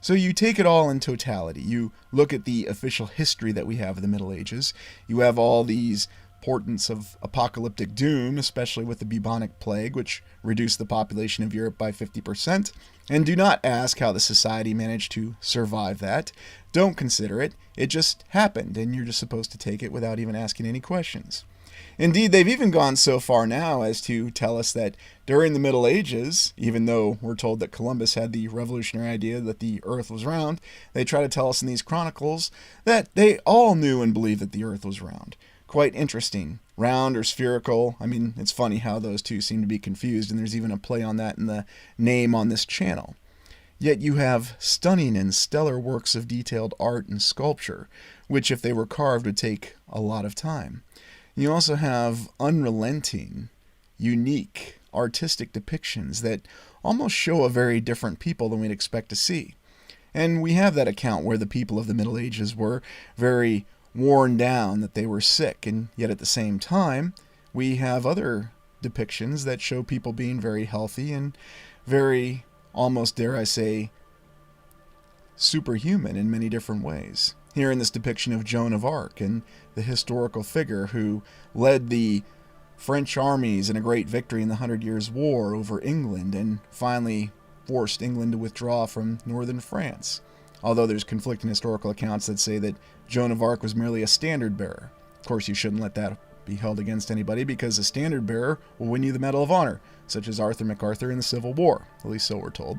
So you take it all in totality. You look at the official history that we have of the Middle Ages. You have all these portents of apocalyptic doom, especially with the bubonic plague, which reduced the population of Europe by 50%. And do not ask how the society managed to survive that. Don't consider it. It just happened, and you're just supposed to take it without even asking any questions. Indeed, they've even gone so far now as to tell us that during the Middle Ages, even though we're told that Columbus had the revolutionary idea that the earth was round, they try to tell us in these chronicles that they all knew and believed that the earth was round. Quite interesting. Round or spherical. I mean, it's funny how those two seem to be confused, and there's even a play on that in the name on this channel. Yet you have stunning and stellar works of detailed art and sculpture, which if they were carved would take a lot of time. You also have unrelenting, unique, artistic depictions that almost show a very different people than we'd expect to see. And we have that account where the people of the Middle Ages were very worn down, that they were sick, and yet at the same time, we have other depictions that show people being very healthy and very, almost dare I say, superhuman in many different ways. Here in this depiction of Joan of Arc and the historical figure who led the French armies in a great victory in the 100 Years' War over England and finally forced England to withdraw from northern France. Although there's conflicting historical accounts that say that Joan of Arc was merely a standard bearer. Of course, you shouldn't let that be held against anybody, because a standard bearer will win you the Medal of Honor, such as Arthur MacArthur in the Civil War, at least so we're told.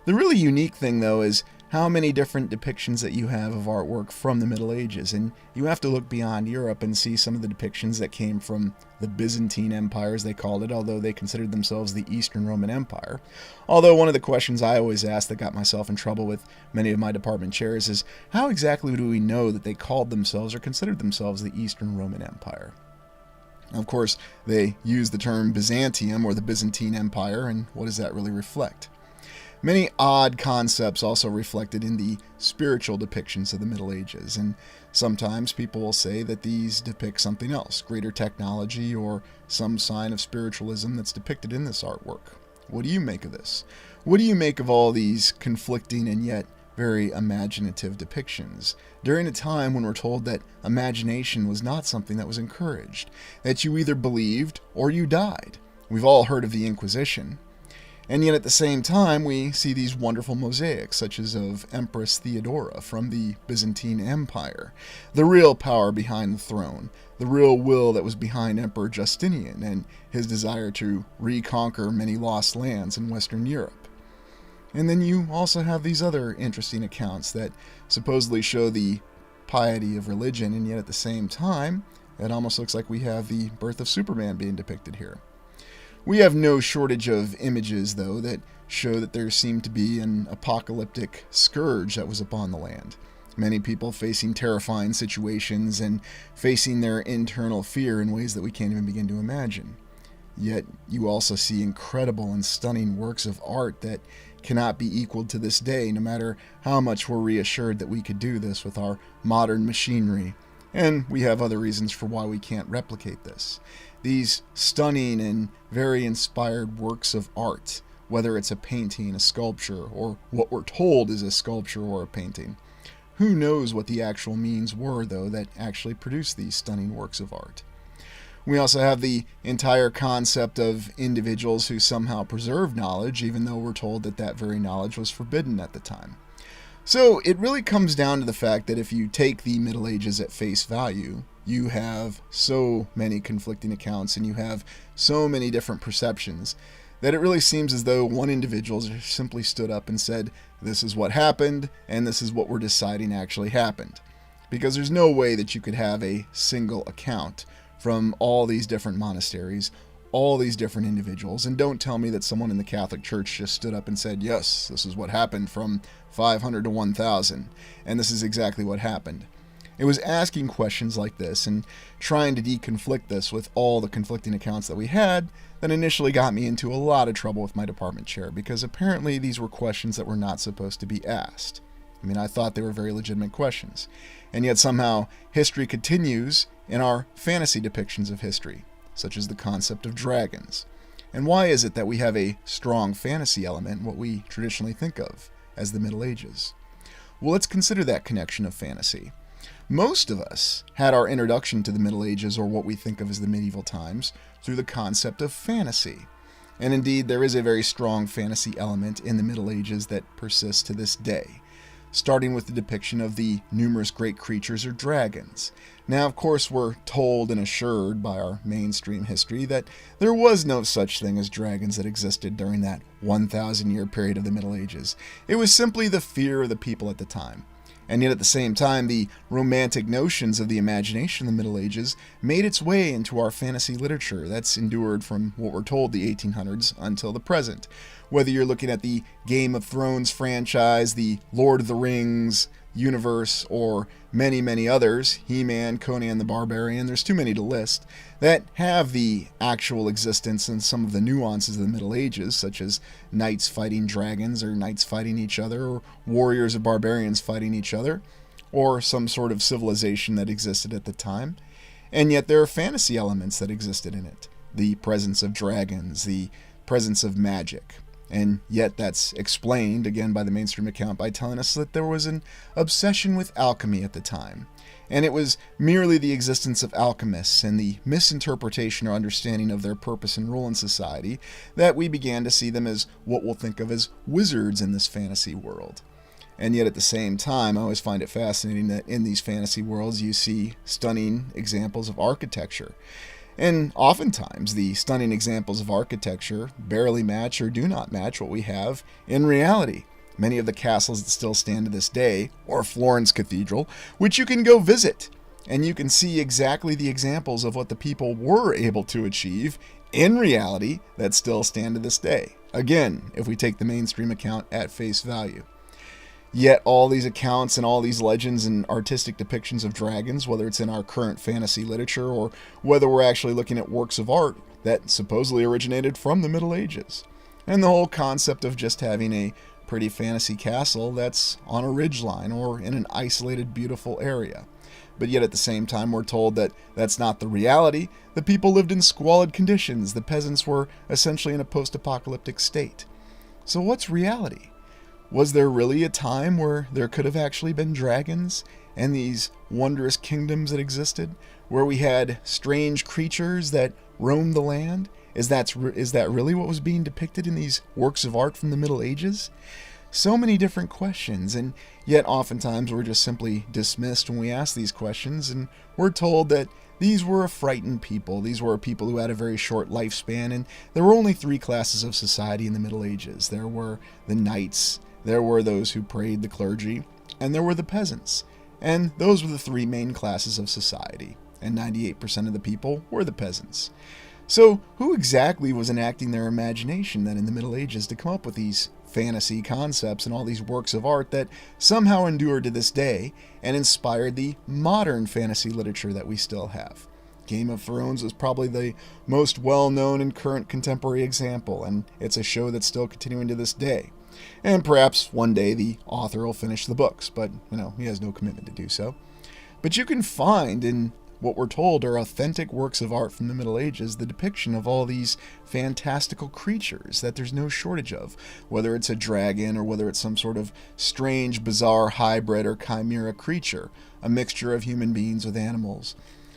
The really unique thing, though, is how many different depictions that you have of artwork from the Middle Ages, and you have to look beyond Europe and see some of the depictions that came from the Byzantine Empire, as they called it, although they considered themselves the Eastern Roman Empire. Although one of the questions I always ask that got myself in trouble with many of my department chairs is, how exactly do we know that they called themselves or considered themselves the Eastern Roman Empire? Of course, they use the term Byzantium or the Byzantine Empire, and what does that really reflect? Many odd concepts also reflected in the spiritual depictions of the Middle Ages, and sometimes people will say that these depict something else, greater technology or some sign of spiritualism that's depicted in this artwork. What do you make of this? What do you make of all these conflicting and yet very imaginative depictions during a time when we're told that imagination was not something that was encouraged, that you either believed or you died? We've all heard of the Inquisition. And yet at the same time, we see these wonderful mosaics, such as of Empress Theodora from the Byzantine Empire, the real power behind the throne, the real will that was behind Emperor Justinian and his desire to reconquer many lost lands in Western Europe. And then you also have these other interesting accounts that supposedly show the piety of religion, and yet at the same time, it almost looks like we have the birth of Superman being depicted here. We have no shortage of images, though, that show that there seemed to be an apocalyptic scourge that was upon the land. Many people facing terrifying situations and facing their internal fear in ways that we can't even begin to imagine. Yet you also see incredible and stunning works of art that cannot be equaled to this day, no matter how much we're reassured that we could do this with our modern machinery. And we have other reasons for why we can't replicate this. These stunning and very inspired works of art, whether it's a painting, a sculpture, or what we're told is a sculpture or a painting. Who knows what the actual means were, though, that actually produced these stunning works of art? We also have the entire concept of individuals who somehow preserve knowledge, even though we're told that that very knowledge was forbidden at the time. So it really comes down to the fact that if you take the Middle Ages at face value, you have so many conflicting accounts and you have so many different perceptions that it really seems as though one individual simply stood up and said, this is what happened and this is what we're deciding actually happened. Because there's no way that you could have a single account from all these different monasteries, all these different individuals, and don't tell me that someone in the Catholic Church just stood up and said, yes, this is what happened from 500 to 1000, and this is exactly what happened. It was asking questions like this and trying to deconflict this with all the conflicting accounts that we had that initially got me into a lot of trouble with my department chair, because apparently these were questions that were not supposed to be asked. I mean, I thought they were very legitimate questions. And yet somehow history continues in our fantasy depictions of history, such as the concept of dragons. And why is it that we have a strong fantasy element in what we traditionally think of as the Middle Ages? Well, let's consider that connection of fantasy. Most of us had our introduction to the Middle Ages, or what we think of as the medieval times, through the concept of fantasy. And indeed, there is a very strong fantasy element in the Middle Ages that persists to this day, starting with the depiction of the numerous great creatures or dragons. Now, of course, we're told and assured by our mainstream history that there was no such thing as dragons that existed during that 1,000-year period of the Middle Ages. It was simply the fear of the people at the time. And yet at the same time, the romantic notions of the imagination in the Middle Ages made its way into our fantasy literature that's endured from what we're told the 1800s until the present. Whether you're looking at the Game of Thrones franchise, the Lord of the Rings universe, or many, many others, He-Man, Conan the Barbarian, there's too many to list, that have the actual existence and some of the nuances of the Middle Ages, such as knights fighting dragons, or knights fighting each other, or warriors or barbarians fighting each other, or some sort of civilization that existed at the time. And yet there are fantasy elements that existed in it. The presence of dragons, the presence of magic. And yet that's explained, again, by the mainstream account by telling us that there was an obsession with alchemy at the time. And it was merely the existence of alchemists and the misinterpretation or understanding of their purpose and role in society that we began to see them as what we'll think of as wizards in this fantasy world. And yet at the same time, I always find it fascinating that in these fantasy worlds you see stunning examples of architecture. And oftentimes, the stunning examples of architecture barely match or do not match what we have in reality. Many of the castles that still stand to this day, or Florence Cathedral, which you can go visit, and you can see exactly the examples of what the people were able to achieve in reality that still stand to this day. Again, if we take the mainstream account at face value. Yet all these accounts and all these legends and artistic depictions of dragons, whether it's in our current fantasy literature or whether we're actually looking at works of art that supposedly originated from the Middle Ages. And the whole concept of just having a pretty fantasy castle that's on a ridgeline or in an isolated, beautiful area. But yet at the same time, we're told that that's not the reality. The people lived in squalid conditions. The peasants were essentially in a post-apocalyptic state. So what's reality? Was there really a time where there could have actually been dragons and these wondrous kingdoms that existed, where we had strange creatures that roamed the land? Is that really what was being depicted in these works of art from the Middle Ages? So many different questions, and yet oftentimes we're just simply dismissed when we ask these questions, and we're told that these were a frightened people. These were people who had a very short lifespan, and there were only three classes of society in the Middle Ages. There were the knights, there were those who prayed, the clergy, and there were the peasants. And those were the three main classes of society, and 98% of the people were the peasants. So who exactly was enacting their imagination then in the Middle Ages to come up with these fantasy concepts and all these works of art that somehow endure to this day and inspired the modern fantasy literature that we still have? Game of Thrones is probably the most well-known and current contemporary example, and it's a show that's still continuing to this day. And perhaps one day the author will finish the books, but he has no commitment to do so. But you can find in what we're told are authentic works of art from the Middle Ages the depiction of all these fantastical creatures that there's no shortage of, whether it's a dragon or whether it's some sort of strange, bizarre hybrid or chimera creature, a mixture of human beings with animals.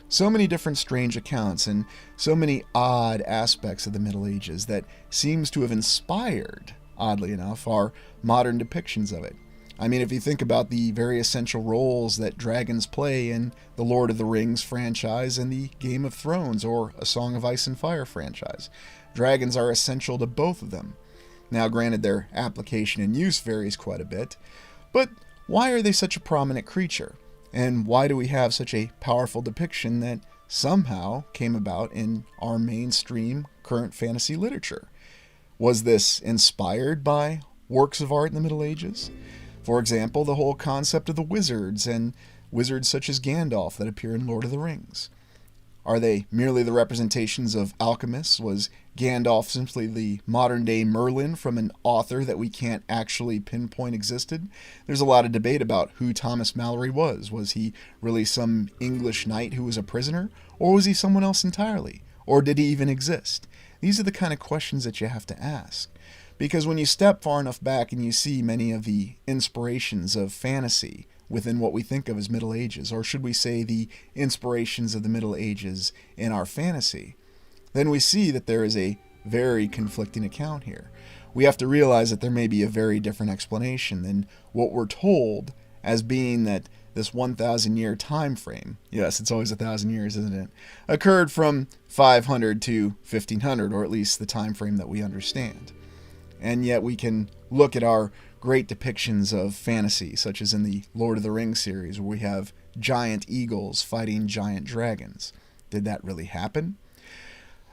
So many different strange accounts and so many odd aspects of the Middle Ages that seems to have inspired, oddly enough, our modern depictions of it. I mean, if you think about the very essential roles that dragons play in the Lord of the Rings franchise and the Game of Thrones or A Song of Ice and Fire franchise, dragons are essential to both of them. Now, granted, their application and use varies quite a bit, but why are they such a prominent creature? And why do we have such a powerful depiction that somehow came about in our mainstream current fantasy literature? Was this inspired by works of art in the Middle Ages? For example, the whole concept of the wizards and wizards such as Gandalf that appear in Lord of the Rings. Are they merely the representations of alchemists? Was Gandalf simply the modern-day Merlin from an author that we can't actually pinpoint existed? There's a lot of debate about who Thomas Malory was. Was he really some English knight who was a prisoner? Or was he someone else entirely? Or did he even exist? These are the kind of questions that you have to ask. Because when you step far enough back and you see many of the inspirations of fantasy within what we think of as Middle Ages, or should we say the inspirations of the Middle Ages in our fantasy, then we see that there is a very conflicting account here. We have to realize that there may be a very different explanation than what we're told as being that this 1,000-year time frame, yes, it's always 1,000 years, isn't it, occurred from 500 to 1500, or at least the time frame that we understand. And yet we can look at our great depictions of fantasy, such as in the Lord of the Rings series, where we have giant eagles fighting giant dragons. Did that really happen?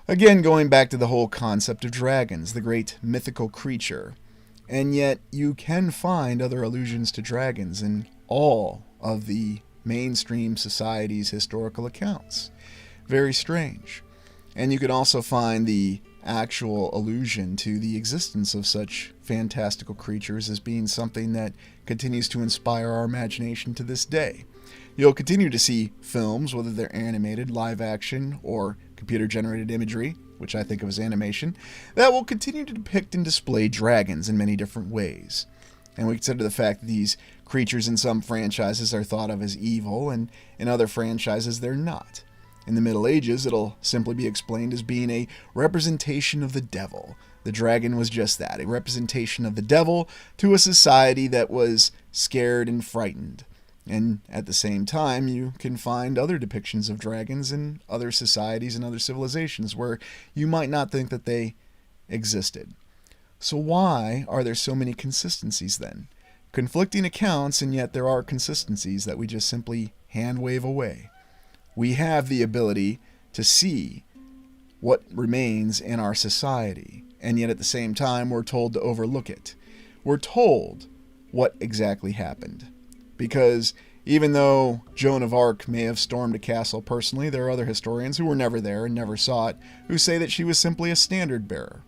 Again, going back to the whole concept of dragons, the great mythical creature. And yet you can find other allusions to dragons in all of the mainstream society's historical accounts. Very strange. And you could also find the actual allusion to the existence of such fantastical creatures as being something that continues to inspire our imagination to this day. You'll continue to see films, whether they're animated, live action, or computer-generated imagery, which I think of as animation, that will continue to depict and display dragons in many different ways. And we consider the fact that these creatures in some franchises are thought of as evil, and in other franchises they're not. In the Middle Ages, it'll simply be explained as being a representation of the devil. The dragon was just that, a representation of the devil to a society that was scared and frightened. And at the same time, you can find other depictions of dragons in other societies and other civilizations where you might not think that they existed. So why are there so many consistencies then? Conflicting accounts, and yet there are consistencies that we just simply hand wave away. We have the ability to see what remains in our society, and yet at the same time we're told to overlook it. We're told what exactly happened. Because even though Joan of Arc may have stormed a castle personally, there are other historians who were never there and never saw it, who say that she was simply a standard bearer.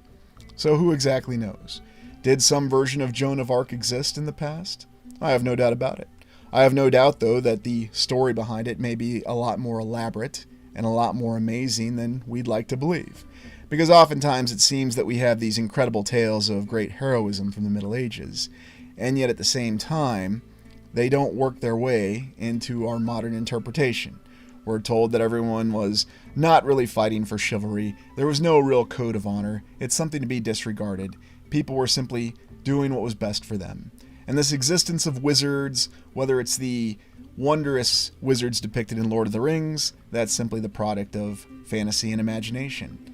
So who exactly knows? Did some version of Joan of Arc exist in the past? I have no doubt about it. I have no doubt, though, that the story behind it may be a lot more elaborate and a lot more amazing than we'd like to believe. Because oftentimes it seems that we have these incredible tales of great heroism from the Middle Ages, and yet at the same time, they don't work their way into our modern interpretation. We're told that everyone was not really fighting for chivalry. There was no real code of honor. It's something to be disregarded. People were simply doing what was best for them. And this existence of wizards, whether it's the wondrous wizards depicted in Lord of the Rings, that's simply the product of fantasy and imagination.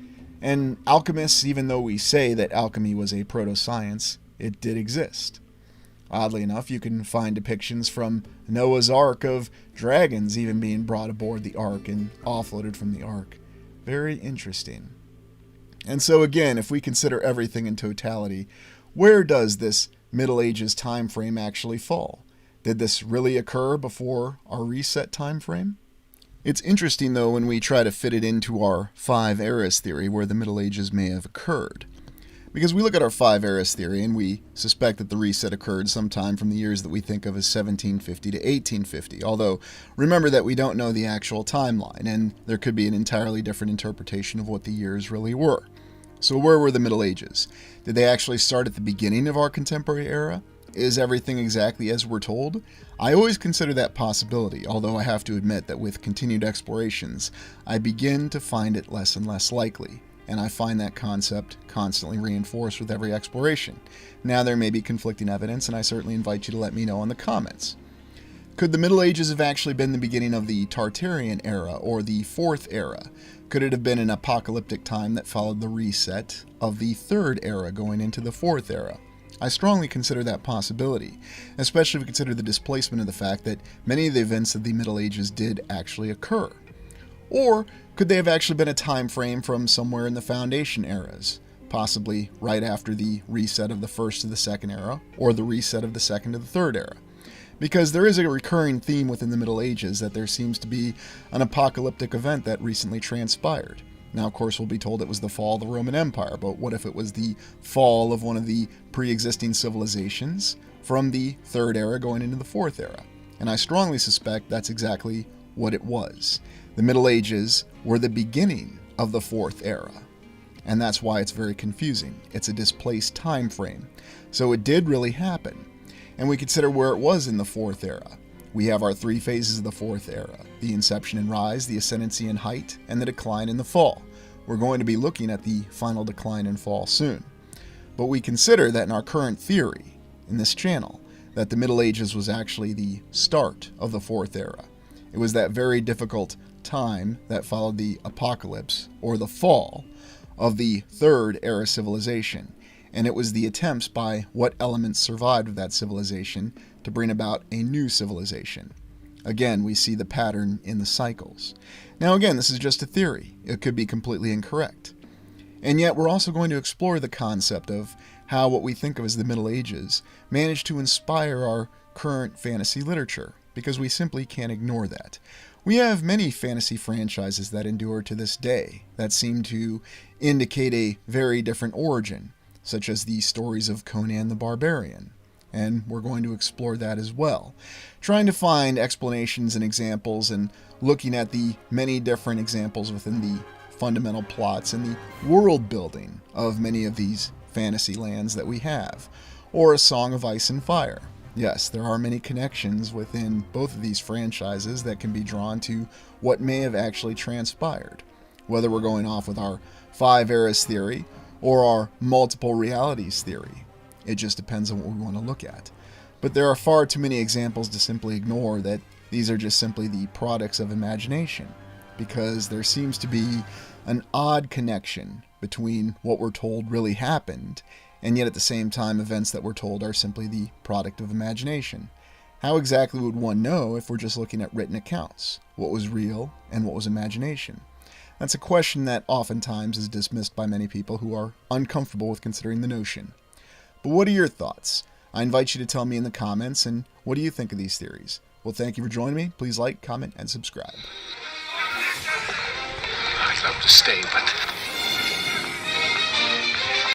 And alchemists, even though we say that alchemy was a proto-science, it did exist. Oddly enough, you can find depictions from Noah's Ark of dragons even being brought aboard the Ark and offloaded from the Ark. Very interesting. And so again, if we consider everything in totality, where does this Middle Ages time frame actually fall? Did this really occur before our reset time frame? It's interesting, though, when we try to fit it into our 5 eras theory where the Middle Ages may have occurred. Because we look at our 5 eras theory and we suspect that the reset occurred sometime from the years that we think of as 1750 to 1850. Although, remember that we don't know the actual timeline, and there could be an entirely different interpretation of what the years really were. So where were the Middle Ages? Did they actually start at the beginning of our contemporary era? Is everything exactly as we're told? I always consider that possibility, although I have to admit that with continued explorations, I begin to find it less and less likely, and I find that concept constantly reinforced with every exploration. Now there may be conflicting evidence, and I certainly invite you to let me know in the comments. Could the Middle Ages have actually been the beginning of the Tartarian era, or the 4th era? Could it have been an apocalyptic time that followed the reset of the 3rd era going into the 4th era? I strongly consider that possibility, especially if we consider the displacement of the fact that many of the events of the Middle Ages did actually occur. Or could they have actually been a time frame from somewhere in the Foundation eras, possibly right after the reset of the 1st to the 2nd era, or the reset of the 2nd to the 3rd era? Because there is a recurring theme within the Middle Ages that there seems to be an apocalyptic event that recently transpired. Now, of course, we'll be told it was the fall of the Roman Empire, but what if it was the fall of one of the pre-existing civilizations from the 3rd era going into the 4th era? And I strongly suspect that's exactly what it was. The Middle Ages were the beginning of the 4th era, and that's why it's very confusing. It's a displaced time frame. So it did really happen. And we consider where it was in the 4th era. We have our 3 phases of the 4th era: the inception and rise, the ascendancy and height, and the decline and the fall. We're going to be looking at the final decline and fall soon. But we consider that in our current theory, in this channel, that the Middle Ages was actually the start of the 4th era. It was that very difficult time that followed the apocalypse, or the fall, of the 3rd era civilization. And it was the attempts by what elements survived of that civilization to bring about a new civilization. Again, we see the pattern in the cycles. Now again, this is just a theory. It could be completely incorrect. And yet we're also going to explore the concept of how what we think of as the Middle Ages managed to inspire our current fantasy literature, because we simply can't ignore that. We have many fantasy franchises that endure to this day that seem to indicate a very different origin, such as the stories of Conan the Barbarian, and we're going to explore that as well, trying to find explanations and examples and looking at the many different examples within the fundamental plots and the world building of many of these fantasy lands that we have, or A Song of Ice and Fire. Yes, there are many connections within both of these franchises that can be drawn to what may have actually transpired, whether we're going off with our 5 eras theory or our multiple realities theory. It just depends on what we want to look at. But there are far too many examples to simply ignore that these are just simply the products of imagination, because there seems to be an odd connection between what we're told really happened, and yet at the same time events that we're told are simply the product of imagination. How exactly would one know if we're just looking at written accounts? What was real and what was imagination? That's a question that oftentimes is dismissed by many people who are uncomfortable with considering the notion. But what are your thoughts? I invite you to tell me in the comments, and what do you think of these theories? Well, thank you for joining me. Please like, comment, and subscribe. I'd love to stay, but